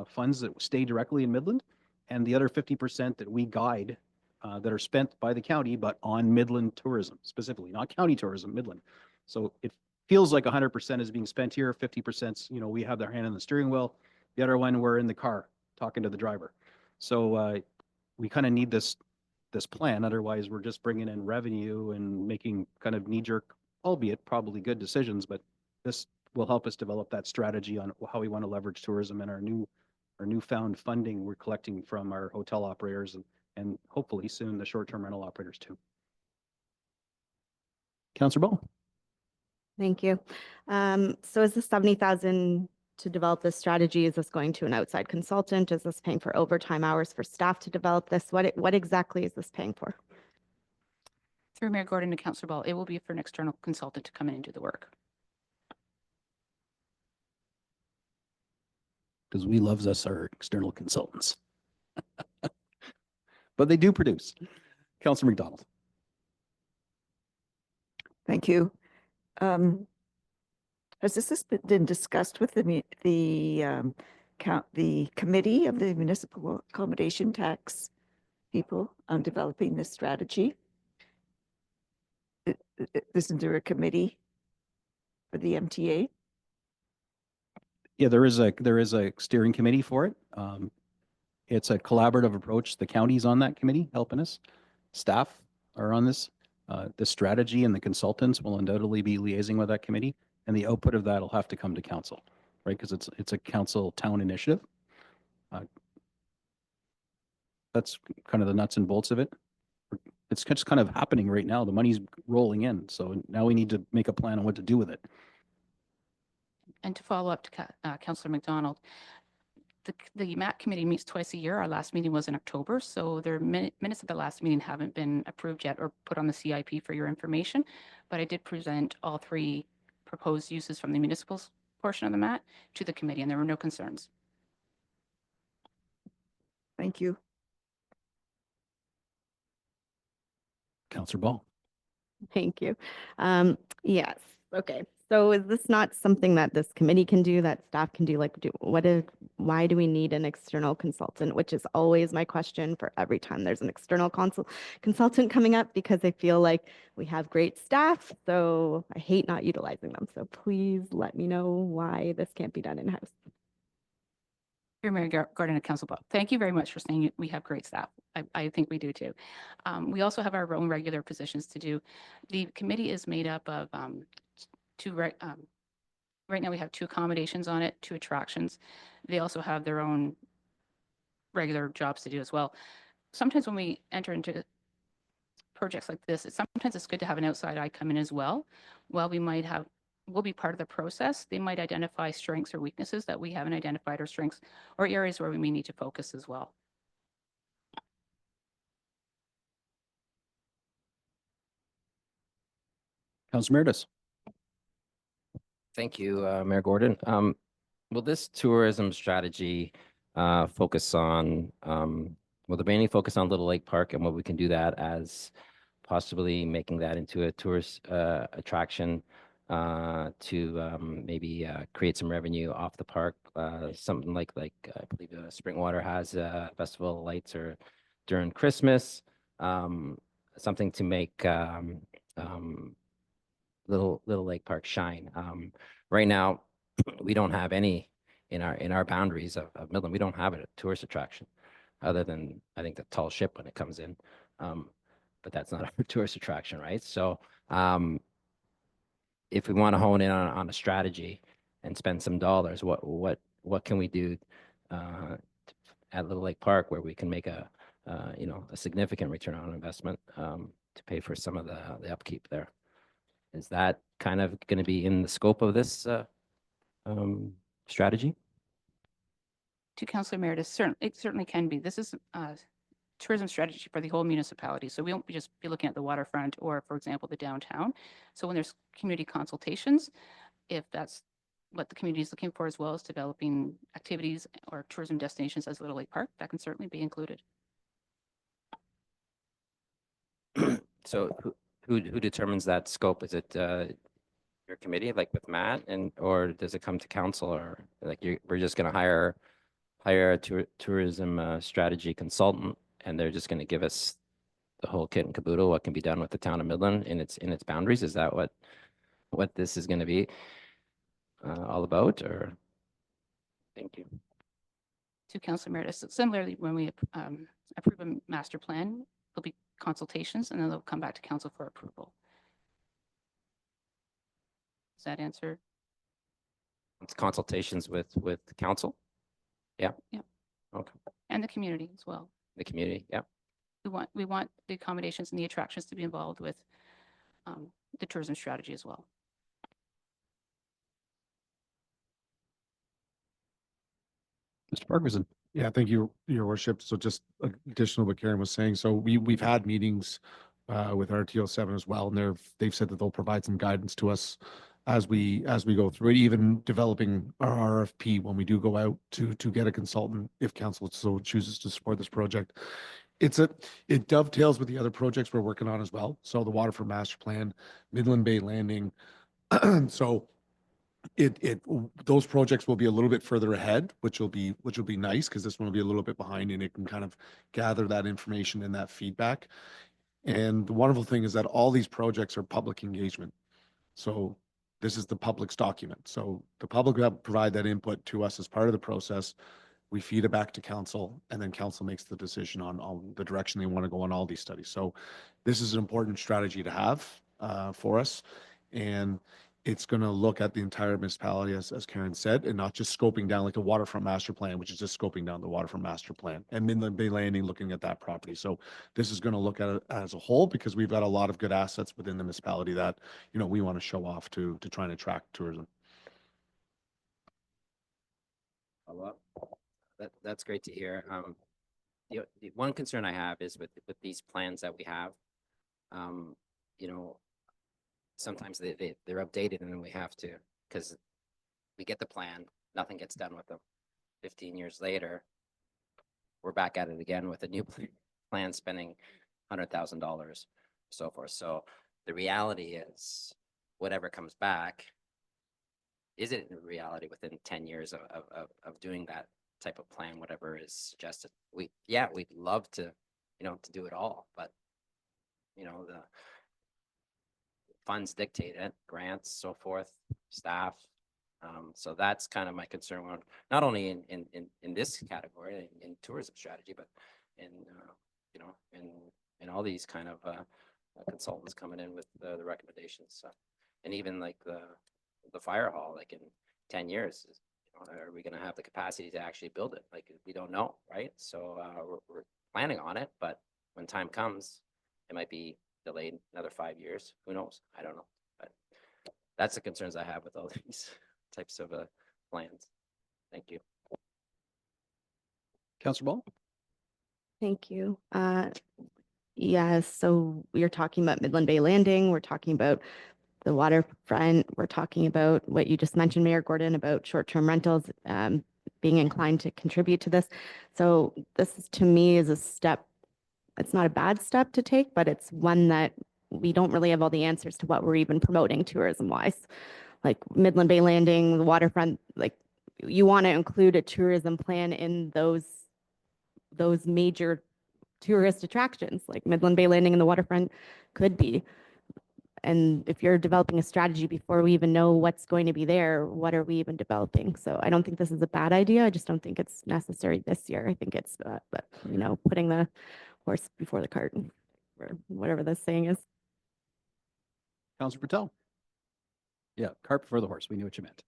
B: funds that stay directly in Midland, and the other 50% that we guide that are spent by the county, but on Midland tourism specifically, not county tourism, Midland. So it feels like 100% is being spent here. 50%, we have their hand in the steering wheel. The other one, we're in the car talking to the driver. So we kind of need this plan. Otherwise, we're just bringing in revenue and making kind of knee-jerk, albeit probably good decisions. But this will help us develop that strategy on how we want to leverage tourism and our newfound funding we're collecting from our hotel operators and hopefully soon the short-term rental operators too. Councillor Ball.
G: Thank you. So is the 70,000 to develop this strategy, is this going to an outside consultant? Is this paying for overtime hours for staff to develop this? What exactly is this paying for?
L: Through Mayor Gordon to Councillor Ball, it will be for an external consultant to come in and do the work.
B: Because we loves us our external consultants. But they do produce. Councillor McDonald.
H: Thank you. Has this been discussed with the committee of the municipal accommodation tax people on developing this strategy? Isn't there a committee for the MTA?
B: Yeah, there is a steering committee for it. It's a collaborative approach. The county's on that committee helping us. Staff are on this. The strategy and the consultants will undoubtedly be liaising with that committee, and the output of that will have to come to council, right? Because it's a council town initiative. That's kind of the nuts and bolts of it. It's just kind of happening right now. The money's rolling in, so now we need to make a plan on what to do with it.
L: And to follow up to Councillor McDonald, the MAT committee meets twice a year. Our last meeting was in October, so their minutes of the last meeting haven't been approved yet or put on the CIP for your information. But I did present all 3 proposed uses from the municipal portion of the MAT to the committee, and there were no concerns.
H: Thank you.
B: Councillor Ball.
G: Thank you. Yes. Okay. So is this not something that this committee can do, that staff can do? Like, why do we need an external consultant? Which is always my question for every time there's an external consultant coming up, because I feel like we have great staff, so I hate not utilizing them. So please let me know why this can't be done in-house.
L: Mayor Gordon and Council Ball, thank you very much for saying we have great staff. I think we do too. We also have our own regular positions to do. The committee is made up of right now we have 2 accommodations on it, 2 attractions. They also have their own regular jobs to do as well. Sometimes when we enter into projects like this, sometimes it's good to have an outside eye come in as well. Well, we might have will be part of the process. They might identify strengths or weaknesses that we haven't identified, or strengths or areas where we may need to focus as well.
B: Councilor Meredith.
I: Thank you, Mayor Gordon. Will this tourism strategy focus on, will the mainly focus on Little Lake Park, and what we can do that as possibly making that into a tourist attraction to maybe create some revenue off the park, something like I believe Springwater has a festival of lights or during Christmas, something to make Little Lake Park shine. Right now, we don't have any in our boundaries of Midland. We don't have a tourist attraction, other than I think the tall ship when it comes in. But that's not a tourist attraction, right? So if we want to hone in on a strategy and spend some dollars, what can we do at Little Lake Park where we can make a significant return on investment to pay for some of the upkeep there? Is that kind of going to be in the scope of this strategy?
L: To Councillor Meredith, it certainly can be. This is a tourism strategy for the whole municipality. So we won't just be looking at the waterfront or, for example, the downtown. So when there's community consultations, if that's what the community is looking for, as well as developing activities or tourism destinations as Little Lake Park, that can certainly be included.
I: So who determines that scope? Is it your committee, like with Matt, or does it come to council, or like we're just going to hire a tourism strategy consultant, and they're just going to give us the whole kit and caboodle, what can be done with the town of Midland in its boundaries? Is that what this is going to be all about? Or thank you.
L: To Councillor Meredith, so similarly, when we approve a master plan, there'll be consultations, and then they'll come back to council for approval. Does that answer?
I: It's consultations with council. Yeah.
L: Yeah.
I: Okay.
L: And the community as well.
I: The community. Yeah.
L: We want the accommodations and the attractions to be involved with the tourism strategy as well.
B: Mr. Parkinson.
F: Yeah, thank you, Your Worship. So just additional what Karen was saying. So we've had meetings with RTO 7 as well, and they've said that they'll provide some guidance to us as we go through it, even developing our RFP when we do go out to get a consultant, if council so chooses to support this project. It dovetails with the other projects we're working on as well. So the Waterfront Master Plan, Midland Bay Landing. So those projects will be a little bit further ahead, which will be nice, because this one will be a little bit behind, and it can kind of gather that information and that feedback. And the wonderful thing is that all these projects are public engagement. So this is the public's document. So the public will provide that input to us as part of the process. We feed it back to council, and then council makes the decision on the direction they want to go on all these studies. So this is an important strategy to have for us. And it's going to look at the entire municipality, as Karen said, and not just scoping down like the Waterfront Master Plan, which is just scoping down the Waterfront Master Plan, and Midland Bay Landing, looking at that property. So this is going to look at it as a whole, because we've got a lot of good assets within the municipality that, we want to show off to try and attract tourism.
I: Well, that's great to hear. The one concern I have is with these plans that we have, sometimes they're updated, and then we have to, because we get the plan, nothing gets done with them. 15 years later, we're back at it again with a new plan, spending $100,000, so forth. So the reality is, whatever comes back, is it in reality within 10 years of doing that type of plan, whatever is suggested? We'd love to, to do it all, but the funds dictate it, grants, so forth, staff. So that's kind of my concern, not only in this category, in tourism strategy, but in all these kind of consultants coming in with the recommendations. So, and even like the fire hall, like in 10 years, are we going to have the capacity to actually build it? Like, we don't know, right? So we're planning on it, but when time comes, it might be delayed another 5 years. Who knows? I don't know. But That's the concerns I have with all these types of plans. Thank you.
B: Councillor Ball?
G: Thank you. Yes, so we are talking about Midland Bay Landing. We're talking about the waterfront. We're talking about what you just mentioned, Mayor Gordon, about short-term rentals, being inclined to contribute to this. So this is, to me, is a step. It's not a bad step to take, but it's one that we don't really have all the answers to what we're even promoting tourism-wise. Like Midland Bay Landing, the waterfront, like you want to include a tourism plan in those major tourist attractions, like Midland Bay Landing and the waterfront could be. And if you're developing a strategy before we even know what's going to be there, what are we even developing? So I don't think this is a bad idea. I just don't think it's necessary this year. I think it's, but you know, putting the horse before the cart, or whatever this saying is.
B: Councillor Patel? Yeah, cart before the horse. We knew what you meant.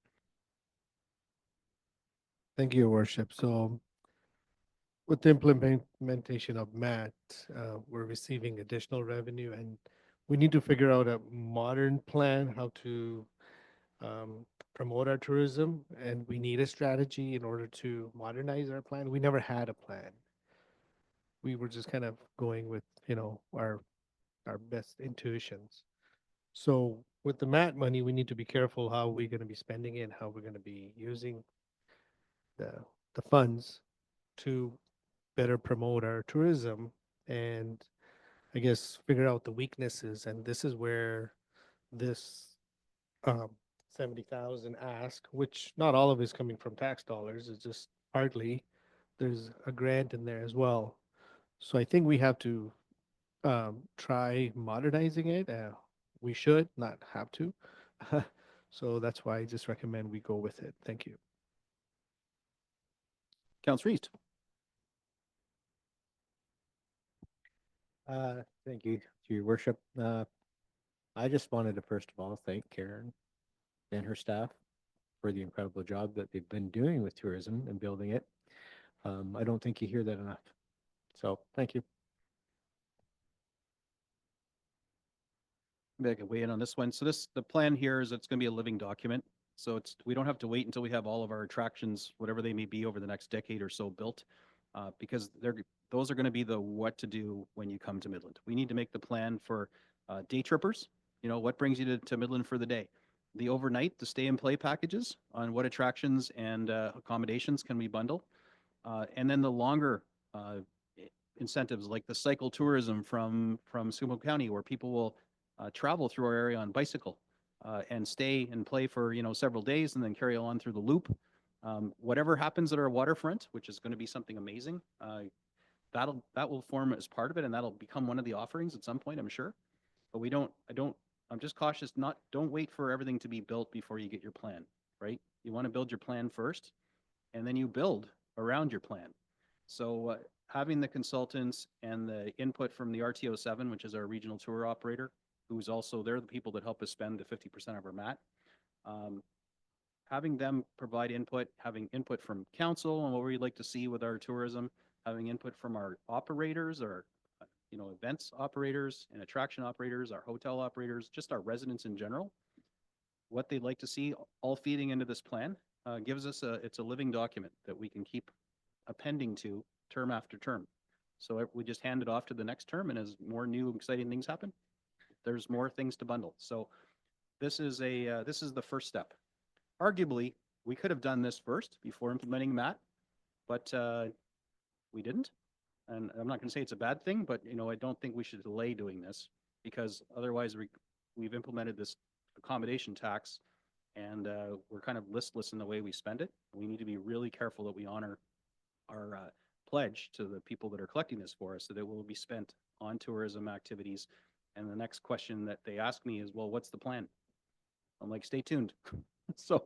P: Thank you, Your Worship. So with the implementation of MAT, we're receiving additional revenue, and we need to figure out a modern plan how to promote our tourism, and we need a strategy in order to modernize our plan. We never had a plan. We were just kind of going with, you know, our best intuitions. So with the MAT money, we need to be careful how we're going to be spending it, how we're going to be using the funds to better promote our tourism, and I guess figure out the weaknesses. And this is where this 70,000 ask, which not all of it is coming from tax dollars, it's just partly. There's a grant in there as well. So I think we have to try modernizing it. We should, not have to. So that's why I just recommend we go with it. Thank you.
B: Councillor East?
M: Thank you, to Your Worship. I just wanted to first of all thank Karen and her staff for the incredible job that they've been doing with tourism and building it. I don't think you hear that enough. So thank you.
B: Maybe I can weigh in on this one. So the plan here is it's going to be a living document. So we don't have to wait until we have all of our attractions, whatever they may be over the next decade or so built, because those are going to be the what to do when you come to Midland. We need to make the plan for day trippers. You know, what brings you to Midland for the day? The overnight, the stay and play packages on what attractions and accommodations can we bundle? And then the longer incentives like the cycle tourism from Sumo County, where people will travel through our area on bicycle and stay and play for, you know, several days and then carry on through the loop. Whatever happens at our waterfront, which is going to be something amazing, that will form as part of it, and that'll become one of the offerings at some point, I'm sure. But I'm just cautious, don't wait for everything to be built before you get your plan, right? You want to build your plan first, and then you build around your plan. So having the consultants and the input from the RTO7, which is our regional tour operator, who's also, they're the people that help us spend the 50% of our MAT. Having them provide input, having input from council on what we'd like to see with our tourism, having input from our operators, our events operators and attraction operators, our hotel operators, just our residents in general, what they'd like to see all feeding into this plan gives us it's a living document that we can keep appending to term after term. So we just hand it off to the next term, and as more new exciting things happen, there's more things to bundle. So this is the first step. Arguably, we could have done this first before implementing MAT, but we didn't. And I'm not going to say it's a bad thing, but I don't think we should delay doing this, because otherwise we've implemented this accommodation tax, and we're kind of listless in the way we spend it. We need to be really careful that we honor our pledge to the people that are collecting this for us, that it will be spent on tourism activities. And the next question that they ask me is, well, what's the plan? I'm like, stay tuned. So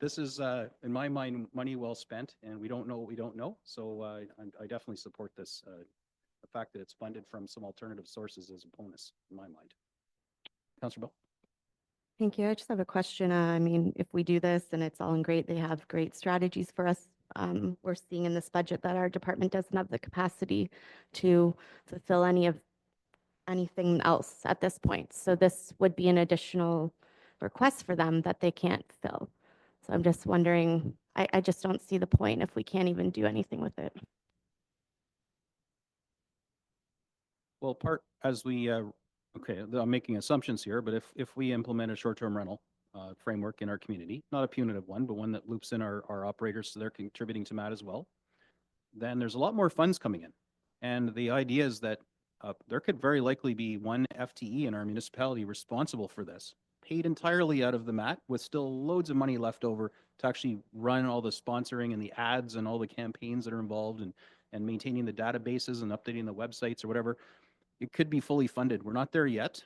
B: this is, in my mind, money well spent, and we don't know what we don't know. So I definitely support this. The fact that it's funded from some alternative sources is a bonus in my mind. Councillor Bell.
G: Thank you. I just have a question. I mean, if we do this and it's all in great, they have great strategies for us. We're seeing in this budget that our department doesn't have the capacity to fulfill anything else at this point. So this would be an additional requests for them that they can't fill. So I'm just wondering, I just don't see the point if we can't even do anything with it.
B: Well, as we, okay, I'm making assumptions here, but if we implement a short-term rental framework in our community, not a punitive one, but one that loops in our operators so they're contributing to MAT as well, then there's a lot more funds coming in. And the idea is that there could very likely be one FTE in our municipality responsible for this, paid entirely out of the MAT with still loads of money left over to actually run all the sponsoring and the ads and all the campaigns that are involved and maintaining the databases and updating the websites or whatever. It could be fully funded. We're not there yet.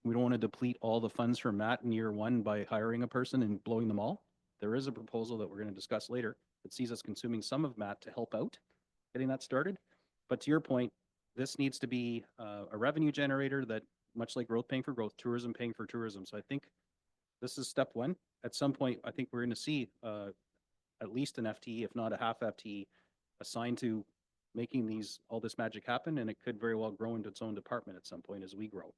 B: We don't want to deplete all the funds from MAT in year one by hiring a person and blowing them all. There is a proposal that we're going to discuss later that sees us consuming some of MAT to help out getting that started. But to your point, this needs to be a revenue generator that, much like growth paying for growth, tourism paying for tourism. So I think this is step one. At some point, I think we're going to see at least an FTE, if not a half FTE, assigned to making all this magic happen, and it could very well grow into its own department at some point as we grow.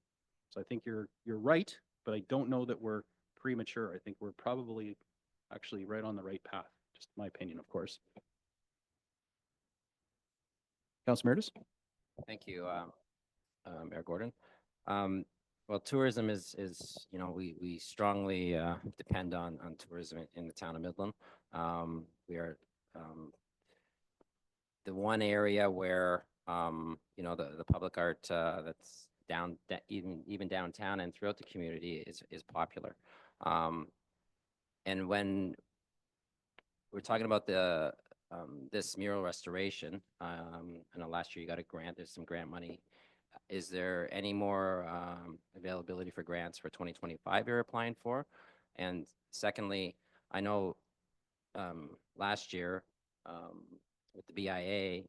B: So I think you're right, but I don't know that we're premature. I think we're probably actually right on the right path. Just my opinion, of course. Councilor Meredith?
I: Thank you, Mayor Gordon. Well, tourism is we strongly depend on tourism in the town of Midland. We are the one area where the public art that's even downtown and throughout the community is popular. And when we're talking about this mural restoration, I know last year you got a grant. There's some grant money. Is there any more availability for grants for 2025 you're applying for? And secondly, I know last year with the BIA,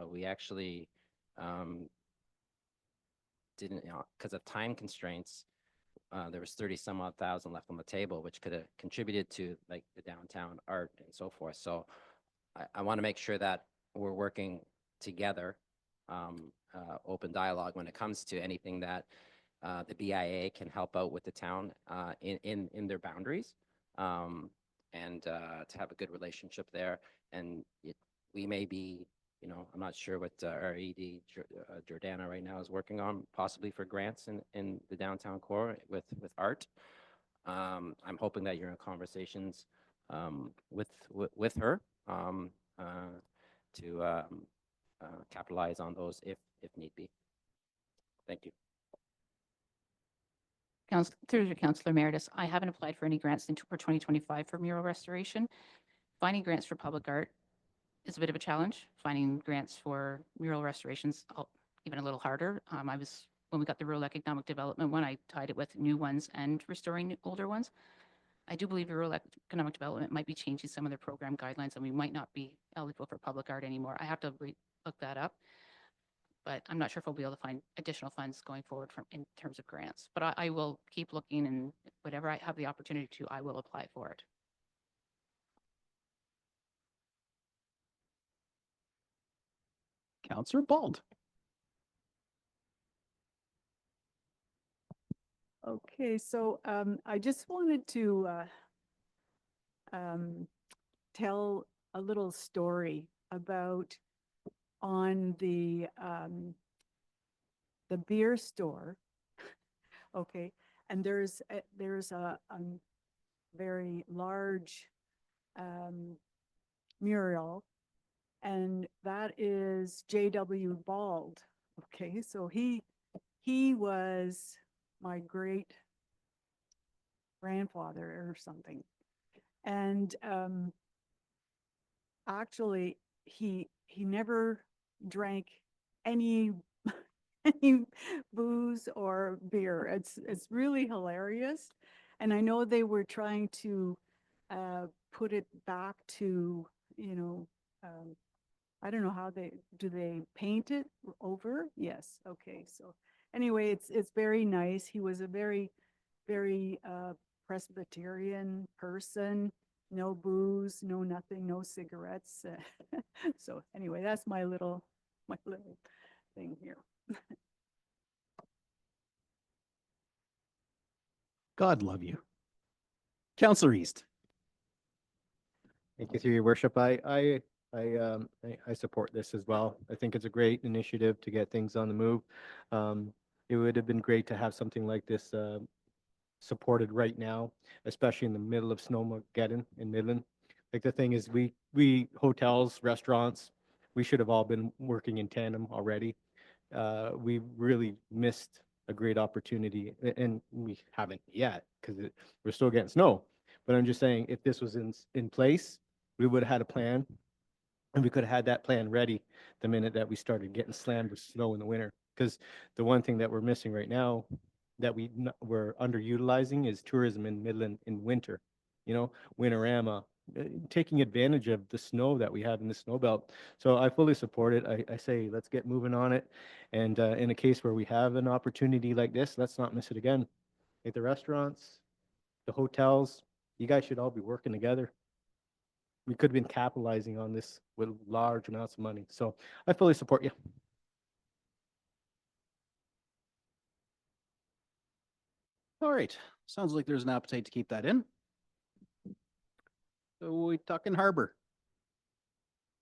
I: we actually didn't, because of time constraints, there was 30 some odd thousand left on the table, which could have contributed to like the downtown art and so forth. So I want to make sure that we're working together, open dialogue when it comes to anything that the BIA can help out with the town in their boundaries, and to have a good relationship there. And we may be, I'm not sure what our ED Jordana right now is working on, possibly for grants in the downtown core with art. I'm hoping that you're in conversations with her to capitalize on those if need be. Thank you.
L: Through to Councillor Meredith, I haven't applied for any grants for 2025 for mural restoration. Finding grants for public art is a bit of a challenge. Finding grants for mural restorations even a little harder. When we got the rural economic development one, I tied it with new ones and restoring older ones. I do believe rural economic development might be changing some of their program guidelines, and we might not be eligible for public art anymore. I have to look that up, but I'm not sure if we'll be able to find additional funds going forward in terms of grants. But I will keep looking, and whatever I have the opportunity to, I will apply for it.
B: Councillor Bald.
O: Okay, so I just wanted to tell a little story about on the beer store. Okay, and there's a very large mural, and that is J.W. Bald. Okay, so he was my great grandfather or something. And actually he never drank any any booze or beer. It's really hilarious. And I know they were trying to put it back to, I don't know how do they paint it over? Yes. Okay. So anyway, it's very nice. He was a very Presbyterian person. No booze, no nothing, no cigarettes. So anyway, that's my little thing here.
B: God love you. Councillor East.
M: Thank you, through your worship. I support this as well. I think it's a great initiative to get things on the move. It would have been great to have something like this supported right now, especially in the middle of Snowmageddon in Midland. Like the thing is, we hotels, restaurants, we should have all been working in tandem already. We really missed a great opportunity, and we haven't yet because we're still getting snow. But I'm just saying, if this was in place, we would have had a plan, and we could have had that plan ready the minute that we started getting slammed with snow in the winter. Because the one thing that we're missing right now that we're underutilizing is tourism in Midland in winter. You know, Winterama, taking advantage of the snow that we have in the snow belt. So I fully support it. I say let's get moving on it. And in a case where we have an opportunity like this, let's not miss it again. Like the restaurants, the hotels, you guys should all be working together. We could have been capitalizing on this with large amounts of money. So I fully support you.
B: All right, sounds like there's an appetite to keep that in. So we talking harbor.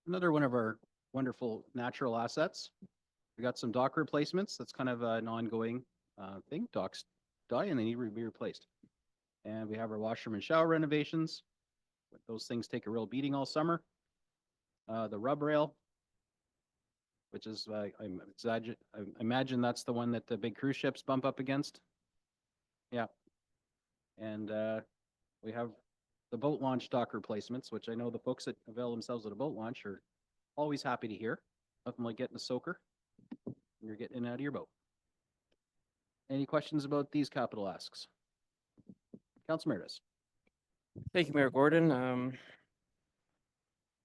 B: Another one of our wonderful natural assets. We got some dock replacements. That's kind of an ongoing thing. Docks die and they need to be replaced. And we have our washroom and shower renovations. Those things take a real beating all summer. The rub rail, which is, I imagine that's the one that the big cruise ships bump up against. Yeah. And we have the boat launch dock replacements, which I know the folks that avail themselves of a boat launch are always happy to hear. Nothing like getting a soaker when you're getting in and out of your boat. Any questions about these capital asks? Councilor Meredith.
I: Thank you, Mayor Gordon.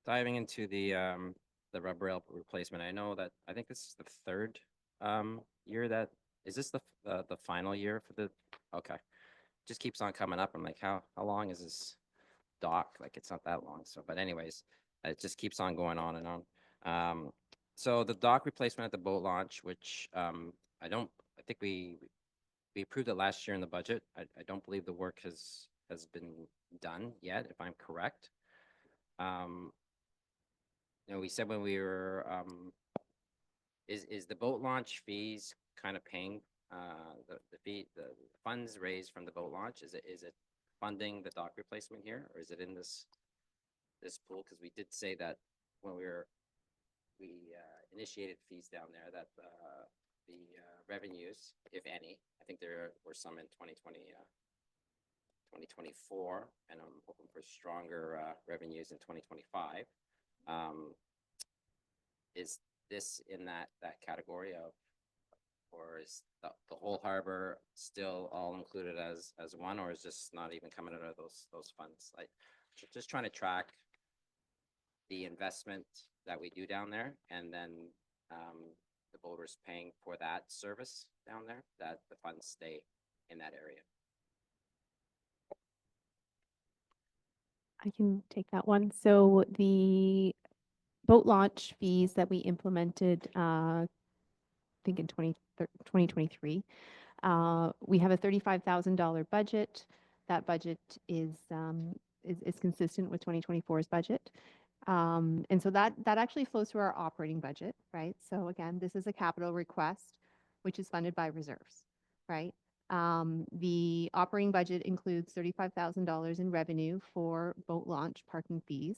I: Diving into the rub rail replacement, I think this is the third year that, is this the final year for the, okay. Just keeps on coming up. I'm like, how long is this dock? Like, it's not that long. So, but anyways, it just keeps on going on and on. So the dock replacement at the boat launch, which I think we approved it last year in the budget. I don't believe the work has been done yet, if I'm correct. We said when we were, is the boat launch fees kind of paying the funds raised from the boat launch? Is it funding the dock replacement here, or is it in this pool? Because we did say that when we initiated fees down there, that the revenues, if any, I think there were some in 2024, and I'm hoping for stronger revenues in 2025. Is this in that category of, or is the whole harbor still all included as one, or is this not even coming out of those funds? Like, just trying to track the investment that we do down there, and then the boaters paying for that service down there, that the funds stay in that area.
D: I can take that one. So the boat launch fees that we implemented, I think in 2023, we have a $35,000 budget. That budget is consistent with 2024's budget. And so that actually flows through our operating budget, right? So again, this is a capital request, which is funded by reserves, right? The operating budget includes $35,000 in revenue for boat launch parking fees.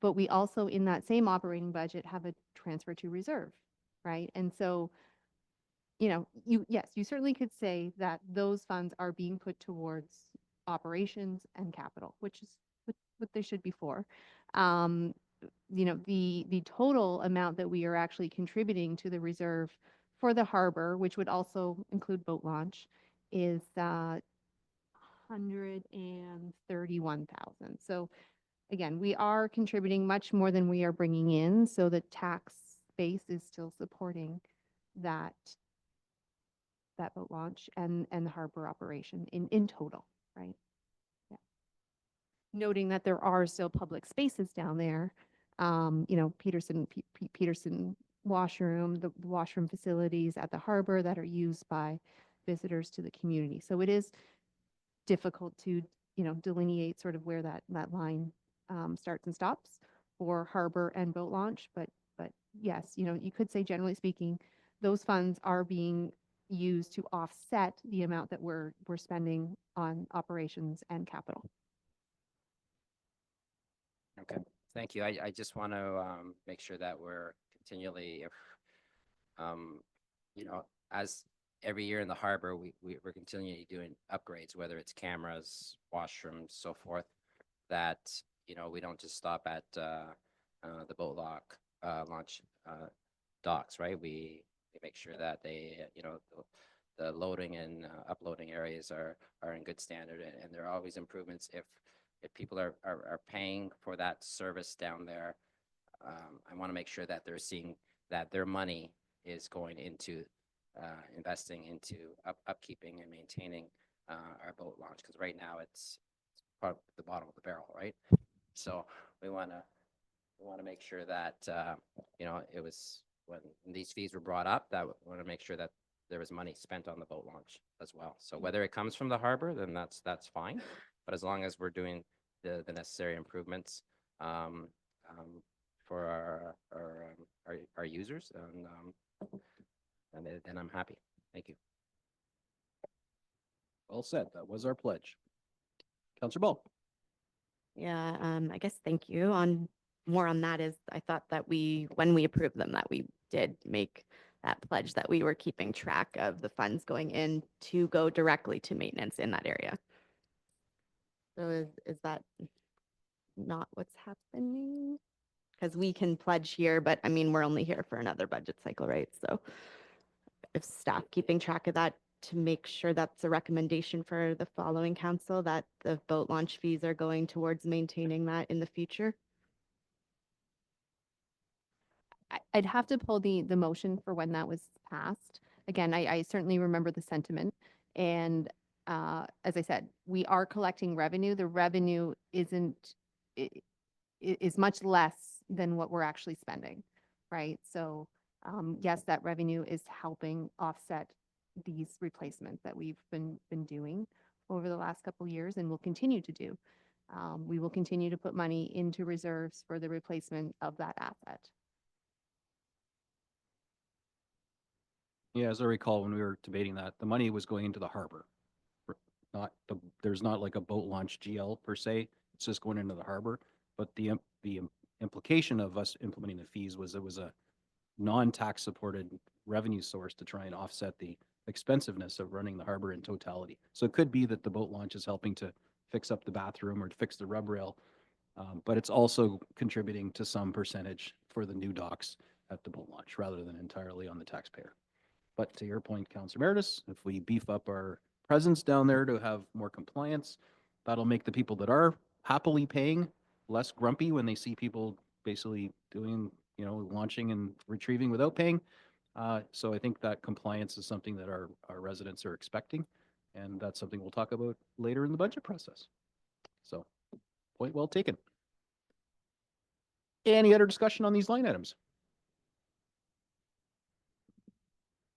D: But we also, in that same operating budget, have a transfer to reserve, right? And so, you certainly could say that those funds are being put towards operations and capital, which is what they should be for. The total amount that we are actually contributing to the reserve for the harbor, which would also include boat launch, is $131,000. So again, we are contributing much more than we are bringing in, so the tax base is still supporting that boat launch and the harbor operation in total, right? Yeah. Noting that there are still public spaces down there, Peterson washroom, the washroom facilities at the harbor that are used by visitors to the community. So it is difficult to delineate sort of where that line starts and stops for harbor and boat launch. But yes, you could say generally speaking, those funds are being used to offset the amount that we're spending on operations and capital.
I: Okay, thank you. I just want to make sure that we're continually, as every year in the harbor, we're continually doing upgrades, whether it's cameras, washrooms, so forth, that, we don't just stop at the boat launch docks, right? We make sure that they, the loading and uploading areas are in good standard, and there are always improvements if people are paying for that service down there. I want to make sure that they're seeing that their money is going into investing into upkeeping and maintaining our boat launch, because right now it's part of the bottom of the barrel, right? So we want to make sure that it was, when these fees were brought up, that we want to make sure that there was money spent on the boat launch as well. So whether it comes from the harbor, then that's fine. But as long as we're doing the necessary improvements for our users, and then I'm happy. Thank you.
B: Well said. That was our pledge. Councillor Ball.
G: Yeah, I guess thank you. More on that is, I thought that when we approved them, that we did make that pledge that we were keeping track of the funds going in to go directly to maintenance in that area. So is that not what's happening? Because we can pledge here, but I mean, we're only here for another budget cycle, right? So if staff keeping track of that to make sure that's a recommendation for the following council, that the boat launch fees are going towards maintaining that in the future.
D: I'd have to pull the motion for when that was passed. Again, I certainly remember the sentiment. And as I said, we are collecting revenue. The revenue is much less than what we're actually spending, right? So yes, that revenue is helping offset these replacements that we've been doing over the last couple of years and will continue to do. We will continue to put money into reserves for the replacement of that asset.
B: Yeah, as I recall, when we were debating that, the money was going into the harbor. There's not like a boat launch GL per se. It's just going into the harbor. But the implication of us implementing the fees was it was a non-tax supported revenue source to try and offset the expensiveness of running the harbor in totality. So it could be that the boat launch is helping to fix up the bathroom or to fix the rub rail, but it's also contributing to some percentage for the new docks at the boat launch rather than entirely on the taxpayer. But to your point, Councillor Meredith, if we beef up our presence down there to have more compliance, that'll make the people that are happily paying less grumpy when they see people basically doing, launching and retrieving without paying. So I think that compliance is something that our residents are expecting, and that's something we'll talk about later in the budget process. So, point well taken. Any other discussion on these line items?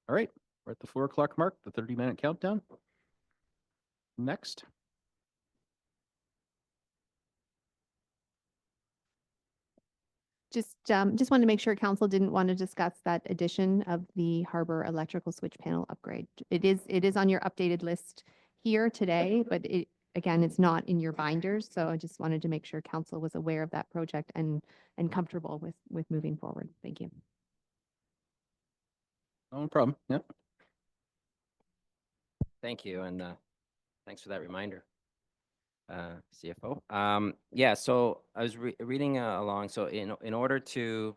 B: All right, we're at the 4 o'clock mark, the 30-minute countdown. Next.
D: Just wanted to make sure council didn't want to discuss that addition of the harbor electrical switch panel upgrade. It is on your updated list here today, but again, it's not in your binders. So I just wanted to make sure council was aware of that project and comfortable with moving forward. Thank you.
B: No problem. Yep.
I: Thank you, and thanks for that reminder, CFO. Yeah, so I was reading along. So in order to,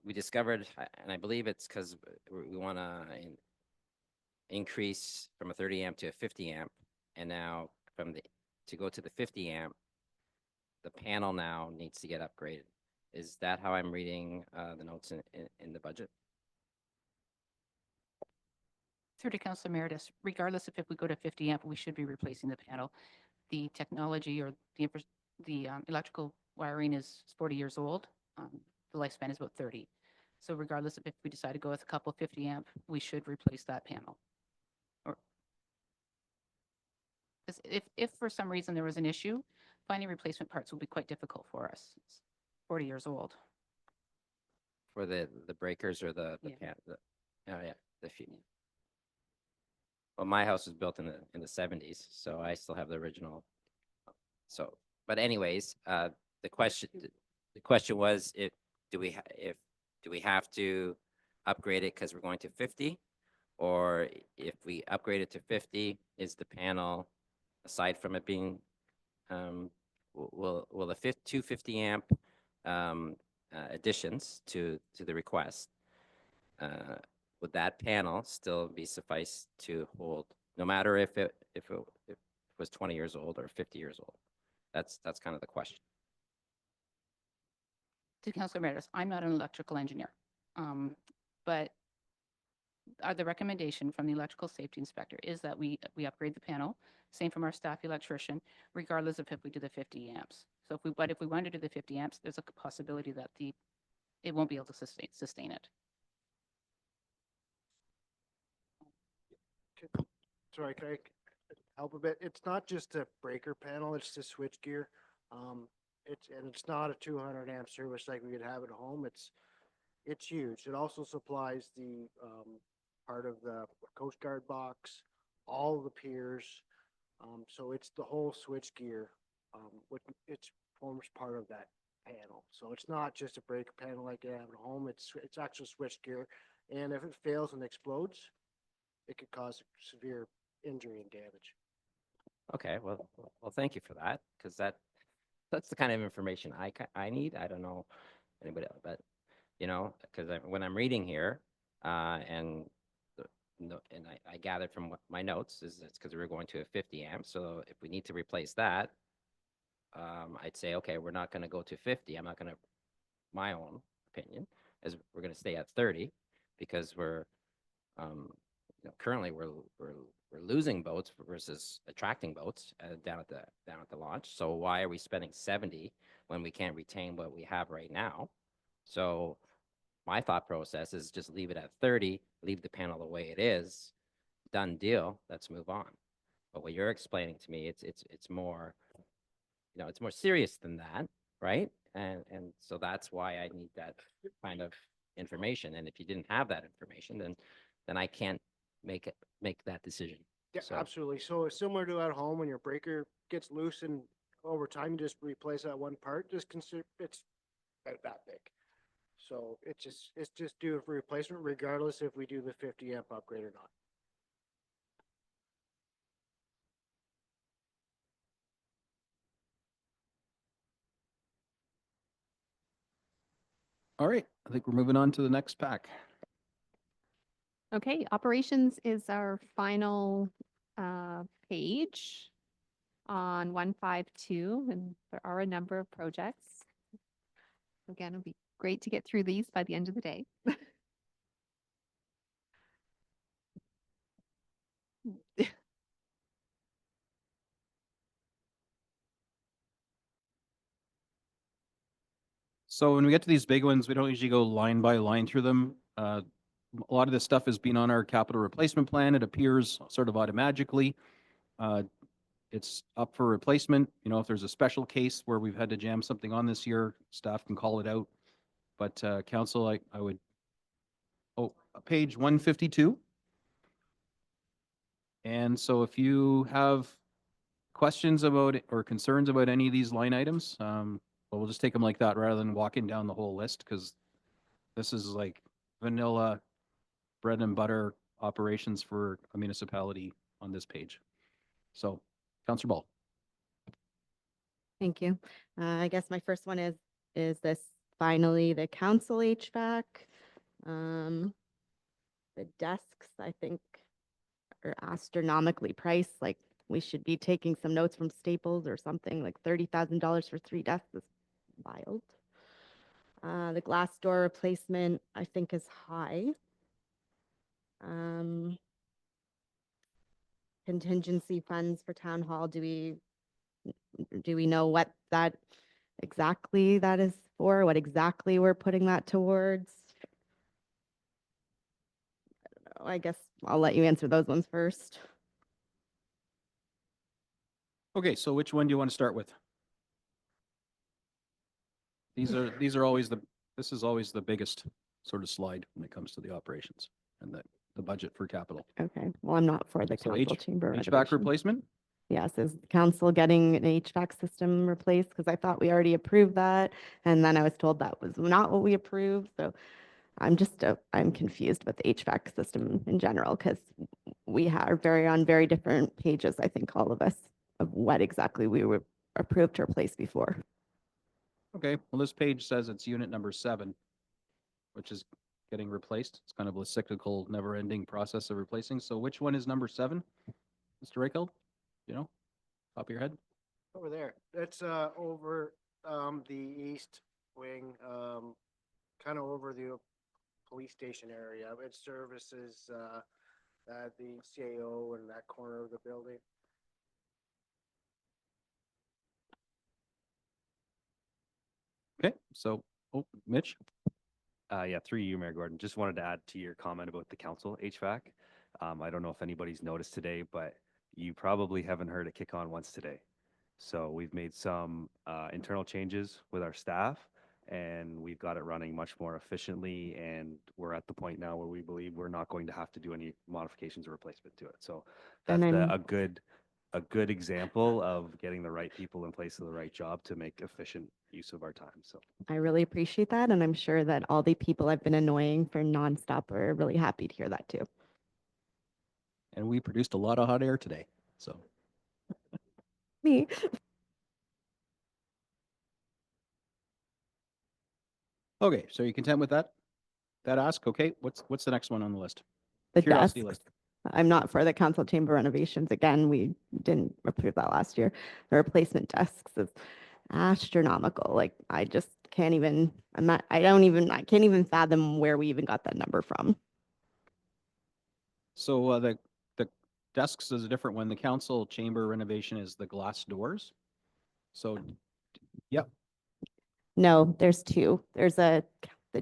I: we discovered, and I believe it's because we want to increase from a 30 amp to a 50 amp, and now to go to the 50 amp, the panel now needs to get upgraded. Is that how I'm reading the notes in the budget?
L: Through to Councillor Meredith, regardless of if we go to 50 amp, we should be replacing the panel. The technology or the electrical wiring is 40 years old. The lifespan is about 30. So regardless of if we decide to go with a couple 50 amp, we should replace that panel. Because if for some reason there was an issue, finding replacement parts will be quite difficult for us. It's 40 years old.
I: For the breakers or the
L: Yeah.
I: pan, oh yeah, the few. Well, my house was built in the 70s, so I still have the original. So, but anyways, the question was, do we have to upgrade it because we're going to 50? Or if we upgrade it to 50, is the panel, aside from it being, will the 250 amp additions to the request, would that panel still be suffice to hold, no matter if it was 20 years old or 50 years old? That's kind of the question.
L: To Councilor Meredith, I'm not an electrical engineer. But the recommendation from the electrical safety inspector is that we upgrade the panel, same from our staff electrician, regardless of if we do the 50 amps. So if we wanted to do the 50 amps, there's a possibility that it won't be able to sustain it.
S: Sorry, can I help a bit? It's not just a breaker panel, it's the switch gear. It's not a 200 amp service like we could have at home. It's huge. It also supplies the part of the Coast Guard box, all the piers. So it's the whole switch gear. It forms part of that panel. So it's not just a breaker panel like you have at home. It's actual switch gear. And if it fails and explodes, it could cause severe injury and damage.
I: Okay, well, thank you for that, because that's the kind of information I need. I don't know anybody else, but because when I'm reading here, and I gathered from my notes is it's because we're going to a 50 amp. So if we need to replace that, I'd say, okay, we're not going to go to 50. I'm not going to, my own opinion is we're going to stay at 30 because we're, currently we're losing boats versus attracting boats down at the launch. So why are we spending 70 when we can't retain what we have right now? So my thought process is just leave it at 30, leave the panel the way it is, done deal, let's move on. But what you're explaining to me, it's more, it's more serious than that, right? And so that's why I need that kind of information. And if you didn't have that information, then I can't make that decision.
S: Yeah,
I: So-
S: absolutely. So it's similar to at home when your breaker gets loose and over time you just replace that one part. Just consider it's about that big. So it's just due for replacement regardless if we do the 50 amp upgrade or not.
B: All right, I think we're moving on to the next pack.
D: Okay, operations is our final page on 152, and there are a number of projects. Again, it'll be great to get through these by the end of the day.
B: So when we get to these big ones, we don't usually go line by line through them. A lot of this stuff has been on our capital replacement plan. It appears sort of automatically. It's up for replacement. If there's a special case where we've had to jam something on this year, staff can call it out. But council, I would, page 152. And so if you have questions about it or concerns about any of these line items, we'll just take them like that rather than walking down the whole list, because this is like vanilla bread and butter operations for a municipality on this page. So, Councillor Ball.
G: Thank you. I guess my first one is this finally the council HVAC. The desks, I think, are astronomically priced. Like we should be taking some notes from Staples or something. Like $30,000 for 3 desks is wild. The glass door replacement, I think, is high. Contingency funds for town hall. Do we know what that exactly that is for? What exactly we're putting that towards? I guess I'll let you answer those ones first.
B: Okay, so which one do you want to start with? These are always this is always the biggest sort of slide when it comes to the operations and the budget for capital.
G: Okay, well, I'm not for the
B: So
G: council chamber
B: HVAC
G: renovation.
B: replacement?
G: Yes, is the council getting an HVAC system replaced? Because I thought we already approved that. And then I was told that was not what we approved. So I'm just, I'm confused with the HVAC system in general because we are on very different pages, I think, all of us, of what exactly we were approved to replace before.
B: Okay, well, this page says it's unit number 7, which is getting replaced. It's kind of a cyclical, never-ending process of replacing. So which one is number 7? Mr. Reichel? You know, top of your head?
S: Over there. That's over the east wing, kind of over the police station area. It services the CAO in that corner of the building.
B: Okay, so, oh, Mitch?
U: Yeah, through you, Mayor Gordon. Just wanted to add to your comment about the council HVAC. I don't know if anybody's noticed today, but you probably haven't heard it kick on once today. So we've made some internal changes with our staff, and we've got it running much more efficiently. And we're at the point now where we believe we're not going to have to do any modifications or replacement to it. So that's
G: And
U: a good example of getting the right people in place for the right job to make efficient use of our time. So
G: I really appreciate that. And I'm sure that all the people I've been annoying for nonstop are really happy to hear that too.
B: And we produced a lot of hot air today, so.
G: Me.
B: Okay, so you content with that? That ask, okay, what's the next one on the list?
G: The
B: Curiosity
G: desks.
B: list.
G: I'm not for the council chamber renovations. Again, we didn't approve that last year. The replacement desks is astronomical. Like I just can't even, I can't even fathom where we even got that number from.
B: So the desks is a different one. The council chamber renovation is the glass doors. So, yep,
G: No, there's two. There's the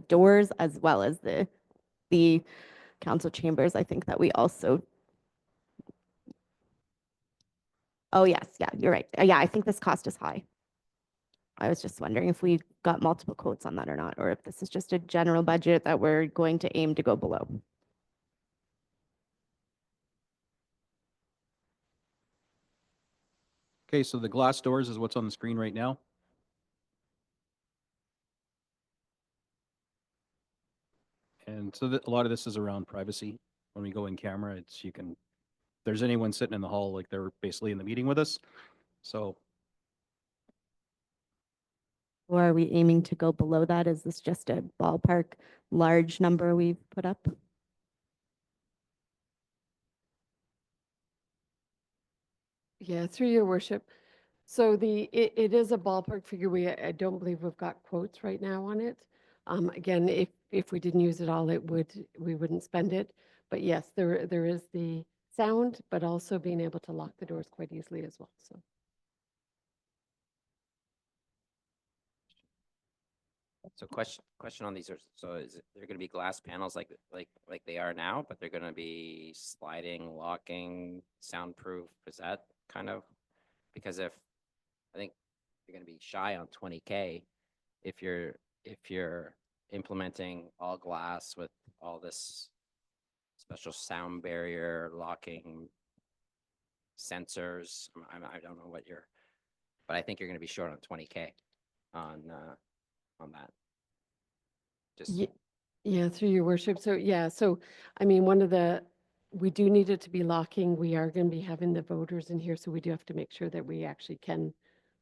G: doors as well as the council chambers. I think that we also. Oh, yes. Yeah, you're right. Yeah, I think this cost is high. I was just wondering if we got multiple quotes on that or not, or if this is just a general budget that we're going to aim to go below.
B: okay, so the glass doors is what's on the screen right now. And so a lot of this is around privacy. When we go in camera, it's, if there's anyone sitting in the hall, like they're basically in the meeting with us. So,
G: Or are we aiming to go below that? Is this just a ballpark large number we've put up?
C: Yeah, through your worship. So it is a ballpark figure. I don't believe we've got quotes right now on it. Again, if we didn't use it all, we wouldn't spend it. But yes, there is the sound, but also being able to lock the doors quite easily as well. So.
I: So question on these are, so they're going to be glass panels like they are now, but they're going to be sliding, locking, soundproof. Is that kind of, because I think you're going to be shy on 20K if you're implementing all glass with all this special sound barrier, locking sensors. I don't know what but I think you're going to be short on 20K on that. Just
C: Yeah, through your worship. So yeah, so I mean, we do need it to be locking. We are going to be having the voters in here, so we do have to make sure that we actually can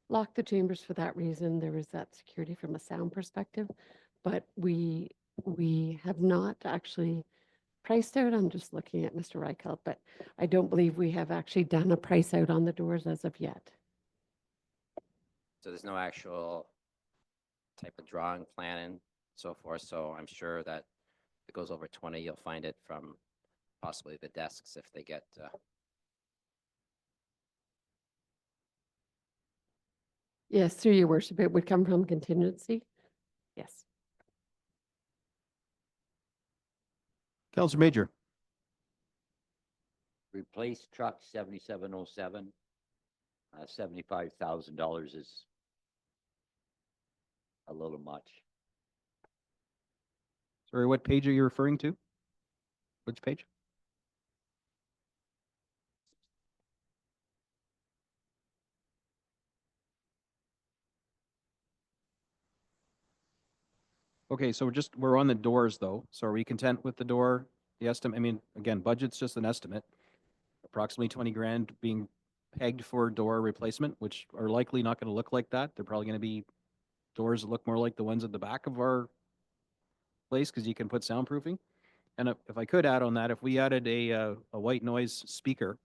C: lock the chambers for that reason. There is that security from a sound perspective, but we have not actually priced out. I'm just looking at Mr. Reichelt, but I don't believe we have actually done a price out on the doors as of yet.
I: so there's no actual type of drawing plan and so forth. So I'm sure that if it goes over 20, you'll find it from possibly the desks if they get.
C: Yes, through your worship, it would come from contingency. Yes.
B: Councilor Major.
J: Replace truck 7707. $75,000 is a little much.
B: Sorry, what page are you referring to? Which page? Okay, so we're on the doors though. So are we content with the door? The estimate, I mean, again, budget's just an estimate. Approximately 20 grand being pegged for door replacement, which are likely not going to look like that. They're probably going to be doors that look more like the ones at the back of our place because you can put soundproofing. And if I could add on that, if we added a white noise speaker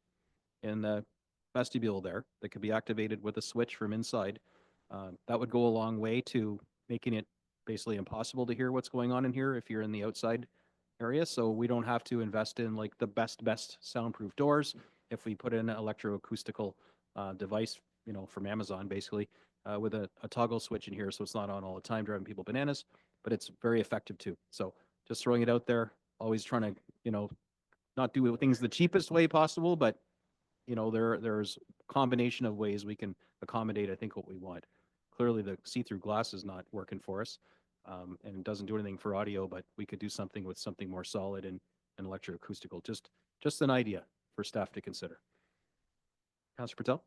B: in the vestibule there that could be activated with a switch from inside, that would go a long way to making it basically impossible to hear what's going on in here if you're in the outside area. So we don't have to invest in like the best soundproof doors. If we put in an electroacoustical device, you know, from Amazon, basically, with a toggle switch in here, so it's not on all the time, driving people bananas, but it's very effective too. So just throwing it out there, always trying to, you know, not do things the cheapest way possible, but you know, there's a combination of ways we can accommodate, I think, what we want. Clearly, the see-through glass is not working for us, and it doesn't do anything for audio, but we could do something with something more solid and electroacoustical. Just an idea for staff to consider. Councillor Patel?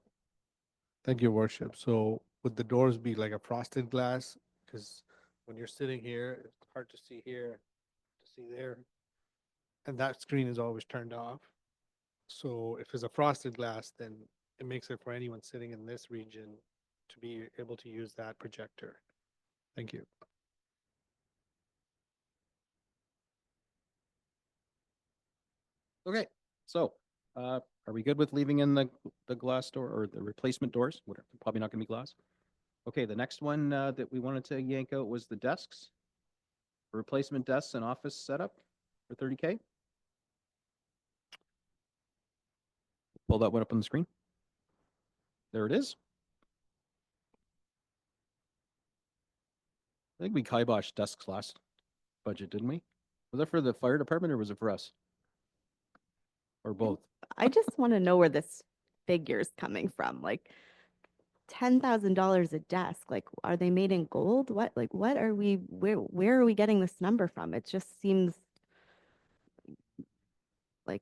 P: Thank you, Worship. So would the doors be like a frosted glass? Because when you're sitting here, it's hard to see here, to see there. And that screen is always turned off. So if it's a frosted glass, then it makes it for anyone sitting in this region to be able to use that projector. Thank you.
B: Okay, so are we good with leaving in the glass door or the replacement doors? Whatever, probably not going to be glass. Okay, the next one that we wanted to yank out was the desks. Replacement desks and office setup for 30K. Pull that one up on the screen. There it is. I think we kiboshed desks last budget, didn't we? Was that for the fire department or was it for us? Or both?
G: I just want to know where this figure's coming from. Like $10,000 a desk. Like, are they made in gold? What are we, where are we getting this number from? It just seems like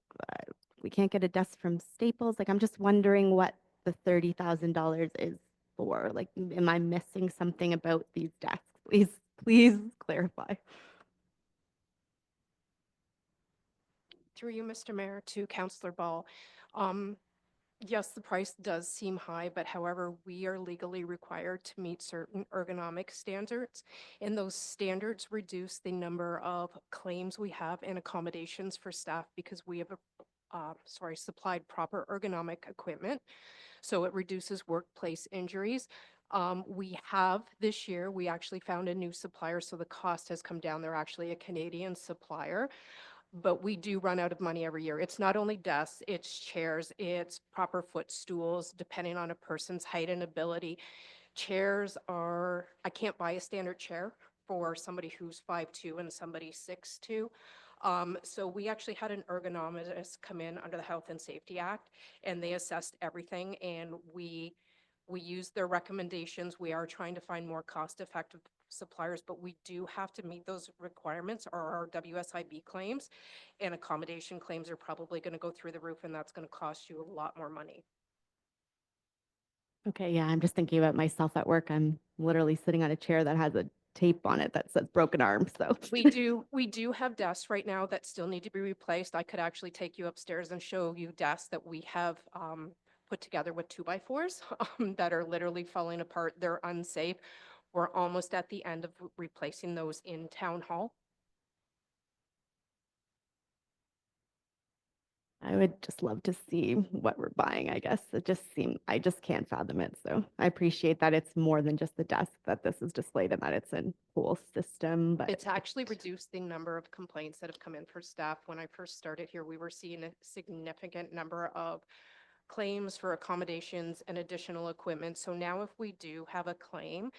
G: we can't get a desk from Staples. Like, I'm just wondering what the $30,000 is for. Like, am I missing something about these desks? Please clarify.
C: Through you, Mr. Mayor, to Councillor Ball. Yes, the price does seem high, but however, we are legally required to meet certain ergonomic standards, and those standards reduce the number of claims we have and accommodations for staff because we have supplied proper ergonomic equipment. So it reduces workplace injuries. We have this year, we actually found a new supplier, so the cost has come down. They're actually a Canadian supplier. But we do run out of money every year. It's not only desks, it's chairs, it's proper footstools, depending on a person's height and ability. Chairs are, I can't buy a standard chair for somebody who's 5'2" and somebody 6'2". So we actually had an ergonomist come in under the Health and Safety Act, and they assessed everything, and we used their recommendations. We are trying to find more cost-effective suppliers, but we do have to meet those requirements or our WSIB claims, and accommodation claims are probably going to go through the roof, and that's going to cost you a lot more money.
G: Okay, yeah, I'm just thinking about myself at work. I'm literally sitting on a chair that has a tape on it that says broken arm, so.
C: We do have desks right now that still need to be replaced. I could actually take you upstairs and show you desks that we have put together with 2x4s that are literally falling apart. They're unsafe. We're almost at the end of replacing those in Town Hall.
G: I would just love to see what we're buying, I guess. I just can't fathom it. So I appreciate that it's more than just the desk that this is displayed and that it's a whole system, but
C: It's actually reduced the number of complaints that have come in for staff. When I first started here, we were seeing a significant number of claims for accommodations and additional equipment. So now if we do have a claim,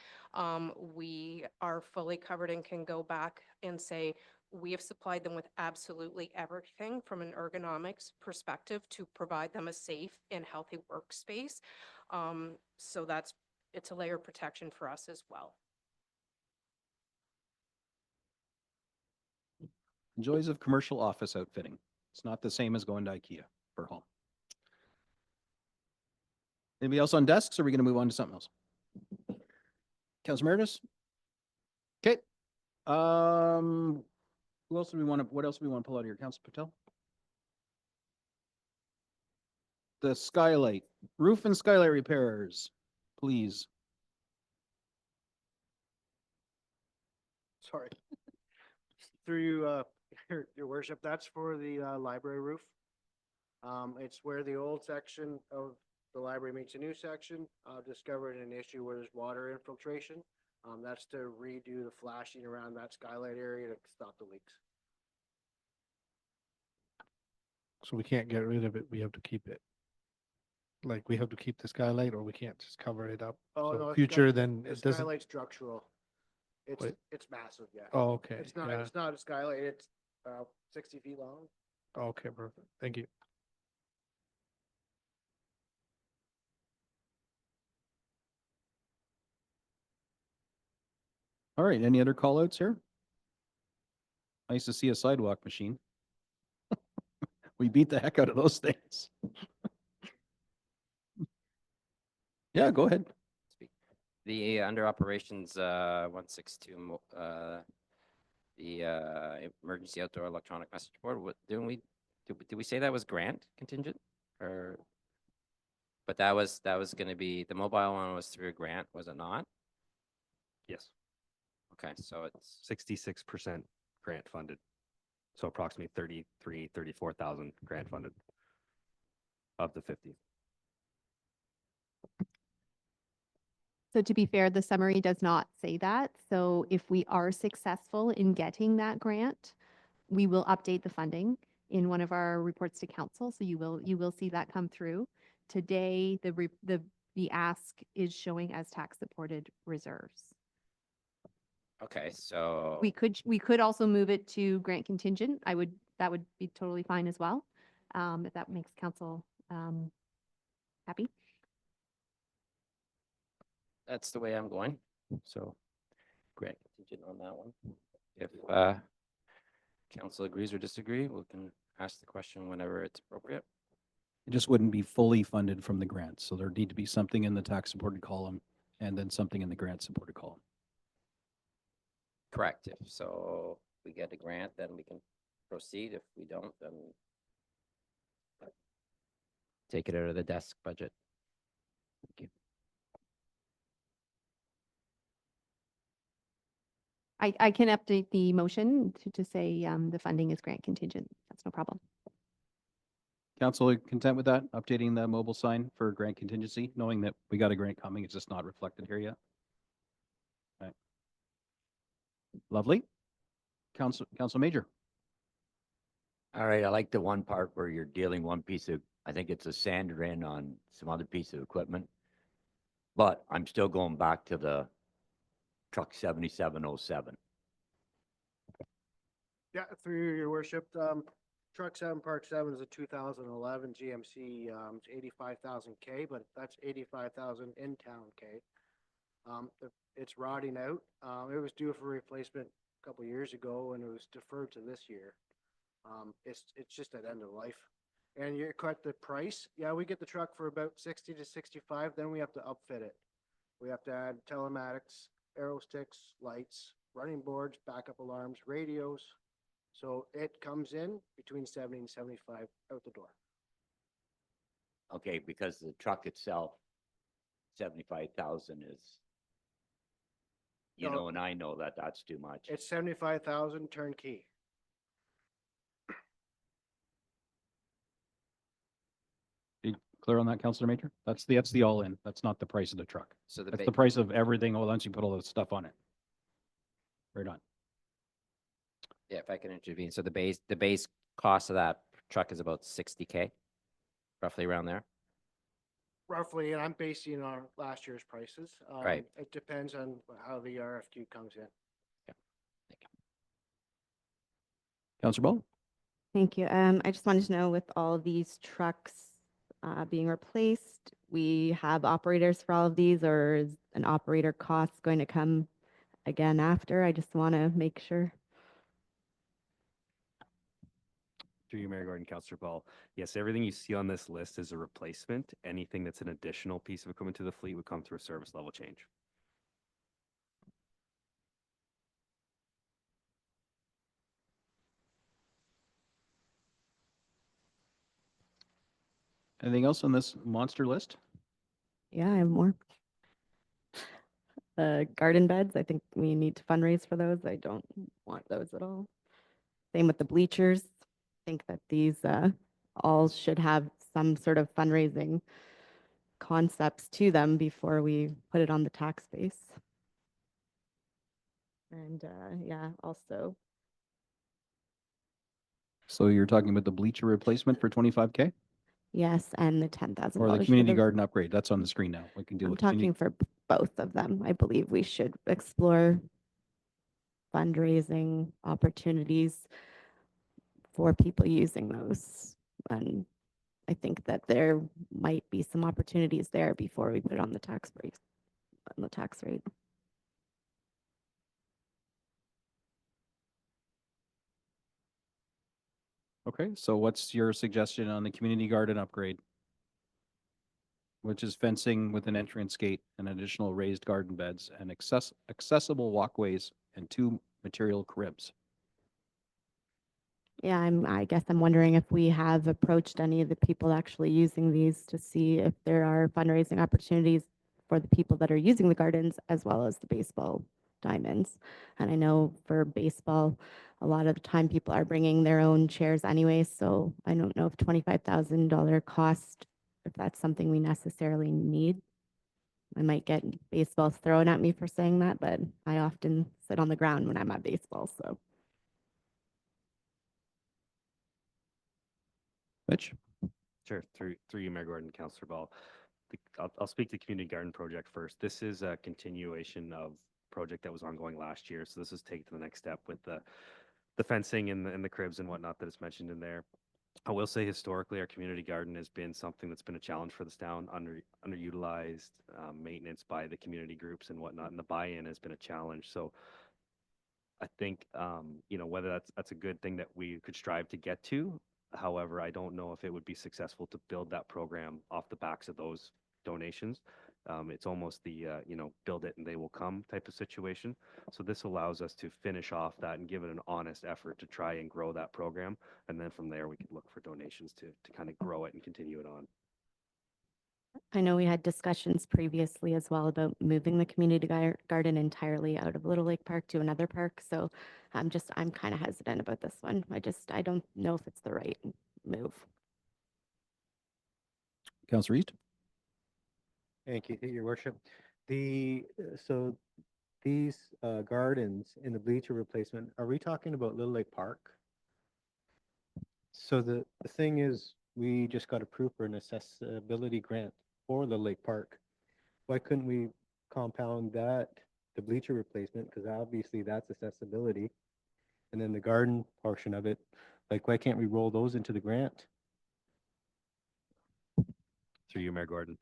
C: we are fully covered and can go back and say,
N: We have supplied them with absolutely everything from an ergonomics perspective to provide them a safe and healthy workspace. So it's a layer of protection for us as well.
B: Joys of commercial office outfitting. It's not the same as going to IKEA for home. Anybody else on desks, or are we going to move on to something else? Councilor Meredith? Okay. Who else do we want to, what else do we want to pull out here? Councilor Patel? The skylight, roof and skylight repairs, please.
S: Sorry. Through you, your worship, that's for the library roof. It's where the old section of the library meets a new section. Discovered an issue where there's water infiltration. That's to redo the flashing around that skylight area to stop the leaks.
P: So we can't get rid of it. We have to keep it. Like we have to keep the skylight, or we can't just cover it up.
S: Oh,
P: So
S: no,
P: future, then
S: the
P: it doesn't.
S: skylight's structural.
P: Wait.
S: It's massive, yeah.
P: Oh, okay.
S: It's not,
P: Yeah.
S: it's not a skylight, it's 60 feet long.
P: Okay, perfect. Thank you.
B: All right, any other call outs here? Nice to see a sidewalk machine. We beat the heck out of those things. Yeah, go ahead.
I: The under operations 162 the emergency outdoor electronic message board. What did we say that was grant contingent, or? But that was going to be, the mobile one was through a grant, was it not?
U: Yes.
I: Okay, so it's
U: 66% grant funded. So approximately 34,000 grant funded of the 50.
D: So to be fair, the summary does not say that. So if we are successful in getting that grant, we will update the funding in one of our reports to council. So you will see that come through. Today, the ask is showing as tax supported reserves.
I: okay. So
D: We could also move it to grant contingent. That would be totally fine as well. If that makes council happy.
I: that's the way I'm going. So grant contingent on that one. If council agrees or disagree, we can ask the question whenever it's appropriate.
B: It just wouldn't be fully funded from the grant. So there'd need to be something in the tax supported column and then something in the grant supported column.
I: Correct. If so, we get a grant, then we can proceed. If we don't, then take it out of the desk budget. Thank you.
D: I can update the motion to say the funding is grant contingent. That's no problem.
B: Council, are you content with that? Updating the mobile sign for grant contingency, knowing that we got a grant coming, it's just not reflected here yet. Right. Lovely. Council Major.
J: All right, I like the one part where you're dealing one piece of, I think it's a sander in on some other piece of equipment. But I'm still going back to the truck 7707.
S: Yeah, through your worship, truck 7 Park 7 is a 2011 GMC, it's 85,000 K, but that's 85,000 in town K. It's rotting out. It was due for replacement a couple years ago and it was deferred to this year. It's just at end of life. And you cut the price. Yeah, we get the truck for about 60 to 65. Then we have to upfit it. We have to add telematics, arrow sticks, lights, running boards, backup alarms, radios. So it comes in between 70 and 75 out the door.
J: Okay, because the truck itself, 75,000 is, you
S: No.
J: know, and I know that that's too much.
S: It's 75,000 turnkey.
B: You clear on that, Councilor Major? That's the all in. That's not the price of the truck.
I: So
B: That's the price of everything once you put all the stuff on it. Right on.
I: Yeah, if I can intervene. So the base cost of that truck is about 60K, roughly around there.
S: Roughly, and I'm basing it on last year's prices.
I: Right.
S: It depends on how the RFQ comes in.
B: Councillor Ball?
G: Thank you. I just wanted to know, with all of these trucks being replaced, we have operators for all of these, or is an operator cost going to come again after? I just want to make sure.
U: Through you, Mayor Gordon, Councillor Ball. Yes, everything you see on this list is a replacement. Anything that's an additional piece of equipment to the fleet would come through a service level change.
B: Anything else on this monster list?
G: Yeah, I have more. The garden beds, I think we need to fundraise for those. I don't want those at all. Same with the bleachers. I think that these all should have some sort of fundraising concepts to them before we put it on the tax base. And yeah, also,
B: So you're talking about the bleacher replacement for 25K?
G: yes, and the $10,000.
B: Or the
G: for
B: community garden upgrade? That's on the screen now. We can deal
G: I'm
B: with
G: talking for both of them. I believe we should explore fundraising opportunities for people using those. And I think that there might be some opportunities there before we put it on the tax rate.
B: Okay, so what's your suggestion on the community garden upgrade? Which is fencing with an entrance gate and additional raised garden beds and accessible walkways and 2 material cribs.
G: Yeah, I guess I'm wondering if we have approached any of the people actually using these to see if there are fundraising opportunities for the people that are using the gardens as well as the baseball diamonds. And I know for baseball, a lot of the time people are bringing their own chairs anyway, so I don't know if $25,000 cost, if that's something we necessarily need. I might get baseballs thrown at me for saying that, but I often sit on the ground when I'm at baseball, so.
B: Mitch?
U: Sure, through you, Mayor Gordon, Councillor Ball. I'll speak to community garden project first. This is a continuation of project that was ongoing last year. So this is taken to the next step with the fencing and the cribs and whatnot that is mentioned in there. I will say historically, our community garden has been something that's been a challenge for this town, underutilized, maintenance by the community groups and whatnot, and the buy-in has been a challenge. So I think, you know, whether that's a good thing that we could strive to get to. However, I don't know if it would be successful to build that program off the backs of those donations. It's almost the, you know, build it and they will come type of situation. So this allows us to finish off that and give it an honest effort to try and grow that program. And then from there, we could look for donations to kind of grow it and continue it on.
G: I know we had discussions previously as well about moving the community garden entirely out of Little Lake Park to another park. So I'm kind of hesitant about this one. I don't know if it's the right move.
B: Councillor East?
M: Thank you, Your Worship. So these gardens in the bleacher replacement, are we talking about Little Lake Park? So the thing is, we just got approved for an accessibility grant for Little Lake Park. Why couldn't we compound that, the bleacher replacement, because obviously that's accessibility, and then the garden portion of it, like why can't we roll those into the grant?
U: Through you, Mayor Gordon.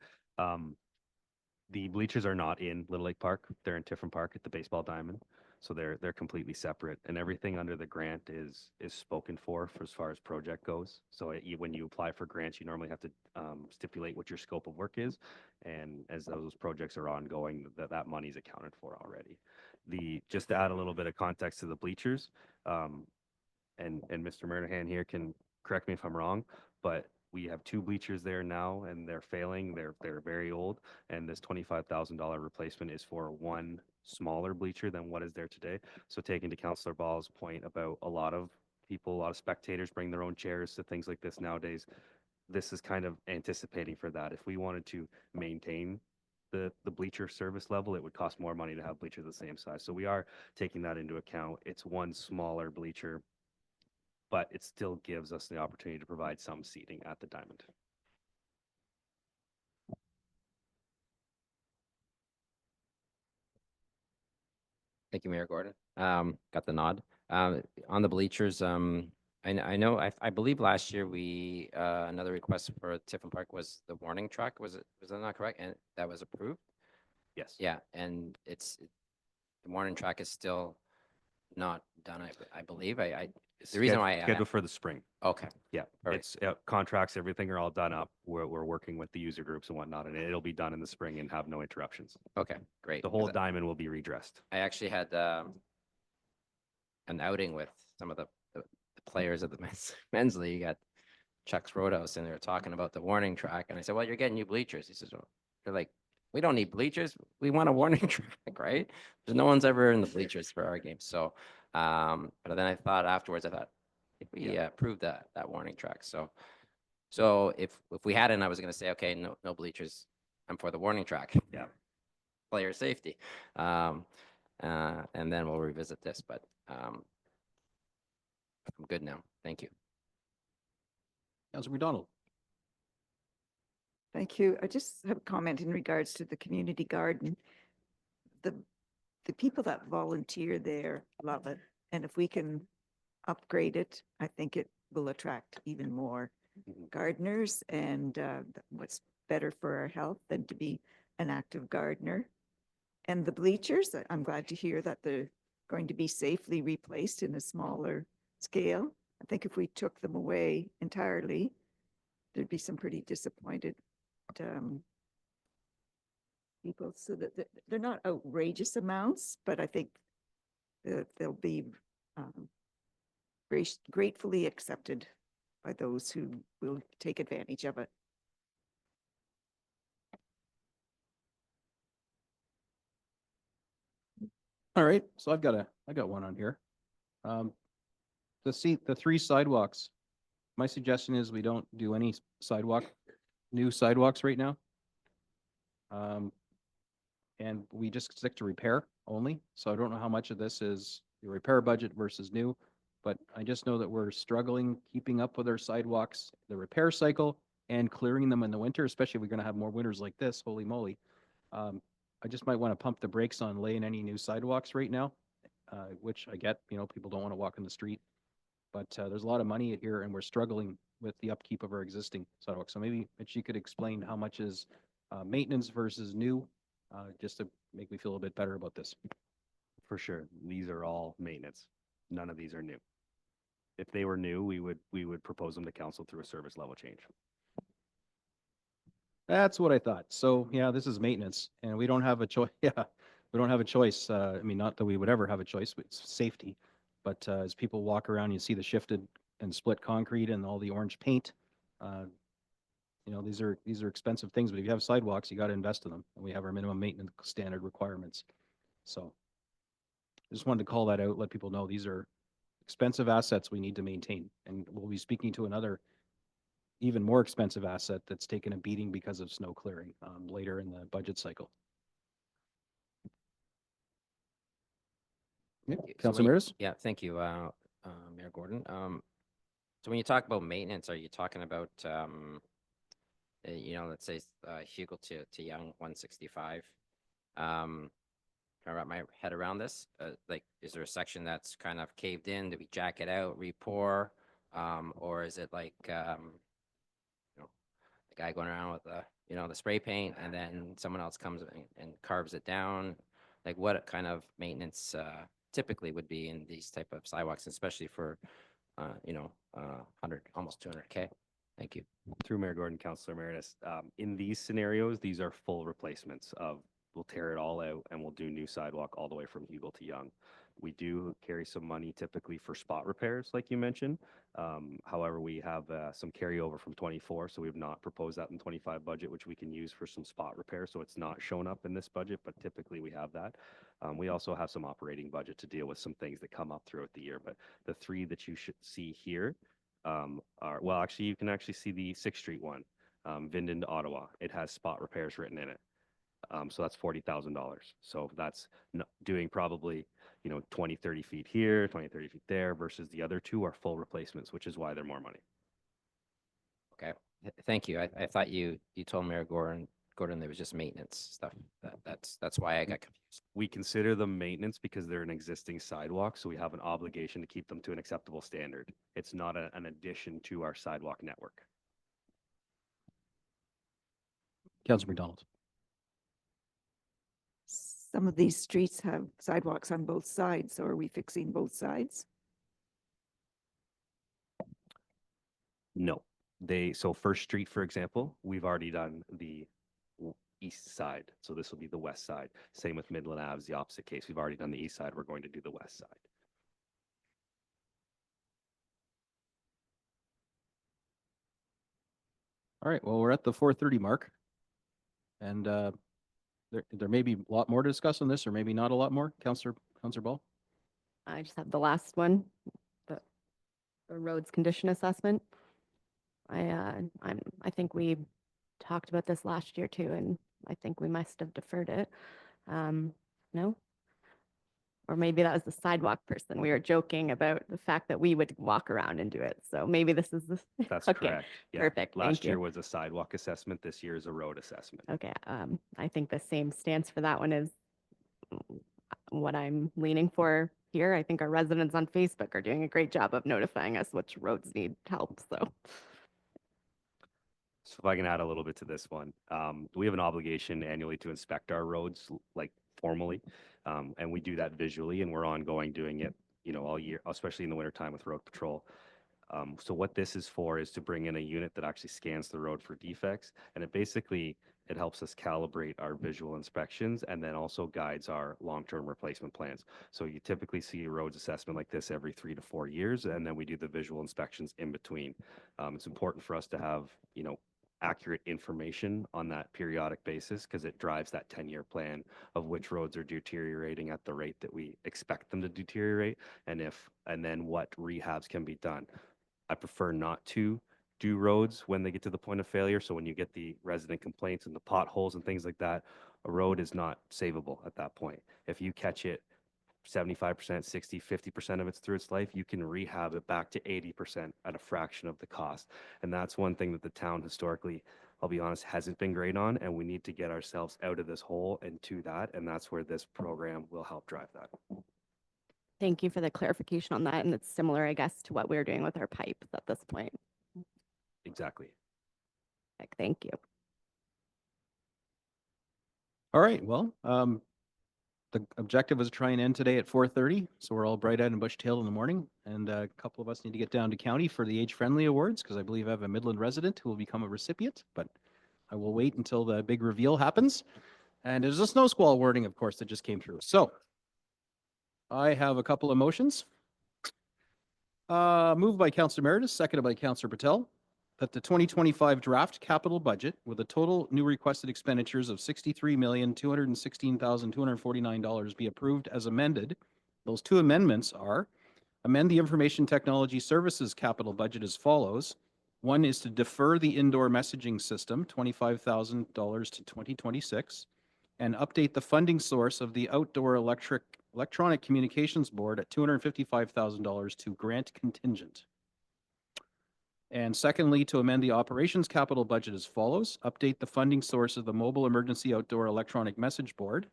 U: The bleachers are not in Little Lake Park. They're in Tiffin Park at the baseball diamond. So they're completely separate, and everything under the grant is spoken for as far as project goes. So when you apply for grants, you normally have to stipulate what your scope of work is, and as those projects are ongoing, that money is accounted for already. Just to add a little bit of context to the bleachers, and Mr. Murnahan here can correct me if I'm wrong, but we have 2 bleachers there now and they're failing. They're very old, and this $25,000 replacement is for one smaller bleacher than what is there today. So taking to Councillor Ball's point about a lot of people, a lot of spectators bring their own chairs to things like this nowadays, this is kind of anticipating for that. If we wanted to maintain the bleacher service level, it would cost more money to have bleachers the same size. So we are taking that into account. It's one smaller bleacher, but it still gives us the opportunity to provide some seating at the diamond.
I: Thank you, Mayor Gordon. Got the nod. On the bleachers, I know, I believe last year we, another request for Tiffin Park was the warning track. Was that not correct? And that was approved?
U: Yes.
I: Yeah, and the warning track is still not done, I believe. The reason why
U: Scheduled for the spring.
I: Okay.
U: Yeah,
I: Perfect.
U: it's contracts, everything are all done up. We're working with the user groups and whatnot, and it'll be done in the spring and have no interruptions.
I: Okay, great.
U: The whole
I: 'Cause
U: diamond will be redressed.
I: I actually had an outing with some of the players of the men's league at Chuck's Roadhouse, and they were talking about the warning track. And I said, "Well, you're getting new bleachers." He says, "Well," they're like, "We don't need bleachers. We want a warning track, right?" Because no one's ever in the bleachers for our games. So, but then I thought afterwards, I thought if we approved that warning track. So if we hadn't, I was going to say, okay, no bleachers. I'm for the warning track.
U: Yeah.
I: Player safety. And then we'll revisit this, but I'm good now. Thank you.
B: Councilor McDonald.
H: Thank you. I just have a comment in regards to the community garden. The people that volunteer there love it. And if we can upgrade it, I think it will attract even more gardeners. And what's better for our health than to be an active gardener? And the bleachers, I'm glad to hear that they're going to be safely replaced in a smaller scale. I think if we took them away entirely, there'd be some pretty disappointed people. So that they're not outrageous amounts, but I think they'll be gratefully accepted by those who will take advantage of it.
B: All right, so I got one on here. The 3 sidewalks. My suggestion is we don't do any new sidewalks right now. And we just stick to repair only. So I don't know how much of this is the repair budget versus new, but I just know that we're struggling keeping up with our sidewalks, the repair cycle, and clearing them in the winter, especially if we're going to have more winters like this. Holy moly. I just might want to pump the brakes on laying any new sidewalks right now, which I get, people don't want to walk in the street, but there's a lot of money here and we're struggling with the upkeep of our existing sidewalks. So maybe Mitch, you could explain how much is maintenance versus new, just to make me feel a bit better about this.
U: For sure. These are all maintenance. None of these are new. If they were new, we would propose them to council through a service level change.
B: That's what I thought. So yeah, this is maintenance and we don't have a choice. Yeah, we don't have a choice. I mean, not that we would ever have a choice, but it's safety. But as people walk around, you see the shifted and split concrete and all the orange paint. These are expensive things, but if you have sidewalks, you got to invest in them. And we have our minimum maintenance standard requirements. So I just wanted to call that out, let people know these are expensive assets we need to maintain. And we'll be speaking to another even more expensive asset that's taken a beating because of snow clearing later in the budget cycle. Yeah, Councilor Meredith?
I: Yeah, thank you, Mayor Gordon. So when you talk about maintenance, are you talking about, let's say Hugel to Young 165? Can I wrap my head around this? Like, is there a section that's kind of caved in? Do we jack it out, re-pour? Or is it like, the guy going around with the spray paint and then someone else comes and carves it down? Like, what kind of maintenance typically would be in these type of sidewalks, especially for 100, almost 200K? Thank you.
U: Through Mayor Gordon, Councilor Meredith, in these scenarios, these are full replacements of, we'll tear it all out and we'll do new sidewalk all the way from Hugel to Young. We do carry some money typically for spot repairs, like you mentioned. However, we have some carryover from 24, so we've not proposed that in 25 budget, which we can use for some spot repairs. So it's not shown up in this budget, but typically we have that. We also have some operating budget to deal with some things that come up throughout the year. But the 3 that you should see here are, well, actually, you can actually see the 6th Street one, Vinden to Ottawa. It has spot repairs written in it. So that's $40,000. So that's doing probably, 20, 30 feet here, 20, 30 feet there, versus the other 2 are full replacements, which is why they're more money.
I: Okay, thank you. I thought you told Mayor Gordon Gordon, there was just maintenance stuff. That's why I got confused.
U: We consider them maintenance because they're an existing sidewalk, so we have an obligation to keep them to an acceptable standard. It's not an addition to our sidewalk network.
B: Councillor McDonald.
H: Some of these streets have sidewalks on both sides, so are we fixing both sides?
U: No, so First Street, for example, we've already done the east side. So this will be the west side. Same with Midland Ave, the opposite case. We've already done the east side. We're going to do the west side.
B: All right, well, we're at the 4:30 mark. And there may be a lot more to discuss on this, or maybe not a lot more. Councillor Ball?
G: I just have the last one, the roads condition assessment. I think we talked about this last year too, and I think we must have deferred it. No? Or maybe that was the sidewalk person. We were joking about the fact that we would walk around and do it. So maybe this is the.
U: That's
G: Okay,
U: correct. Yeah.
G: perfect.
U: Last
G: Thank
U: year
G: you.
U: was a sidewalk assessment. This year is a road assessment.
G: Okay, I think the same stance for that one is what I'm leaning for here. I think our residents on Facebook are doing a great job of notifying us which roads need help, so.
U: So if I can add a little bit to this one, we have an obligation annually to inspect our roads, like formally, and we do that visually, and we're ongoing doing it, all year, especially in the wintertime with road patrol. So what this is for is to bring in a unit that actually scans the road for defects, and it helps us calibrate our visual inspections and then also guides our long-term replacement plans. So you typically see a roads assessment like this every 3 to 4 years, and then we do the visual inspections in between. It's important for us to have, accurate information on that periodic basis because it drives that 10-year plan of which roads are deteriorating at the rate that we expect them to deteriorate, and then what rehabs can be done. I prefer not to do roads when they get to the point of failure. So when you get the resident complaints and the potholes and things like that, a road is not savable at that point. If you catch it 75%, 60, 50% of it's through its life, you can rehab it back to 80% at a fraction of the cost. And that's one thing that the town historically, I'll be honest, hasn't been great on. And we need to get ourselves out of this hole and to that. And that's where this program will help drive that.
G: Thank you for the clarification on that. And it's similar, I guess, to what we're doing with our pipes at this point.
U: Exactly.
G: Thank you.
B: All right, well, the objective was to try and end today at 4:30, so we're all bright-eyed and bushy-tailed in the morning. And a couple of us need to get down to county for the Age Friendly Awards, because I believe I have a Midland resident who will become a recipient, but I will wait until the big reveal happens. And there's a snow squall warning, of course, that just came through. So I have a couple of motions. Moved by Councillor Meredith, seconded by Councillor Patel, that the 2025 draft capital budget with a total new requested expenditures of $63,216,249 be approved as amended. Those two amendments are amend the information technology services capital budget as follows. One is to defer the indoor messaging system, $25,000 to 2026, and update the funding source of the outdoor electronic communications board at $255,000 to grant contingent. And secondly, to amend the operations capital budget as follows. Update the funding source of the mobile emergency outdoor electronic message board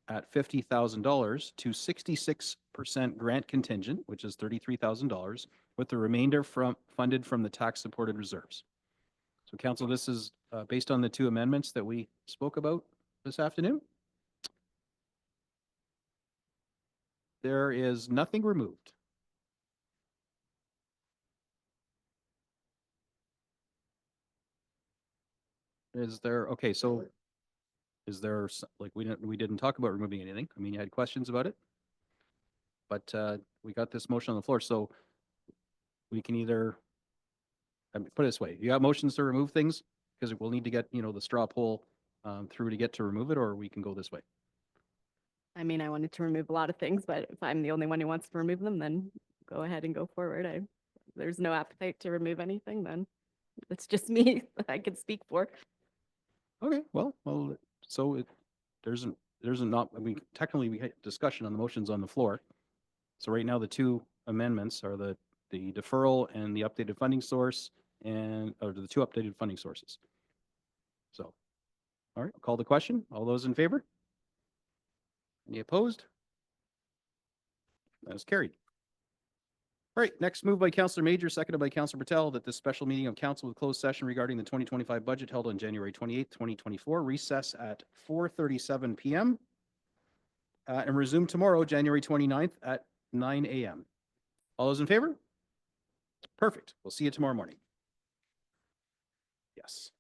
B: at $50,000 to 66% grant contingent, which is $33,000, with the remainder funded from the tax supported reserves. So council, this is based on the two amendments that we spoke about this afternoon. There is nothing removed. Is there, okay, so is there, like, we didn't talk about removing anything. I mean, you had questions about it, but we got this motion on the floor, so we can either, put it this way, you got motions to remove things, because we'll need to get, the straw poll through to get to remove it, or we can go this way.
G: I mean, I wanted to remove a lot of things, but if I'm the only one who wants to remove them, then go ahead and go forward. There's no appetite to remove anything, then it's just me that I can speak for.
B: Okay, well, so there's not, I mean, technically we had discussion on the motions on the floor. So right now the two amendments are the deferral and the updated funding source, or the two updated funding sources. So All right, I'll call the question. All those in favor? Any opposed? That is carried. All right, next move by Councillor Major, seconded by Councillor Patel, that this special meeting of council with closed session regarding the 2025 budget held on January 28th, 2024, recess at 4:37 PM and resume tomorrow, January 29th at 9 AM. All those in favor? Perfect. We'll see you tomorrow morning. Yes.